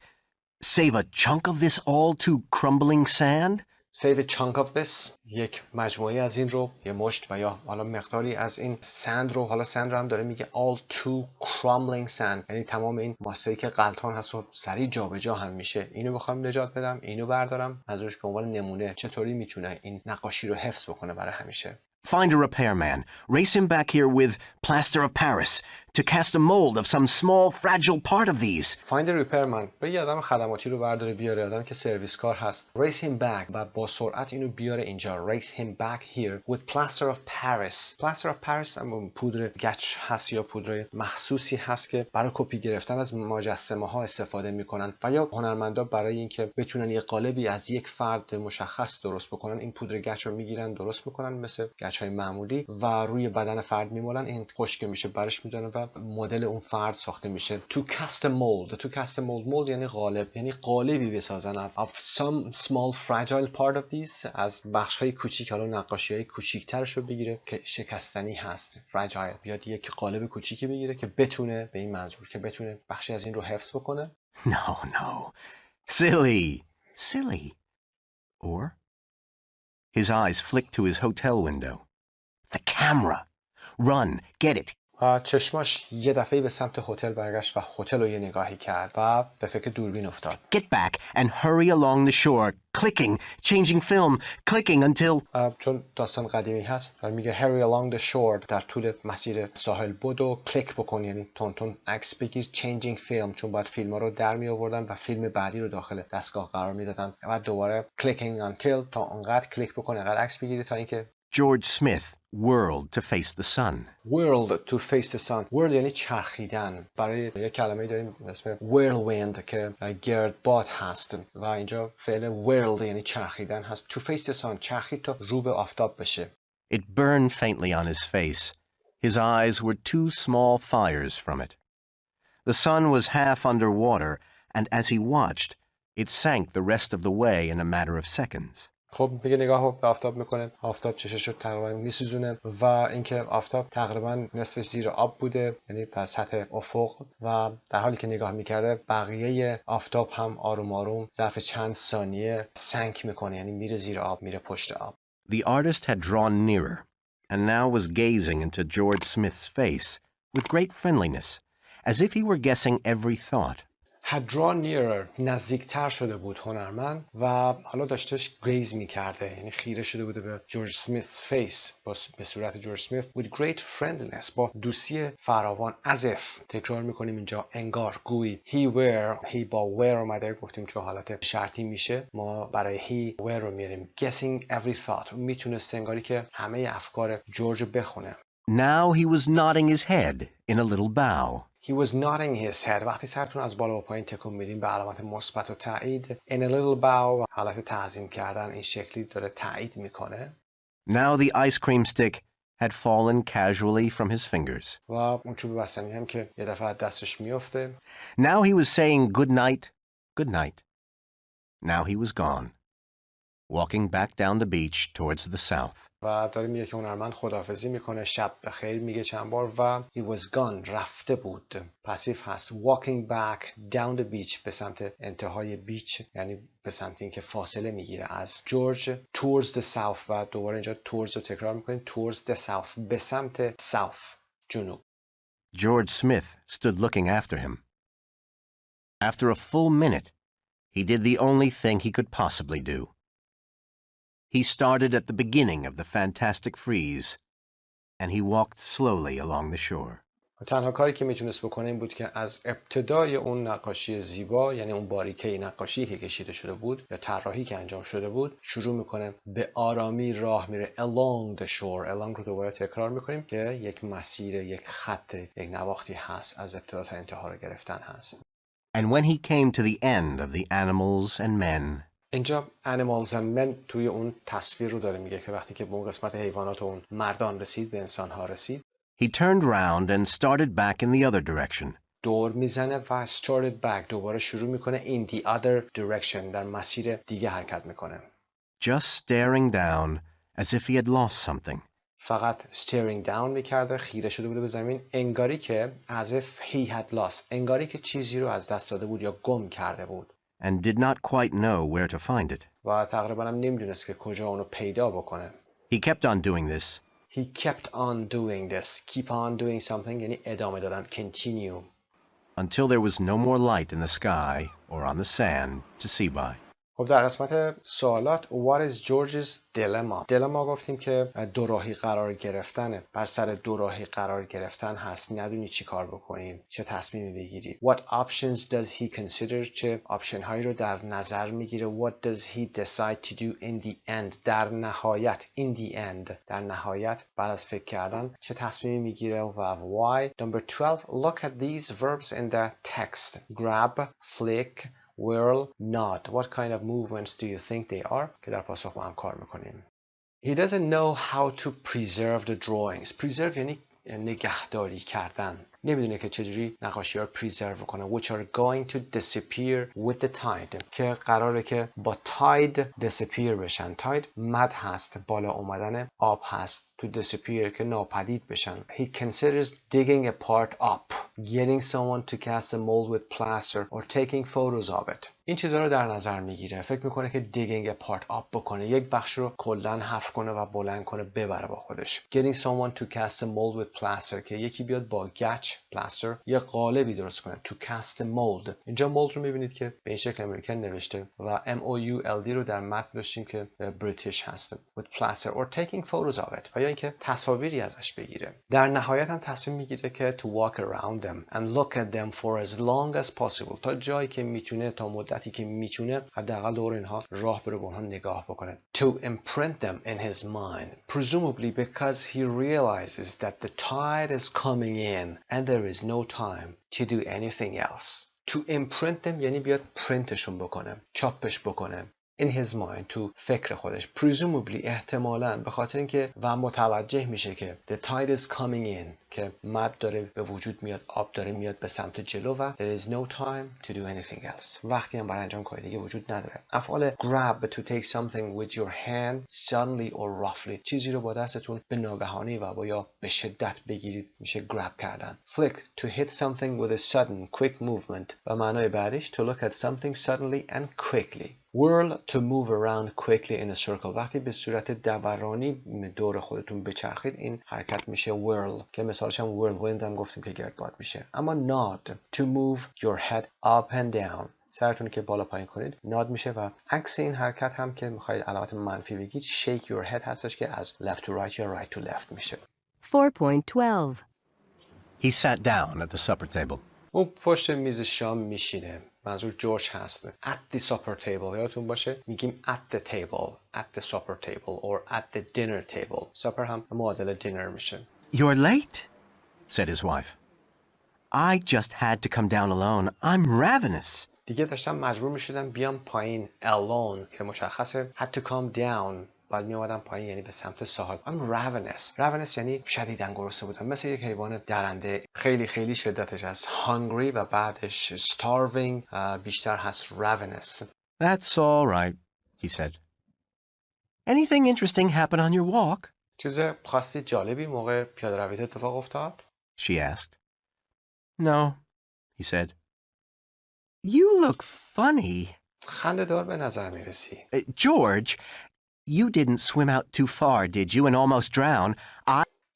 Save a chunk of this all to crumbling sand? save a chunk of this یک مجموعه از این رو، یه مشت و یا حالا مقداری از این سند رو، حالا سند رو هم داره میگه all to crumbling sand یعنی تمام این ماسه‌ای که غلطان هست و سریع جابجا هم میشه، اینو بخوام نجات بدم، اینو بردارم. منظورش به عنوان نمونه چطوری میتونه این نقاشی رو حفظ بکنه برای همیشه. Find a repairman. Race him back here with plaster of Paris to cast a mold of some small, fragile part of these. Find a repairman. به یه آدم خدماتی رو برداره بیاره، آدم که سرویس کار هست. Race him back و با سرعت اینو بیاره اینجا. Race him back here with plaster of Paris. Plaster of Paris هم پودر گچ هست یا پودر مخصوصی هست که برای کپی گرفتن از مجسمه ها استفاده میکنن و یا هنرمندا برای اینکه بتونن یه قالبی از یک فرد مشخص درست بکنن، این پودر گچ رو میگیرن درست میکنن مثل های معمولی و روی بدن فرد میمالن، این خشک میشه برش میدارن و مدل اون فرد ساخته میشه. to cast a mold یعنی قالب، یعنی قالبی بسازن of some small fragile part of these از بخش های کوچیک، حالا نقاشی های کوچیک‌ترش رو بگیره که شکستنی هست. fragile بیاد یک قالب کوچیکی بگیره که بتونه به این منظور که بتونه بخشی از این رو حفظ بکنه. No. Silly. Or his eyes flicked to his hotel window. The camera. Run, get it. و چشماش یه دفعه به سمت هتل برگشت و هتل رو یه نگاهی کرد و به فکر دوربین افتاد. Get back and hurry along the shore, clicking, changing film, clicking until... چون داستان قدیمی هست میگه hurry along the shore، در طول مسیر ساحل بدو، کلیک بکن یعنی تون عکس بگیر. changing film چون باید فیلم ها رو در می آوردن و فیلم بعدی رو داخل دستگاه قرار می دادن و دوباره clicking until تا اونقدر کلیک بکن، انقدر عکس بگیری تا اینکه George Smith whirled to face the sun. whirled to face the sun. whirl یعنی چرخیدن. برای یک کلمه‌ای داریم اسم whirlwind که گردباد هست و اینجا فعل whirled یعنی چرخیدن هست. to face the sun چرخید تا رو به آفتاب بشه. It burned faintly on his face. His eyes were two small fires from it. The sun was half under water, and as he watched, it sank the rest of the way in a matter of seconds. خب میگه نگاه به آفتاب میکنه، آفتاب چشش رو تقریبا میسوزونه و اینکه آفتاب تقریبا نصفش زیر آب بوده، یعنی در سطح افق، و در حالی که نگاه میکرده بقیه آفتاب هم آروم آروم ظرف چند ثانیه سنک میکنه، یعنی میره زیر آب، میره پشت آب. The artist had drawn nearer and now was gazing into George Smith's face with great friendliness, as if he were guessing every thought. had drawn nearer، نزدیکتر شده بود هنرمند و حالا داشتش گریز میکرده، یعنی خیره شده بوده به جورج سمیث فیس، به صورت جورج سمیث، with great friendliness، با دوستی فراوان، as if، تکرار میکنیم اینجا، انگار، گویی. he با were اومده، گفتیم چون حالت شرطی میشه ما برای he were رو میاریم. guessing every thought، میتونست انگاری که همه افکار جورج بخونه. Now he was nodding his head in a little bow. He was nodding his head. وقتی سرتون از بالا و پایین تکون میدیم به علامت مثبت و تایید. In a little bow، حالت تعظیم کردن، این شکلی داره تایید میکنه. Now the ice cream stick had fallen casually from his fingers. و اون چوب بستنی هم که یه دفعه دستش میفته. Now he was saying good night, good night. Now he was gone, walking back down the beach towards the south. و داره میگه که هنرمند خداحافظی میکنه، شب بخیر میگه چند بار، و he was gone، رفته بود. پسیف هست. walking back down the beach، به سمت انتهای بیچ، یعنی به سمت اینکه فاصله میگیره از جورج، towards the south، و دوباره اینجا towards رو تکرار میکنیم، towards the south، به سمت south، جنوب. George Smith stood looking after him. After a full minute, he did the only thing he could possibly do. He started at the beginning of the fantastic frieze, and he walked slowly along the shore. تنها کاری که میتونست بکنه این بود که از ابتدای اون نقاشی زیبا، یعنی اون باریکه نقاشی که کشیده شده بود یا طراحی که انجام شده بود، شروع میکنه به آرامی راه میره. along the shore، along رو دوباره تکرار میکنیم که یک مسیر، یک خط، یک نواختی هست، از ابتدا تا انتها رو گرفتن هست. And when he came to the end of the animals and men, اینجا animals and men توی اون تصویر رو داره میگه که وقتی که به اون قسمت حیوانات و اون مردان رسید، به انسان ها رسید، he turned round and started back in the other direction. دور میزنه و started back، دوباره شروع میکنه in the other direction، در مسیر دیگه حرکت میکنه. Just staring down as if he had lost something. فقط staring down میکرده، خیره شده بوده به زمین، انگاری که as if he had lost، انگاری که چیزی رو از دست داده بود یا گم کرده بود. And did not quite know where to find it. و تقریبا هم نمیدونست که کجا اونو پیدا بکنه. He kept on doing this. He kept on doing this. Keep on doing something یعنی ادامه دادن. Continue. Until there was no more light in the sky or on the sand to see by. خب در قسمت سوالات What is George's dilemma؟ dilemma گفتیم که دوراهی قرار گرفتنه، بر سر دوراهی قرار گرفتن هست، ندونی چی کار بکنیم، چه تصمیمی بگیری. What options does he consider؟ چه آپشن هایی رو در نظر میگیره. What does he decide to do in the end؟ در نهایت، in the end، در نهایت بعد از فکر کردن چه تصمیمی میگیره و why. Number 12 Look at these verbs in the text. Grab, flick, whirl, nod. What kind of movements do you think they are؟ که در پاسخ با هم کار میکنیم. He doesn't know how to preserve the drawings. Preserve یعنی نگهداری کردن. نمیدونه که چجوری نقاشی ها رو preserve کنه. Which are going to disappear with the tide. که قراره که با tide disappear بشن. Tide مد هست، بالا اومدن آب هست. To disappear که ناپدید بشن. He considers digging a part up, getting someone to cast a mold with plaster or taking photos of it. این چیزها رو در نظر میگیره. فکر میکنه که digging a part up بکنه، یک بخش رو کلاً حفر کنه و بلند کنه ببره با خودش. Getting someone to cast a mold with plaster که یکی بیاد با گچ plaster یه قالبی درست کنه. To cast a mold. اینجا mold رو میبینید که به این شکل امریکن نوشته و mould رو در متن داشتیم که بریتیش هست. With plaster or taking photos of it. و یا اینکه تصاویری ازش بگیره. در نهایت هم تصمیم میگیره که to walk around them and look at them for as long as possible. تا جایی که میتونه، تا مدتی که میتونه حداقل دور اینها راه بره، به اونها نگاه بکنه. To imprint them in his mind. Presumably because he realizes that the tide is coming in and there is no time to do anything else. To imprint them یعنی بیاد پرینتشون بکنه، چاپش بکنه. in his mind تو فکر خودش. presumably احتمالاً به خاطر اینکه و متوجه میشه که the tide is coming in که مد داره به وجود میاد، آب داره میاد به سمت جلو و there is no time to do anything else. وقتی هم برای انجام کاری دیگه وجود نداره. افعال grab to take something with your hand suddenly or roughly، چیزی رو با دستتون به ناگهانی و با یا به شدت بگیرید میشه grab کردن. flick to hit something with a sudden quick movement و معنای بعدش to look at something suddenly and quickly. whirl to move around quickly in a circle، وقتی به صورت دورانی دور خودتون بچرخید این حرکت میشه whirl که مثالش هم whirlwind هم گفتیم که گردباد میشه. اما nod to move your head up and down، سرتون که بالا پایین کنید ناد میشه و عکس این حرکت هم که میخواید علامت منفی بگید shake your head هستش که از left to right یا right to left میشه. 4.12 He sat down at the supper table. اون پشت میز شام میشینه. منظور جورج هست. at the supper table یادتون باشه میگیم at the table, at the supper table or at the dinner table. supper هم معادل dinner میشه. You're late, said his wife. I just had to come down alone. I'm ravenous. دیگه داشتم مجبور میشدم بیام پایین alone که مشخصه had to come down بعد می اومدم پایین یعنی به سمت ساحل. I'm ravenous. ravenous یعنی شدیداً گرسنه بودم، مثل یک حیوان درنده. خیلی خیلی شدتش از hungry و بعدش starving بیشتر هست ravenous. That's all right, he said. Anything interesting happen on your walk? چیز خاصی جالبی موقع پیاده رویت اتفاق افتاد؟ She asked. No, he said. You look funny. خنده دار به نظر میرسی. George, you didn't swim out too far, did you, and almost drown?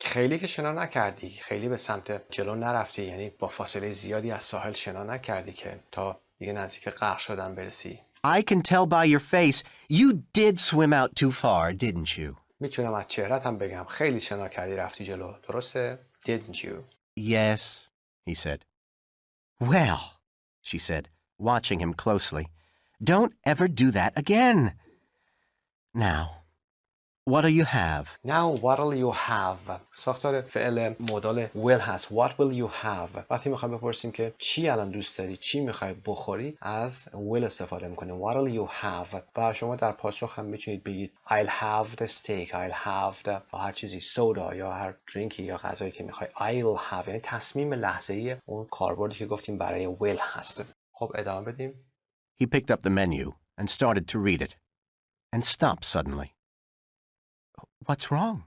خیلی که شنا نکردی، خیلی به سمت جلو نرفتی، یعنی با فاصله زیادی از ساحل شنا نکردی که تا دیگه نزدیک غرق شدن برسی. I can tell by your face you did swim out too far, didn't you? میتونم از چهرت هم بگم خیلی شنا کردی رفتی جلو، درسته؟ Didn't you? Yes, he said. Well, she said, watching him closely, don't ever do that again. Now, what'll you have? Now, what'll you have? ساختار فعل مدال will هست. What will you have? وقتی میخوایم بپرسیم که چی الان دوست داری، چی میخوای بخوری، از will استفاده میکنیم. What'll you have? و شما در پاسخ هم میتونید بگید I'll have the steak, I'll have the هر چیزی soda یا هر درینکی یا غذایی که میخوای. I'll have یعنی تصمیم لحظه‌ای اون کاربردی که گفتیم برای will هست. خب ادامه بدیم. He picked up the menu and started to read it, and stopped suddenly. What's wrong?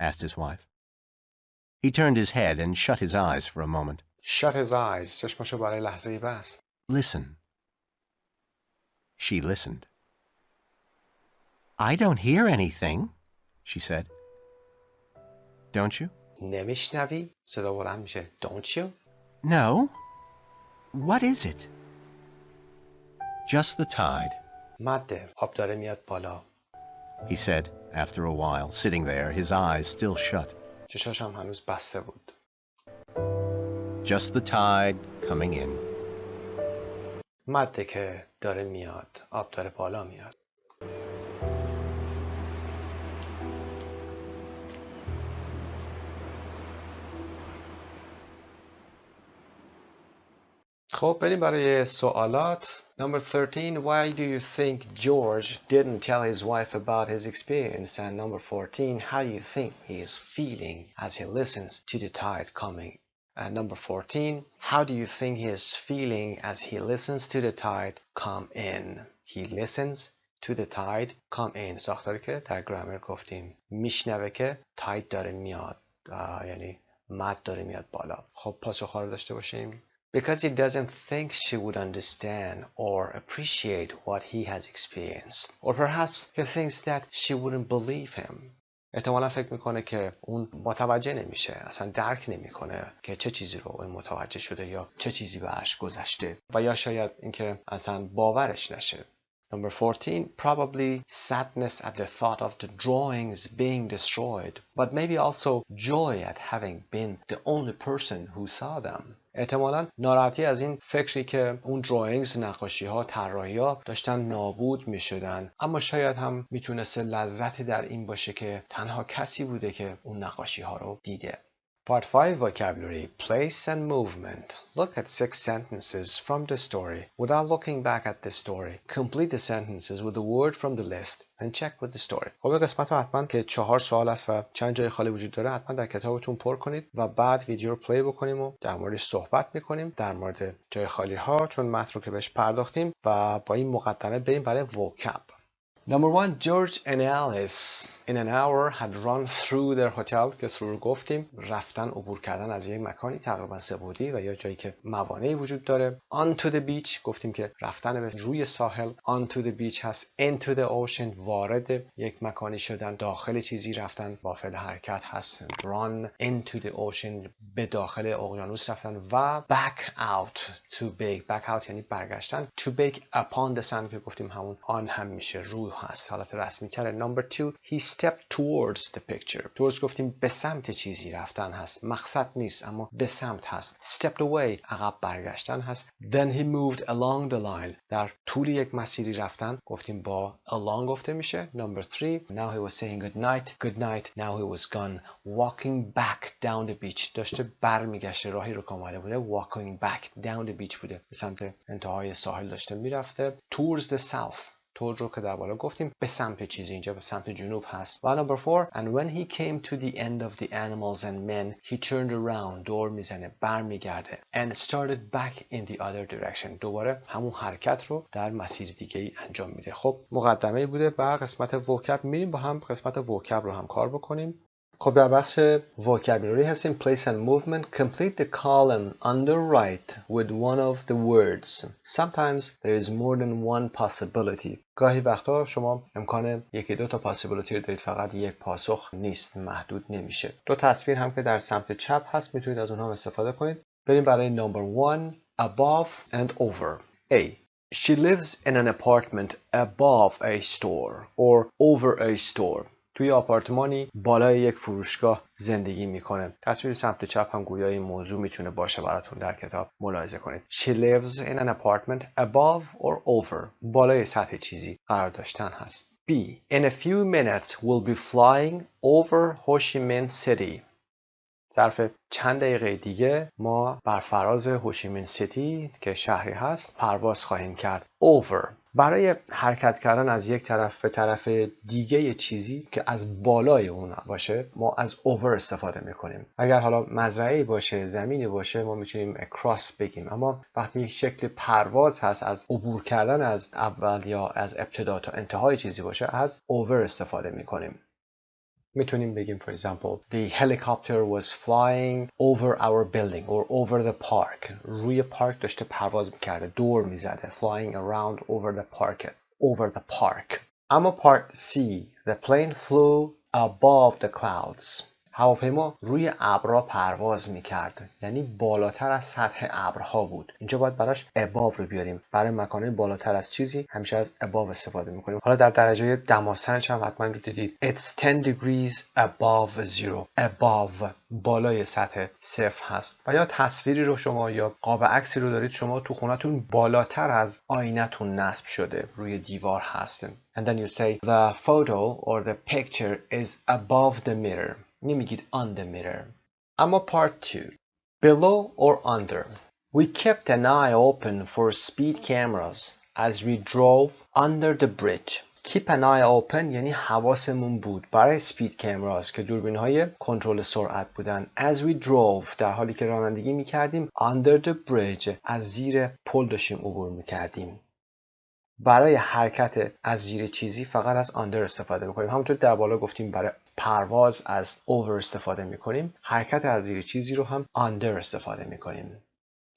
Asked his wife. He turned his head and shut his eyes for a moment. Shut his eyes. چشمشو برای لحظه‌ای بست. Listen. She listened. I don't hear anything, she said. Don't you? نمیشنوی؟ صدا بلند میشه. Don't you? No. What is it? Just the tide. مده. آب داره میاد بالا. He said, after a while, sitting there, his eyes still shut. چشاش هم هنوز بسته بود. Just the tide coming in. مده که داره میاد. آب داره بالا میاد. خب بریم برای سوالات. Number 13, why do you think George didn't tell his wife about his experience? And number 14, how do you think he is feeling as he listens to the tide coming? And number 14, how do you think he is feeling as he listens to the tide come in? He listens to the tide come in. ساختاری که در گرامر گفتیم. میشنوه که tide داره میاد. یعنی مد داره میاد بالا. خب پاسخ رو داشته باشیم. Because he doesn't think she would understand or appreciate what he has experienced. Or perhaps he thinks that she wouldn't believe him. احتمالا فکر میکنه که اون متوجه نمیشه، اصلا درک نمیکنه که چه چیزی رو اون متوجه شده یا چه چیزی بهش گذشته و یا شاید اینکه اصلا باورش نشه. Number 14, probably sadness at the thought of the drawings being destroyed, but maybe also joy at having been the only person who saw them. احتمالاً ناراحتی از این فکری که اون drawings، نقاشی ها، طراحی ها داشتن نابود می شدن، اما شاید هم میتونسته لذتی در این باشه که تنها کسی بوده که اون نقاشی ها رو دیده. Part 5 vocabulary, place and movement. Look at 6 sentences from the story without looking back at the story. Complete the sentences with a word from the list and check with the story. خب این قسمت رو حتما که 4 سوال است و چند جای خالی وجود داره حتما در کتابتون پر کنید و بعد ویدیو رو پلی بکنیم و در موردش صحبت میکنیم در مورد جای خالی ها چون متن رو که بهش پرداختیم و با این مقدمه بریم برای vocab. Number 1, George and Alice in an hour had run through their hotel که through رو گفتیم رفتن عبور کردن از یک مکانی تقریبا سه‌بعدی و یا جایی که موانعی وجود داره. On to the beach گفتیم که رفتن به روی ساحل. On to the beach هست. Into the ocean وارد یک مکانی شدن داخل چیزی رفتن با فعل حرکت هست. Run into the ocean به داخل اقیانوس رفتن و back out to bake. Back out یعنی برگشتن. To bake upon the sun که گفتیم همون آن هم میشه روی هست حالت رسمی تره. Number 2, he stepped towards the picture. towards گفتیم به سمت چیزی رفتن هست مقصد نیست اما به سمت هست. stepped away عقب برگشتن هست. then he moved along the line در طول یک مسیری رفتن گفتیم با along گفته میشه. Number 3, now he was saying good night now he was gone. walking back down the beach داشته برمیگشته راهی رو که آمده بوده. walking back down the beach بوده به سمت انتهای ساحل داشته میرفته. towards the south تور رو که در بالا گفتیم به سمت چیزی اینجا به سمت جنوب هست. و number 4, and when he came to the end of the animals and men he turned around دور میزنه برمیگرده and started back in the other direction دوباره همون حرکت رو در مسیر دیگه ای انجام میده. خب مقدمه بوده و قسمت vocab میریم با هم قسمت vocab رو هم کار بکنیم. خب در بخش vocabulary هستیم. place and movement. Complete the column on the right with one of the words. Sometimes there is more than one possibility. گاهی وقتا شما امکان یکی دو تا possibility رو دارید فقط یک پاسخ نیست محدود نمیشه. 2 تصویر هم که در سمت چپ هست میتونید از اونها استفاده کنید. بریم برای number 1, above and over. A. She lives in an apartment above a store or over a store. توی آپارتمانی بالای یک فروشگاه زندگی میکنه. تصویر سمت چپ هم گویا این موضوع میتونه باشه براتون در کتاب ملاحظه کنید. She lives in an apartment above or over. بالای سطح چیزی قرار داشتن هست. B. In a few minutes we'll be flying over Ho Chi Minh City. ظرف چند دقیقه دیگه ما بر فراز هوشیمین سیتی که شهری هست پرواز خواهیم کرد. over برای حرکت کردن از یک طرف به طرف دیگه چیزی که از بالای اون باشه ما از over استفاده میکنیم. اگر حالا مزرعه‌ای باشه زمینی باشه ما میتونیم across بگیم اما وقتی یک شکل پرواز هست از عبور کردن از اول یا از ابتدا تا انتهای چیزی باشه از over استفاده میکنیم. میتونیم بگیم for example the helicopter was flying over our building or over the park. روی پارک داشته پرواز میکرده دور میزده. flying around over the park. اما part C, the plane flew above the clouds. هواپیما روی ابرها پرواز میکرد یعنی بالاتر از سطح ابرها بود. اینجا باید براش above رو بیاریم. برای مکانهای بالاتر از چیزی همیشه از above استفاده میکنیم. حالا در درجه دماسنج هم حتما رو دیدید. It's 10 degrees above zero. above بالای سطح صفر هست. و یا تصویری رو شما یا قاب عکسی رو دارید شما تو خونتون بالاتر از آینتون نصب شده روی دیوار هست. And then you say the photo or the picture is above the mirror. نمیگید on the mirror. اما part 2, below or under. We kept an eye open for speed cameras as we drove under the bridge. Keep an eye open یعنی حواسمون بود برای speed cameras که دوربین های کنترل سرعت بودن. As we drove در حالی که رانندگی میکردیم under the bridge از زیر پل داشتیم عبور میکردیم. برای حرکت از زیر چیزی فقط از under استفاده میکنیم. همونطور در بالا گفتیم برای پرواز از over استفاده میکنیم. حرکت از زیر چیزی رو هم under استفاده میکنیم.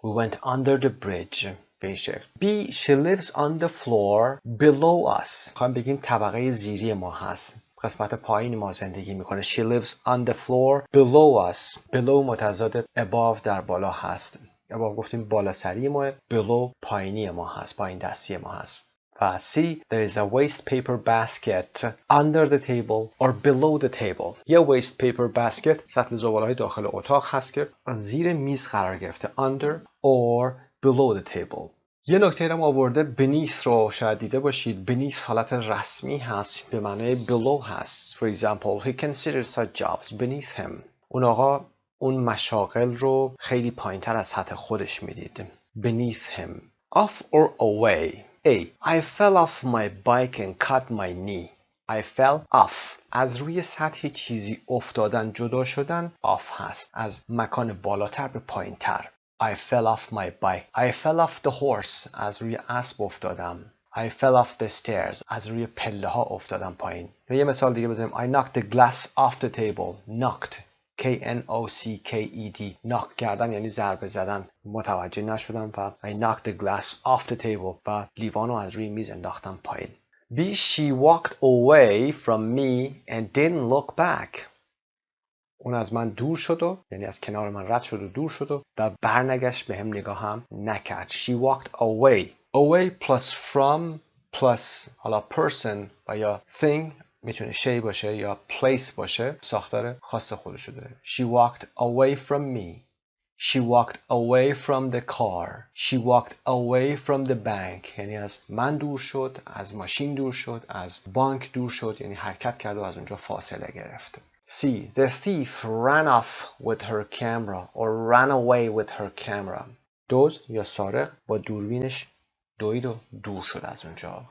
We went under the bridge. به این شکل. B. She lives on the floor below us. خواهیم بگیم طبقه زیری ما هست. قسمت پایین ما زندگی میکنه. She lives on the floor below us. Below متضاد above در بالا هست. above گفتیم بالا سری ما. below پایینی ما هست. پایین دستی ما هست. و C. There is a waste paper basket under the table or below the table. یه waste paper basket سطل زباله‌های داخل اتاق هست که زیر میز قرار گرفته. Under or below the table. یه نکته هم آورده beneath رو شاید دیده باشید. beneath حالت رسمی هست به معنی below هست. For example, he considered such jobs beneath him. اون آقا اون مشاغل رو خیلی پایینتر از سطح خودش میدید. Beneath him. Off or away. A. I fell off my bike and cut my knee. I fell off. از روی سطح چیزی افتادن جدا شدن off هست. از مکان بالاتر به پایینتر. I fell off my bike. I fell off the horse. از روی اسب افتادم. I fell off the stairs. از روی پله ها افتادم پایین. یه مثال دیگه بزنیم. I knocked the glass off the table. Knocked. K-N-O-C-K-E-D. knock کردن یعنی ضربه زدن. متوجه نشدم و I knocked the glass off the table. و لیوانو از روی میز انداختم پایین. B. She walked away from me and didn't look back. اون از من دور شد و یعنی از کنار من رد شد و دور شد و برنگشت به هم نگاه هم نکرد. She walked away. Away plus from plus حالا person و یا thing میتونه شی باشه یا place باشه. ساختار خاص خودشو داره. She walked away from me. She walked away from the car. She walked away from the bank. یعنی از من دور شد، از ماشین دور شد، از بانک دور شد، یعنی حرکت کرد و از اونجا فاصله گرفت. C. The thief ran off with her camera or ran away with her camera. دزد یا سارق با دوربینش دوید و دور شد از اونجا.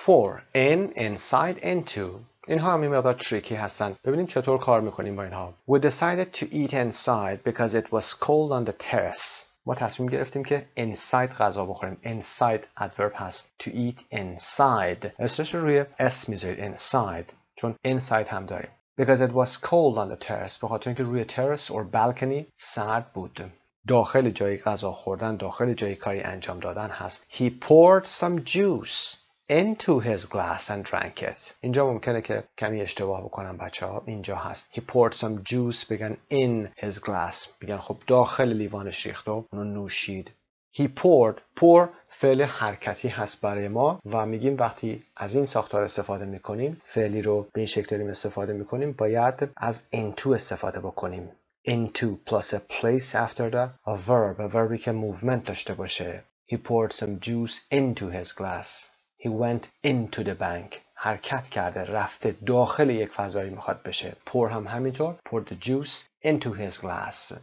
4. In, inside, into. اینها هم مقدار تریکی هستن. ببینیم چطور کار میکنیم با اینها. We decided to eat inside because it was cold on the terrace. ما تصمیم گرفتیم که inside غذا بخوریم. Inside adverb هست. To eat inside. اسمش روی S میذارید. Inside. چون inside هم داریم. Because it was cold on the terrace. به خاطر اینکه روی terrace or balcony سرد بود. داخل جای غذا خوردن، داخل جای کاری انجام دادن هست. He poured some juice into his glass and drank it. اینجا ممکنه که کمی اشتباه بکنم بچه‌ها. اینجا هست he poured some juice بگن in his glass. بگن خب داخل لیوانش ریخت و اونو نوشید. He poured. pour فعل حرکتی هست برای ما و میگیم وقتی از این ساختار استفاده میکنیم، فعلی رو به این شکل داریم استفاده میکنیم، باید از into استفاده بکنیم. Into plus a place after the a verb. A verbی که movement داشته باشه. He poured some juice into his glass. He went into the bank. حرکت کرده، رفته، داخل یک فضایی میخواد بشه. pour هم همینطور. poured the juice into his glass.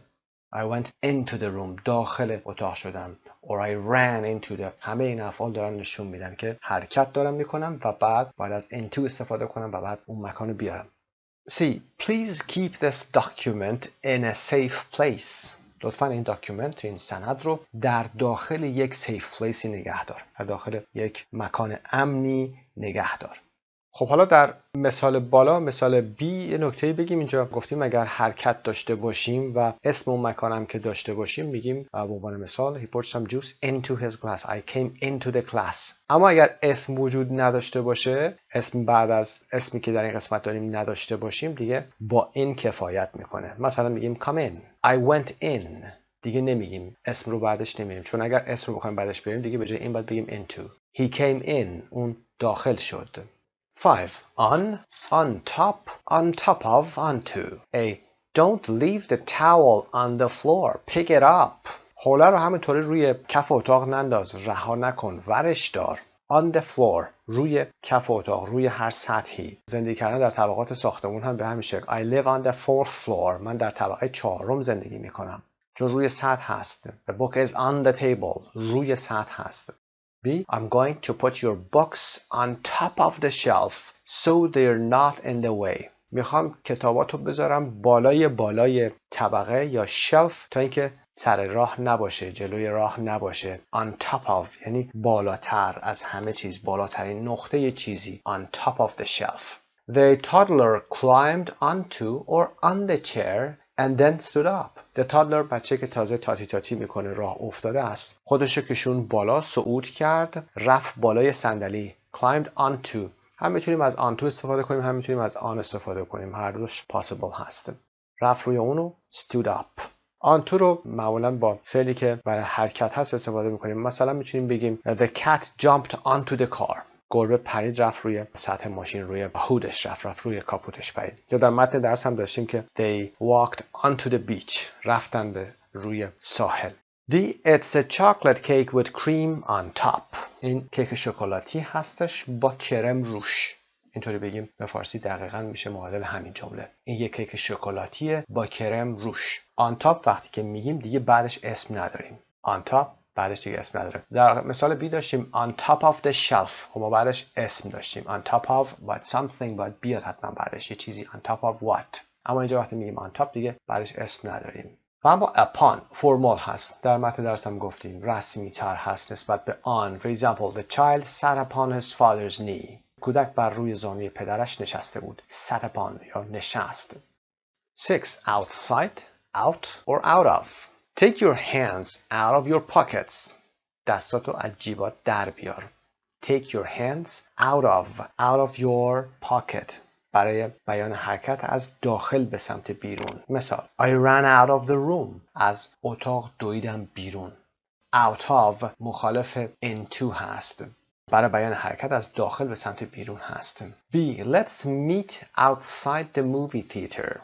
I went into the room. داخل اتاق شدم. Or I ran into the. همه این افعال دارن نشون میدن که حرکت دارم میکنم و بعد باید از into استفاده کنم و بعد اون مکانو بیارم. C. Please keep this document in a safe place. لطفاً این داکیومنت، این سند رو در داخل یک safe placeی نگه دار. در داخل یک مکان امنی نگه دار. خب حالا در مثال بالا، مثال B یه نکته بگیم. اینجا گفتیم اگر حرکت داشته باشیم و اسم اون مکان هم که داشته باشیم میگیم به عنوان مثال he poured some juice into his glass. I came into the class. اما اگر اسم وجود نداشته باشه، اسم بعد از اسمی که در این قسمت داریم نداشته باشیم، دیگه با این کفایت میکنه. مثلا میگیم come in. I went in. دیگه نمیگیم اسم رو بعدش نمیریم، چون اگر اسم رو بخوایم بعدش بریم دیگه به جای این باید بگیم into. He came in. اون داخل شد. 5. On top of, onto. A. Don't leave the towel on the floor. Pick it up. حوله رو همینطوری روی کف اتاق ننداز. رها نکن. ورش دار. On the floor. روی کف اتاق. روی هر سطحی. زندگی کردن در طبقات ساختمون هم به همین شکل. I live on the 4th floor. من در طبقه 4م زندگی میکنم. چون روی سطح هست. The book is on the table. روی سطح هست. B. I'm going to put your books on top of the shelf so they're not in the way. میخوام کتاباتو بذارم بالای طبقه یا شلف تا اینکه سر راه نباشه، جلوی راه نباشه. On top of یعنی بالاتر از همه چیز، بالاترین نقطه چیزی. On top of the shelf. The toddler climbed onto or on the chair and then stood up. The toddler بچه که تازه تاتی میکنه، راه افتاده است. خودشو کشون بالا، صعود کرد، رفت بالای صندلی. Climbed onto. هم میتونیم از onto استفاده کنیم، هم میتونیم از on استفاده کنیم. هر دوش possible هست. رفت روی اونو stood up. onto رو معمولا با فعلی که برای حرکت هست استفاده میکنیم. مثلا میتونیم بگیم The cat jumped onto the car. گربه پرید، رفت روی سطح ماشین، روی هودش رفت روی کاپوتش پرید. یا در متن درس هم داشتیم که they walked onto the beach. رفتن به روی ساحل. D. It's a chocolate cake with cream on top. این کیک شکلاتی هستش با کرم روش. اینطوری بگیم به فارسی دقیقاً میشه معادل همین جمله. این یک کیک شکلاتیه با کرم روش. on top وقتی که میگیم دیگه بعدش اسم نداریم. on top بعدش دیگه اسم نداره. در مثال بی داشتیم on top of the shelf. خب ما بعدش اسم داشتیم. on top of but something باید بیاد حتما بعدش یه چیزی on top of what. اما اینجا وقتی میگیم on top دیگه بعدش اسم نداریم. و اما upon فرمال هست. در متن درس هم گفتیم رسمی تر هست نسبت به on. For example, the child sat upon his father's knee. کودک بر روی زانوی پدرش نشسته بود. sat upon یا نشست. 6. outside, out or out of. Take your hands out of your pockets. دستاتو از جیبات در بیار. Take your hands out of your pocket. برای بیان حرکت از داخل به سمت بیرون. مثال I ran out of the room. از اتاق دویدم بیرون. Out of مخالف into هست. برای بیان حرکت از داخل به سمت بیرون هست. B. Let's meet outside the movie theater.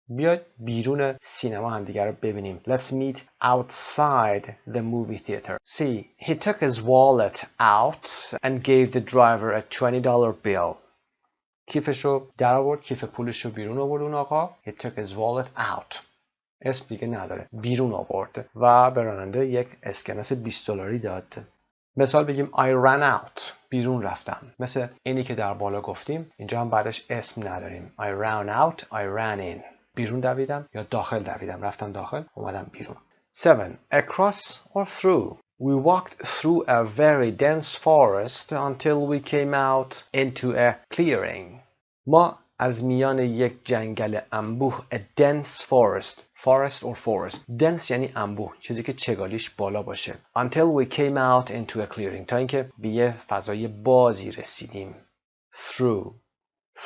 بیاید بیرون سینما همدیگر رو ببینیم. Let's meet outside the movie theater. C. He took his wallet out and gave the driver a $20 bill. کیفشو در آورد، کیف پولشو بیرون آورد اون آقا. He took his wallet out. اسم دیگه نداره. بیرون آورد و به راننده یک اسکناس $20 داد. مثال بگیم I ran out. بیرون رفتم. مثل اینی که در بالا گفتیم اینجا هم بعدش اسم نداریم. I ran out, I ran in. بیرون دویدم یا داخل دویدم. رفتم داخل، اومدم بیرون. 7. Across or through. We walked through a very dense forest until we came out into a clearing. ما از میان یک جنگل انبوه a dense forest or forest. dense یعنی انبوه، چیزی که چگالیش بالا باشه. Until we came out into a clearing. تا اینکه به یه فضای بازی رسیدیم. Through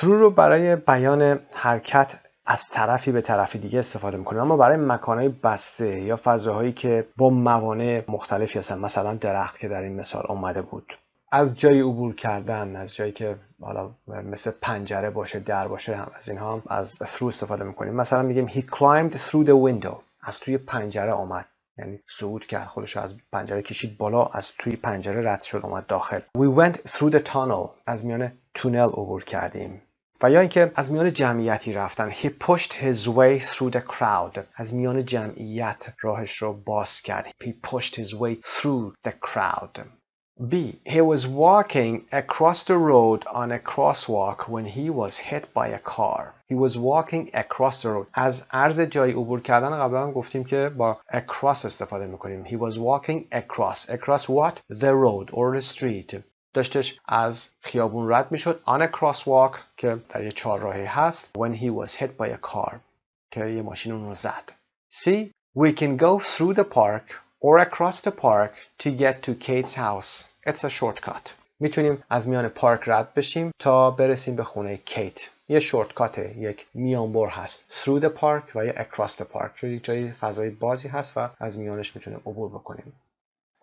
رو برای بیان حرکت از طرفی به طرفی دیگه استفاده میکنیم، اما برای مکانهای بسته یا فضاهایی که با موانع مختلفی هستن، مثلا درخت که در این مثال اومده بود. از جایی عبور کردن، از جایی که حالا مثل پنجره باشه، در باشه، هم از اینها هم از through استفاده میکنیم. مثلا میگیم he climbed through the window. از توی پنجره آمد، یعنی صعود کرد، خودش از پنجره کشید بالا، از توی پنجره رد شد اومد داخل. We went through the tunnel. از میان تونل عبور کردیم. و یا اینکه از میان جمعیتی رفتن. He pushed his way through the crowd. از میان جمعیت راهش رو باز کرد. He pushed his way through the crowd. B. He was walking across the road on a crosswalk when he was hit by a car. He was walking across the road. از عرض جایی عبور کردن قبلا گفتیم که با across استفاده میکنیم. He was walking across. Across what? The road or the street. داشتش از خیابون رد میشد. On a crosswalk که در یه چهارراهی هست. When he was hit by a car که یه ماشین اون رو زد. C. We can go through the park or across the park to get to Kate's house. It's a shortcut. میتونیم از میان پارک رد بشیم تا برسیم به خونه کیت. یه شورتکاته، یک میانبر هست. Through the park و یا across the park. یک جای فضای بازی هست و از میانش میتونیم عبور بکنیم.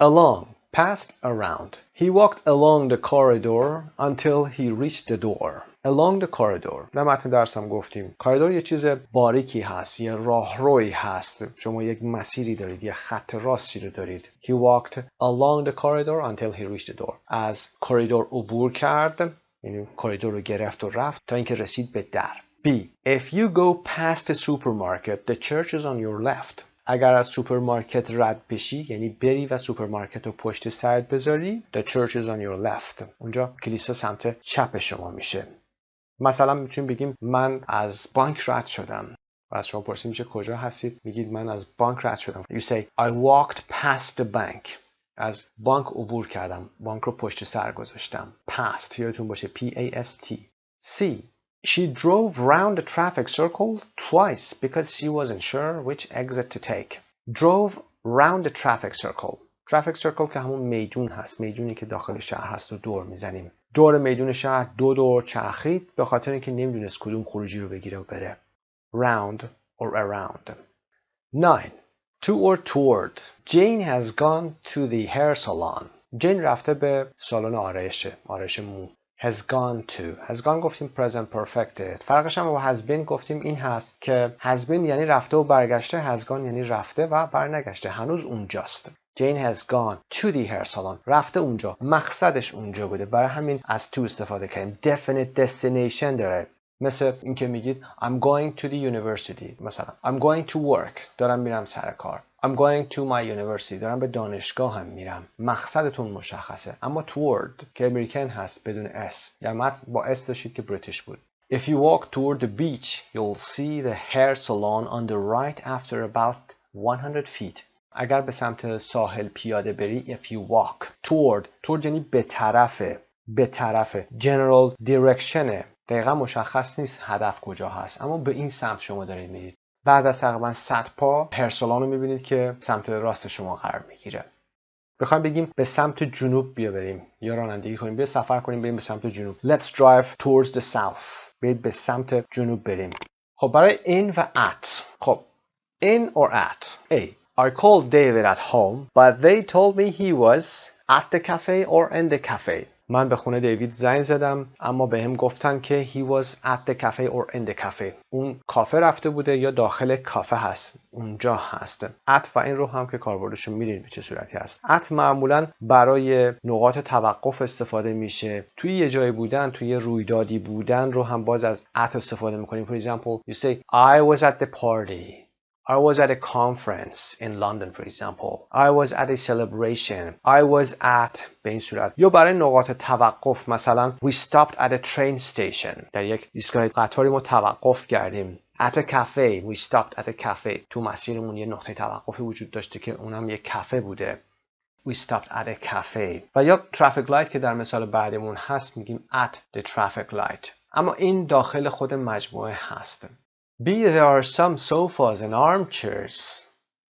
Along, past, around. He walked along the corridor until he reached the door. Along the corridor. در متن درس هم گفتیم. کاریدور یه چیز باریکی هست، یه راهروی هست. شما یک مسیری دارید، یه خط راستی رو دارید. He walked along the corridor until he reached the door. از کاریدور عبور کرد، یعنی کاریدور رو گرفت و رفت تا اینکه رسید به در. B. If you go past the supermarket, the church is on your left. اگر از سوپرمارکت رد بشی، یعنی بری و سوپرمارکت رو پشت سرت بذاری، the church is on your left. اونجا کلیسا سمت چپ شما میشه. مثلا میتونیم بگیم من از بانک رد شدم. و از شما پرسیم میشه کجا هستید؟ میگید من از بانک رد شدم. You say I walked past the bank. از بانک عبور کردم. بانک رو پشت سر گذاشتم. Past یادتون باشه P-A-S-T. C. She drove round the traffic circle twice because she wasn't sure which exit to take. Drove round the traffic circle. Traffic circle که همون میدون هست. میدونی که داخل شهر هست و دور میزنیم. دور میدون شهر 2 دور چرخید به خاطر اینکه نمیدونست کدوم خروجی رو بگیره و بره. Round or around. 9. To or toward. Jane has gone to the hair salon. جین رفته به سالن آرایش مو. Has gone to. Has gone گفتیم present perfect. فرقش هم با has been گفتیم این هست که has been یعنی رفته و برگشته. Has gone یعنی رفته و برنگشته. هنوز اونجاست. Jane has gone to the hair salon. رفته اونجا. مقصدش اونجا بوده. برای همین از to استفاده کردیم. Definite destination داره. مثل اینکه میگید I'm going to the university. مثلا I'm going to work. دارم میرم سر کار. I'm going to my university. دارم به دانشگاه هم میرم. مقصدتون مشخصه. اما toward که امریکن هست بدون s. یعنی متن با s داشتید که بریتیش بود. If you walk toward the beach, you'll see the hair salon on the right after about 100 feet. اگر به سمت ساحل پیاده بری if you walk toward یعنی به طرف general direction دقیقا مشخص نیست هدف کجا هست اما به این سمت شما دارید میرید. بعد از تقریبا 100 پا هر سالن رو میبینید که سمت راست شما قرار میگیره. بخوایم بگیم به سمت جنوب بیا بریم یا رانندگی کنیم بیا سفر کنیم بریم به سمت جنوب. Let's drive towards the south. برید به سمت جنوب بریم. خب برای in و at. خب in or at. A. I called David at home, but they told me he was at the cafe or in the cafe. من به خونه دیوید زنگ زدم اما بهم گفتن که he was at the cafe or in the cafe. اون کافه رفته بوده یا داخل کافه هست. اونجا هست. at و این رو هم که کاربردش رو میدونید به چه صورتی هست. at معمولا برای نقاط توقف استفاده میشه. توی یه جای بودن، توی یه رویدادی بودن رو هم باز از at استفاده میکنیم. For example, you say I was at the party. I was at a conference in London, for example. I was at a celebration. I was at به این صورت. یا برای نقاط توقف مثلا we stopped at a train station. در یک ایستگاه قطاری ما توقف کردیم. At a cafe. We stopped at a cafe. تو مسیرمون یه نقطه توقفی وجود داشته که اونم یک کافه بوده. We stopped at a cafe. و یا traffic light که در مثال بعدیمون هست میگیم at the traffic light. اما این داخل خود مجموعه هست. B. There are some sofas and armchairs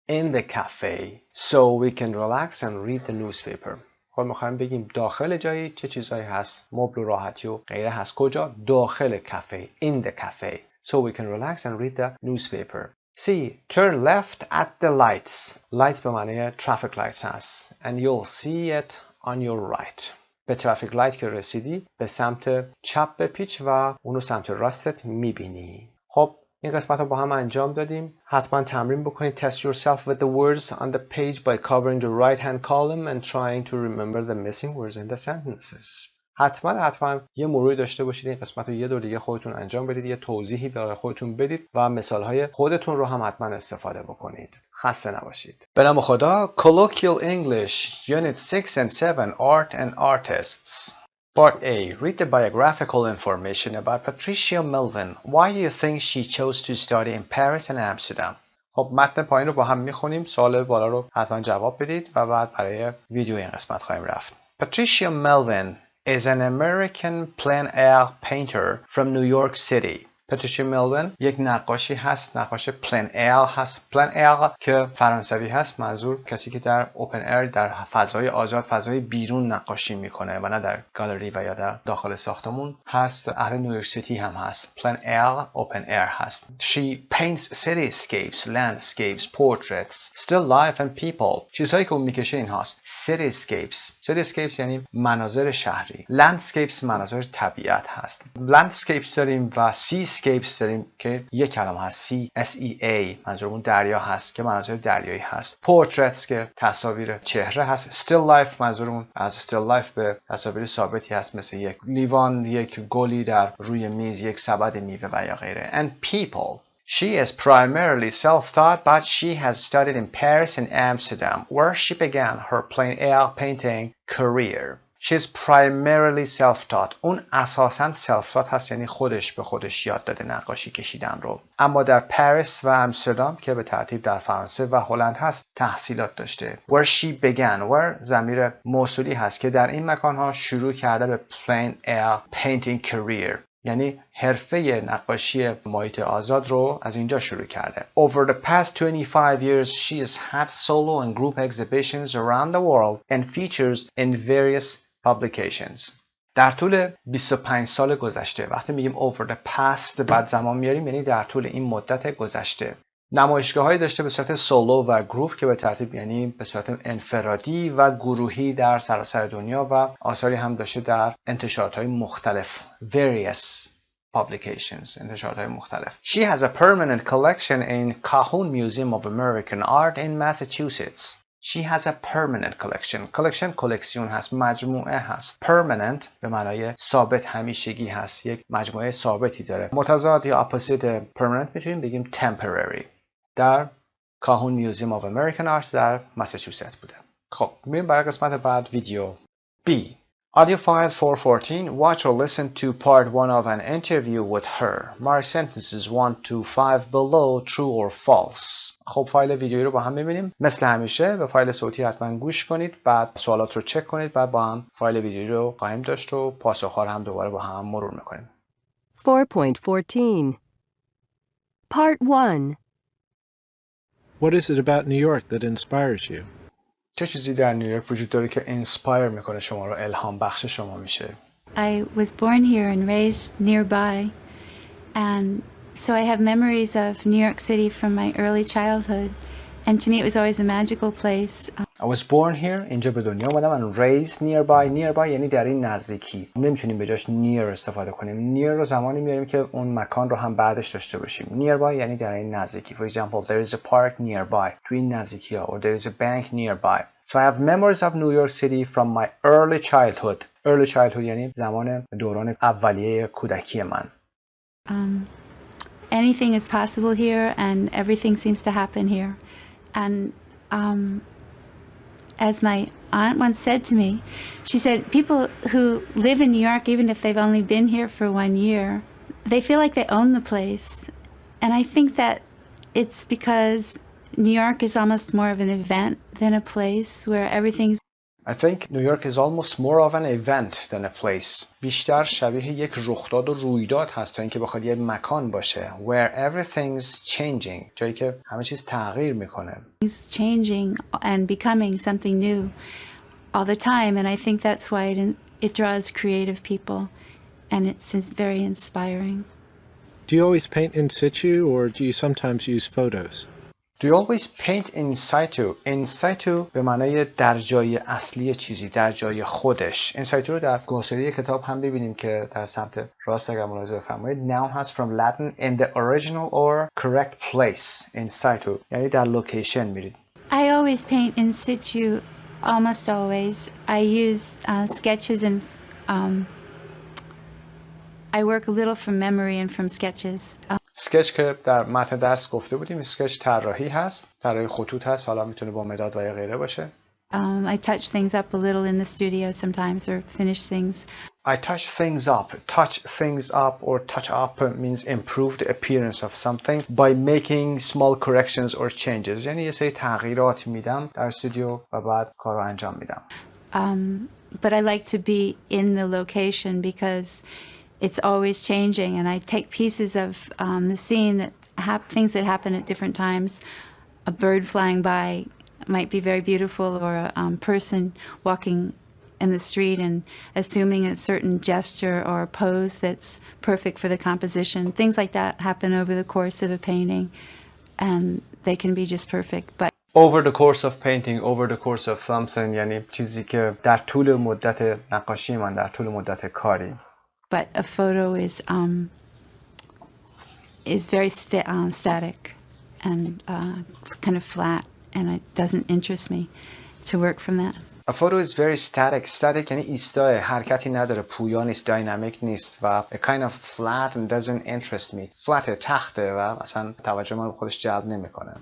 in the cafe so we can relax and read the newspaper. خب میخوایم بگیم داخل جایی چه چیزایی هست؟ مبل و راحتی و غیره هست. کجا؟ داخل کافه. In the cafe. So we can relax and read the newspaper. C. Turn left at the lights. Lights به معنی traffic lights هست. And you'll see it on your right. به traffic light که رسیدی به سمت چپ بپیچ و اونو سمت راستت میبینی. خب این قسمت رو با هم انجام دادیم. حتما تمرین بکنید. Test yourself with the words on the page by covering the right hand column and trying to remember the missing words in the sentences. حتما یه مروری داشته باشید. این قسمت رو یه دور دیگه خودتون انجام بدید. یه توضیحی برای خودتون بدید و مثالهای خودتون رو هم حتما استفاده بکنید. خسته نباشید. به نام خدا. Colloquial English Unit 6 and 7 Art and Artists. Part A. Read the biographical information about Patricia Melvin. Why do you think she chose to study in Paris and Amsterdam? خب متن پایین رو با هم میخونیم. سوال بالا رو حتما جواب بدید و بعد برای ویدیو این قسمت خواهیم رفت. Patricia Melvin is an American plein air painter from New York City. پاتریشیا ملوین یک نقاشی هست. نقاش پلین ایر هست. پلین ایر که فرانسوی هست منظور کسی که در اوپن ایر در فضای آزاد فضای بیرون نقاشی میکنه و نه در گالری و یا در داخل ساختمون هست. اهل نیویورک سیتی هم هست. پلین ایر اوپن ایر هست. She paints cityscapes, landscapes, portraits, still life and people. چیزهایی که اون میکشه این هاست. Cityscapes یعنی مناظر شهری. Landscapes مناظر طبیعت هست. Landscapes داریم و seascapes داریم که یک کلمه هست. C-S-E-A منظورمون دریا هست که مناظر دریایی هست. Portraits که تصاویر چهره هست. Still life منظورمون از still life به تصاویر ثابتی هست مثل یک لیوان، یک گلی در روی میز، یک سبد میوه و یا غیره. And people. She is primarily self-taught, but she has studied in Paris and Amsterdam, where she began her plein air painting career. She is primarily self-taught. اون اساساً self-taught هست یعنی خودش به خودش یاد داده نقاشی کشیدن رو. اما در پاریس و امستردام که به ترتیب در فرانسه و هلند هست تحصیلات داشته. Where she began. Where ضمیر موصولی هست که در این مکانها شروع کرده به plein air painting career. یعنی حرفه نقاشی محیط آزاد رو از اینجا شروع کرده. Over the past 25 years, she has had solo and group exhibitions around the world and features in various publications. در طول 25 سال گذشته. وقتی میگیم over the past بعد زمان میاریم یعنی در طول این مدت گذشته. نمایشگاه‌هایی داشته به صورت سولو و گروپ که به ترتیب یعنی به صورت انفرادی و گروهی در سراسر دنیا و آثاری هم داشته در انتشارات‌های مختلف. Various publications. انتشارات‌های مختلف. She has a permanent collection in Cajon Museum of American Art in Massachusetts. She has a permanent collection. collection کلکسیون هست، مجموعه هست. permanent به معنای ثابت، همیشگی هست، یک مجموعه ثابتی داره. متضاد یا opposite permanent میتونیم بگیم temporary. در کاهون میوزیم of American Arts در مساچوست بوده. خب میریم برای قسمت بعد ویدیو. B. Audio file 414. Watch or listen to part 1 of an interview with her. Mark sentences 1 to 5 below true or false. خب فایل ویدیویی رو با هم ببینیم. مثل همیشه به فایل صوتی حتما گوش کنید، بعد سوالات رو چک کنید، بعد با هم فایل ویدیویی رو خواهیم داشت و پاسخ‌ها رو هم دوباره با هم مرور می‌کنیم. 4.14 Part 1 What is it about New York that inspires you? چه چیزی در نیویورک وجود داره که اینسپایر میکنه شما رو، الهام بخش شما میشه؟ I was born here and raised nearby, and so I have memories of New York City from my early childhood, and to me it was always a magical place. I was born here. اینجا به دنیا اومدم. and raised nearby. nearby یعنی در این نزدیکی. نمیتونیم به جاش near استفاده کنیم. near رو زمانی میاریم که اون مکان رو هم بعدش داشته باشیم. nearby یعنی در این نزدیکی. For example, there is a park nearby. تو این نزدیکی ها. or there is a bank nearby. So I have memories of New York City from my early childhood. Early childhood یعنی زمان دوران اولیه کودکی من. Anything is possible here, and everything seems to happen here. And as my aunt once said to me, she said, people who live in New York, even if they've only been here for 1 year, they feel like they own the place. And I think that it's because New York is almost more of an event than a place where everything's... I think New York is almost more of an event than a place. بیشتر شبیه یک رخداد و رویداد هست تا اینکه بخواد یک مکان باشه. Where everything's changing. جایی که همه چیز تغییر میکنه. It's changing and becoming something new all the time, and I think that's why it draws creative people, and it's very inspiring. Do you always paint in situ, or do you sometimes use photos? Do you always paint in situ? In situ به معنای در جای اصلی چیزی، در جای خودش. In situ رو در گلاسری کتاب هم ببینیم که در سمت راست اگر ملاحظه بفرمایید noun هست from Latin in the original or correct place. In situ یعنی در لوکیشن میرید. I always paint in situ, almost always. I use sketches and I work a little from memory and from sketches. اسکچ که در متن درس گفته بودیم، اسکچ طراحی هست، طراحی خطوط هست، حالا میتونه با مداد و یا غیره باشه. I touch things up a little in the studio sometimes or finish things. I touch things up. Touch things up or touch up means improve the appearance of something by making small corrections or changes. یعنی یه سری تغییرات میدم در استودیو و بعد کار رو انجام میدم. But I like to be in the location because it's always changing, and I take pieces of the scene that things that happen at different times. A bird flying by might be very beautiful, or a person walking in the street and assuming a certain gesture or a pose that's perfect for the composition. Things like that happen over the course of a painting, and they can be just perfect. But over the course of painting, over the course of something یعنی چیزی که در طول مدت نقاشی من، در طول مدت کاری. But a photo is very static and kind of flat, and it doesn't interest me to work from that. A photo is very static. Static یعنی ایستاه، حرکتی نداره، پویا نیست، داینامیک نیست و a kind of flat and doesn't interest me. flat تخته و اصلا توجه من رو خودش جلب نمیکنه.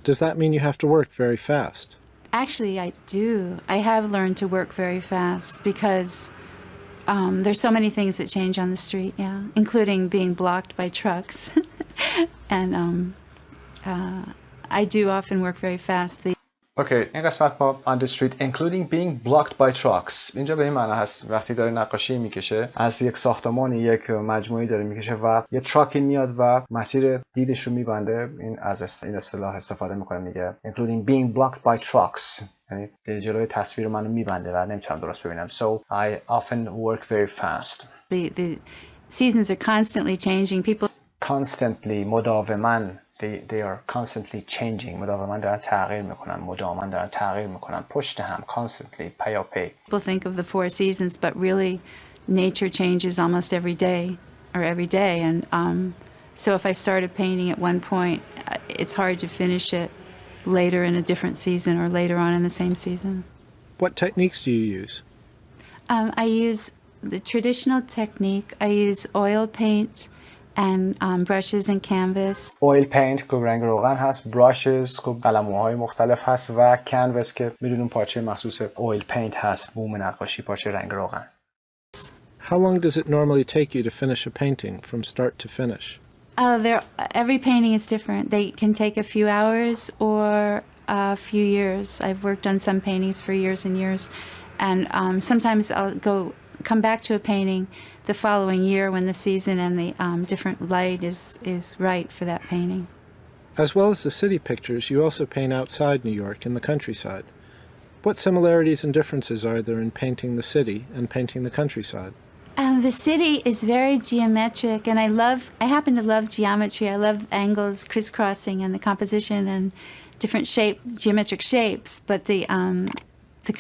Does that mean you have to work very fast? Actually, I do. I have learned to work very fast because there's so many things that change on the street, yeah, including being blocked by trucks. And I do often work very fast. اوکی، این قسمت ما on the street including being blocked by trucks. اینجا به این معنی هست وقتی داره نقاشی میکشه، از یک ساختمانی یک مجموعه‌ای داره میکشه و یه تراکی میاد و مسیر دیدش رو میبنده. این از این اصطلاح استفاده میکنه، میگه including being blocked by trucks. یعنی جلوی تصویر منو میبنده و نمیتونم درست ببینم. So I often work very fast. The seasons are constantly changing. People constantly مداوماً they are constantly changing. مداوماً دارن تغییر میکنن، مداوماً دارن تغییر میکنن، پشت هم constantly پیاپی. People think of the 4 seasons, but really nature changes almost every day, and so if I started painting at one point, it's hard to finish it later in a different season or later on in the same season. What techniques do you use? I use the traditional technique. I use oil paint and brushes and canvas. oil paint که رنگ روغن هست، brushes که قلموهای مختلف هست و canvas که میدونیم پارچه مخصوص oil paint هست، بوم نقاشی، پارچه رنگ روغن. How long does it normally take you to finish a painting from start to finish? Every painting is different. They can take a few hours or a few years. I've worked on some paintings for years and years, and sometimes I'll come back to a painting the following year when the season and the different light is right for that painting. As well as the city pictures, you also paint outside New York in the countryside. What similarities and differences are there in painting the city and painting the countryside? The city is very geometric, and I happen to love geometry. I love angles, crisscrossing, and the composition and different geometric shapes. But the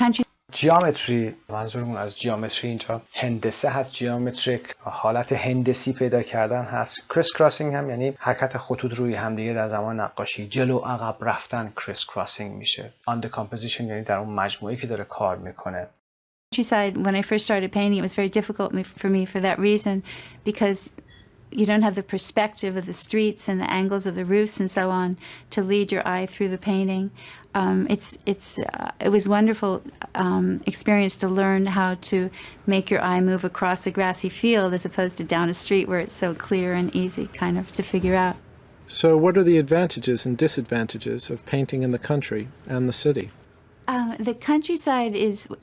country. جیامتری، منظورمون از جیامتری اینجا هندسه هست، جیامتریک حالت هندسی پیدا کردن هست. کریس کراسینگ هم یعنی حرکت خطوط روی همدیگه در زمان نقاشی، جلو عقب رفتن کریس کراسینگ میشه. on the composition یعنی در اون مجموعه‌ای که داره کار میکنه. Countryside, when I first started painting, it was very difficult for me for that reason, because you don't have the perspective of the streets and the angles of the roofs and so on to lead your eye through the painting. It was a wonderful experience to learn how to make your eye move across a grassy field as opposed to down a street where it's so clear and easy kind of to figure out. So what are the advantages and disadvantages of painting in the country and the city? The countryside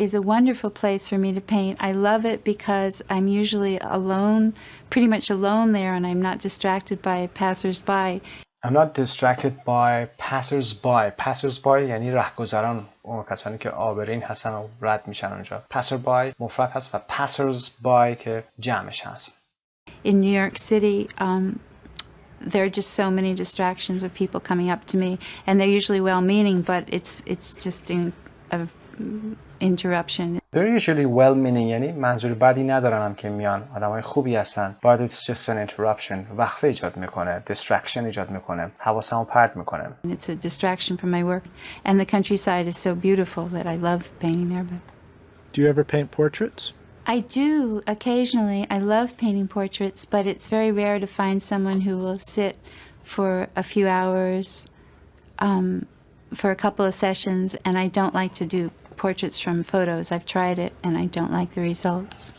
is a wonderful place for me to paint. I love it because I'm usually alone, pretty much alone there, and I'm not distracted by passers-by. I'm not distracted by passers-by. Passers-by یعنی رهگذران، اون کسانی که عابرین هستن و رد میشن اونجا. Passer-by مفرد هست و passers-by که جمعش هست. In New York City, there are just so many distractions with people coming up to me, and they're usually well-meaning, but it's just an interruption. They're usually well-meaning یعنی منظور بدی ندارن که میان، آدمای خوبی هستن، but it's just an interruption. وقفه ایجاد میکنه، distraction ایجاد میکنه، حواسمو پرت میکنه. It's a distraction from my work, and the countryside is so beautiful that I love painting there. But Do you ever paint portraits? I do occasionally. I love painting portraits, but it's very rare to find someone who will sit for a few hours for a couple of sessions, and I don't like to do portraits from photos. I've tried it, and I don't like the results.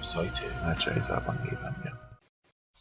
سایت مجموعه زبان ایرانیا.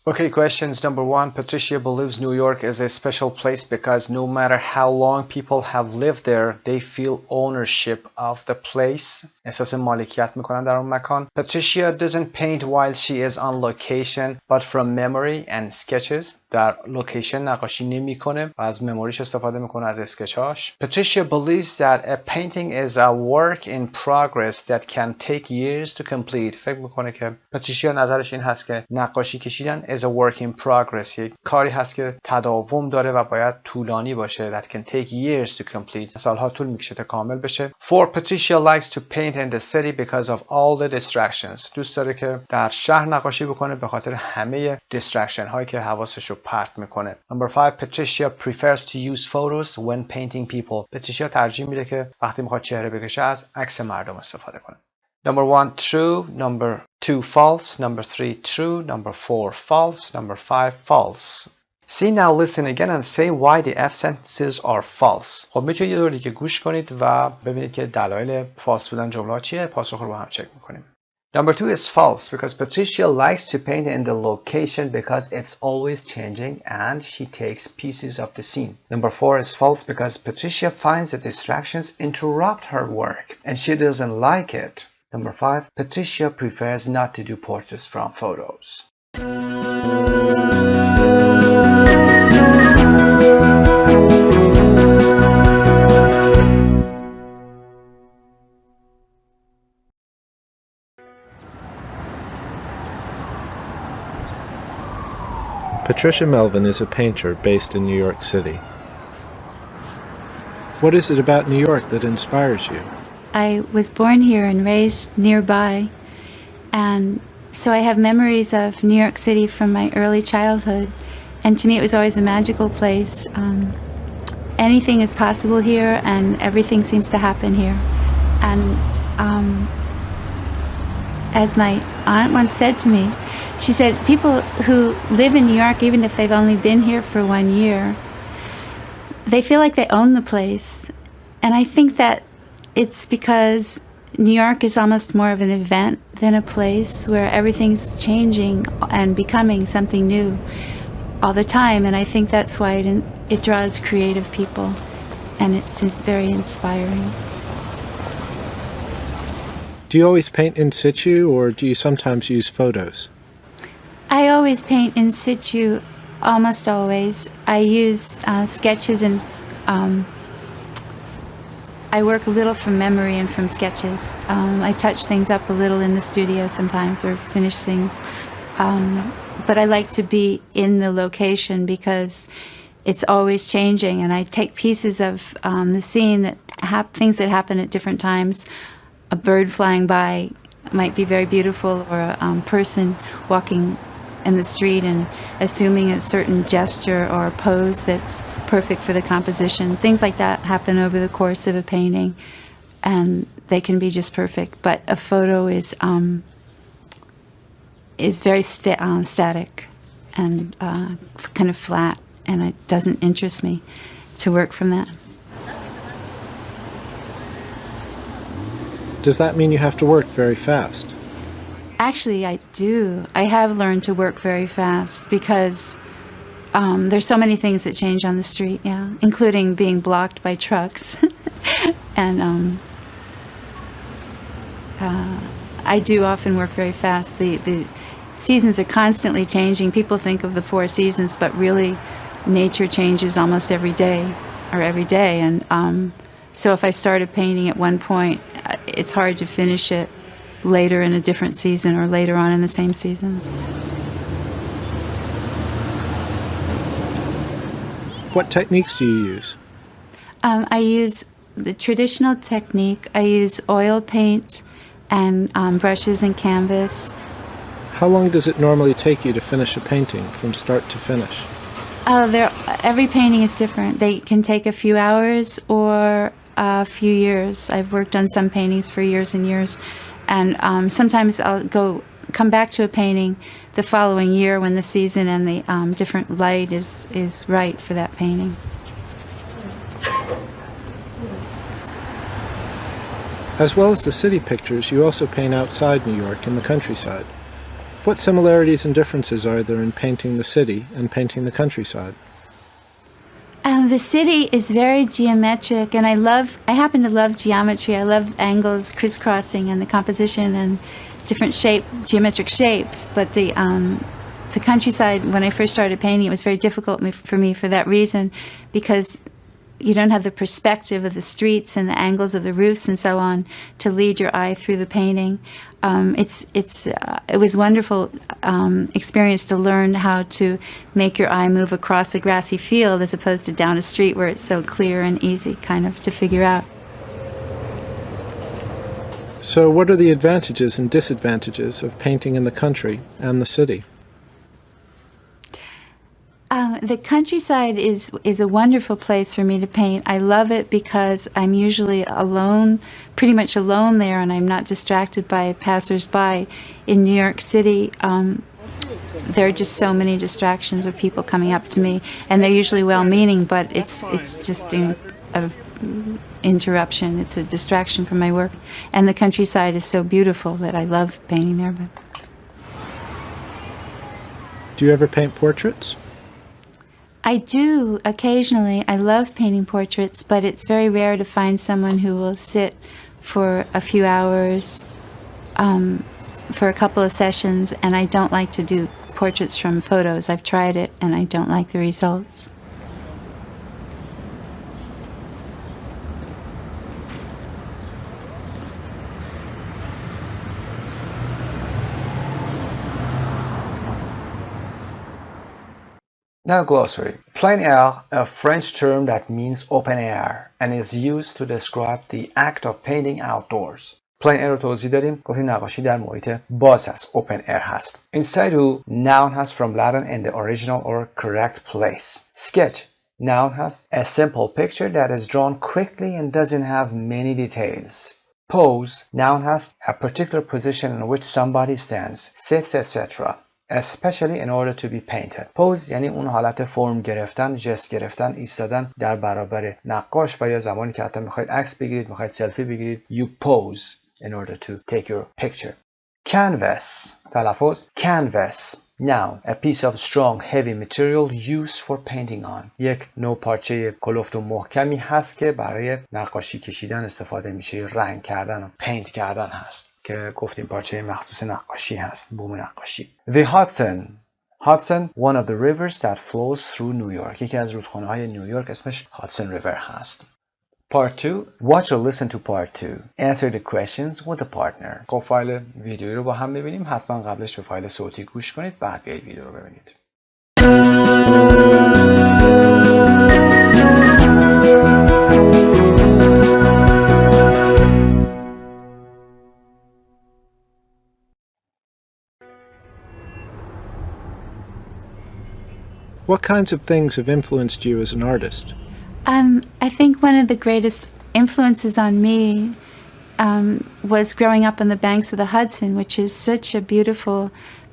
Okay, questions. Number 1, Patricia believes New York is a special place because no matter how long people have lived there, they feel ownership of the place. احساس مالکیت میکنن در اون مکان. Patricia doesn't paint while she is on location, but from memory and sketches. در لوکیشن نقاشی نمیکنه و از مموریش استفاده میکنه، از اسکچاش. Patricia believes that a painting is a work in progress that can take years to complete. فکر میکنه که پاتریشیا نظرش این هست که نقاشی کشیدن is a work in progress، یک کاری هست که تداوم داره و باید طولانی باشه. That can take years to complete. سالها طول میکشه تا کامل بشه. 4. Patricia likes to paint in the city because of all the distractions. دوست داره که در شهر نقاشی بکنه به خاطر همه distraction هایی که حواسش رو پرت میکنه. Number 5. Patricia prefers to use photos when painting people. پاتریشیا ترجیح میده که وقتی میخواد چهره بکشه از عکس مردم استفاده کنه. Number 1, true. Number 2, false. Number 3, true. Number 4, false. Number 5, false. See, now listen again and say why the F sentences are false. خب میتونید یه دور دیگه گوش کنید و ببینید که دلایل فالس بودن جمله ها چیه. پاسخ رو با هم چک میکنیم. Number 2 is false because Patricia likes to paint in the location because it's always changing and she takes pieces of the scene. Number 4 is false because Patricia finds the distractions interrupt her work and she doesn't like it. Number 5, Patricia prefers not to do portraits from photos. Patricia Melvin is a painter based in New York City. What is it about New York that inspires you? I was born here and raised nearby, and so I have memories of New York City from my early childhood, and to me it was always a magical place. anything is possible here, and everything seems to happen here. And as my aunt once said to me, she said, people who live in New York, even if they've only been here for 1 year, they feel like they own the place. And I think that it's because New York is almost more of an event than a place where everything's changing and becoming something new all the time. And I think that's why it draws creative people, and it's very inspiring. Do you always paint in situ, or do you sometimes use photos? I always paint in situ, almost always. I use sketches and I work a little from memory and from sketches. I touch things up a little in the studio sometimes, or finish things. But I like to be in the location because it's always changing, and I take pieces of the scene, things that happen at different times. A bird flying by might be very beautiful, or a person walking in the street and assuming a certain gesture or a pose that's perfect for the composition. Things like that happen over the course of a painting, and they can be just perfect. But a photo is very static and kind of flat, and it doesn't interest me to work from that. Does that mean you have to work very fast? Actually, I do. I have learned to work very fast because there's so many things that change on the street, yeah, including being blocked by trucks. And I do often work very fast. The seasons are constantly changing. People think of the 4 seasons, but really nature changes almost every day. And so if I start a painting at one point, it's hard to finish it later in a different season or later on in the same season. What techniques do you use? I use the traditional technique. I use oil paint and brushes and canvas. How long does it normally take you to finish a painting from start to finish? Every painting is different. They can take a few hours or a few years. I've worked on some paintings for years and years. And sometimes I'll come back to a painting the following year when the season and the different light is right for that painting. As well as the city pictures, you also paint outside New York in the countryside. What similarities and differences are there in painting the city and painting the countryside? The city is very geometric, and I happen to love geometry. I love angles, crisscrossing, and the composition and different geometric shapes. But the countryside, when I first started painting, it was very difficult for me for that reason, because you don't have the perspective of the streets and the angles of the roofs and so on to lead your eye through the painting. It was a wonderful experience to learn how to make your eye move across a grassy field as opposed to down a street where it's so clear and easy kind of to figure out. So what are the advantages and disadvantages of painting in the country and the city? The countryside is a wonderful place for me to paint. I love it because I'm usually alone, pretty much alone there, and I'm not distracted by passers-by. In New York City, there are just so many distractions of people coming up to me, and they're usually well-meaning, but it's just an interruption. It's a distraction from my work. And the countryside is so beautiful that I love painting there. But do you ever paint portraits? I do, occasionally. I love painting portraits, but it's very rare to find someone who will sit for a few hours, for a couple of sessions, and I don't like to do portraits from photos. I've tried it, and I don't like the results. Now glossary. Plein air, a French term that means open air and is used to describe the act of painting outdoors. Plein air رو توضیح دادیم، گفتیم نقاشی در محیط باز هست، open air هست. In situ, noun has from Latin in the original or correct place. Sketch noun هست a simple picture that is drawn quickly and doesn't have many details. Pose noun هست a particular position in which somebody stands, sits, etc. especially in order to be painted. Pose یعنی اون حالت فرم گرفتن، جست گرفتن، ایستادن در برابر نقاش و یا زمانی که حتی میخواید عکس بگیرید، میخواید سلفی بگیرید. You pose in order to take your picture. Canvas تلفظ canvas noun a piece of strong heavy material used for painting on. یک نوع پارچه کلفت و محکمی هست که برای نقاشی کشیدن استفاده میشه، رنگ کردن و پینت کردن هست که گفتیم پارچه مخصوص نقاشی هست، بوم نقاشی. The Hudson one of the rivers that flows through New York. یکی از رودخانه‌های نیویورک اسمش Hudson River هست. Part 2. Watch or listen to part 2. Answer the questions with a partner. خب فایل ویدیویی رو با هم ببینیم. حتما قبلش به فایل صوتی گوش کنید، بعد بیایید ویدیو رو ببینید. What kinds of things have influenced you as an artist? I think one of the greatest influences on me was growing up on the banks of the Hudson, which is such a beautiful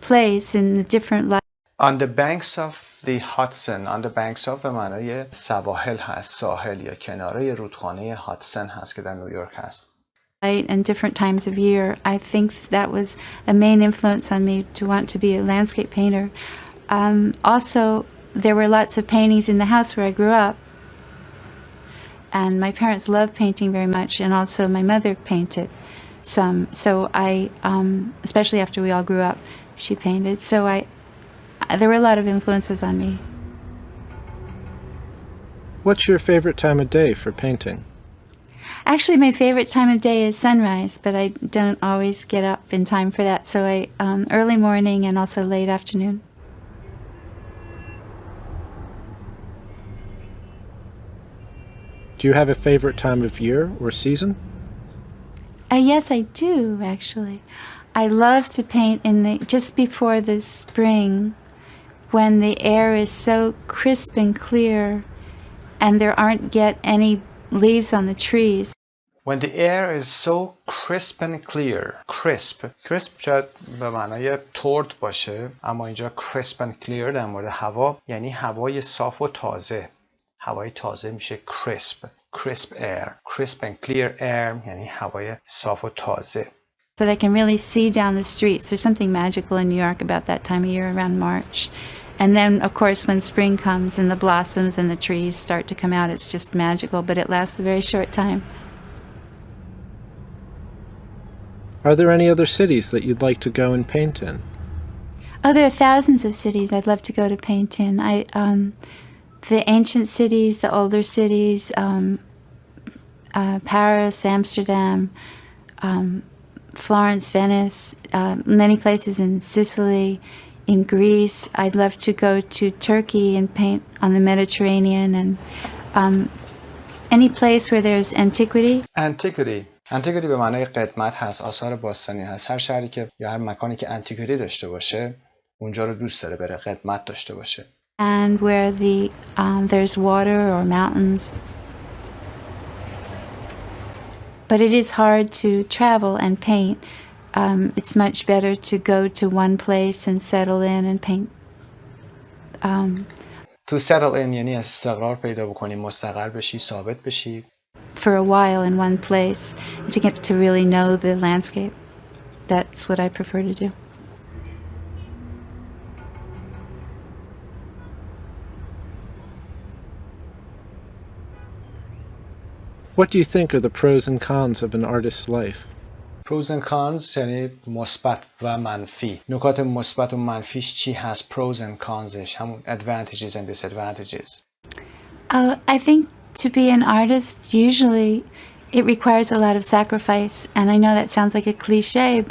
place in the different life. On the banks of the Hudson. On the banks of به معنای سواحل هست، ساحل یا کناره رودخانه هادسن هست که در نیویورک هست. And different times of year. I think that was a main influence on me to want to be a landscape painter. Also, there were lots of paintings in the house where I grew up. And my parents loved painting very much, and also my mother painted some. So I, especially after we all grew up, she painted. So there were a lot of influences on me. What's your favorite time of day for painting? Actually, my favorite time of day is sunrise, but I don't always get up in time for that. So early morning and also late afternoon. Do you have a favorite time of year or season? Yes, I do, actually. I love to paint just before the spring, when the air is so crisp and clear, and there aren't yet any leaves on the trees. When the air is so crisp and clear. Crisp شاید به معنای ترد باشه، اما اینجا crisp and clear در مورد هوا یعنی هوای صاف و تازه. هوای تازه میشه crisp air. Crisp and clear air یعنی هوای صاف و تازه. So they can really see down the streets. There's something magical in New York about that time of year around March. And then, of course, when spring comes and the blossoms and the trees start to come out, it's just magical, but it lasts a very short time. Are there any other cities that you'd like to go and paint in? Oh, there are thousands of cities I'd love to go to paint in. The ancient cities, the older cities, Paris, Amsterdam, Florence, Venice, many places in Sicily, in Greece. I'd love to go to Turkey and paint on the Mediterranean, and any place where there's antiquity. Antiquity به معنای قدمت هست، آثار باستانی هست. هر شهری که یا هر مکانی که antiquity داشته باشه اونجا رو دوست داره بره، قدمت داشته باشه. And where there's water or mountains. But it is hard to travel and paint. It's much better to go to one place and settle in and paint. To settle in یعنی استقرار پیدا بکنی، مستقر بشی، ثابت بشی. For a while in one place to get to really know the landscape. That's what I prefer to do. What do you think are the pros and cons of an artist's life? Pros and cons یعنی مثبت و منفی. نکات مثبت و منفیش چی هست؟ Pros and consش همون advantages and disadvantages. I think to be an artist, usually it requires a lot of sacrifice, and I know that sounds like a cliche.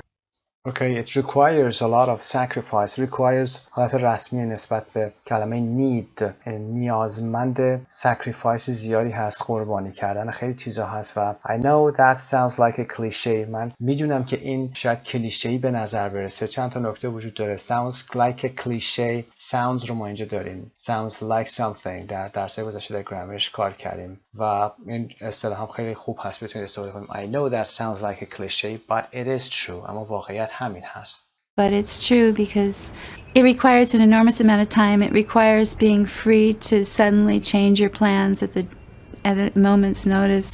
Okay, it requires a lot of sacrifice. Requires حالت رسمی نسبت به کلمه need. نیازمند sacrifice زیادی هست، قربانی کردن خیلی چیزا هست و I know that sounds like a cliche. من میدونم که این شاید کلیشه‌ای به نظر برسه. چند تا نکته وجود داره. Sounds like a cliche. Sounds رو ما اینجا داریم. Sounds like something. در درس گذشته در گرامرش کار کردیم و این اصطلاح هم خیلی خوب هست بتونید استفاده کنیم. I know that sounds like a cliche but it is true. اما واقعیت همین هست. But it's true because it requires an enormous amount of time. It requires being free to suddenly change your plans at a moment's notice.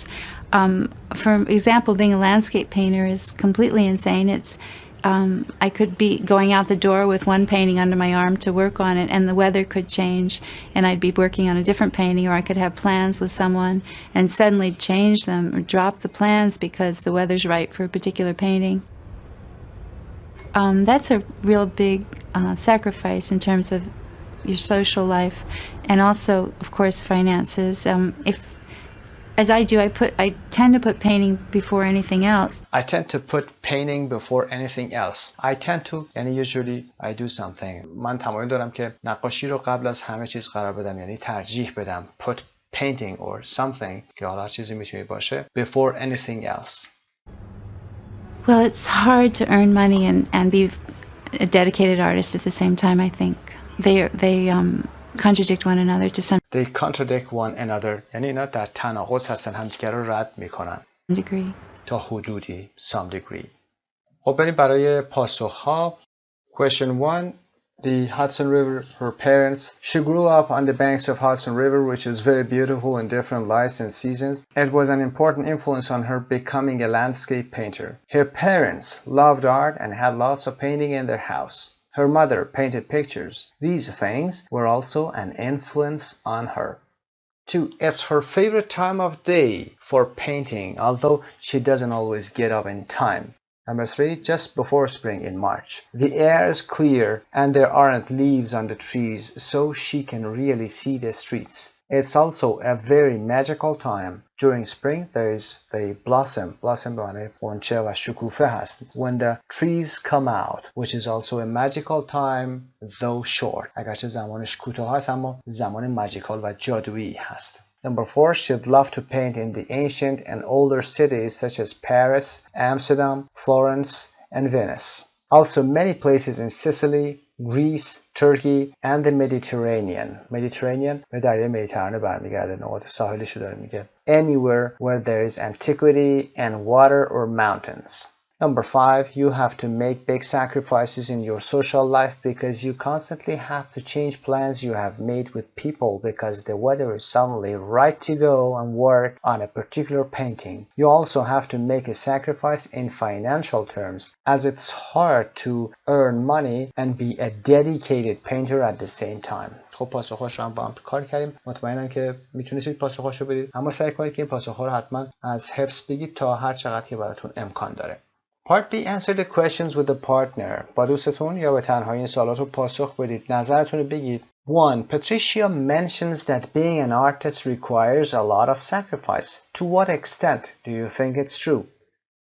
For example, being a landscape painter is completely insane. It's I could be going out the door with one painting under my arm to work on it, and the weather could change, and I'd be working on a different painting, or I could have plans with someone and suddenly change them or drop the plans because the weather's right for a particular painting. That's a real big sacrifice in terms of your social life, and also, of course, finances. As I do, I tend to put painting before anything else. I tend to put painting before anything else. I tend to یعنی usually I do something. من تمایل دارم که نقاشی رو قبل از همه چیز قرار بدم، یعنی ترجیح بدم put painting or something که حالا چیزی میتونه باشه before anything else. Well, it's hard to earn money and be a dedicated artist at the same time, I think. They contradict one another to some They contradict one another. یعنی اینا در تناقض هستن، همدیگر رو رد میکنن. degree. تا حدودی some degree. خب بریم برای پاسخ‌ها. Question 1. The Hudson River, her parents, she grew up on the banks of Hudson River, which is very beautiful in different lights and seasons. It was an important influence on her becoming a landscape painter. Her parents loved art and had lots of painting in their house. Her mother painted pictures. These things were also an influence on her. 2. It's her favorite time of day for painting, although she doesn't always get up in time. Number 3, just before spring in March. The air is clear and there aren't leaves on the trees, so she can really see the streets. It's also a very magical time. During spring, there is the blossom به معنی غنچه و شکوفه هست. When the trees come out, which is also a magical time, though short. اگرچه زمانش کوتاه هست اما زمان ماجیکال و جادویی هست. Number 4, she'd love to paint in the ancient and older cities such as Paris, Amsterdam, Florence, and Venice. Also many places in Sicily, Greece, Turkey, and the Mediterranean. Mediterranean به دریای مدیترانه برمیگرده، نقاط ساحلیشو داره میگه. Anywhere where there is antiquity and water or mountains. Number 5, you have to make big sacrifices in your social life because you constantly have to change plans you have made with people because the weather is suddenly right to go and work on a particular painting. You also have to make a sacrifice in financial terms as it's hard to earn money and be a dedicated painter at the same time. خب پاسخ‌هاش رو هم با هم کار کردیم. مطمئنم که میتونید پاسخ‌هاش رو بدید، اما سعی کنید که این پاسخ‌ها رو حتما از حفظ بگید تا هر چقدر که براتون امکان داره. Part B. Answer the questions with a partner. با دوستتون یا به تنهایی این سوالات رو پاسخ بدید. نظرتون رو بگید. 1. Patricia mentions that being an artist requires a lot of sacrifice. To what extent do you think it's true?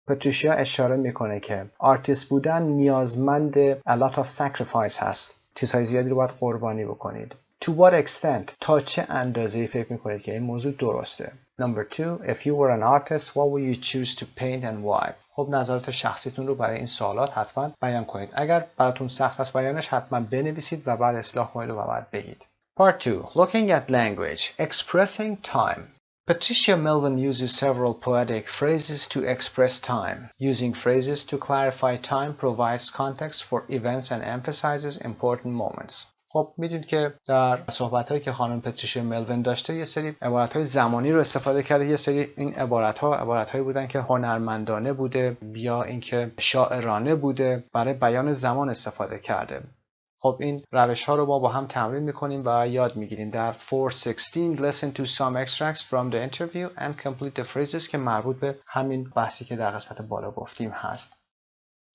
پاتریشیا اشاره میکنه که آرتیست بودن نیازمند a lot of sacrifice هست. چیزهای زیادی رو باید قربانی بکنید. To what extent؟ تا چه اندازه‌ای فکر میکنید که این موضوع درسته؟ Number 2. If you were an artist, what would you choose to paint and why? خب نظرات شخصیتون رو برای این سوالات حتما بیان کنید. اگر براتون سخت است بیانش حتما بنویسید و بعد اصلاح کنید و بعد بگید. Part 2. Looking at language. Expressing time. Patricia Melvin uses several poetic phrases to express time. Using phrases to clarify time provides context for events and emphasizes important moments. خب میدونید که در صحبت‌هایی که خانم پتریشیا ملوین داشته یه سری عبارت‌های زمانی رو استفاده کرده. یه سری این عبارت‌هایی بودن که هنرمندانه بوده یا اینکه شاعرانه بوده، برای بیان زمان استفاده کرده. خب این روش‌ها رو ما با هم تمرین می‌کنیم و یاد می‌گیریم. در 416 listen to some extracts from the interview and complete the phrases که مربوط به همین بحثی که در قسمت بالا گفتیم هست.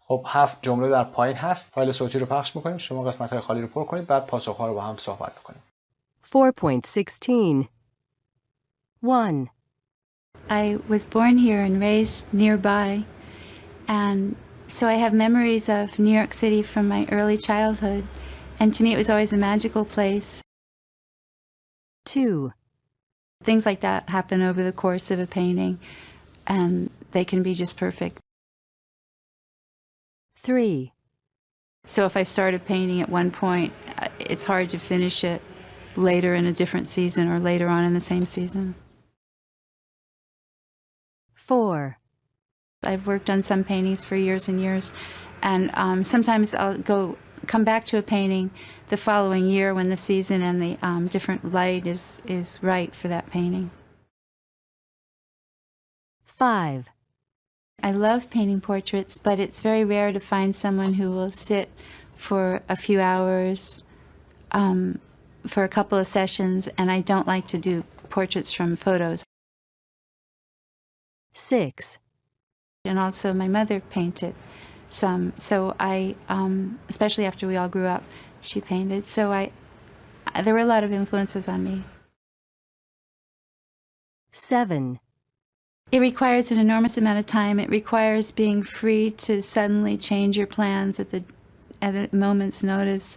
خب 7 جمله در پایین هست. فایل صوتی رو پخش می‌کنیم. شما قسمت‌های خالی رو پر کنید، بعد پاسخ‌ها رو با هم صحبت می‌کنیم. 4.16 1. I was born here and raised nearby, and So I have memories of New York City from my early childhood, and to me it was always a magical place. 2. Things like that happen over the course of a painting, and they can be just perfect. 3. So if I start a painting at one point, it's hard to finish it later in a different season or later on in the same season. 4. I've worked on some paintings for years and years, and sometimes I'll come back to a painting the following year when the season and the different light is right for that painting. 5. I love painting portraits, but it's very rare to find someone who will sit for a few hours for a couple of sessions, and I don't like to do portraits from photos. 6. And also my mother painted some, so I, especially after we all grew up, she painted, so there were a lot of influences on me. 7. It requires an enormous amount of time. It requires being free to suddenly change your plans at a moment's notice.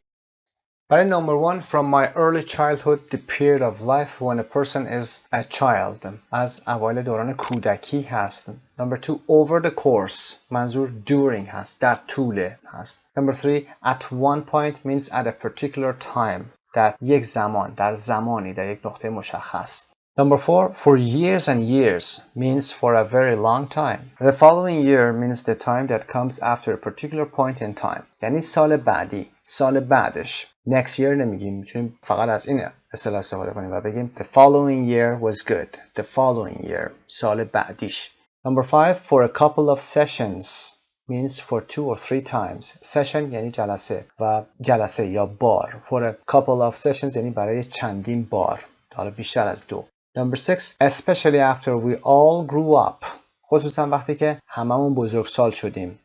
برای number 1, from my early childhood, the period of life when a person is a child. از اوایل دوران کودکی هست. Number 2, over the course. منظور during هست. در طول هست. Number 3, at one point means at a particular time. در یک زمان. در زمانی. در یک نقطه مشخص. Number 4, for years and years means for a very long time. The following year means the time that comes after a particular point in time. یعنی سال بعدی. سال بعدش. Next year نمیگیم. میتونیم فقط از این اصطلاح استفاده کنیم و بگیم the following year was good. The following year. سال بعدیش. Number 5, for a couple of sessions means for 2 or 3 times. Session یعنی جلسه و جلسه یا بار. For a couple of sessions یعنی برای چندین بار. حالا بیشتر از 2. Number 6, especially after we all grew up. خصوصا وقتی که هممون بزرگسال شدیم.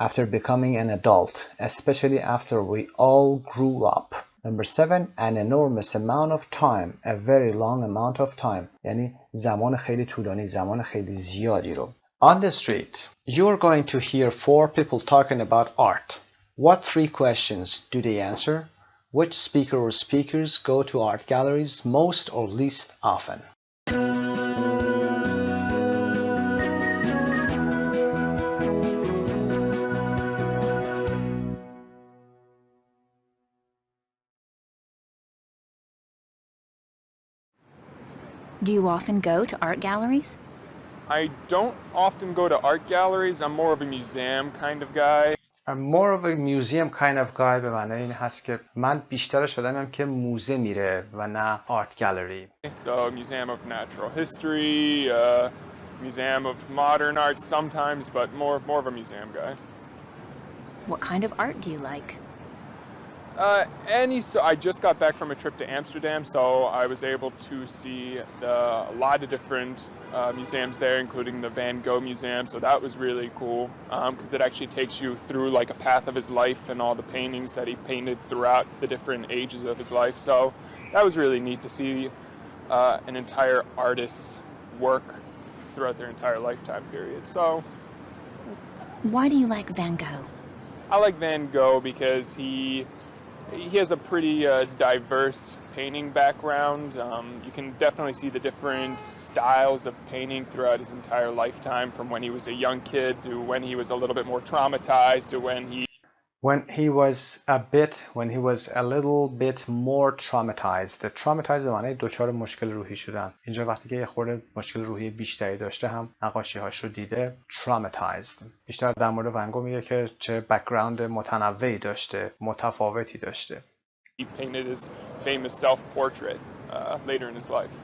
After becoming an adult. Especially after we all grew up. Number 7, an enormous amount of time. A very long amount of time. یعنی زمان خیلی طولانی. زمان خیلی زیادی رو. On the street, you're going to hear 4 people talking about art. What 3 questions do they answer? Which speaker or speakers go to art galleries most or least often? Do you often go to art galleries? I don't often go to art galleries. I'm more of a museum kind of guy. I'm more of a museum kind of guy به معنی این هست که من بیشترش آدمیم که موزه میره و نه art gallery. So museum of natural history, museum of modern art sometimes, but more of a museum guy. What kind of art do you like? I just got back from a trip to Amsterdam, so I was able to see a lot of different museums there, including the Van Gogh Museum. So that was really cool because it actually takes you through like a path of his life and all the paintings that he painted throughout the different ages of his life. So that was really neat to see an entire artist's work throughout their entire lifetime period. So why do you like Van Gogh? I like Van Gogh because he has a pretty diverse painting background. You can definitely see the different styles of painting throughout his entire lifetime, from when he was a young kid to when he was a little bit more traumatized to when he was a little bit more traumatized. Traumatized به معنی دچار مشکل روحی شدن. اینجا وقتی که یه خورده مشکل روحی بیشتری داشته هم نقاشی‌هاش رو دیده. Traumatized. بیشتر در مورد ون گو میگه که چه بک‌گراند متنوعی داشته، متفاوتی داشته. He painted his famous self-portrait later in his life.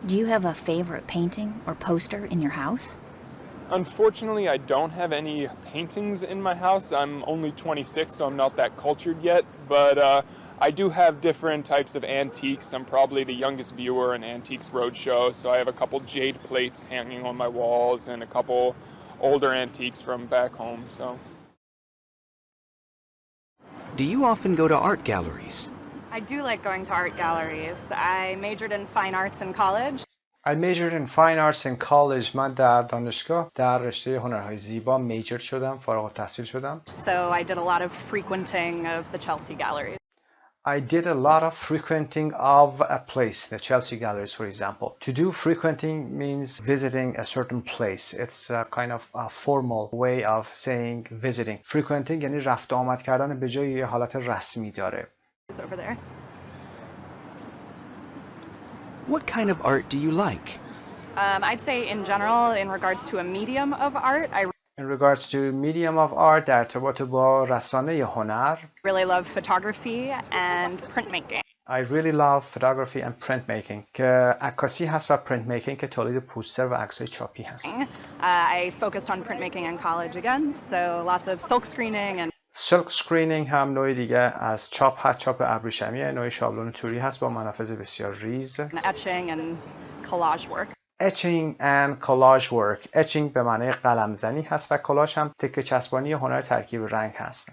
Do you have a favorite painting or poster in your house? Unfortunately, I don't have any paintings in my house. I'm only 26, so I'm not that cultured yet. But I do have different types of antiques. I'm probably the youngest viewer in Antiques Roadshow, so I have a couple jade plates hanging on my walls and a couple older antiques from back home. So. Do you often go to art galleries? I do like going to art galleries. I majored in fine arts in college. I majored in fine arts in college. من در دانشگاه در رشته هنرهای زیبا میجر شدم، فارغ التحصیل شدم. So I did a lot of frequenting of the Chelsea galleries. I did a lot of frequenting of a place, the Chelsea galleries, for example. To do frequenting means visiting a certain place. It's a kind of a formal way of saying visiting. Frequenting یعنی رفت و آمد کردن به جای یه حالت رسمی داره. Over there. What kind of art do you like? I'd say in general, in regards to a medium of art, I In regards to medium of art, در ارتباط با رسانه هنر, really love photography and printmaking. I really love photography and printmaking که عکاسی هست و printmaking که تولید پوستر و عکسای چاپی هست. I focused on printmaking in college again, so lots of silk screening and silk screening هم نوع دیگه از چاپ هست، چاپ ابریشمیه، نوع شابلون توری هست با منافذ بسیار ریز. etching and collage work. etching and collage work. etching به معنی قلمزنی هست و کلاژ هم تکه چسبانی هنر ترکیب رنگ هست.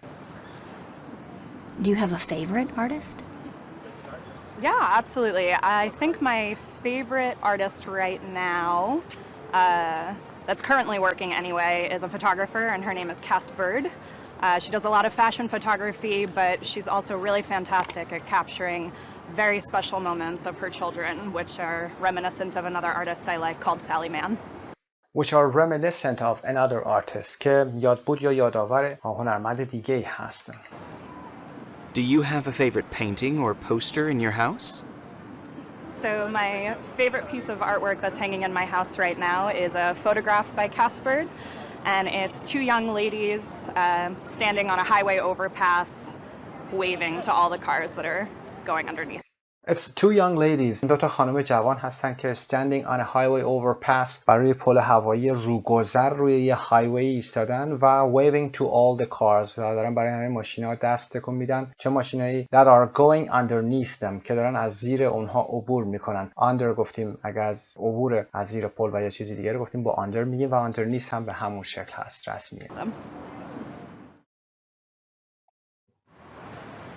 Do you have a favorite artist? Yeah, absolutely. I think my favorite artist right now, that's currently working anyway, is a photographer, and her name is Cass Bird. She does a lot of fashion photography, but she's also really fantastic at capturing very special moments of her children, which are reminiscent of another artist I like called Sally Mann. Which are reminiscent of another artist که یادبود یا یادآور هنرمند دیگه‌ای هستن. Do you have a favorite painting or poster in your house? So my favorite piece of artwork that's hanging in my house right now is a photograph by Cass Bird, and it's two young ladies standing on a highway overpass waving to all the cars that are going underneath. It's two young ladies. دو تا خانم جوان هستن که standing on a highway overpass برای پل هوایی روگذر روی یه highway ایستادن و waving to all the cars و دارن برای همه ماشینا دست تکون میدن. چه ماشینایی that are going underneath them که دارن از زیر اونها عبور میکنن. under گفتیم اگر از عبور از زیر پل و یا چیزی دیگه رو گفتیم با under میگیم و underneath هم به همون شکل هست رسمیه.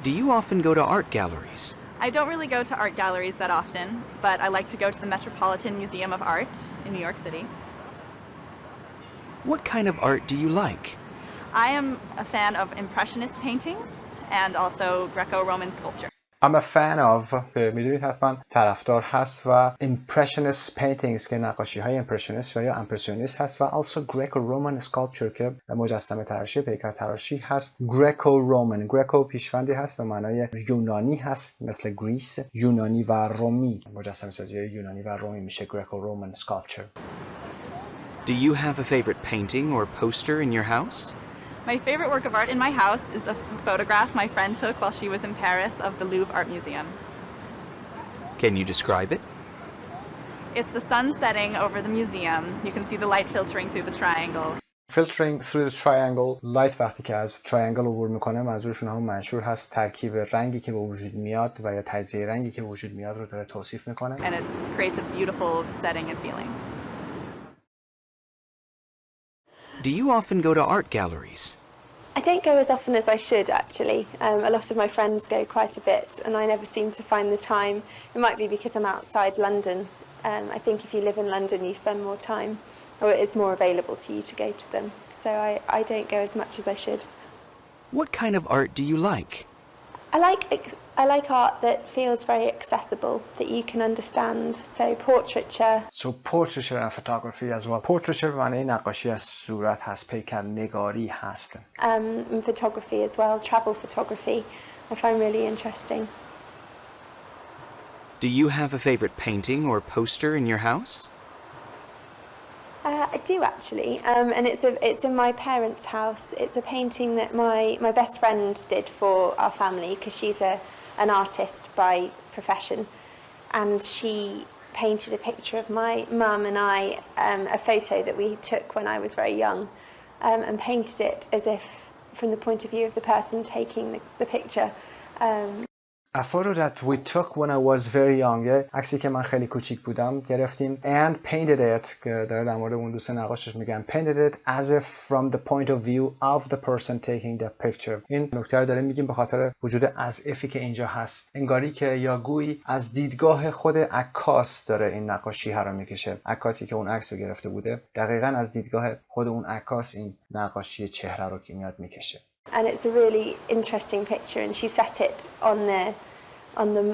Do you often go to art galleries? I don't really go to art galleries that often, but I like to go to the Metropolitan Museum of Art in New York City. What kind of art do you like? I am a fan of Impressionist paintings and also Greco-Roman sculpture. I'm a fan of میدونید حتما طرفدار هست و impressionist paintings که نقاشی های impressionist و یا impressionist هست و also Greco-Roman sculpture که مجسمه تراشی پیکر تراشی هست. Greco-Roman Greco پیشوندی هست به معنای یونانی هست مثل گریس. یونانی و رومی مجسمه سازی یونانی و رومی میشه Greco-Roman sculpture. Do you have a favorite painting or poster in your house? My favorite work of art in my house is a photograph my friend took while she was in Paris of the Louvre Art Museum. Can you describe it? It's the sun setting over the museum. You can see the light filtering through the triangle. Filtering through the triangle. light وقتی که از triangle عبور میکنه منظورشون همون منشور هست ترکیب رنگی که به وجود میاد و یا تجزیه رنگی که به وجود میاد رو داره توصیف میکنه. And it creates a beautiful setting and feeling. Do you often go to art galleries? I don't go as often as I should, actually. A lot of my friends go quite a bit, and I never seem to find the time. It might be because I'm outside London. I think if you live in London, you spend more time, or it's more available to you to go to them. So I don't go as much as I should. What kind of art do you like? I like art that feels very accessible, that you can understand. So portraiture. So portraiture and photography as well. Portraiture به معنی نقاشی از صورت هست، پیکر نگاری هست. And photography as well, travel photography. I find really interesting. Do you have a favorite painting or poster in your house? I do actually, and it's in my parents' house. It's a painting that my best friend did for our family because she's an artist by profession, and she painted a picture of my mum and I, a photo that we took when I was very young, and painted it as if from the point of view of the person taking the picture. A photo that we took when I was very young. عکسی که من خیلی کوچیک بودم گرفتیم. And painted it. که داره در مورد اون دوست نقاشش میگن. Painted it as if from the point of view of the person taking the picture. این نکته رو داریم میگیم به خاطر وجود as ifی که اینجا هست. انگاری که یا گویی از دیدگاه خود عکاس داره این نقاشی ها رو میکشه. عکاسی که اون عکس رو گرفته بوده دقیقاً از دیدگاه خود اون عکاس این نقاشی چهره رو که میاد میکشه. And it's a really interesting picture, and she set it on the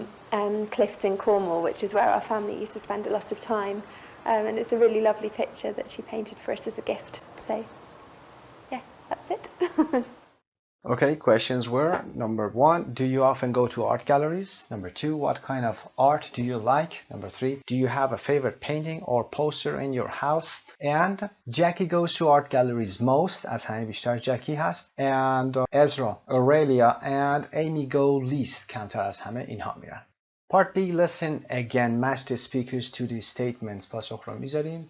cliffs in Cornwall, which is where our family used to spend a lot of time. And it's a really lovely picture that she painted for us as a gift. So, yeah, that's it. Okay, questions were, number 1, do you often go to art galleries? Number 2, what kind of art do you like? Number 3, do you have a favorite painting or poster in your house? And Jackie goes to art galleries most, از همه بیشتر جکی هست. And Ezra, Aurelia and Amy go least, کمتر از همه اینها میرن. Part B, listen again, match the speakers to these statements. پاسخ رو میذاریم.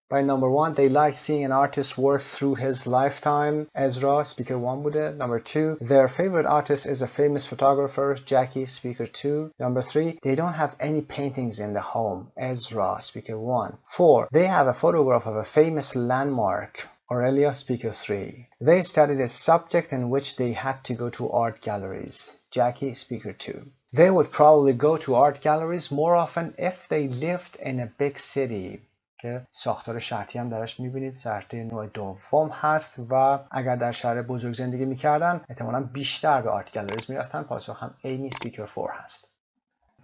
By number 1, they like seeing an artist work through his lifetime. Ezra, speaker 1 بوده. Number 2, their favorite artist is a famous photographer. Jackie, speaker 2. Number 3, they don't have any paintings in the home. Ezra, speaker 1. 4, they have a photograph of a famous landmark. Aurelia, speaker 3. They studied a subject in which they had to go to art galleries. Jackie, speaker 2. They would probably go to art galleries more often if they lived in a big city. که ساختار شرطی هم درش میبینید شرطی نوع دوم هست و اگر در شهر بزرگ زندگی میکردن احتمالاً بیشتر به آرت گالریز میرفتن. پاسخ هم ایمی سپیکر 4 هست.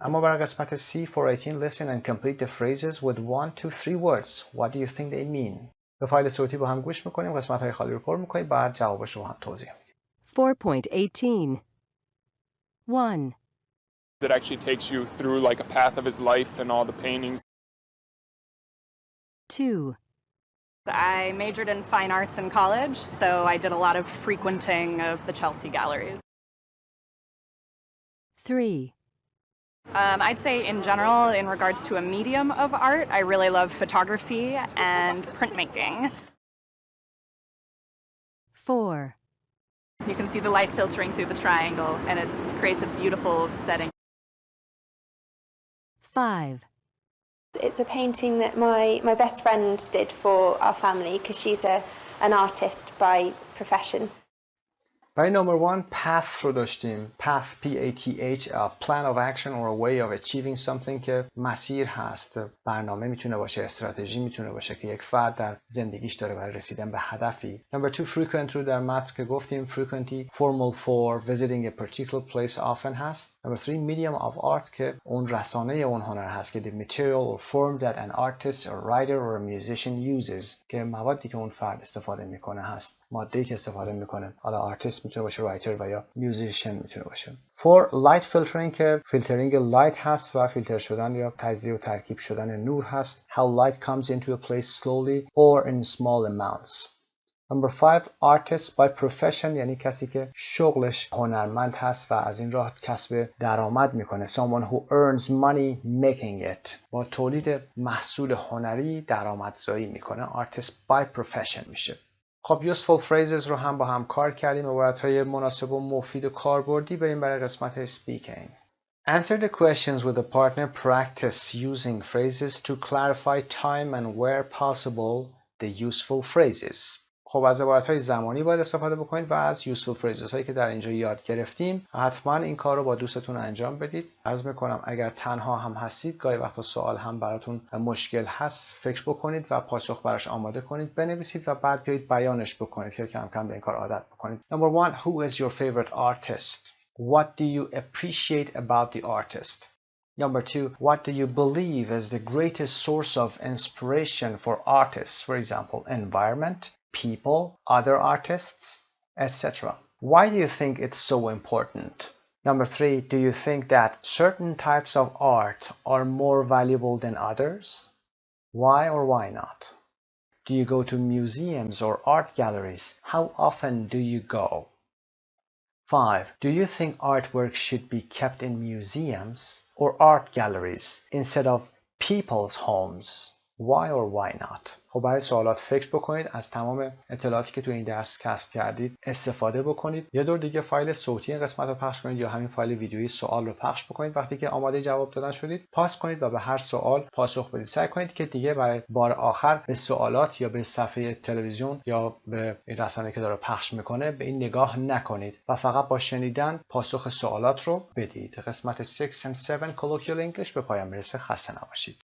اما برای قسمت C, for 18, listen and complete the phrases with 1 to 3 words. What do you think they mean? به فایل صوتی با هم گوش میکنیم، قسمت های خالی رو پر میکنیم، بعد جوابش رو هم توضیح میدیم. 4.18 1. It actually takes you through like a path of his life and all the paintings. 2. I majored in fine arts in college, so I did a lot of frequenting of the Chelsea galleries. 3. I'd say in general, in regards to a medium of art, I really love photography and printmaking. 4. You can see the light filtering through the triangle, and it creates a beautiful setting. 5. It's a painting that my best friend did for our family because she's an artist by profession. برای number 1, path رو داشتیم. path, P-A-T-H, a plan of action or a way of achieving something که مسیر هست. برنامه میتونه باشه، استراتژی میتونه باشه که یک فرد در زندگیش داره برای رسیدن به هدفی. number 2, frequent رو در متن که گفتیم frequently formal for visiting a particular place often هست. number 3, medium of art که اون رسانه اون هنر هست که the material or form that an artist or writer or a musician uses که موادی که اون فرد استفاده میکنه هست، ماده‌ای که استفاده میکنه، حالا آرتیست میتونه باشه، رایتر و یا میوزیشن میتونه باشه. 4, light filtering که فیلترینگ لایت هست و فیلتر شدن یا تجزیه و ترکیب شدن نور هست. how light comes into a place slowly or in small amounts. number 5, artist by profession یعنی کسی که شغلش هنرمند هست و از این راه کسب درآمد میکنه. someone who earns money making it. با تولید محصول هنری درآمدزایی میکنه. artist by profession میشه. خب useful phrases رو هم با هم کار کردیم. عبارت‌های مناسب و مفید و کاربردی. بریم برای قسمت speaking. Answer the questions with a partner. Practice using phrases to clarify time and where possible the useful phrases. خب از عبارت‌های زمانی باید استفاده بکنید و از useful phrases هایی که در اینجا یاد گرفتیم حتما این کار رو با دوستتون انجام بدید. عرض میکنم اگر تنها هم هستید گاهی وقتا سوال هم براتون مشکل هست، فکر بکنید و پاسخ براش آماده کنید، بنویسید و بعد بیایید بیانش بکنید که کم کم به این کار عادت بکنید. Number 1, who is your favorite artist? What do you appreciate about the artist? Number 2, what do you believe is the greatest source of inspiration for artists? For example, environment, people, other artists, etc. Why do you think it's so important? Number 3, do you think that certain types of art are more valuable than others? Why or why not? Do you go to museums or art galleries? How often do you go? 5, do you think artwork should be kept in museums or art galleries instead of people's homes? why or why not. خب برای سوالات فکر بکنید، از تمام اطلاعاتی که تو این درس کسب کردید استفاده بکنید. یه دور دیگه فایل صوتی این قسمت رو پخش کنید یا همین فایل ویدیویی سوال رو پخش بکنید. وقتی که آماده جواب دادن شدید پاس کنید و به هر سوال پاسخ بدید. سعی کنید که دیگه برای بار آخر به سوالات یا به صفحه تلویزیون یا به این رسانه‌ای که داره پخش میکنه به این نگاه نکنید و فقط با شنیدن پاسخ سوالات رو بدید. قسمت 6 and 7 Colloquial English به پایان میرسه. خسته نباشید.